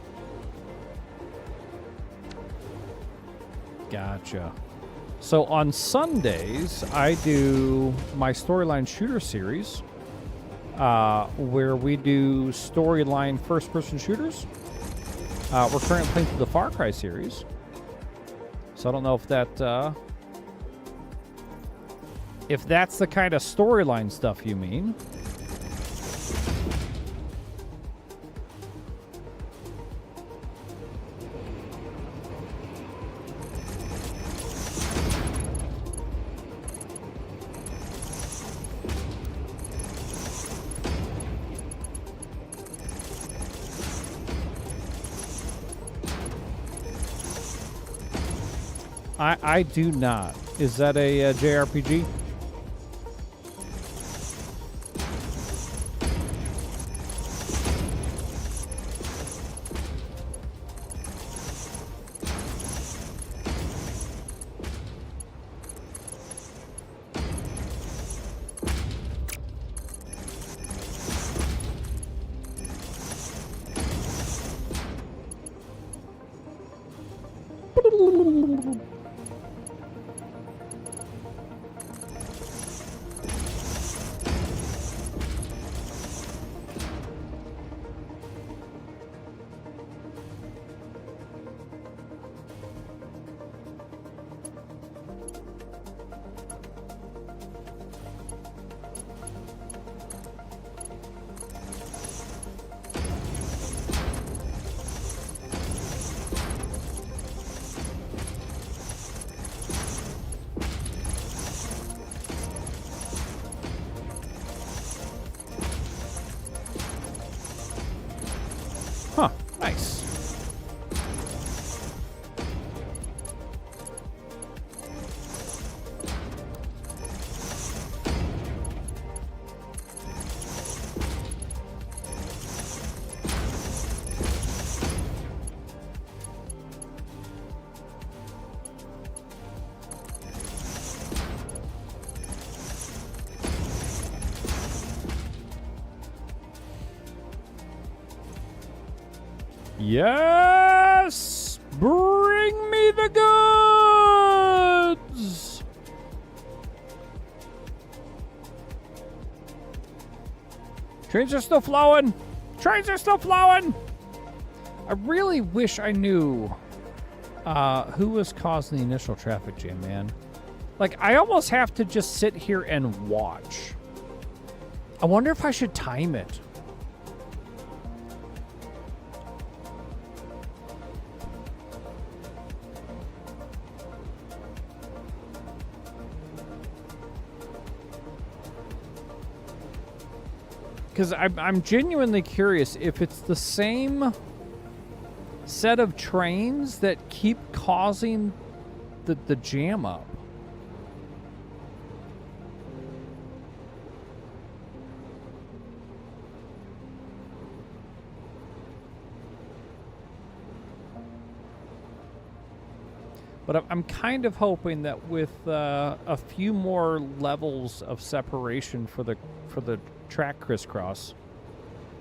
Gotcha. So on Sundays, I do my Storyline Shooter series, where we do storyline first-person shooters. We're currently playing through the Far Cry series. So I don't know if that, if that's the kind of storyline stuff you mean. I do not. Is that a JRPG? Huh, nice. Yes! Bring me the goods! Trains are still flowing! Trains are still flowing! I really wish I knew who was causing the initial traffic jam, man. Like, I almost have to just sit here and watch. I wonder if I should time it. Because I'm genuinely curious if it's the same set of trains that keep causing the jam up. But I'm kind of hoping that with a few more levels of separation for the track crisscross,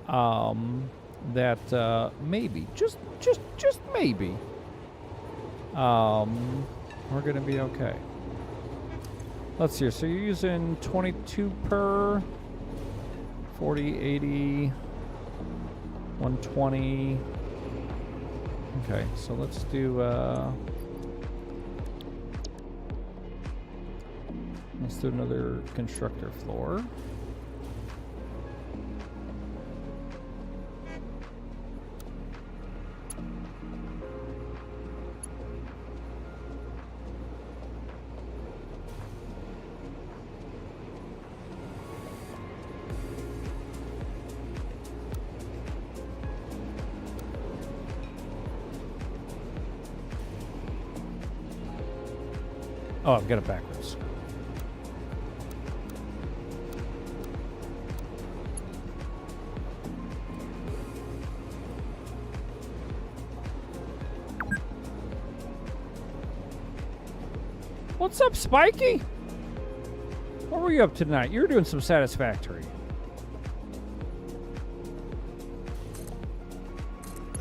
that maybe, just maybe, we're gonna be okay. Let's see. So you're using 22 per, 40, 80, 120. Okay, so let's do. Let's do another constructor floor. Oh, I've got it backwards. What's up, Spiky? What were you up to tonight? You were doing some Satisfactory.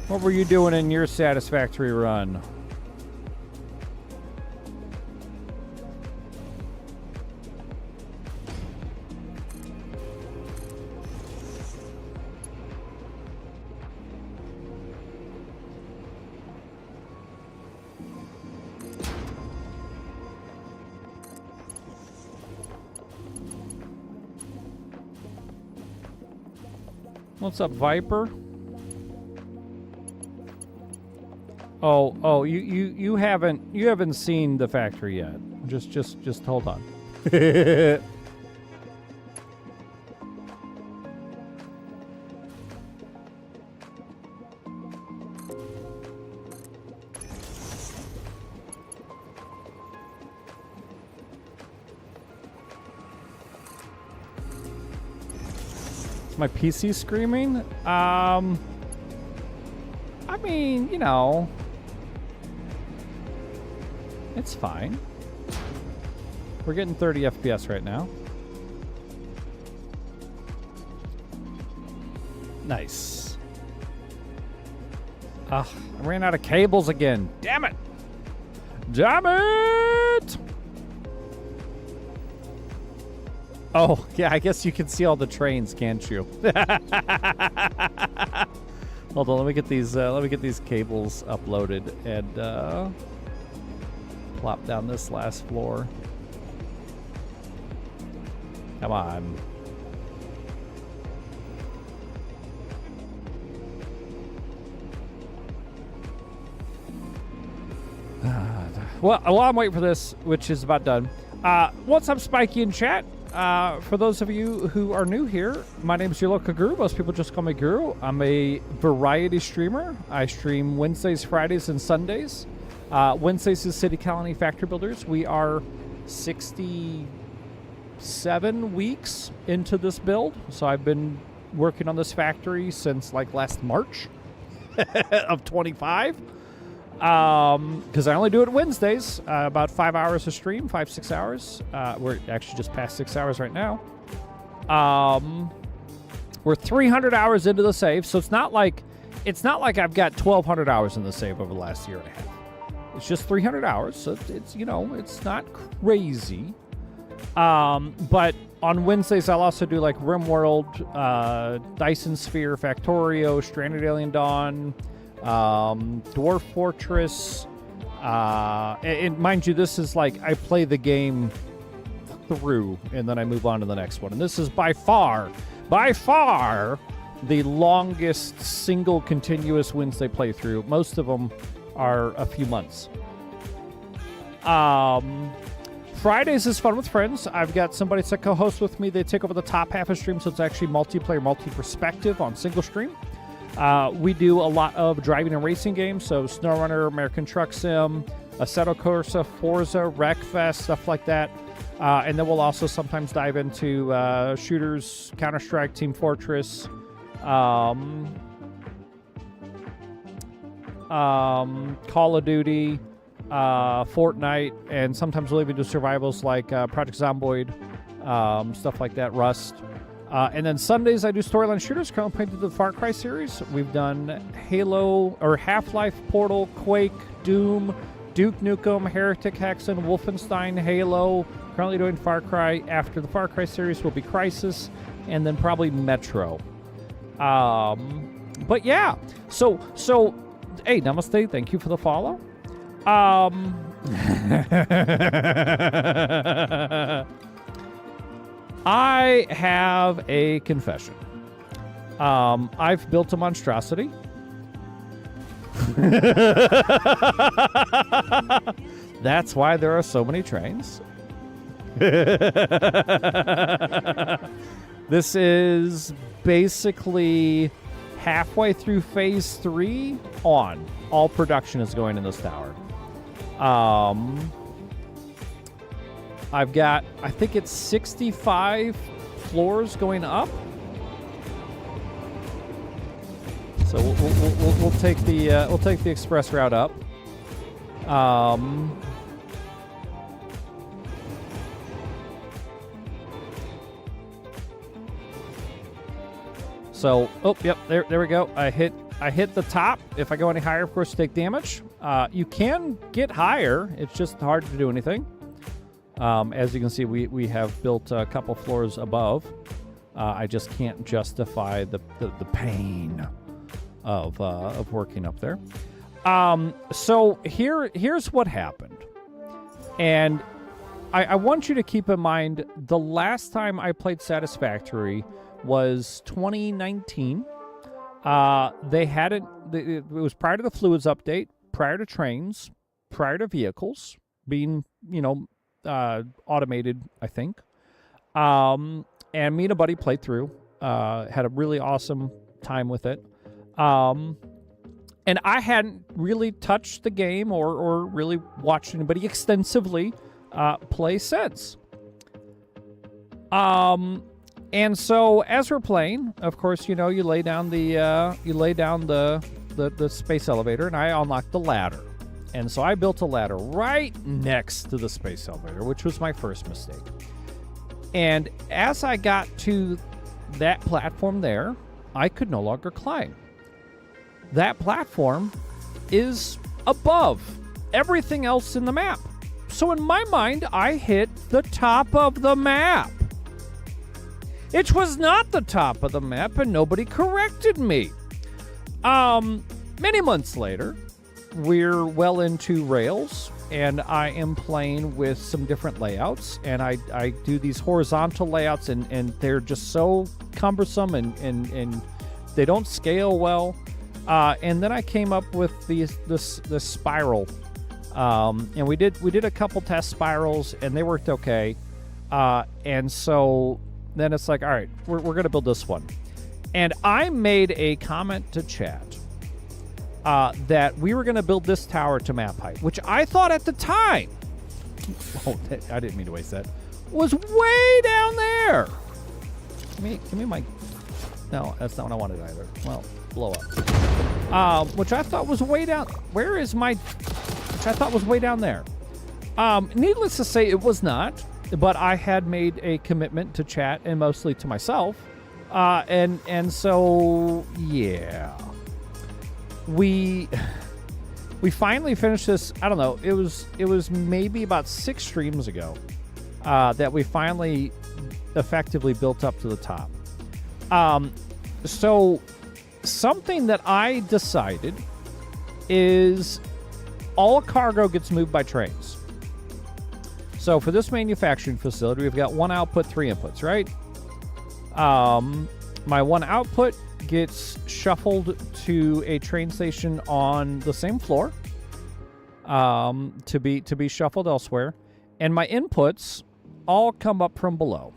What were you doing in your Satisfactory run? What's up, Viper? Oh, you haven't seen the factory yet. Just hold on. My PC screaming? I mean, you know, it's fine. We're getting 30 FPS right now. Nice. I ran out of cables again. Damn it! Damn it! Oh, yeah, I guess you can see all the trains, can't you? Hold on, let me get these cables uploaded and plop down this last floor. Come on. Well, I'm waiting for this, which is about done. What's up, Spiky in chat? For those of you who are new here, my name is your local guru. Most people just call me Guru. I'm a variety streamer. I stream Wednesdays, Fridays, and Sundays. Wednesdays is City Colony Factory Builders. We are 67 weeks into this build, so I've been working on this factory since like last March of 25. Because I only do it Wednesdays, about 5 hours a stream, 5-6 hours. We're actually just past 6 hours right now. We're 300 hours into the save, so it's not like I've got 1,200 hours in the save over the last year and a half. It's just 300 hours, so it's you know, it's not crazy. But on Wednesdays, I'll also do like RimWorld, Dyson Sphere, Factorio, Stranded Alien Dawn, Dwarf Fortress, and mind you, this is like I play the game through and then I move on to the next one, and this is by far the longest single continuous Wednesday playthrough. Most of them are a few months. Fridays is fun with friends. I've got somebody to co-host with me. They take over the top half of stream, so it's actually multiplayer, multi-perspective on single stream. We do a lot of driving and racing games, so SnowRunner, American Truck Sim, Assetto Corsa, Forza, Wreckfest, stuff like that. And then we'll also sometimes dive into shooters, Counter-Strike, Team Fortress, Call of Duty, Fortnite, and sometimes we'll even do survivals like Project Zomboid, stuff like that, Rust. And then Sundays, I do storyline shooters. Currently playing through the Far Cry series. We've done Halo, or Half-Life, Portal, Quake, Doom, Duke Nukem, Heretic, Hexen, Wolfenstein, Halo. Currently doing Far Cry. After the Far Cry series will be Crysis, and then probably Metro. But yeah, so hey, namaste. Thank you for the follow. I have a confession. I've built a monstrosity. That's why there are so many trains. This is basically halfway through phase 3 on. All production is going in this tower. I've got, I think it's 65 floors going up. So we'll take the express route up. So, oh, yep, there we go. I hit the top. If I go any higher, of course, take damage. You can get higher. It's just hard to do anything. As you can see, we have built a couple floors above. I just can't justify the pain of working up there. So here's what happened. And I want you to keep in mind the last time I played Satisfactory was 2019. They hadn't. It was prior to the fluids update, prior to trains, prior to vehicles being, automated, I think. And me and a buddy played through. Had a really awesome time with it. And I hadn't really touched the game or really watched anybody extensively play since. And so as we're playing, of course, you lay down the space elevator, and I unlocked the ladder. And so I built a ladder right next to the space elevator, which was my first mistake. And as I got to that platform there, I could no longer climb. That platform is above everything else in the map. So in my mind, I hit the top of the map. It was not the top of the map, and nobody corrected me. Many months later, we're well into Rails, and I am playing with some different layouts, and I do these horizontal layouts, and they're just so cumbersome, and they don't scale well. And then I came up with this spiral, and we did a couple test spirals, and they worked okay. And so then it's like, all right, we're going to build this one. And I made a comment to chat that we were going to build this tower to map height, which I thought at the time, I didn't mean to waste that, was way down there. Give me my, no, that's not what I wanted either. Well, blow up. Which I thought was way down, which I thought was way down there. Needless to say, it was not. But I had made a commitment to chat and mostly to myself. And so, yeah. We finally finished this, I don't know, it was maybe about 6 streams ago that we finally effectively built up to the top. So something that I decided is all cargo gets moved by trains. So for this manufacturing facility, we've got 1 output, 3 inputs, right? My 1 output gets shuffled to a train station on the same floor to be shuffled elsewhere. And my inputs all come up from below.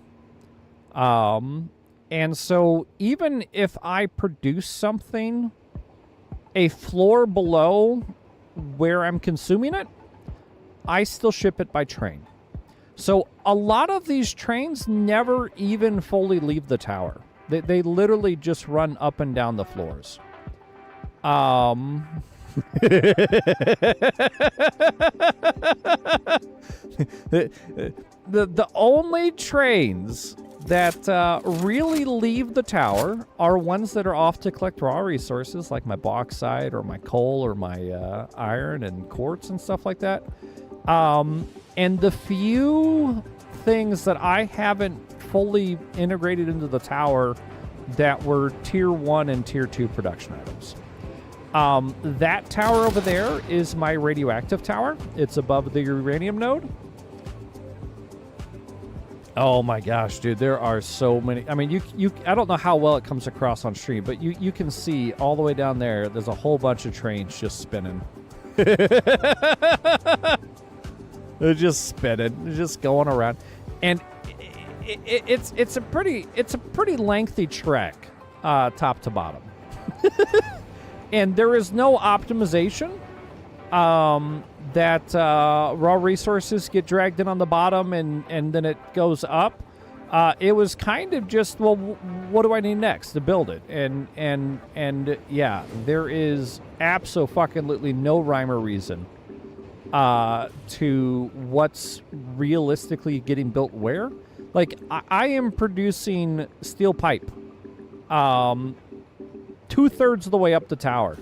And so even if I produce something a floor below where I'm consuming it, I still ship it by train. So a lot of these trains never even fully leave the tower. They literally just run up and down the floors. The only trains that really leave the tower are ones that are off to collect raw resources, like my bauxite or my coal or my iron and quartz and stuff like that. And the few things that I haven't fully integrated into the tower that were tier 1 and tier 2 production items. That tower over there is my radioactive tower. It's above the uranium node. Oh my gosh, dude, there are so many. I mean, I don't know how well it comes across on stream, but you can see all the way down there, there's a whole bunch of trains just spinning. They're just spinning, they're just going around, and it's a pretty lengthy trek, top to bottom, and there is no optimization. That raw resources get dragged in on the bottom and then it goes up. It was kind of just, well, what do I need next to build it? And yeah, there is absolutely no rhyme or reason to what's realistically getting built where. Like, I am producing steel pipe 2/3 of the way up the tower.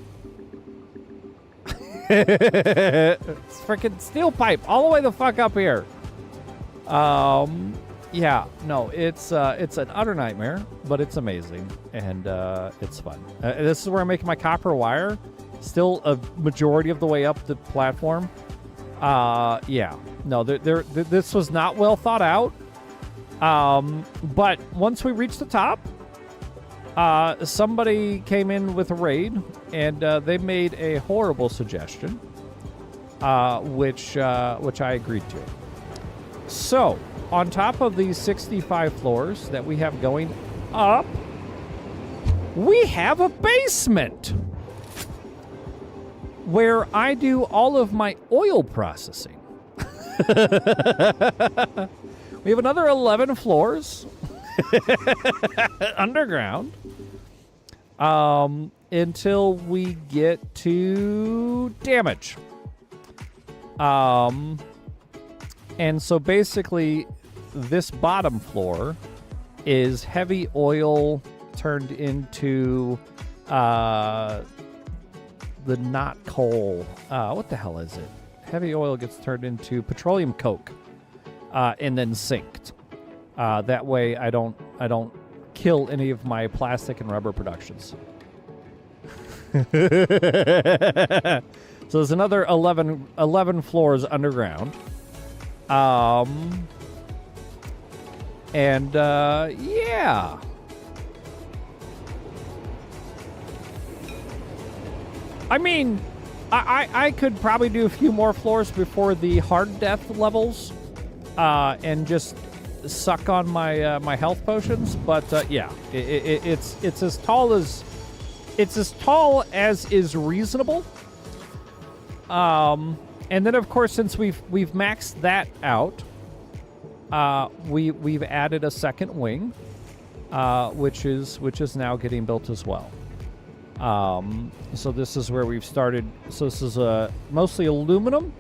It's freaking steel pipe all the way the fuck up here. Yeah, no, it's an utter nightmare, but it's amazing and it's fun. This is where I'm making my copper wire. Still a majority of the way up the platform. Yeah, no, this was not well thought out. But once we reached the top, somebody came in with a raid, and they made a horrible suggestion, which I agreed to. So, on top of these 65 floors that we have going up, we have a basement where I do all of my oil processing. We have another 11 floors underground until we get to damage. And so basically, this bottom floor is heavy oil turned into the not coal. What the hell is it? Heavy oil gets turned into petroleum coke and then synced. That way, I don't kill any of my plastic and rubber productions. So there's another 11 floors underground. And yeah. I mean, I could probably do a few more floors before the hard death levels, and just suck on my my health potions. But yeah, it's as tall as is reasonable. And then of course, since we've maxed that out, we've added a second wing, which is now getting built as well. So this is where we've started. So this is mostly aluminum.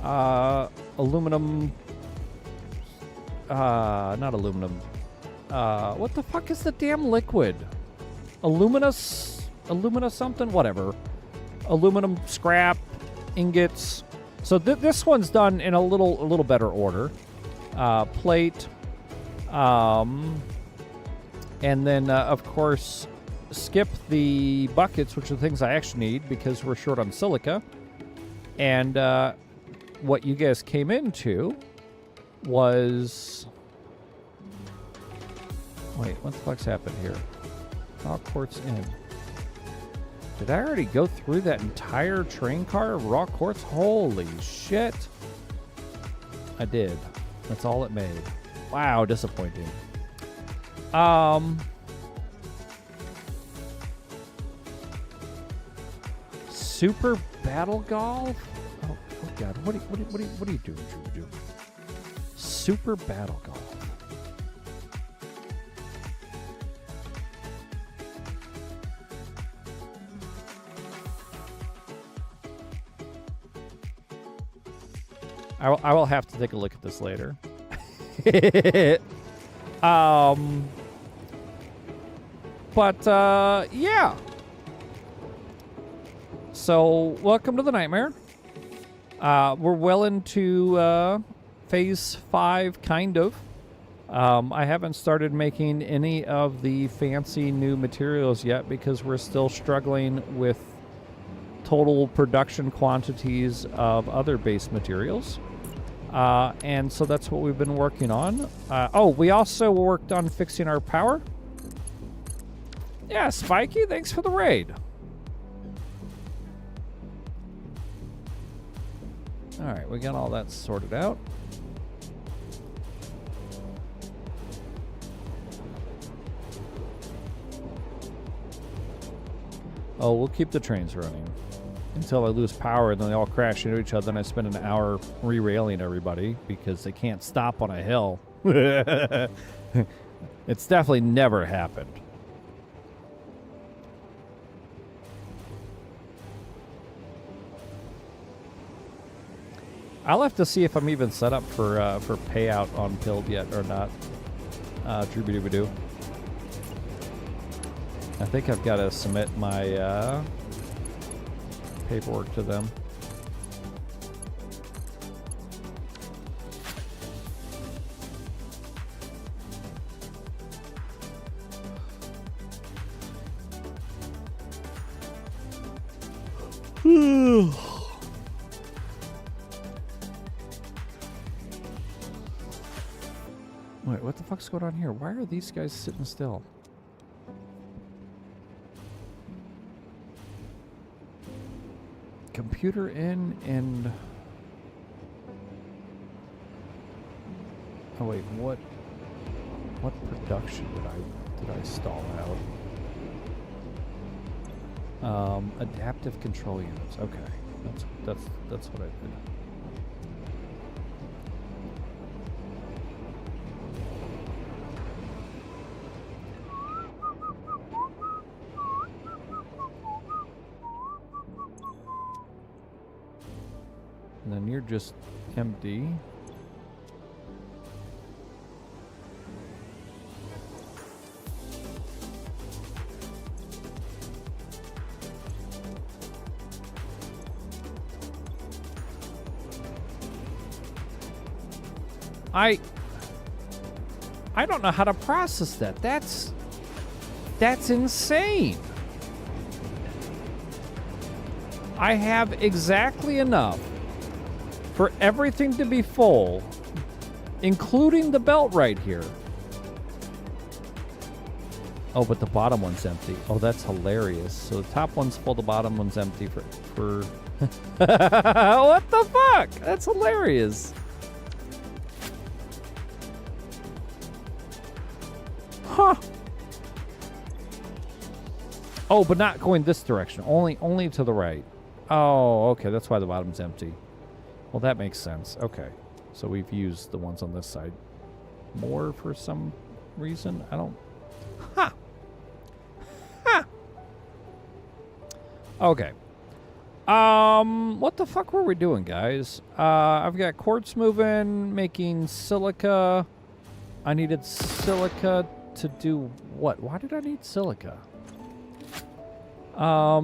Not aluminum. What the fuck is the damn liquid? Alumina something? Whatever. Aluminum scrap, ingots. So this one's done in a little better order. Plate. And then, of course, skip the buckets, which are the things I actually need because we're short on silica. And what you guys came into was... Wait, what the fuck's happened here? Raw quartz in. Did I already go through that entire train car of raw quartz? Holy shit. I did. That's all it made. Wow, disappointing. Super battle golf? Oh god, what are you doing, Drew? Super battle golf. I will have to take a look at this later. But yeah. So welcome to the nightmare. We're well into phase 5, kind of. I haven't started making any of the fancy new materials yet because we're still struggling with total production quantities of other base materials. And so that's what we've been working on. We also worked on fixing our power. Yeah, Spiky, thanks for the raid. All right, we got all that sorted out. Oh, we'll keep the trains running until I lose power and then they all crash into each other and I spend an hour re-railing everybody because they can't stop on a hill. It's definitely never happened. I'll have to see if I'm even set up for payout on Pilled yet or not. Drooby-dooby-doo. I think I've got to submit my paperwork to them. Wait, what the fuck's going on here? Why are these guys sitting still? Computer in and... Oh wait, what production did I stall out? Adaptive control units. Okay, that's what I did. And then you're just empty. I don't know how to process that. That's insane. I have exactly enough for everything to be full, including the belt right here. Oh, but the bottom one's empty. Oh, that's hilarious. So the top one's full, the bottom one's empty for what the fuck? That's hilarious. Huh. Oh, but not going this direction. Only to the right. Oh, okay. That's why the bottom's empty. Well, that makes sense. Okay. So we've used the ones on this side more for some reason. I don't... Ha! Ha! Okay. What the fuck were we doing, guys? I've got quartz moving, making silica. I needed silica to do what? Why did I need silica? I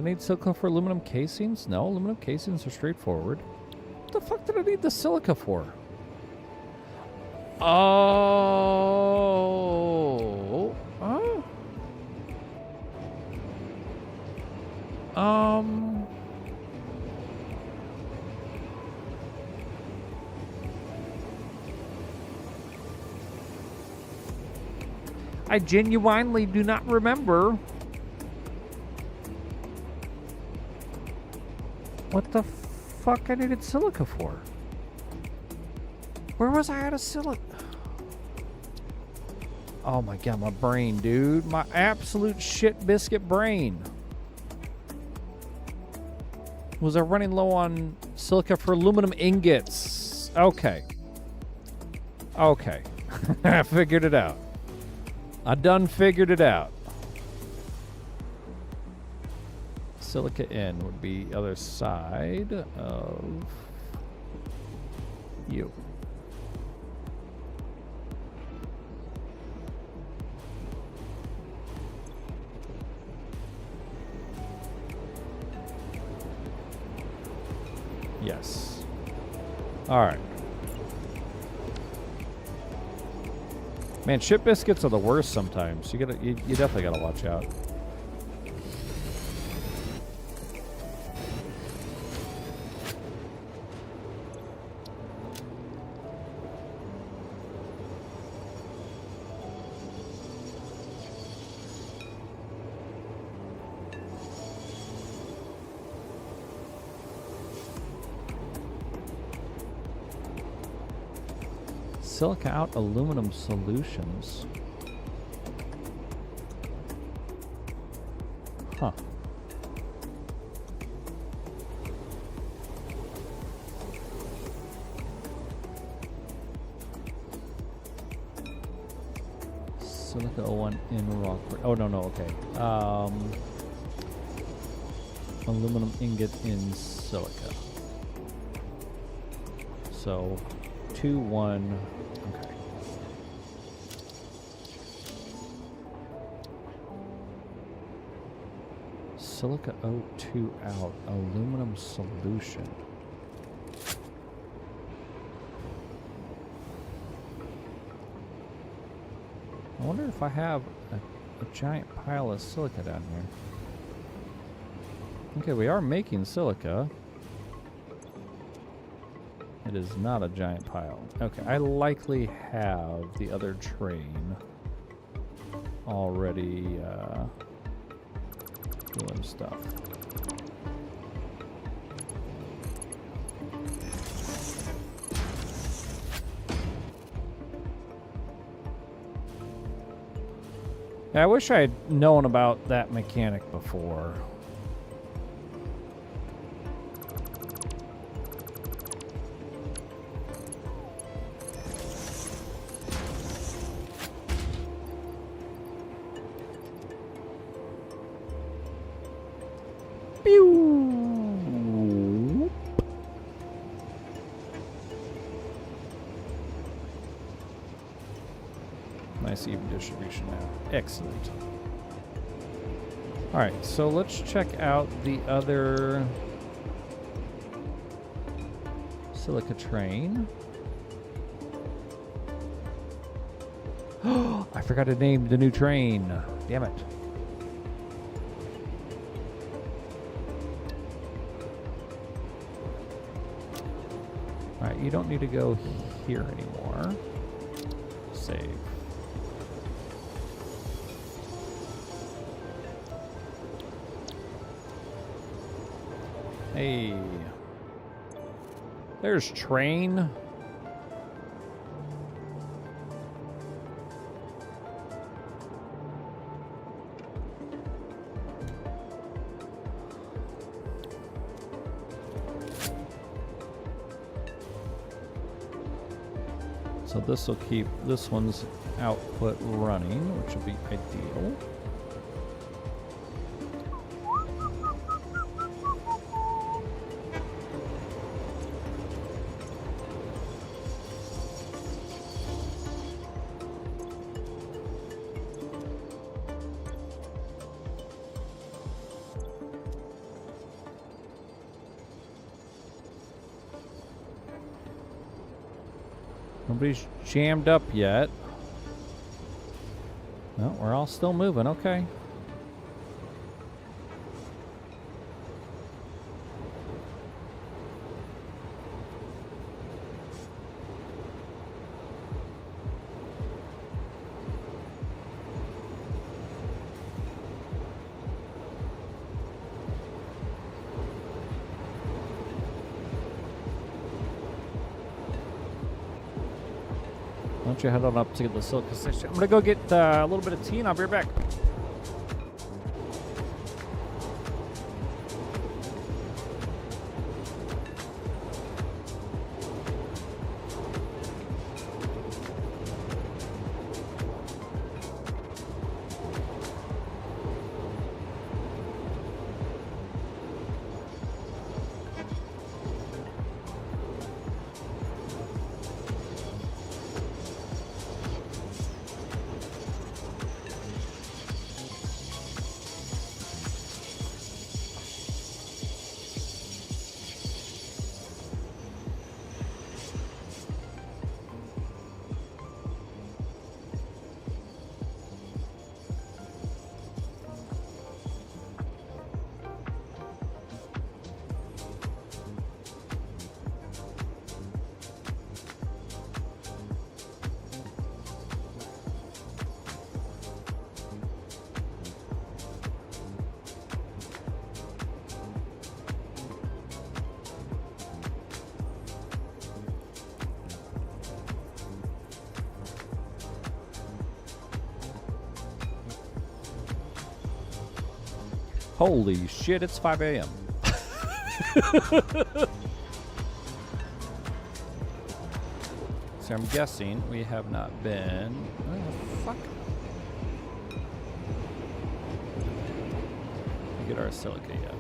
need silica for aluminum casings? No, aluminum casings are straightforward. What the fuck did I need the silica for? Oh. Oh. I genuinely do not remember what the fuck I needed silica for. Where was I out of silica? Oh my god, my brain, dude. My absolute shit biscuit brain. Was I running low on silica for aluminum ingots? Okay. Okay. I figured it out. I done figured it out. Silica in would be other side of you. Yes. All right. Man, shit biscuits are the worst sometimes. You definitely gotta watch out. Silica out aluminum solutions. Huh. Silica 01 in rock. Oh, no, okay. Aluminum ingot in silica. So, 2, 1. Okay. Silica O2 out. Aluminum solution. I wonder if I have a giant pile of silica down here. Okay, we are making silica. It is not a giant pile. Okay, I likely have the other train already doing stuff. Yeah, I wish I had known about that mechanic before. Pew! Nice even distribution now. Excellent. Alright, so let's check out the other silica train. I forgot to name the new train. Damn it. Alright, you don't need to go here anymore. Save. Hey. There's train. So this will keep this one's output running, which will be ideal. Nobody's jammed up yet. No, we're all still moving. Okay. Why don't you head on up to the silica station? I'm gonna go get a little bit of tea and I'll be right back. Holy shit, it's 5 a.m. So I'm guessing we have not been... Where the fuck? We get our silica yet.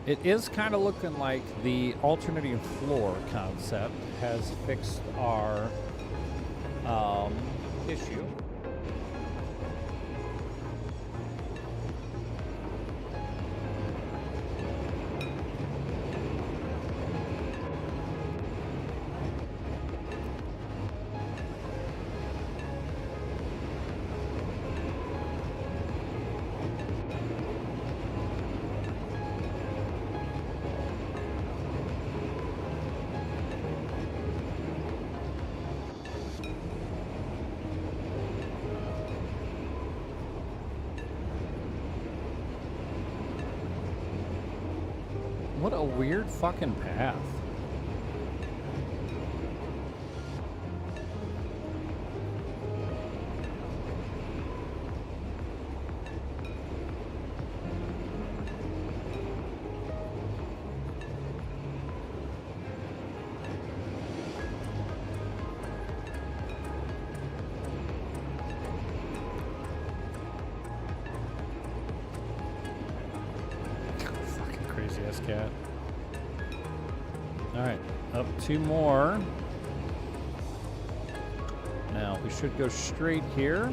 It is kind of looking like the alternating floor concept has fixed our issue. What a weird fucking path. Fucking crazy ass cat. Alright, up 2 more. Now we should go straight here.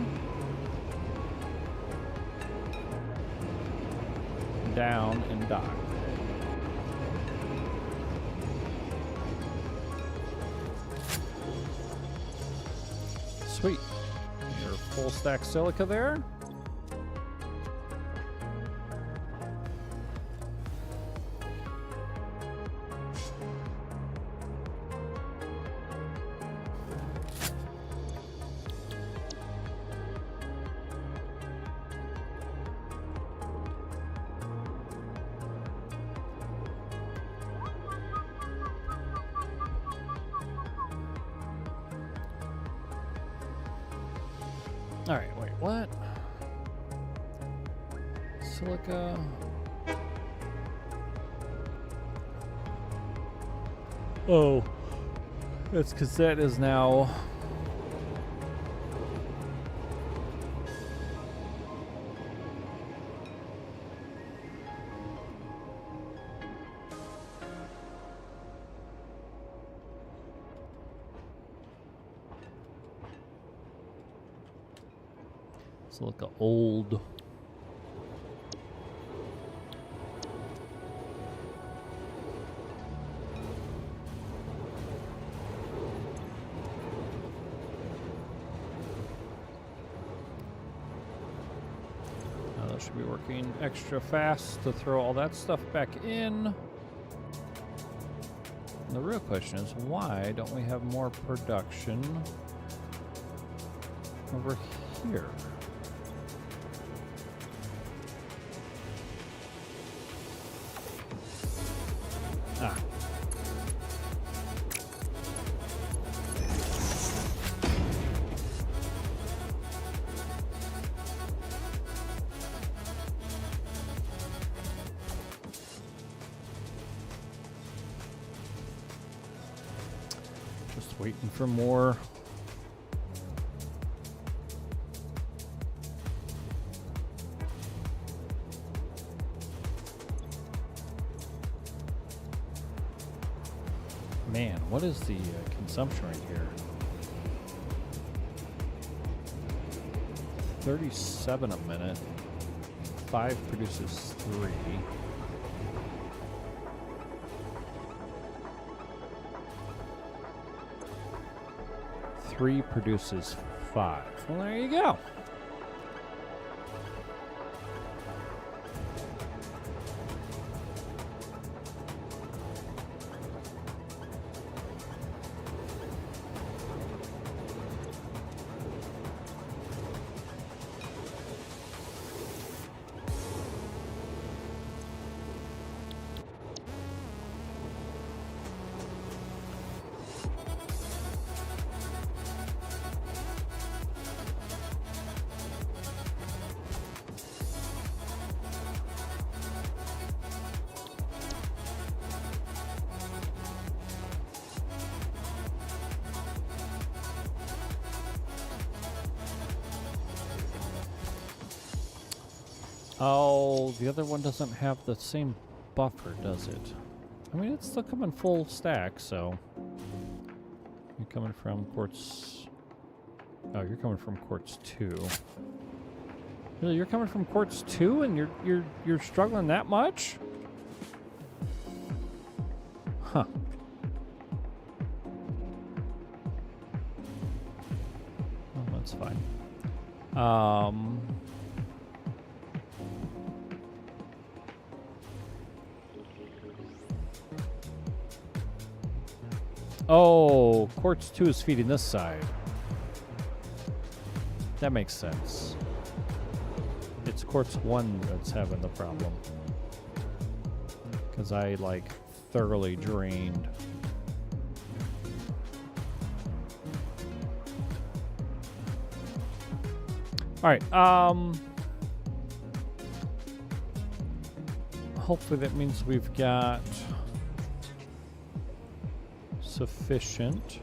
Down and dock. Sweet. Your full stack silica there. All right, wait, what? Silica. Oh, that's because that is now. Silica old. Now that should be working extra fast to throw all that stuff back in. And the real question is, why don't we have more production over here? Ah. Just waiting for more. Man, what is the consumption rate here? 37 a minute. 5 produces 3. Three produces 5. Well, there you go. Oh, the other one doesn't have the same buffer, does it? I mean, it's still coming full stack, so... You're coming from quartz... Oh, you're coming from quartz 2. Really, you're coming from quartz 2 and you're struggling that much? Huh. Well, that's fine. Oh, quartz 2 is feeding this side. That makes sense. It's quartz 1 that's having the problem. Because I, like, thoroughly drained. Alright, hopefully that means we've got sufficient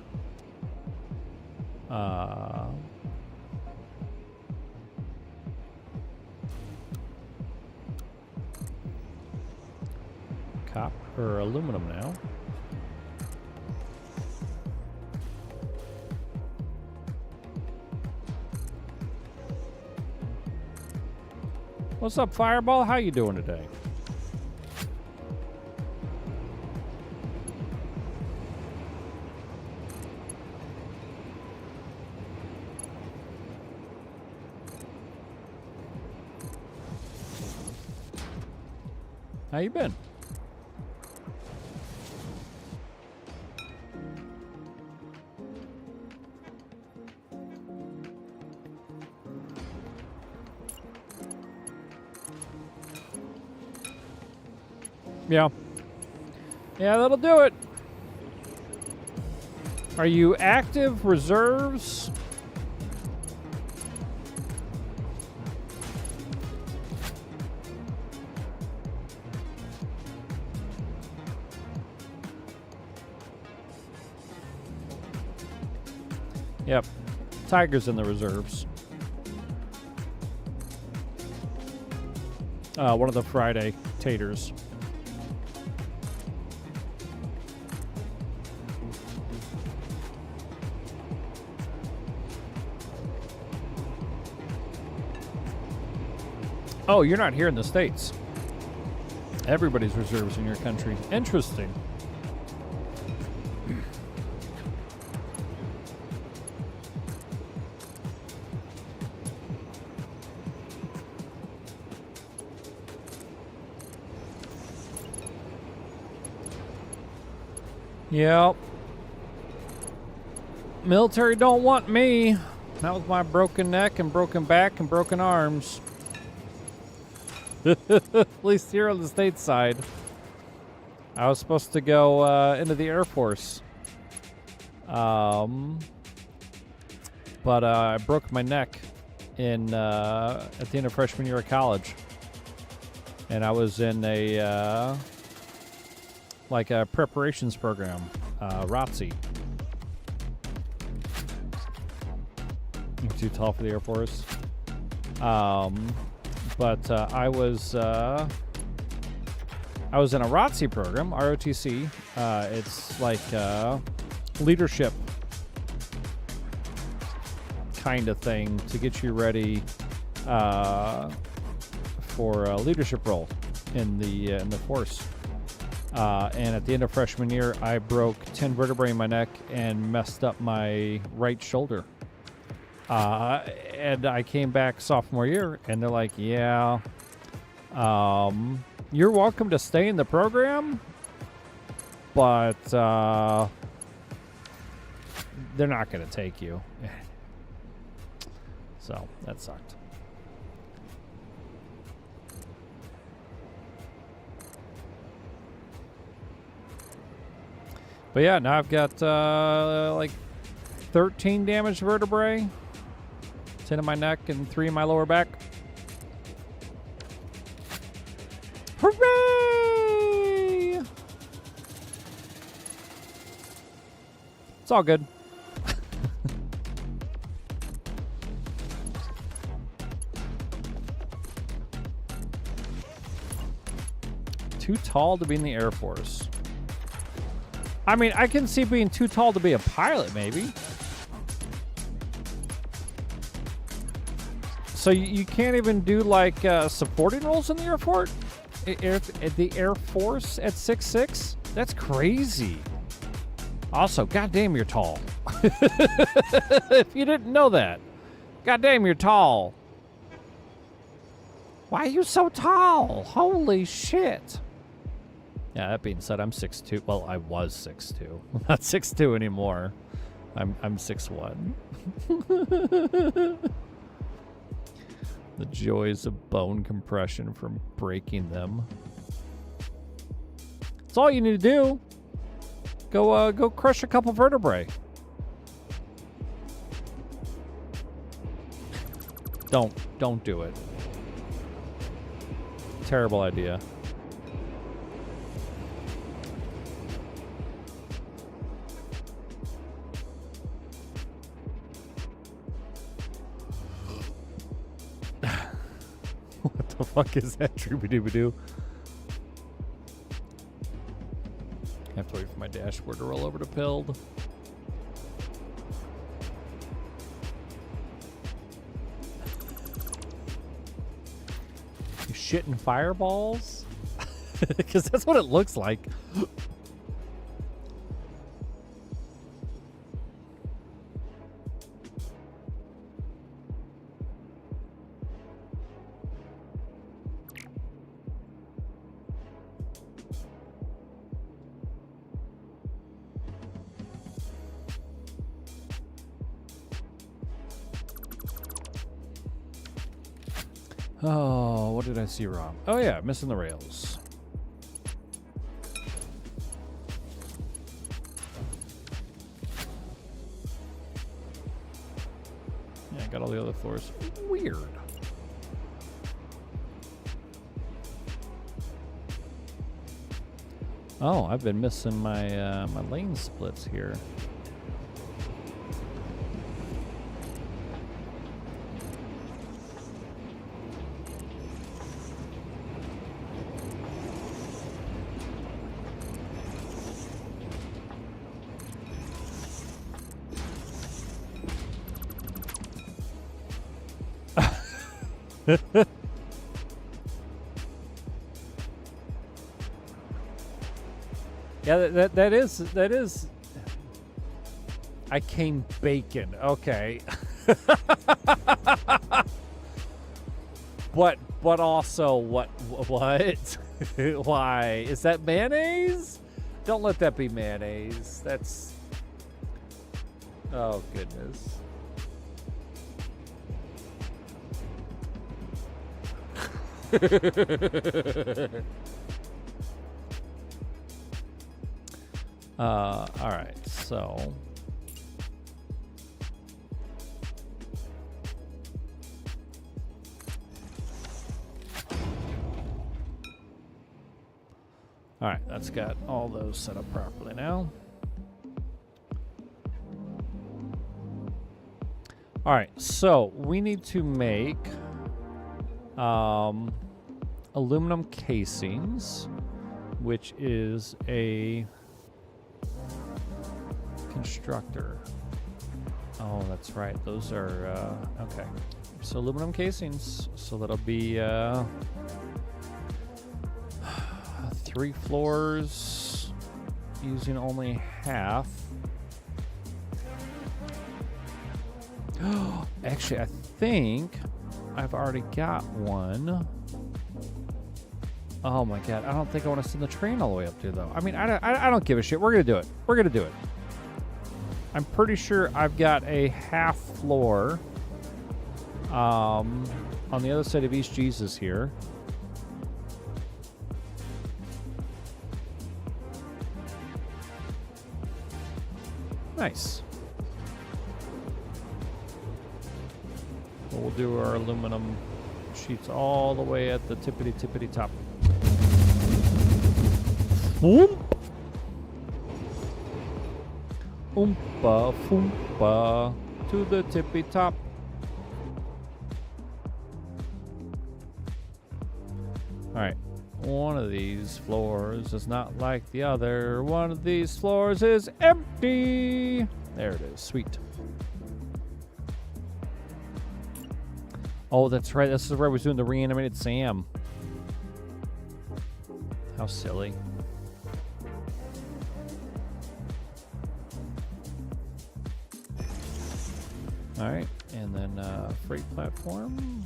copper or aluminum now. What's up, Fireball? How you doing today? How you been? Yeah. Yeah, that'll do it. Are you active reserves? Yep. Tiger's in the reserves. One of the Friday taters. Oh, you're not here in the States. Everybody's reserves in your country. Interesting. Yep. Military don't want me. Not with my broken neck and broken back and broken arms. At least here on the state side. I was supposed to go into the Air Force. But I broke my neck in at the end of freshman year of college. And I was in a like a preparations program, ROTC. I'm too tall for the Air Force. But I was in a ROTC program, ROTC. It's like leadership kind of thing to get you ready for a leadership role in the force. And at the end of freshman year, I broke 10 vertebrae in my neck and messed up my right shoulder. And I came back sophomore year, and they're like, yeah, you're welcome to stay in the program, but they're not going to take you. So that sucked. But yeah, now I've got like 13 damaged vertebrae, 10 in my neck and 3 in my lower back. Hooray! It's all good. Too tall to be in the Air Force. I mean, I can see being too tall to be a pilot, maybe. So you can't even do like supporting roles in the airport? The Air Force at 6'6"? That's crazy. Also, goddamn, you're tall. If you didn't know that. Goddamn, you're tall. Why are you so tall? Holy shit. Yeah, that being said, I'm 6'2". Well, I was 6'2". I'm not 6'2" anymore. I'm 6'1". The joys of bone compression from breaking them. That's all you need to do. Go crush a couple vertebrae. Don't do it. Terrible idea. What the fuck is that? Drooby-dooby-doo. I have to wait for my dashboard to roll over to pilled. You shitting fireballs? Because that's what it looks like. Oh, what did I see wrong? Oh yeah, missing the rails. Yeah, I got all the other floors. Weird. Oh, I've been missing my my lane splits here. Yeah, that is. I came bacon. Okay. But also what? Why is that mayonnaise? Don't let that be mayonnaise. That's. Oh goodness. All right, so all right, that's got all those set up properly now. All right, so we need to make aluminum casings, which is a constructor. Oh, that's right. Those are okay. So aluminum casings. So that'll be 3 floors using only half. Actually, I think I've already got one. Oh my god, I don't think I want to send the train all the way up there though. I mean, I don't give a shit. We're gonna do it. We're gonna do it. I'm pretty sure I've got a half floor on the other side of East Jesus here. Nice. We'll do our aluminum sheets all the way at the tippity top. Whoop. Oompa foompa to the tippy top. All right, One of these floors is not like the other. One of these floors is empty. There it is. Sweet. Oh, that's right. This is where I was doing the reanimated Sam. How silly. All right. And then freight platform.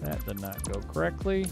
That did not go correctly.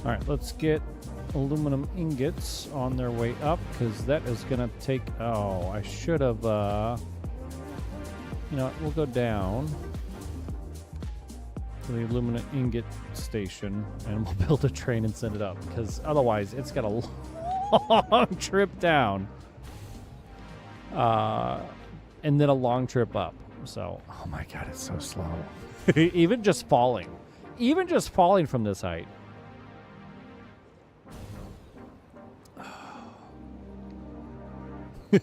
All right, let's get aluminum ingots on their way up, because that is going to take... Oh, I should have... you know what, we'll go down to the aluminum ingot station, and we'll build a train and send it up, because otherwise it's got a long trip down. And then a long trip up. So, oh my god, it's so slow. Even just falling. Even just falling from this height. You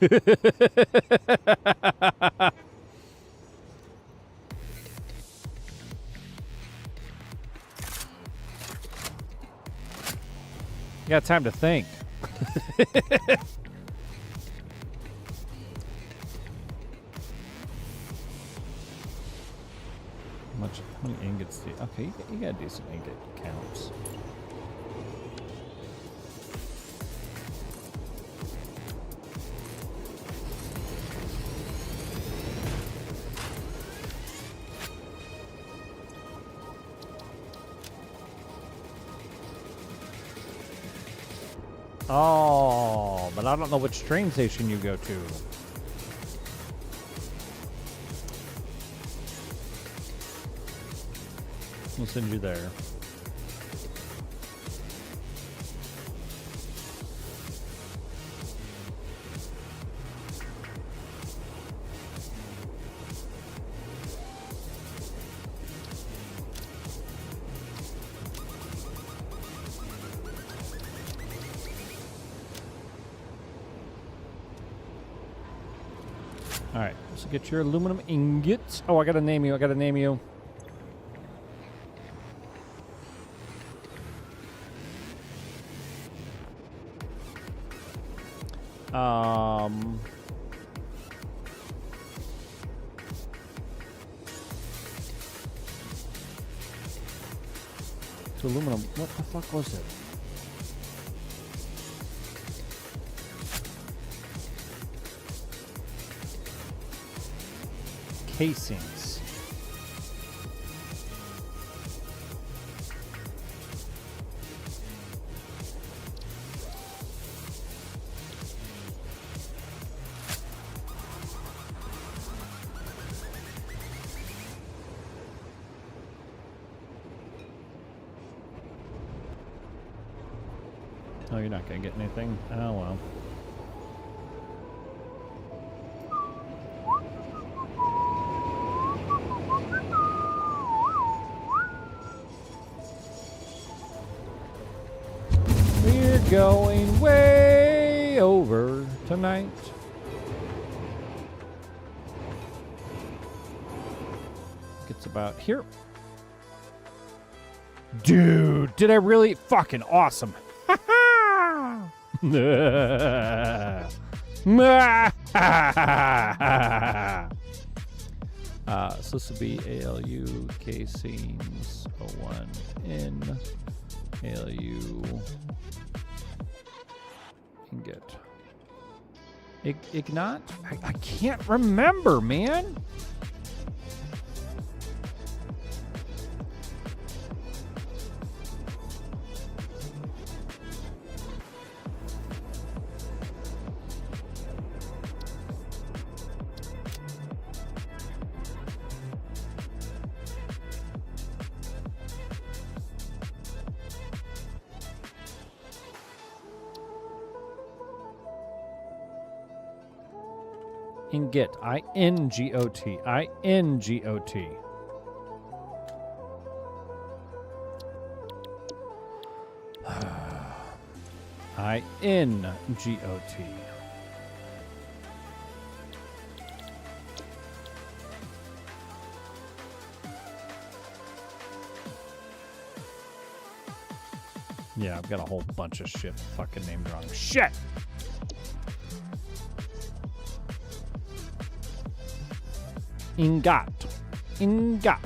got time to think. How many ingots do you... Okay, you got decent ingot counts. Oh, but I don't know which train station you go to. We'll send you there. All right, so get your aluminum ingots. Oh, I gotta name you. I gotta name you. It's aluminum. What the fuck was it? Casings. Oh, you're not gonna get anything? Oh, well. We're going way over tonight. It's about here. Dude, did I really? Fucking awesome. So this would be ALU casings 01 in ALU ingot. Ignat? I can't remember, man. Ingot. I-N-G-O-T. I-N-G-O-T. I-N-G-O-T. Yeah, I've got a whole bunch of shit fucking named wrong. Shit! Ingot. Ingot.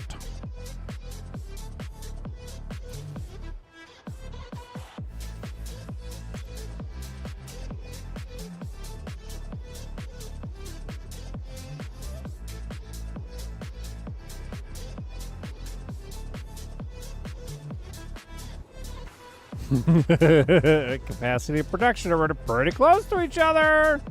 Capacity of production are pretty close to each other.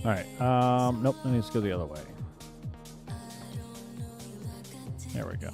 All right. Nope. Let me just go the other way. There we go.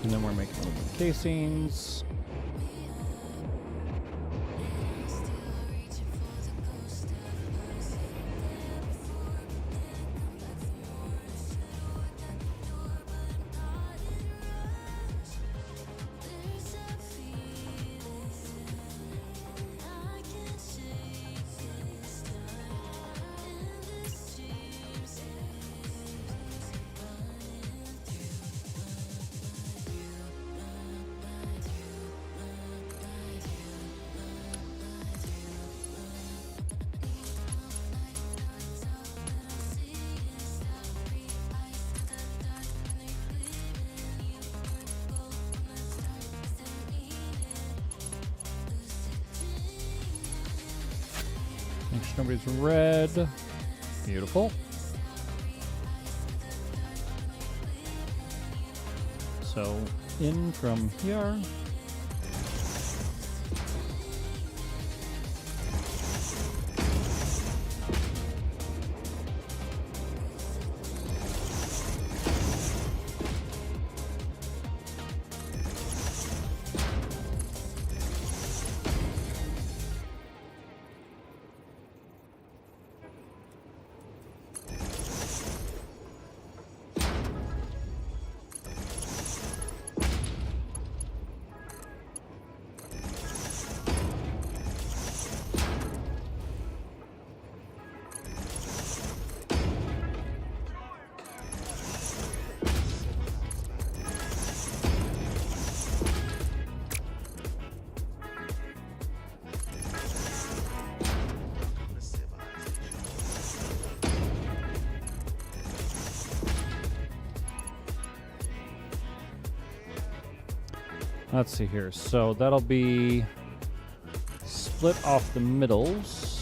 And then we're making a little bit of casings. Make sure nobody's red. Beautiful. So in from here. Let's see here. So that'll be split off the middles.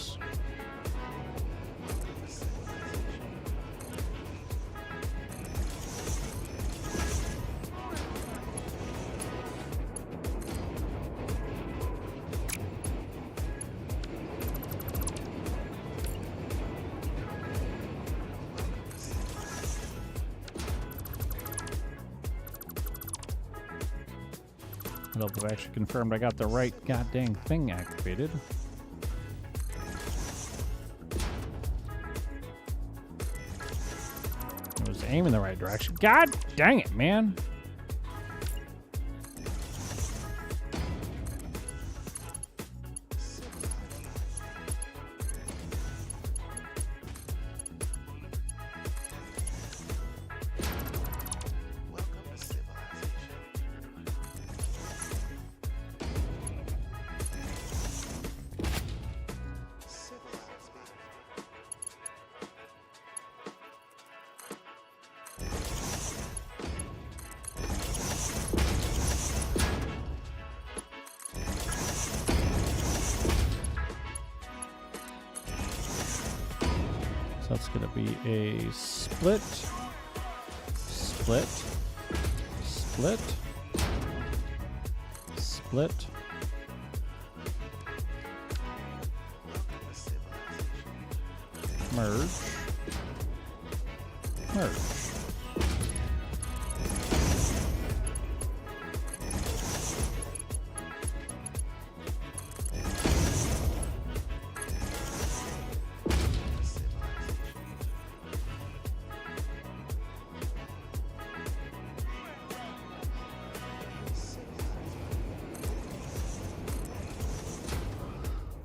I've actually confirmed I got the right goddamn thing activated. I was aiming the right direction. God dang it, man. So that's going to be a split, split, split, split. Merge, merge.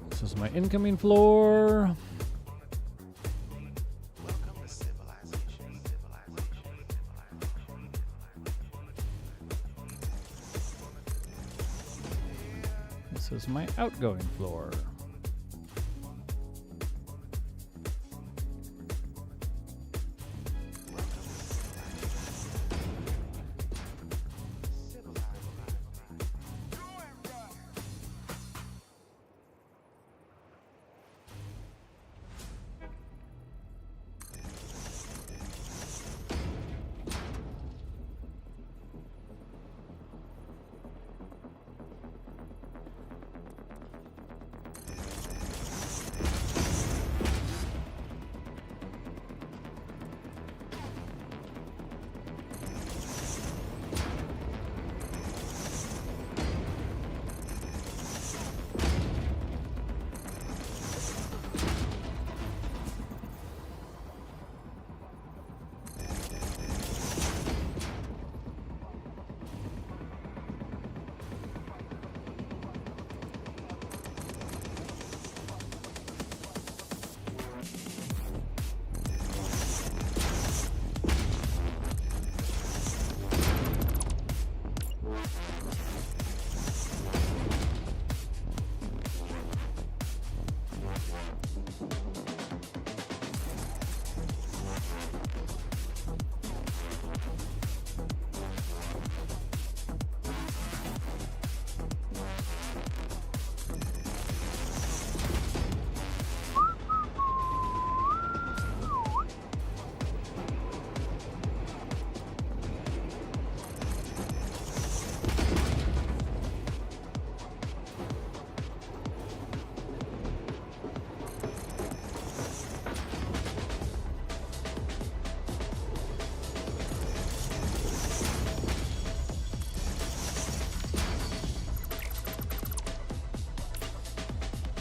This is my incoming floor. This is my outgoing floor.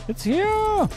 It's here!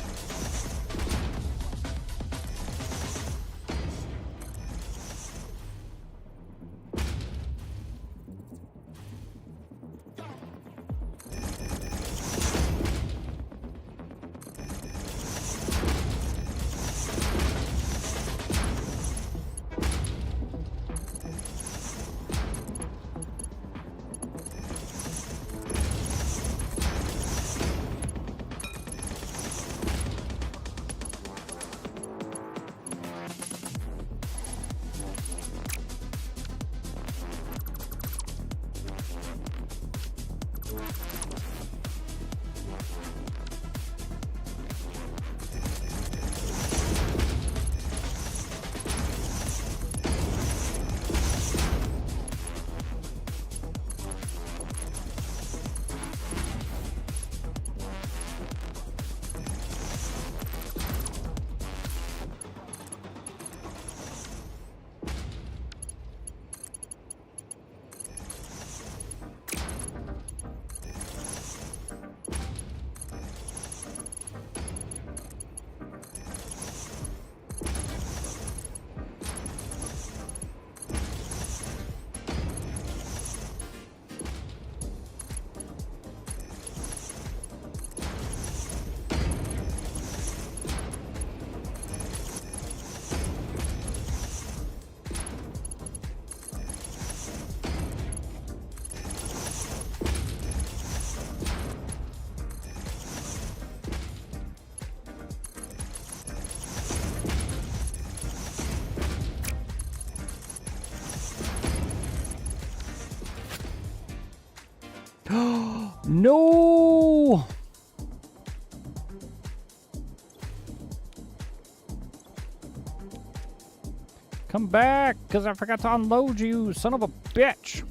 Come back, because I forgot to unload you, son of a bitch.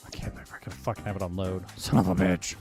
I can't believe I can fucking have it unload. Son of a bitch.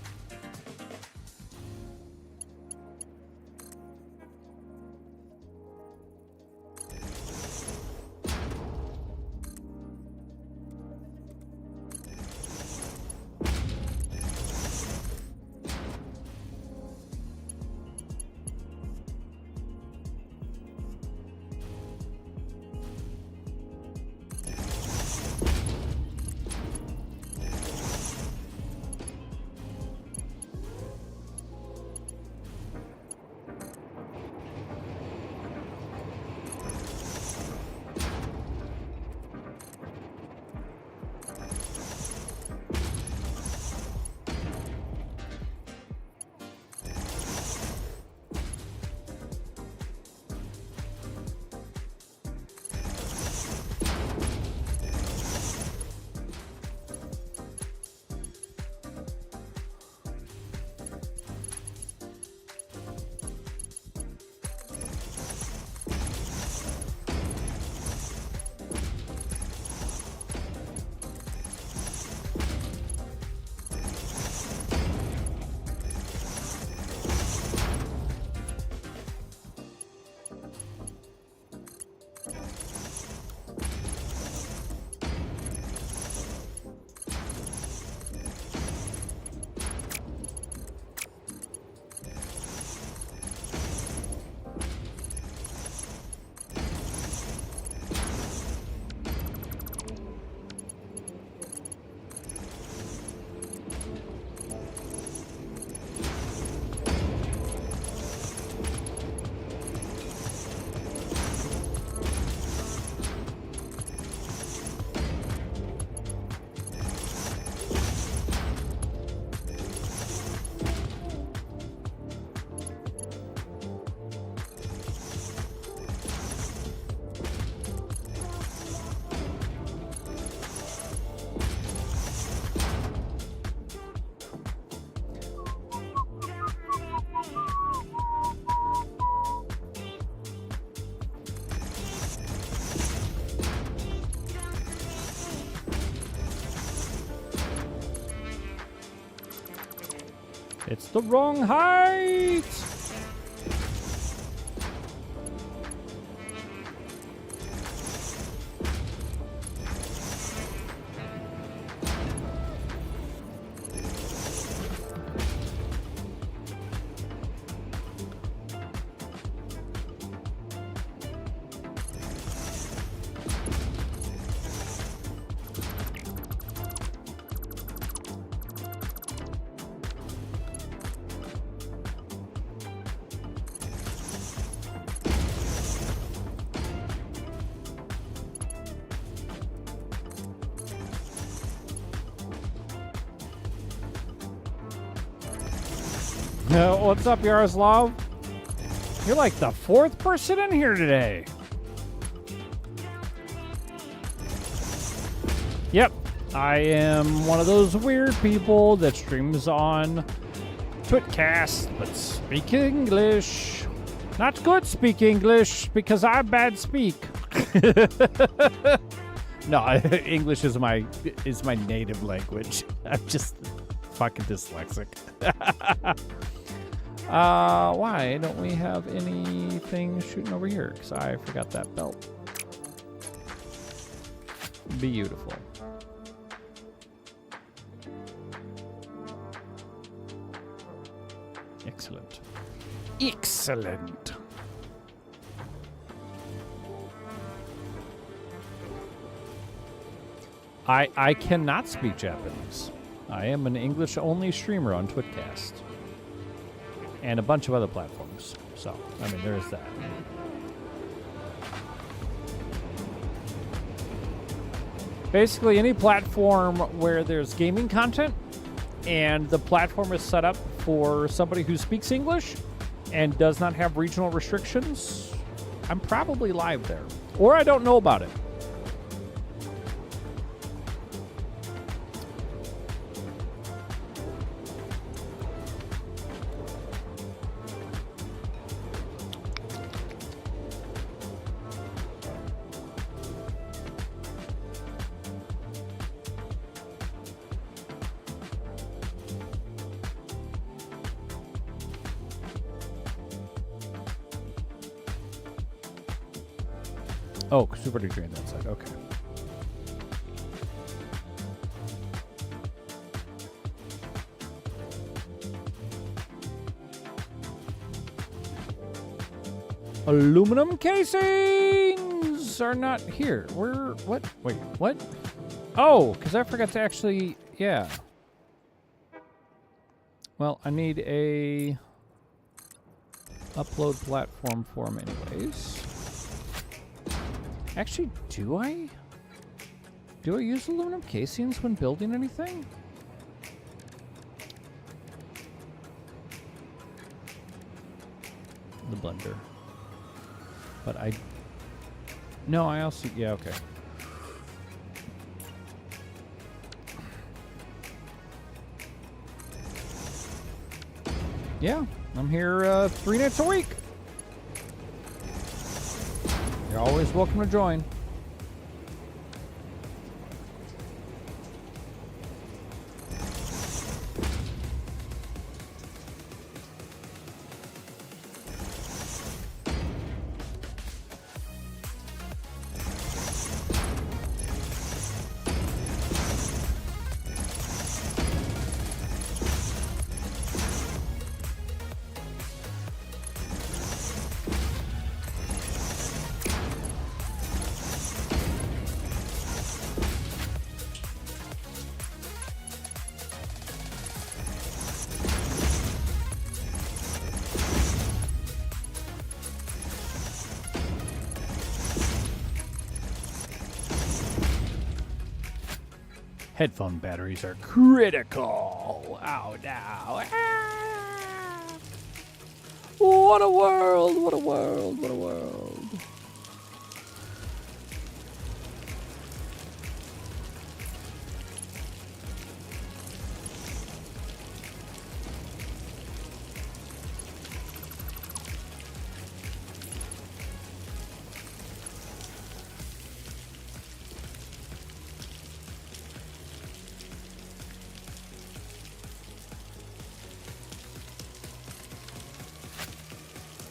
It's the wrong height! What's up, Yaroslav? You're like the fourth person in here today. Yep, I am one of those weird people that streams on Twitcast, but speak English. Not good speak English, because I bad speak. No, English is my native language. I'm just fucking dyslexic. Why don't we have anything shooting over here? Because I forgot that belt. Beautiful. Excellent. Excellent. I cannot speak Japanese. I am an English-only streamer on Twitcast. And a bunch of other platforms. So, I mean, there's that. Basically, any platform where there's gaming content and the platform is set up for somebody who speaks English and does not have regional restrictions, I'm probably live there. Or I don't know about it. Oh, because we've already drained that side. Okay. Aluminum casings are not here. What? Wait, what? Oh, because I forgot to actually, yeah. Well, I need a upload platform for them anyways. Actually, do I? Do I use aluminum casings when building anything? The blender. But I... No, I also... Yeah, okay. Yeah, I'm here 3 nights a week. You're always welcome to join. Headphone batteries are critical. Oh, no. Ah. What a world. What a world. What a world.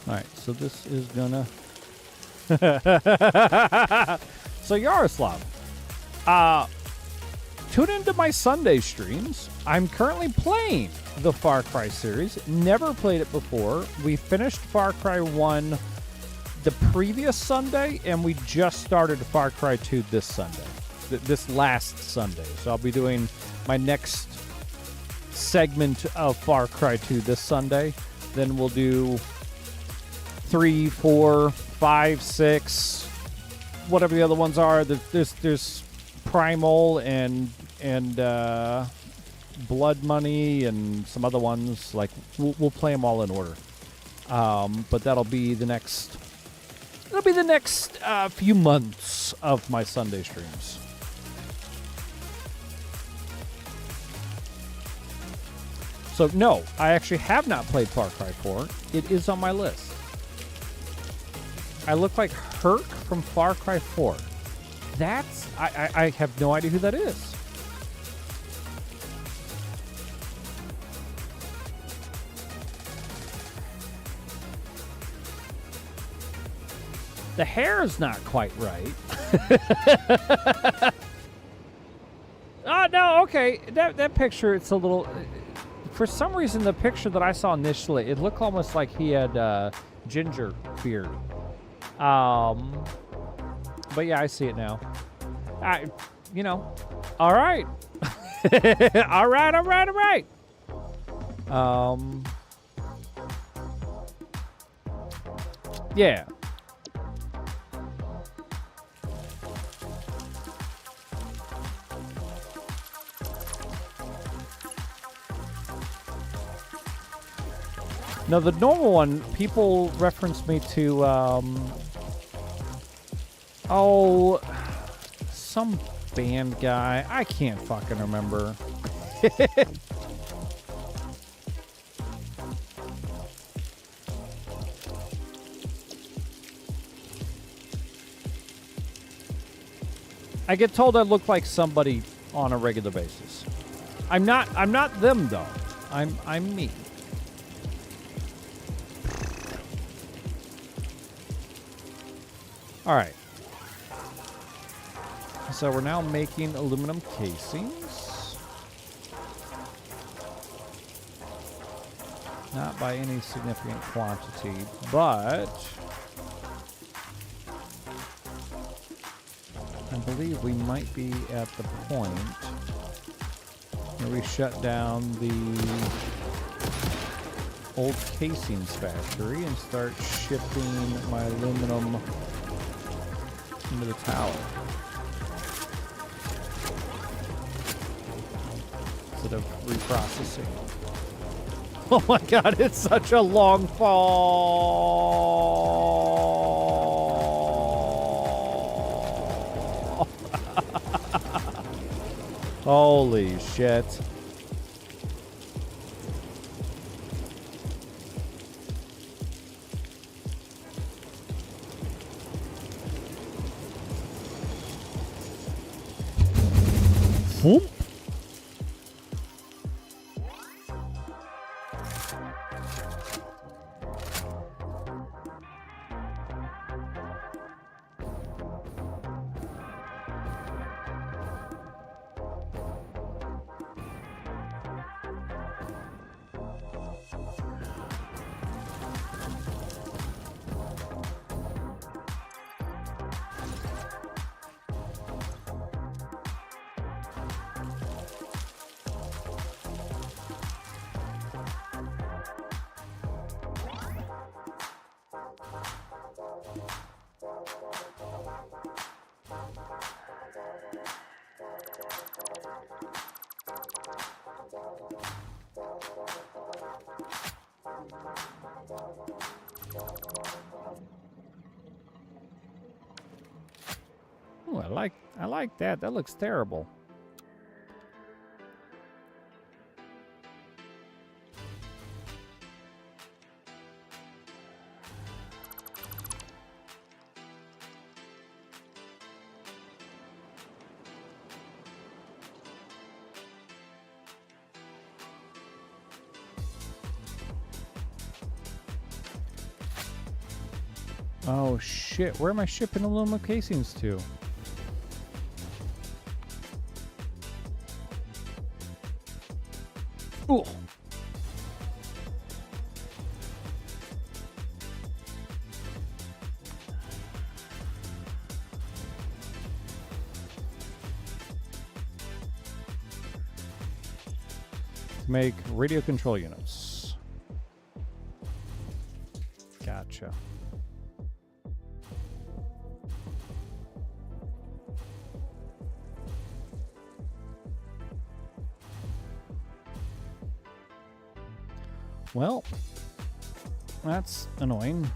All right, so this is gonna... So Yaroslav, tune into my Sunday streams. I'm currently playing the Far Cry series. Never played it before. We finished Far Cry 1 the previous Sunday, and we just started Far Cry 2 this Sunday. This last Sunday. So I'll be doing my next segment of Far Cry 2 this Sunday. Then we'll do 3, 4, 5, 6, whatever the other ones are. There's Primal and Blood Money and some other ones. Like we'll play them all in order. But that'll be the next. It'll be the next few months of my Sunday streams. So no, I actually have not played Far Cry 4. It is on my list. I look like Herc from Far Cry 4. That's... I have no idea who that is. The hair is not quite right. Oh, no, okay. That picture, it's a little... For some reason, the picture that I saw initially, it looked almost like he had ginger beard. But yeah, I see it now. All right. all right. Yeah. Now, the normal one, people reference me to, some band guy. I can't fucking remember. I get told I look like somebody on a regular basis. I'm not them though. I'm me. All right. So we're now making aluminum casings. Not by any significant quantity, but I believe we might be at the point where we shut down the old casings factory and start shipping my aluminum into the tower. Instead of reprocessing. Oh my god, it's such a long fall. Holy shit. Whoop. Ooh, I like that. That looks terrible. Oh shit, where am I shipping aluminum casings to? Ooh. To make radio control units. Gotcha. Well, that's annoying.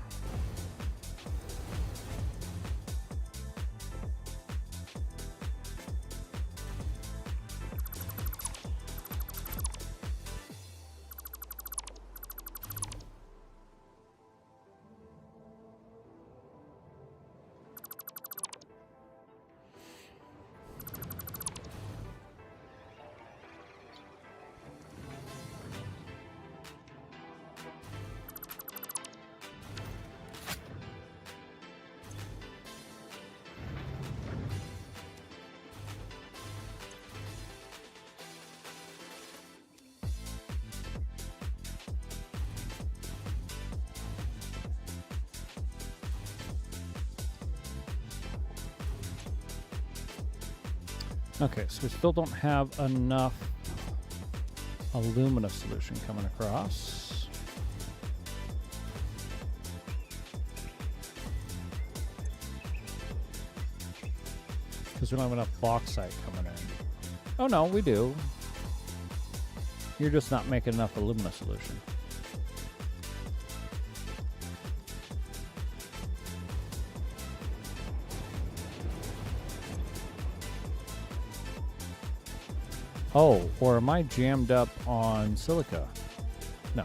Okay, so we still don't have enough alumina solution coming across. Because we don't have enough bauxite coming in. Oh no, we do. You're just not making enough alumina solution. Oh, or am I jammed up on silica? No.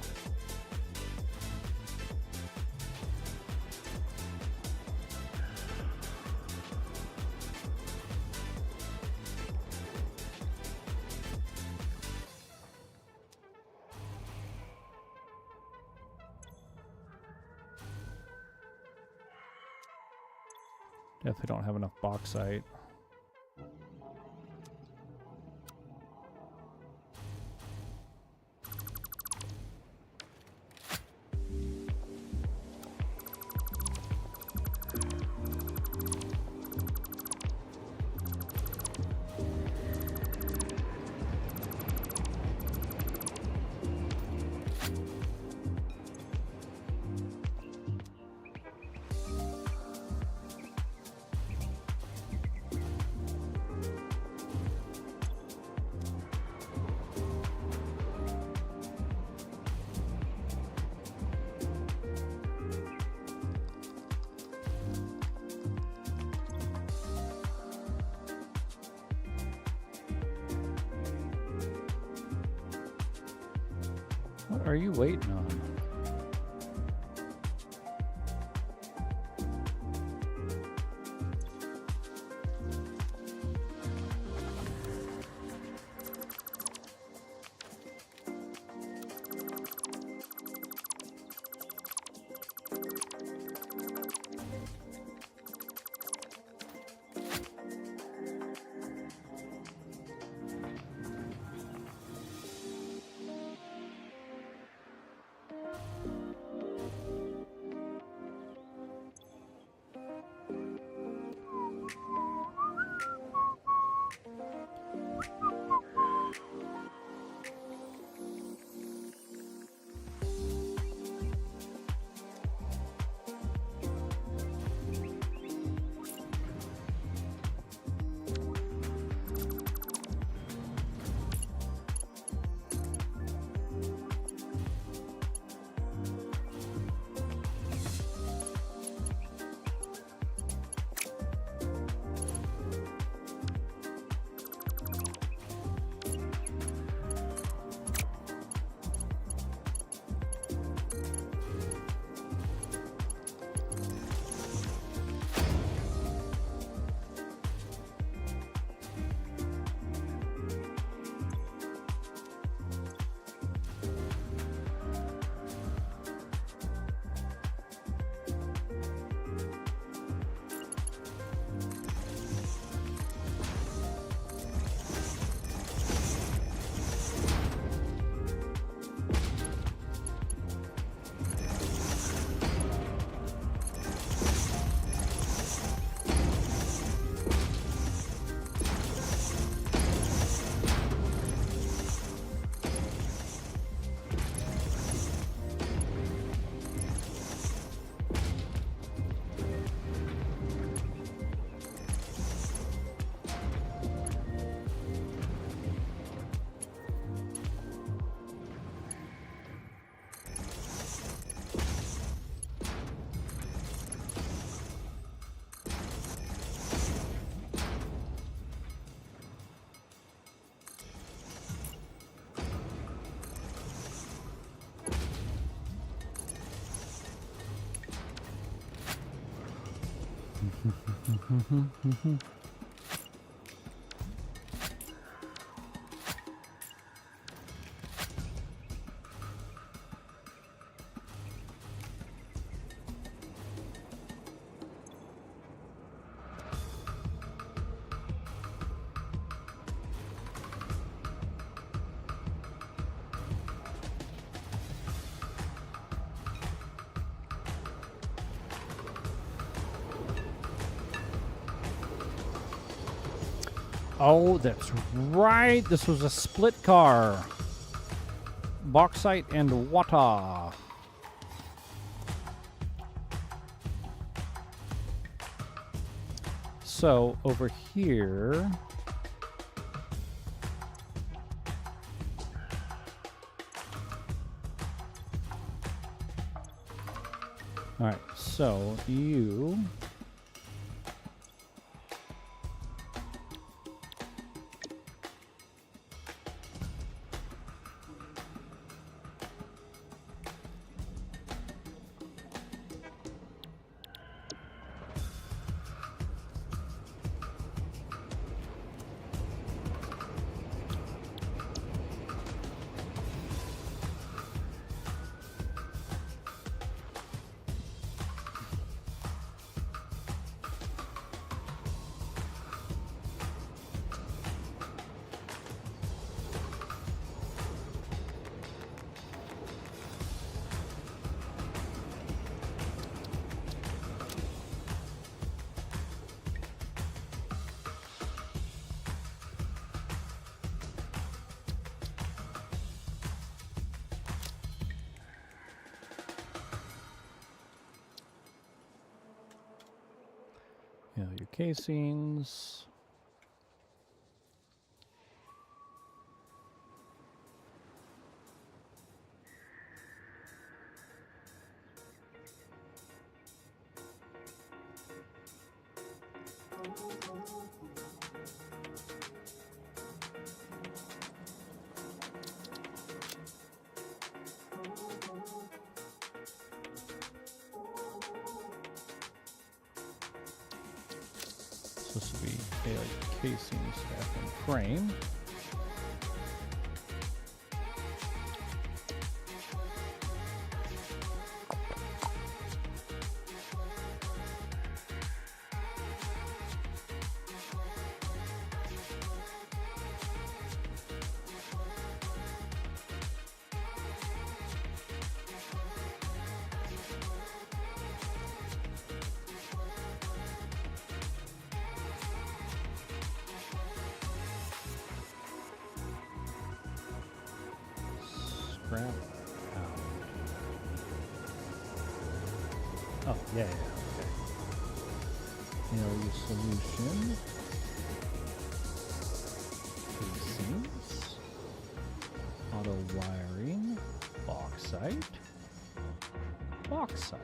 Definitely don't have enough bauxite. What are you waiting on? Oh, that's right. This was a split car. Bauxite and water. So over here. All right, so you. You know, your casings. So this will be like casing stack and frame. Scrap out. Oh, yeah, okay. Area solution. Casings. Auto wiring. Bauxite. Bauxite.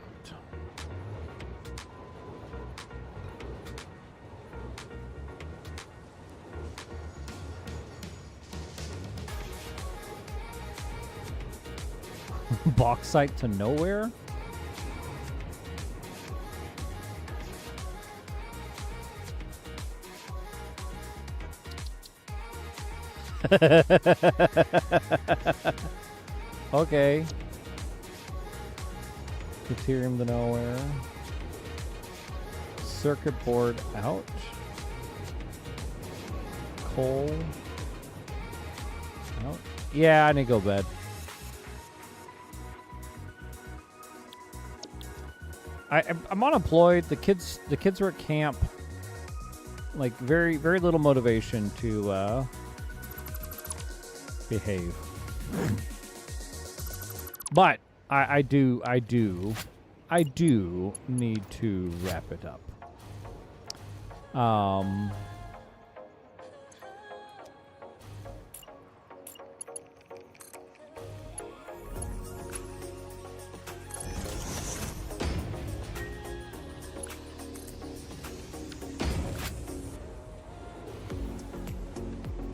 Bauxite to nowhere? Okay. Deuterium to nowhere. Circuit board out. Coal out. Yeah, I need to go to bed. I'm unemployed. The kids are at camp. Like very little motivation to behave. But I do need to wrap it up.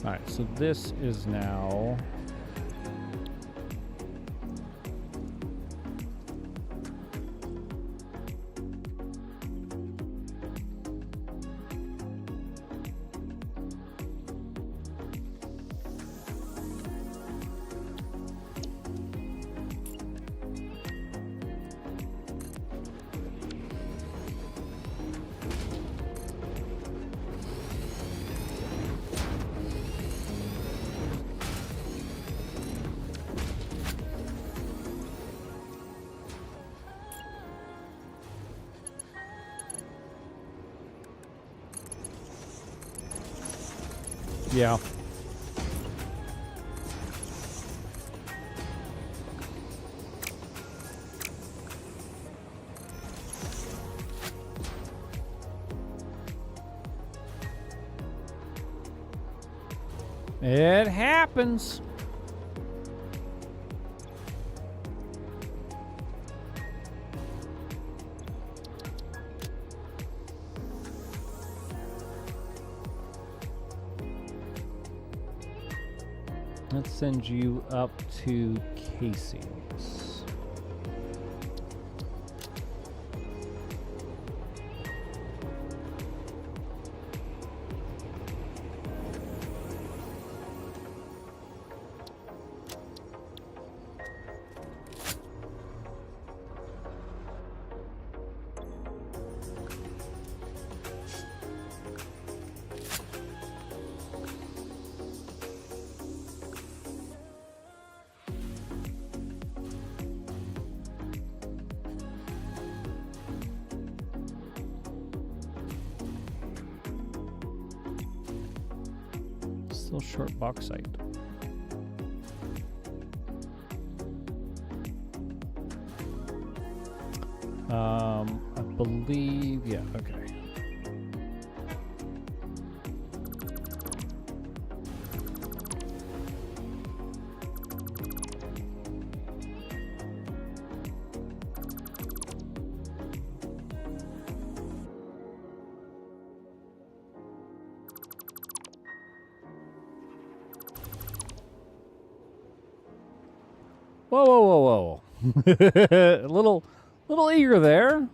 All right, so this is now yeah. It happens. Let's send you up to casings. Still short bauxite. I believe, yeah, okay. Whoa, whoa, whoa, whoa. A little eager there.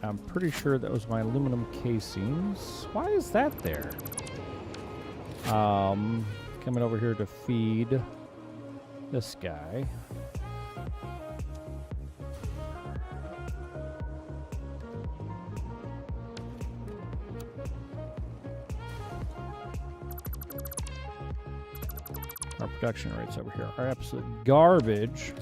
I'm pretty sure that was my aluminum casings. Why is that there? Coming over here to feed this guy. Our production rates over here are absolute garbage.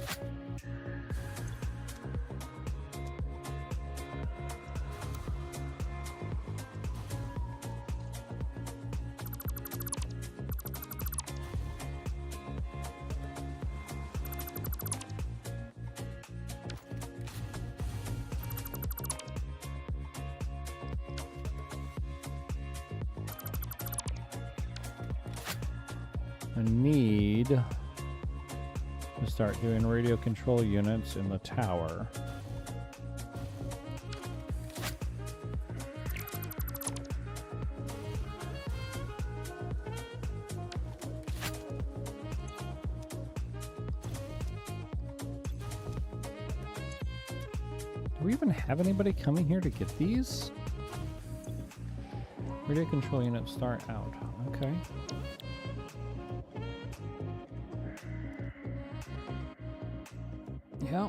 I need to start doing radio control units in the tower. Do we even have anybody coming here to get these? Radio control units start out. Okay. Yeah.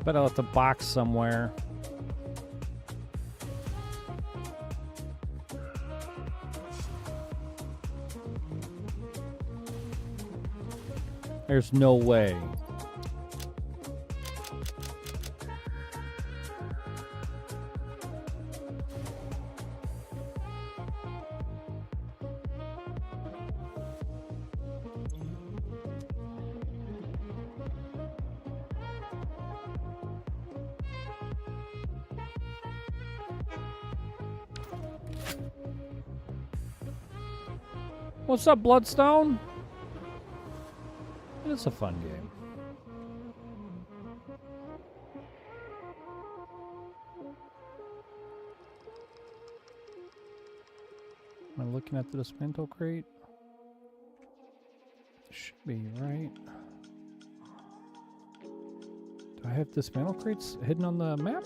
Bet I left a box somewhere. There's no way. What's up, Bloodstone? It's a fun game. Am I looking at the dismantle crate? Should be, right? Do I have dismantle crates hidden on the map?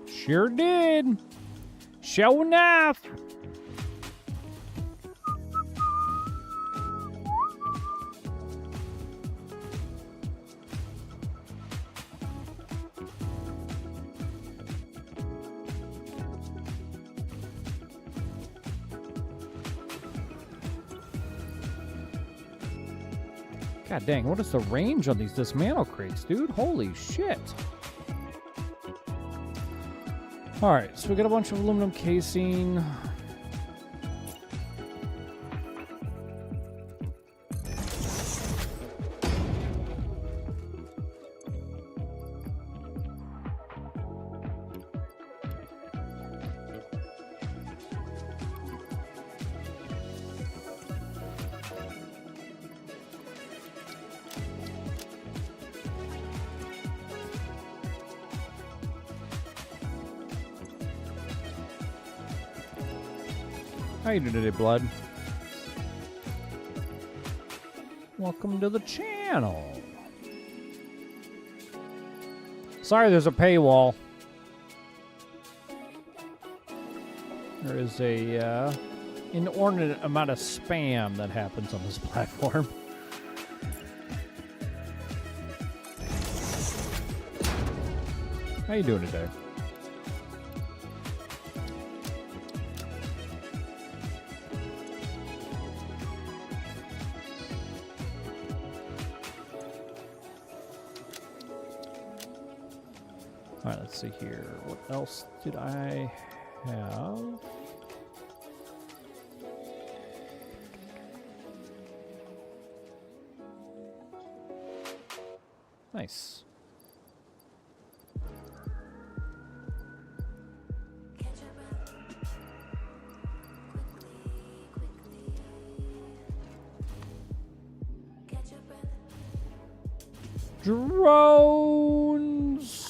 Sure did. Show enough. God dang, what is the range on these dismantle crates, dude? Holy shit. Alright, so we got a bunch of aluminum casing. How you doing today, Blood? Welcome to the channel. Sorry, there's a paywall. There is a inordinate amount of spam that happens on this platform. How you doing today? All right, let's see here. What else did I have? Nice. Drones.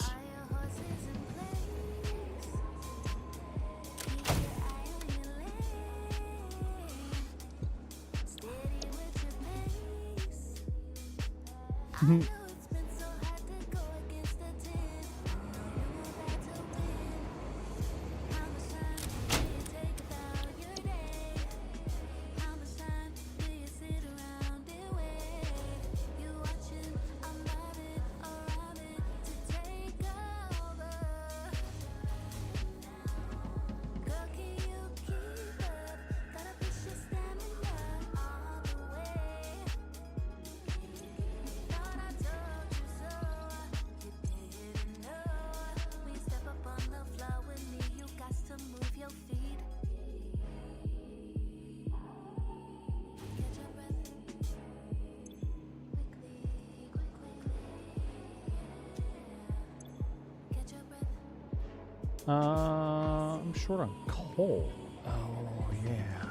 I'm short on coal. Oh, yeah.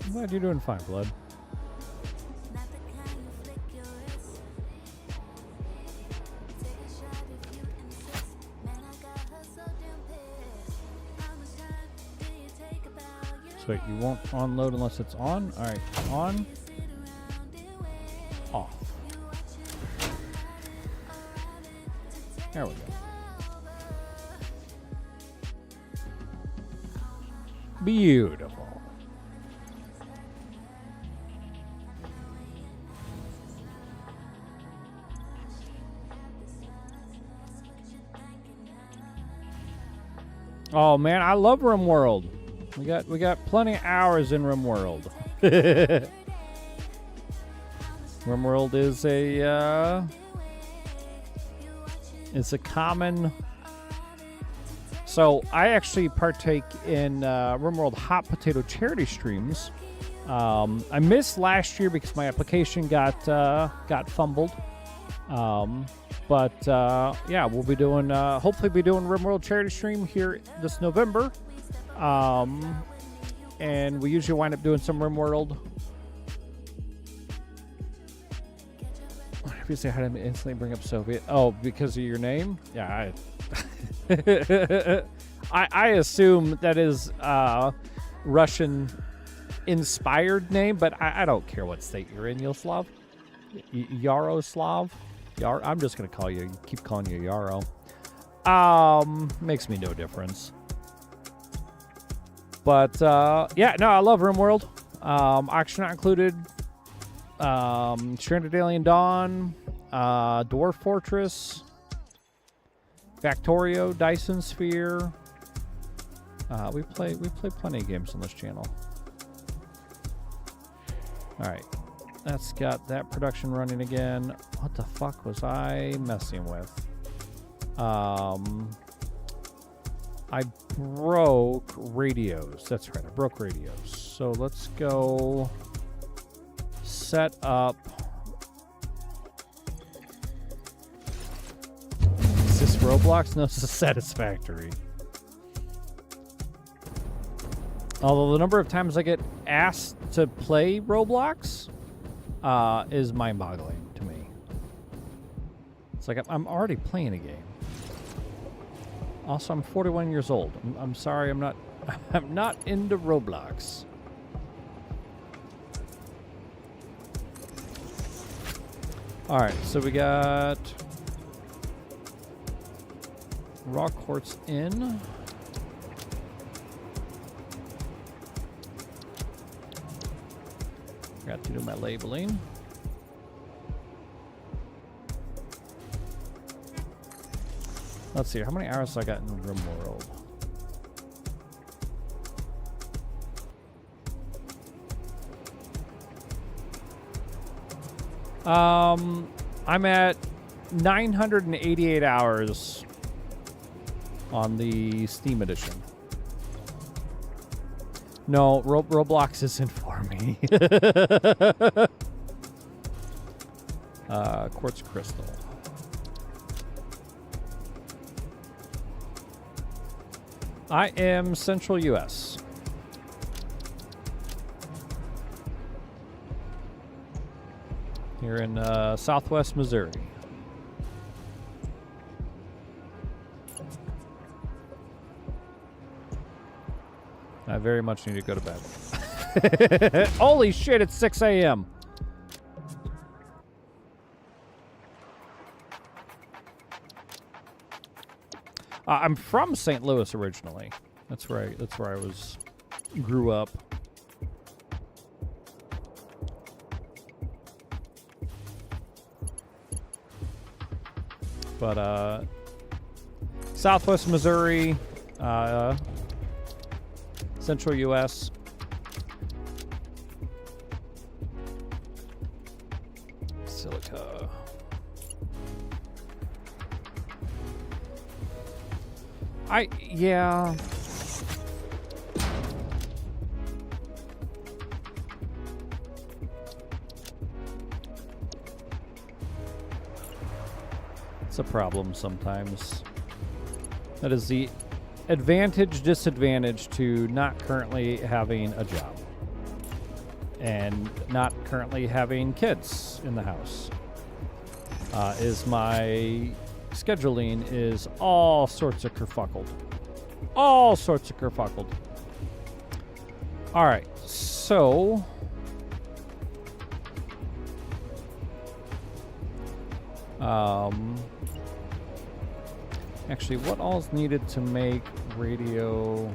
I'm glad you're doing fine, Blood. So wait, you won't unload unless it's on? Alright, on. Off. There we go. Beautiful. Oh man, I love RimWorld. We got plenty of hours in RimWorld. RimWorld is it's a common. So I actually partake in RimWorld Hot Potato charity streams. I missed last year because my application got fumbled. But yeah, we'll be doing hopefully be doing RimWorld charity stream here this November. And we usually wind up doing some RimWorld. Obviously, how did I instantly bring up Soviet? Oh, because of your name? Yeah, I assume that is Russian-inspired name, but I don't care what state you're in, Yaroslav. Yaroslav? I'm just gonna keep calling you Yaro. Makes me no difference. But yeah, no, I love RimWorld. Action Not Included. Stranded Alien Dawn, Dwarf Fortress, Factorio, Dyson Sphere. We play plenty of games on this channel. All right, that's got that production running again. What the fuck was I messing with? I broke radios. That's right, I broke radios. So let's go set up. Is this Roblox? No, this is Satisfactory. Although the number of times I get asked to play Roblox is mind-boggling to me. It's like I'm already playing a game. Also, I'm 41 years old. I'm sorry, I'm not I'm not into Roblox. All right, so we got raw quartz in. Got to do my labeling. Let's see, how many hours I got in RimWorld? I'm at 988 hours on the Steam edition. No, Roblox isn't for me. Quartz crystal. I am Central US. Here in Southwest Missouri. I very much need to go to bed. Holy shit, it's 6 a.m. I'm from St. Louis originally. That's where I grew up. But Southwest Missouri, Central U.S. Silica. Yeah. It's a problem sometimes. That is the disadvantage to not currently having a job and not currently having kids in the house. Is my scheduling is all sorts of kerfuckled. All sorts of kerfuckled. All right, so actually, what all is needed to make radio?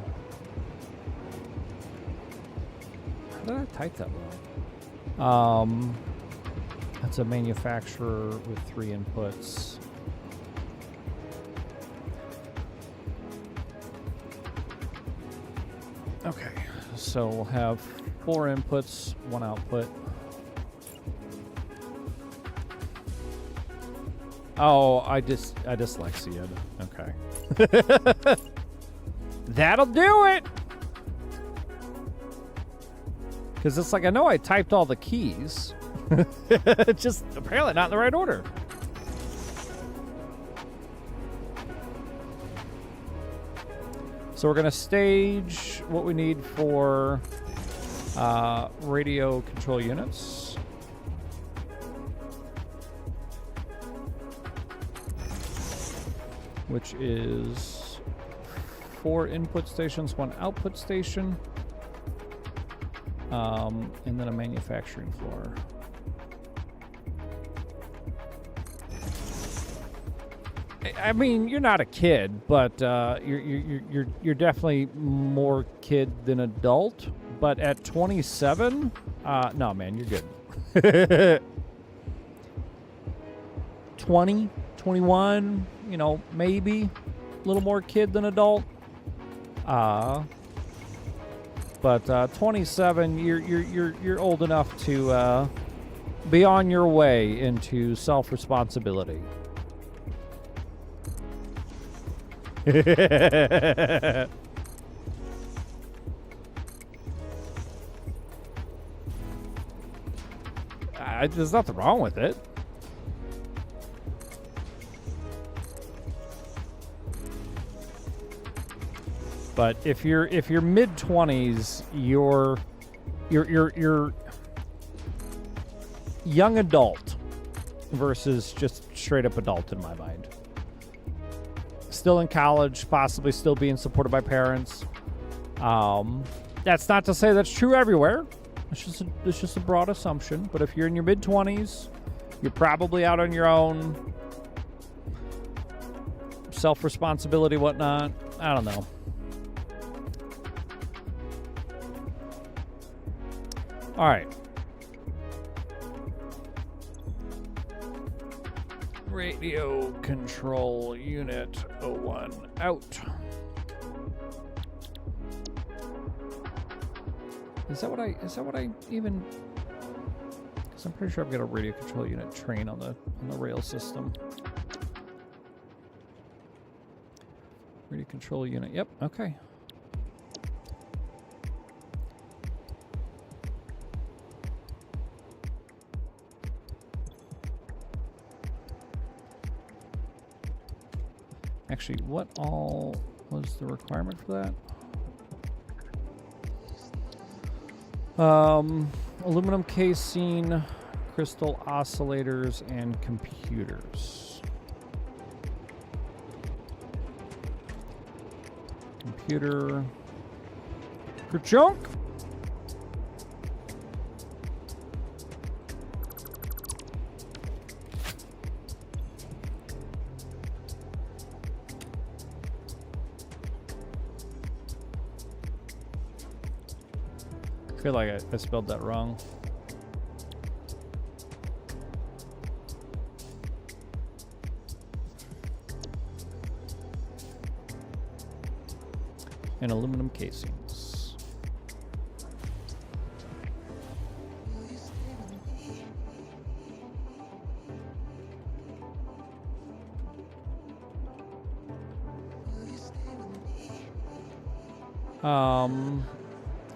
How did I type that wrong? That's a manufacturer with 3 inputs. Okay, so we'll have 4 inputs, 1 output. Oh, I dyslexia. Okay. That'll do it! Because it's like, I know I typed all the keys. Just apparently not in the right order. So we're going to stage what we need for radio control units. Which is 4 input stations, 1 output station, and then a manufacturing floor. I mean, you're not a kid, but you're definitely more kid than adult. But at 27, no, man, you're good. 20, 21, you know, maybe a little more kid than adult. But 27, you're old enough to be on your way into self-responsibility. There's nothing wrong with it. But if you're mid-20s, you're young adult versus just straight up adult in my mind. still in college, possibly still being supported by parents. That's not to say that's true everywhere. It's just a broad assumption. But if you're in your mid-20s, you're probably out on your own. Self-responsibility, whatnot. I don't know. All right. Radio control unit 01 out. Is that what I even? Because I'm pretty sure I've got a radio control unit train on the rail system. Radio control unit. Yep. Okay. Actually, what all was the requirement for that? Aluminum casing, crystal oscillators, and computers. Computer. Ka-chunk! I feel like I spelled that wrong. And aluminum casings.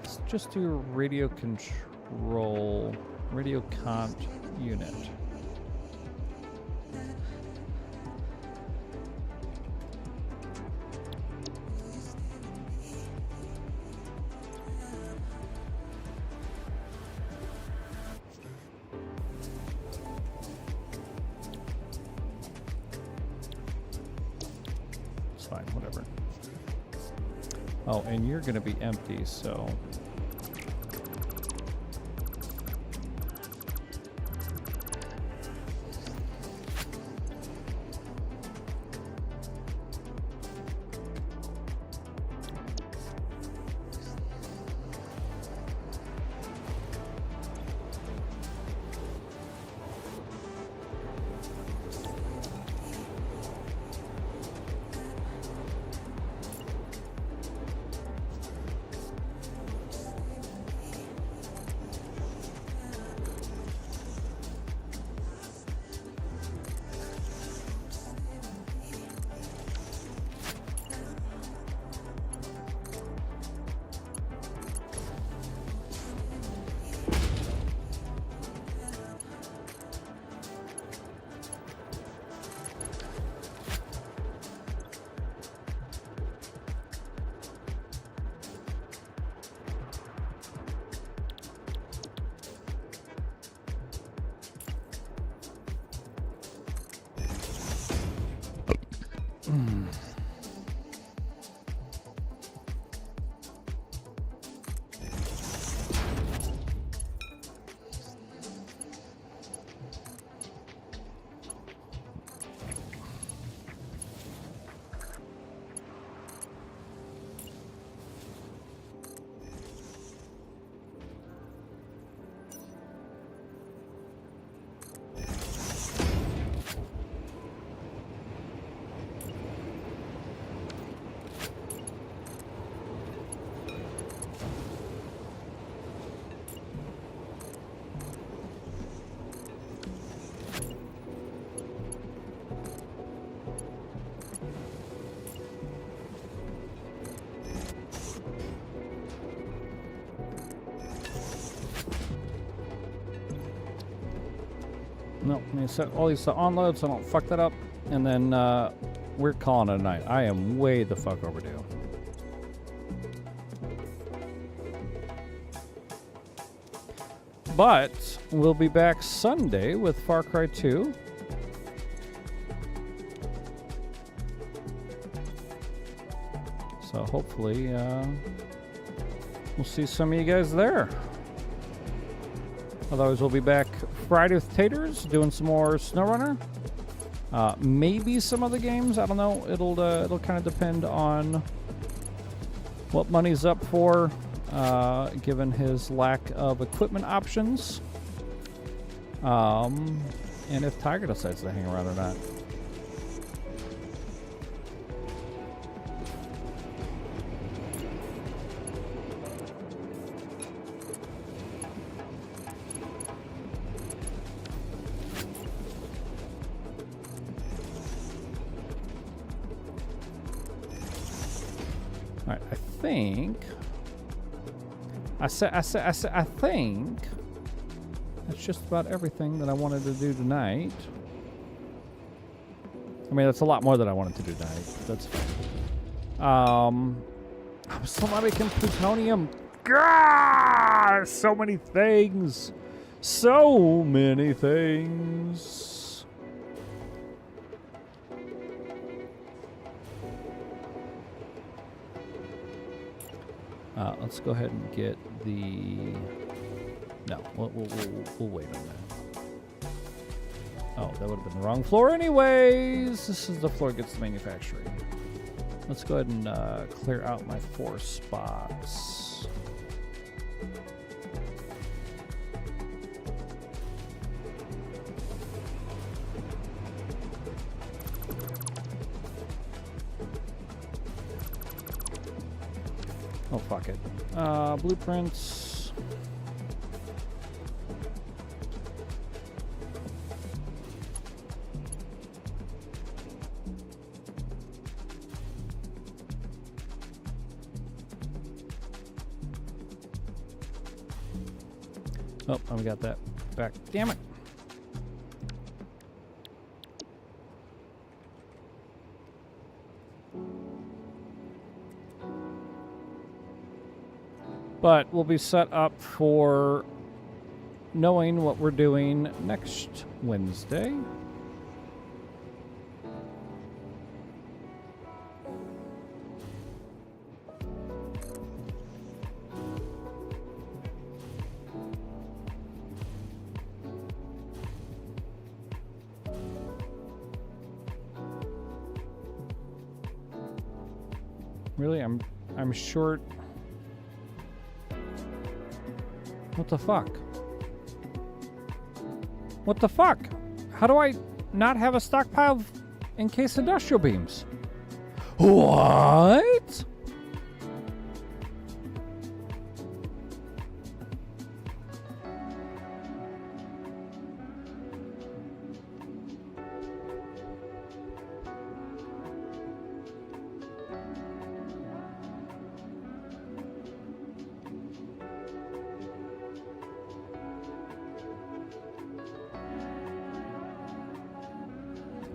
Let's just do a radio control, radio cont unit. It's fine, whatever. Oh, and you're going to be empty, so... No, let me set all these to onload so I don't fuck that up. And then we're calling it a night. I am way the fuck overdue. But we'll be back Sunday with Far Cry 2. hopefully we'll see some of you guys there. Otherwise, we'll be back Friday with Taters, doing some more SnowRunner. Maybe some other games. I don't know. It'll kind of depend on what money's up for, given his lack of equipment options. And if Tiger decides to hang around or not. All right, I think that's just about everything that I wanted to do tonight. I mean, that's a lot more than I wanted to do tonight. That's fine. I'm still not making plutonium. God, so many things. So many things. Let's go ahead and get the... No, we'll wait on that. Oh, that would have been the wrong floor anyways. This is the floor that gets the manufacturing. Let's go ahead and clear out my 4 spots. Oh, fuck it. Blueprints. Oh, we got that back. Damn it. But we'll be set up for knowing what we're doing next Wednesday. Really, I'm short. What the fuck? What the fuck? How do I not have a stockpile of encased industrial beams? What?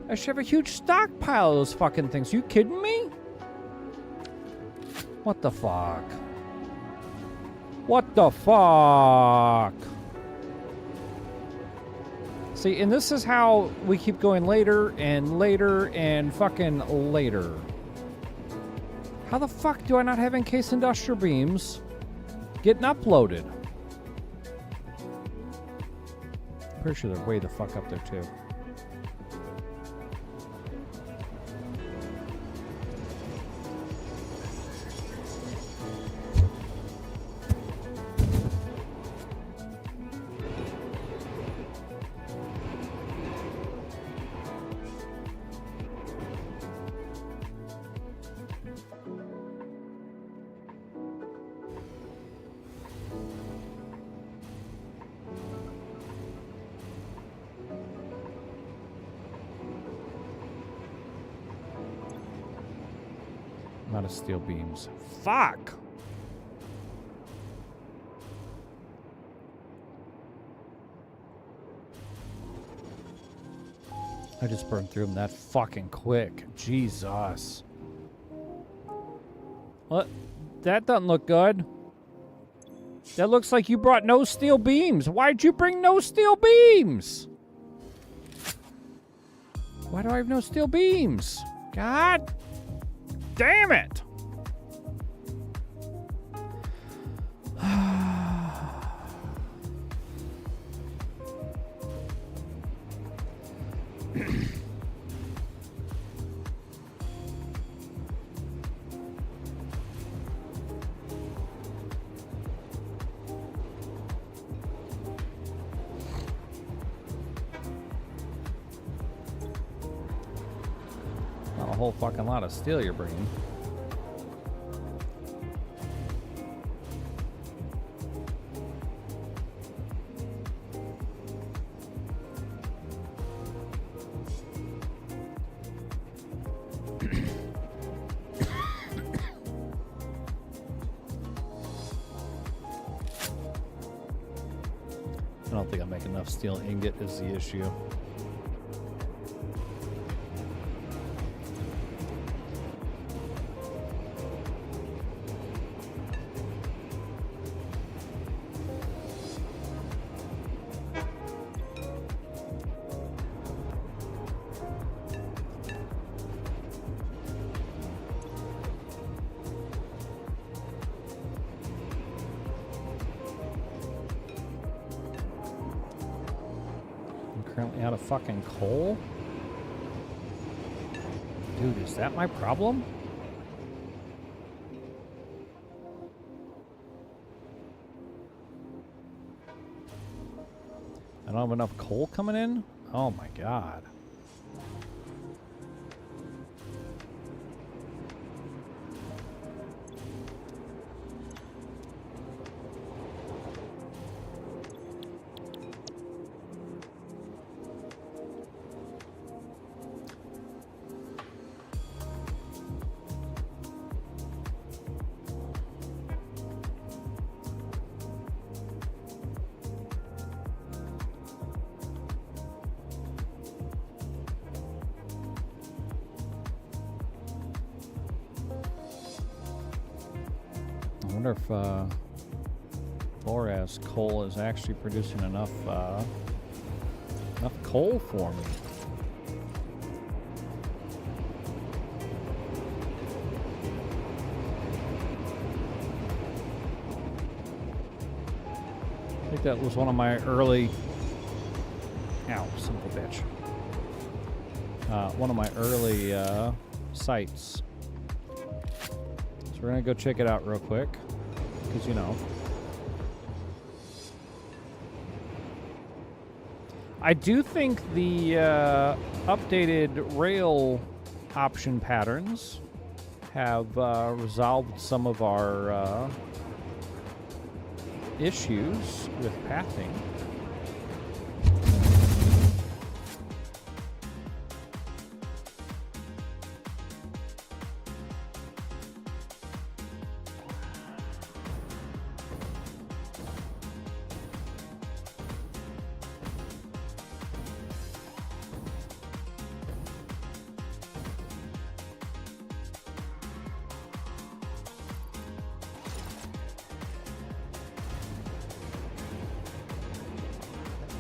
I should have a huge stockpile of those fucking things. You kidding me? What the fuck? What the fuck? See, and this is how we keep going later and later and fucking later. How the fuck do I not have encased industrial beams getting uploaded? Pretty sure they're way the fuck up there too. Not of steel beams. Fuck! I just burned through them that fucking quick. Jesus. What? That doesn't look good. That looks like you brought no steel beams. Why'd you bring no steel beams? Why do I have no steel beams? God damn it! Not a whole fucking lot of steel you're bringing. I don't think I make enough steel ingot is the issue. Currently out of fucking coal? Dude, is that my problem? I don't have enough coal coming in? Oh my god. I wonder if Boras coal is actually producing enough coal for me. I think that was one of my early. Ow, son of a bitch. One of my early sites. So we're gonna go check it out real quick, because you know. I do think the updated rail option patterns have resolved some of our issues with pathing.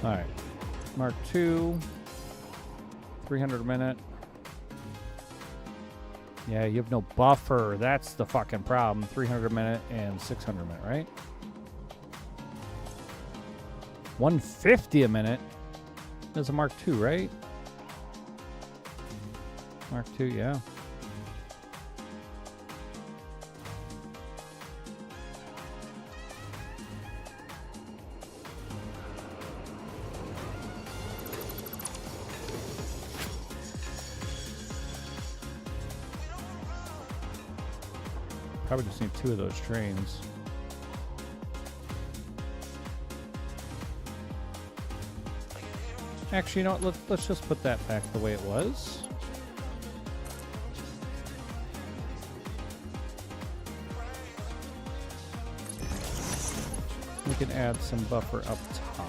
All right, Mark II, 300 a minute. Yeah, you have no buffer. That's the fucking problem. 300 a minute and 600 a minute, right? 150 a minute. That's a Mark II, right? Mark II, yeah. Probably just need 2 of those trains. Actually, you know what? Let's just put that back the way it was. We can add some buffer up top.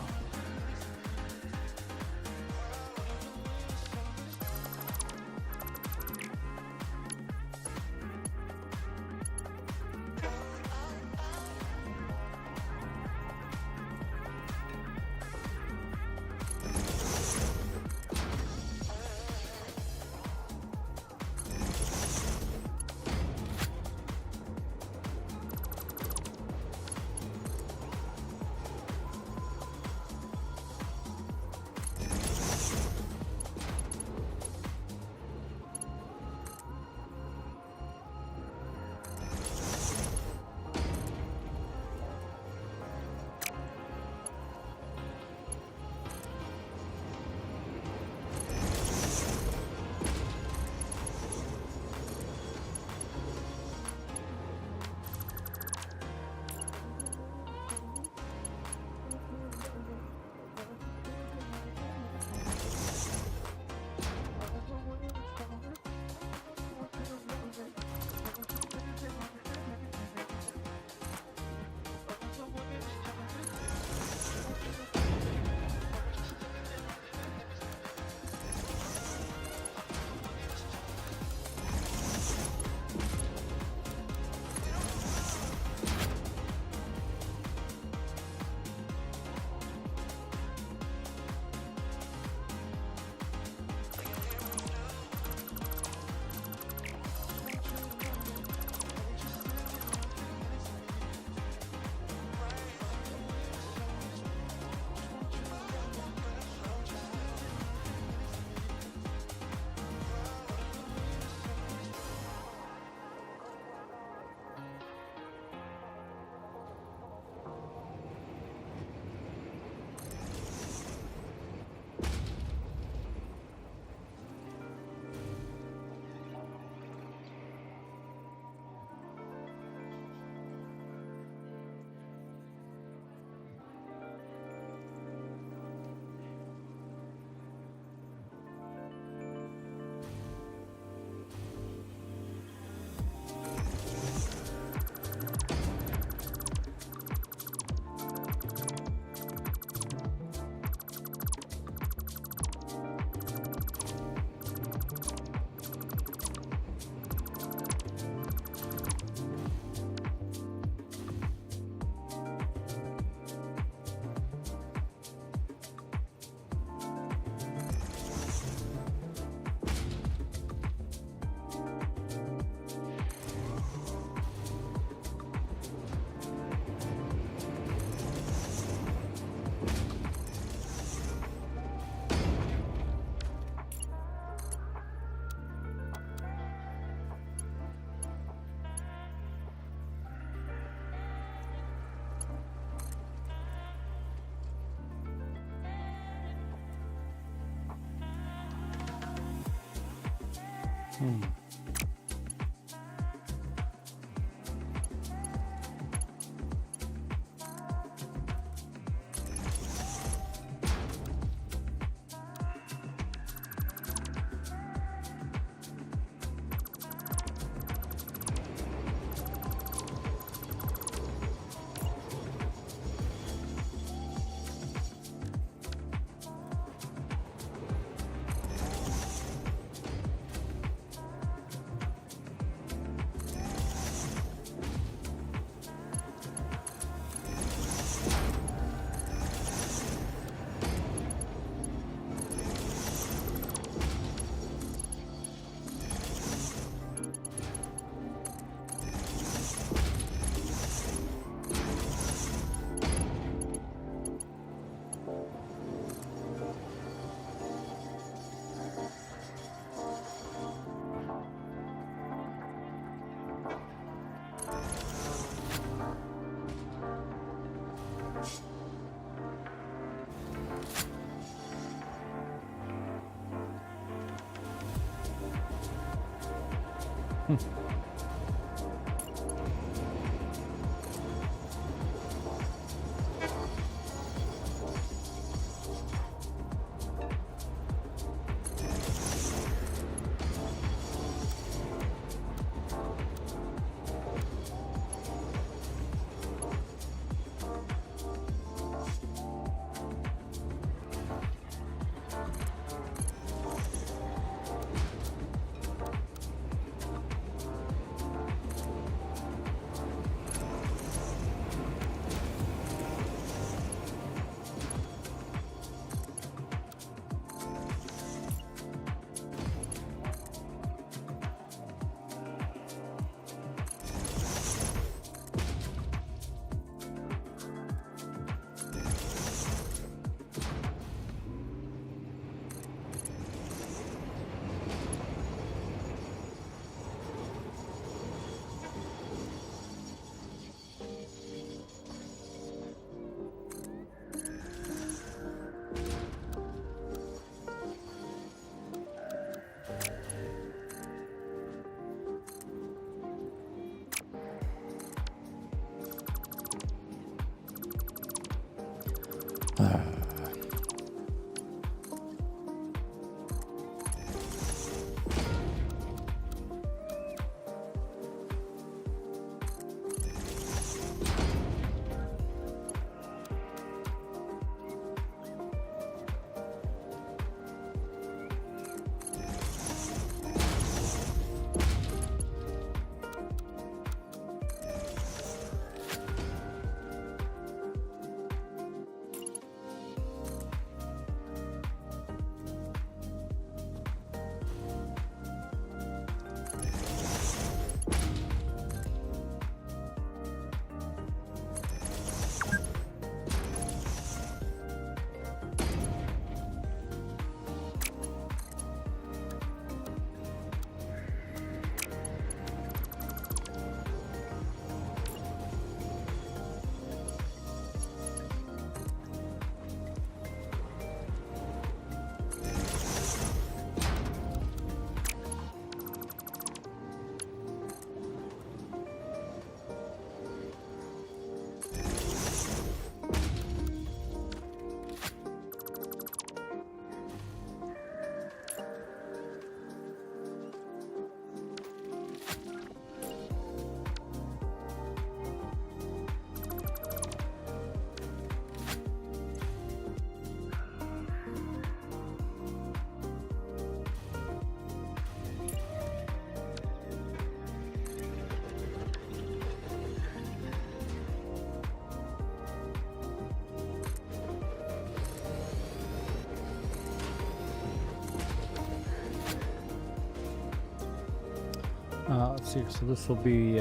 Let's see. So this will be.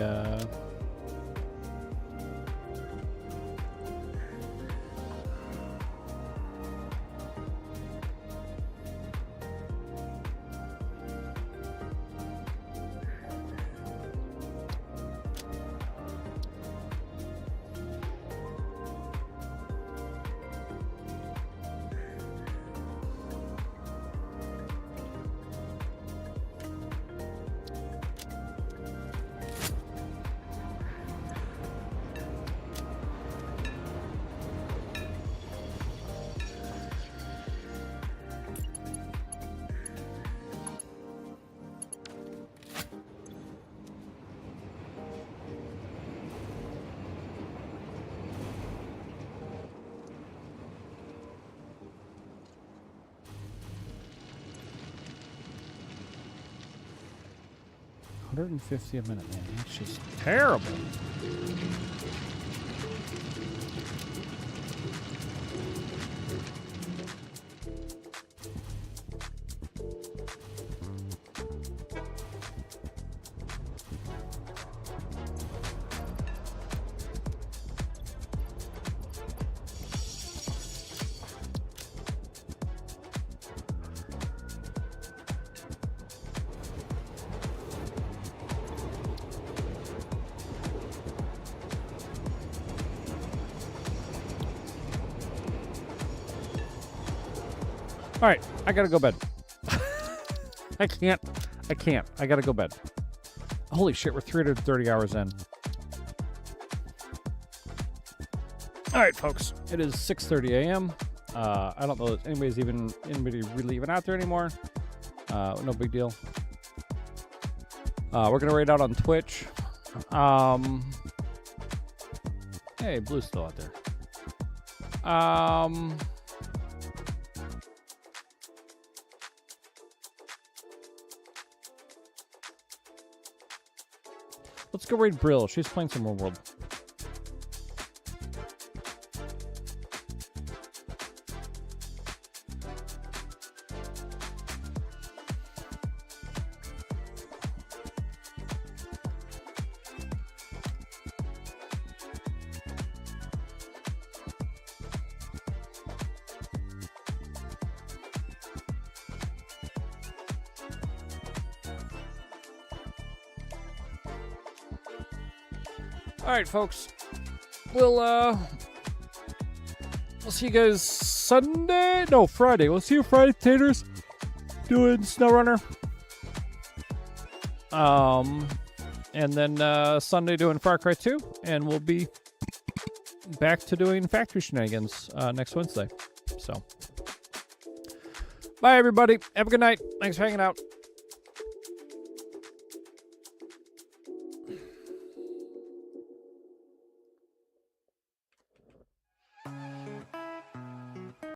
150 a minute, man. That's just terrible. All right, I gotta go bed. I can't. I gotta go bed. Holy shit, we're 330 hours in. All right, folks, it is 6:30 a.m. I don't know if anybody really even out there anymore. No big deal. We're gonna raid out on Twitch. Hey, Blue's still out there. Let's go raid Brill. She's playing some more World. All right, folks. We'll see you guys Sunday. No, Friday. We'll see you Friday, taters. Doing SnowRunner. And then Sunday doing Far Cry 2, and we'll be back to doing factory shenanigans next Wednesday. So, bye everybody. Have a good night. Thanks for hanging out.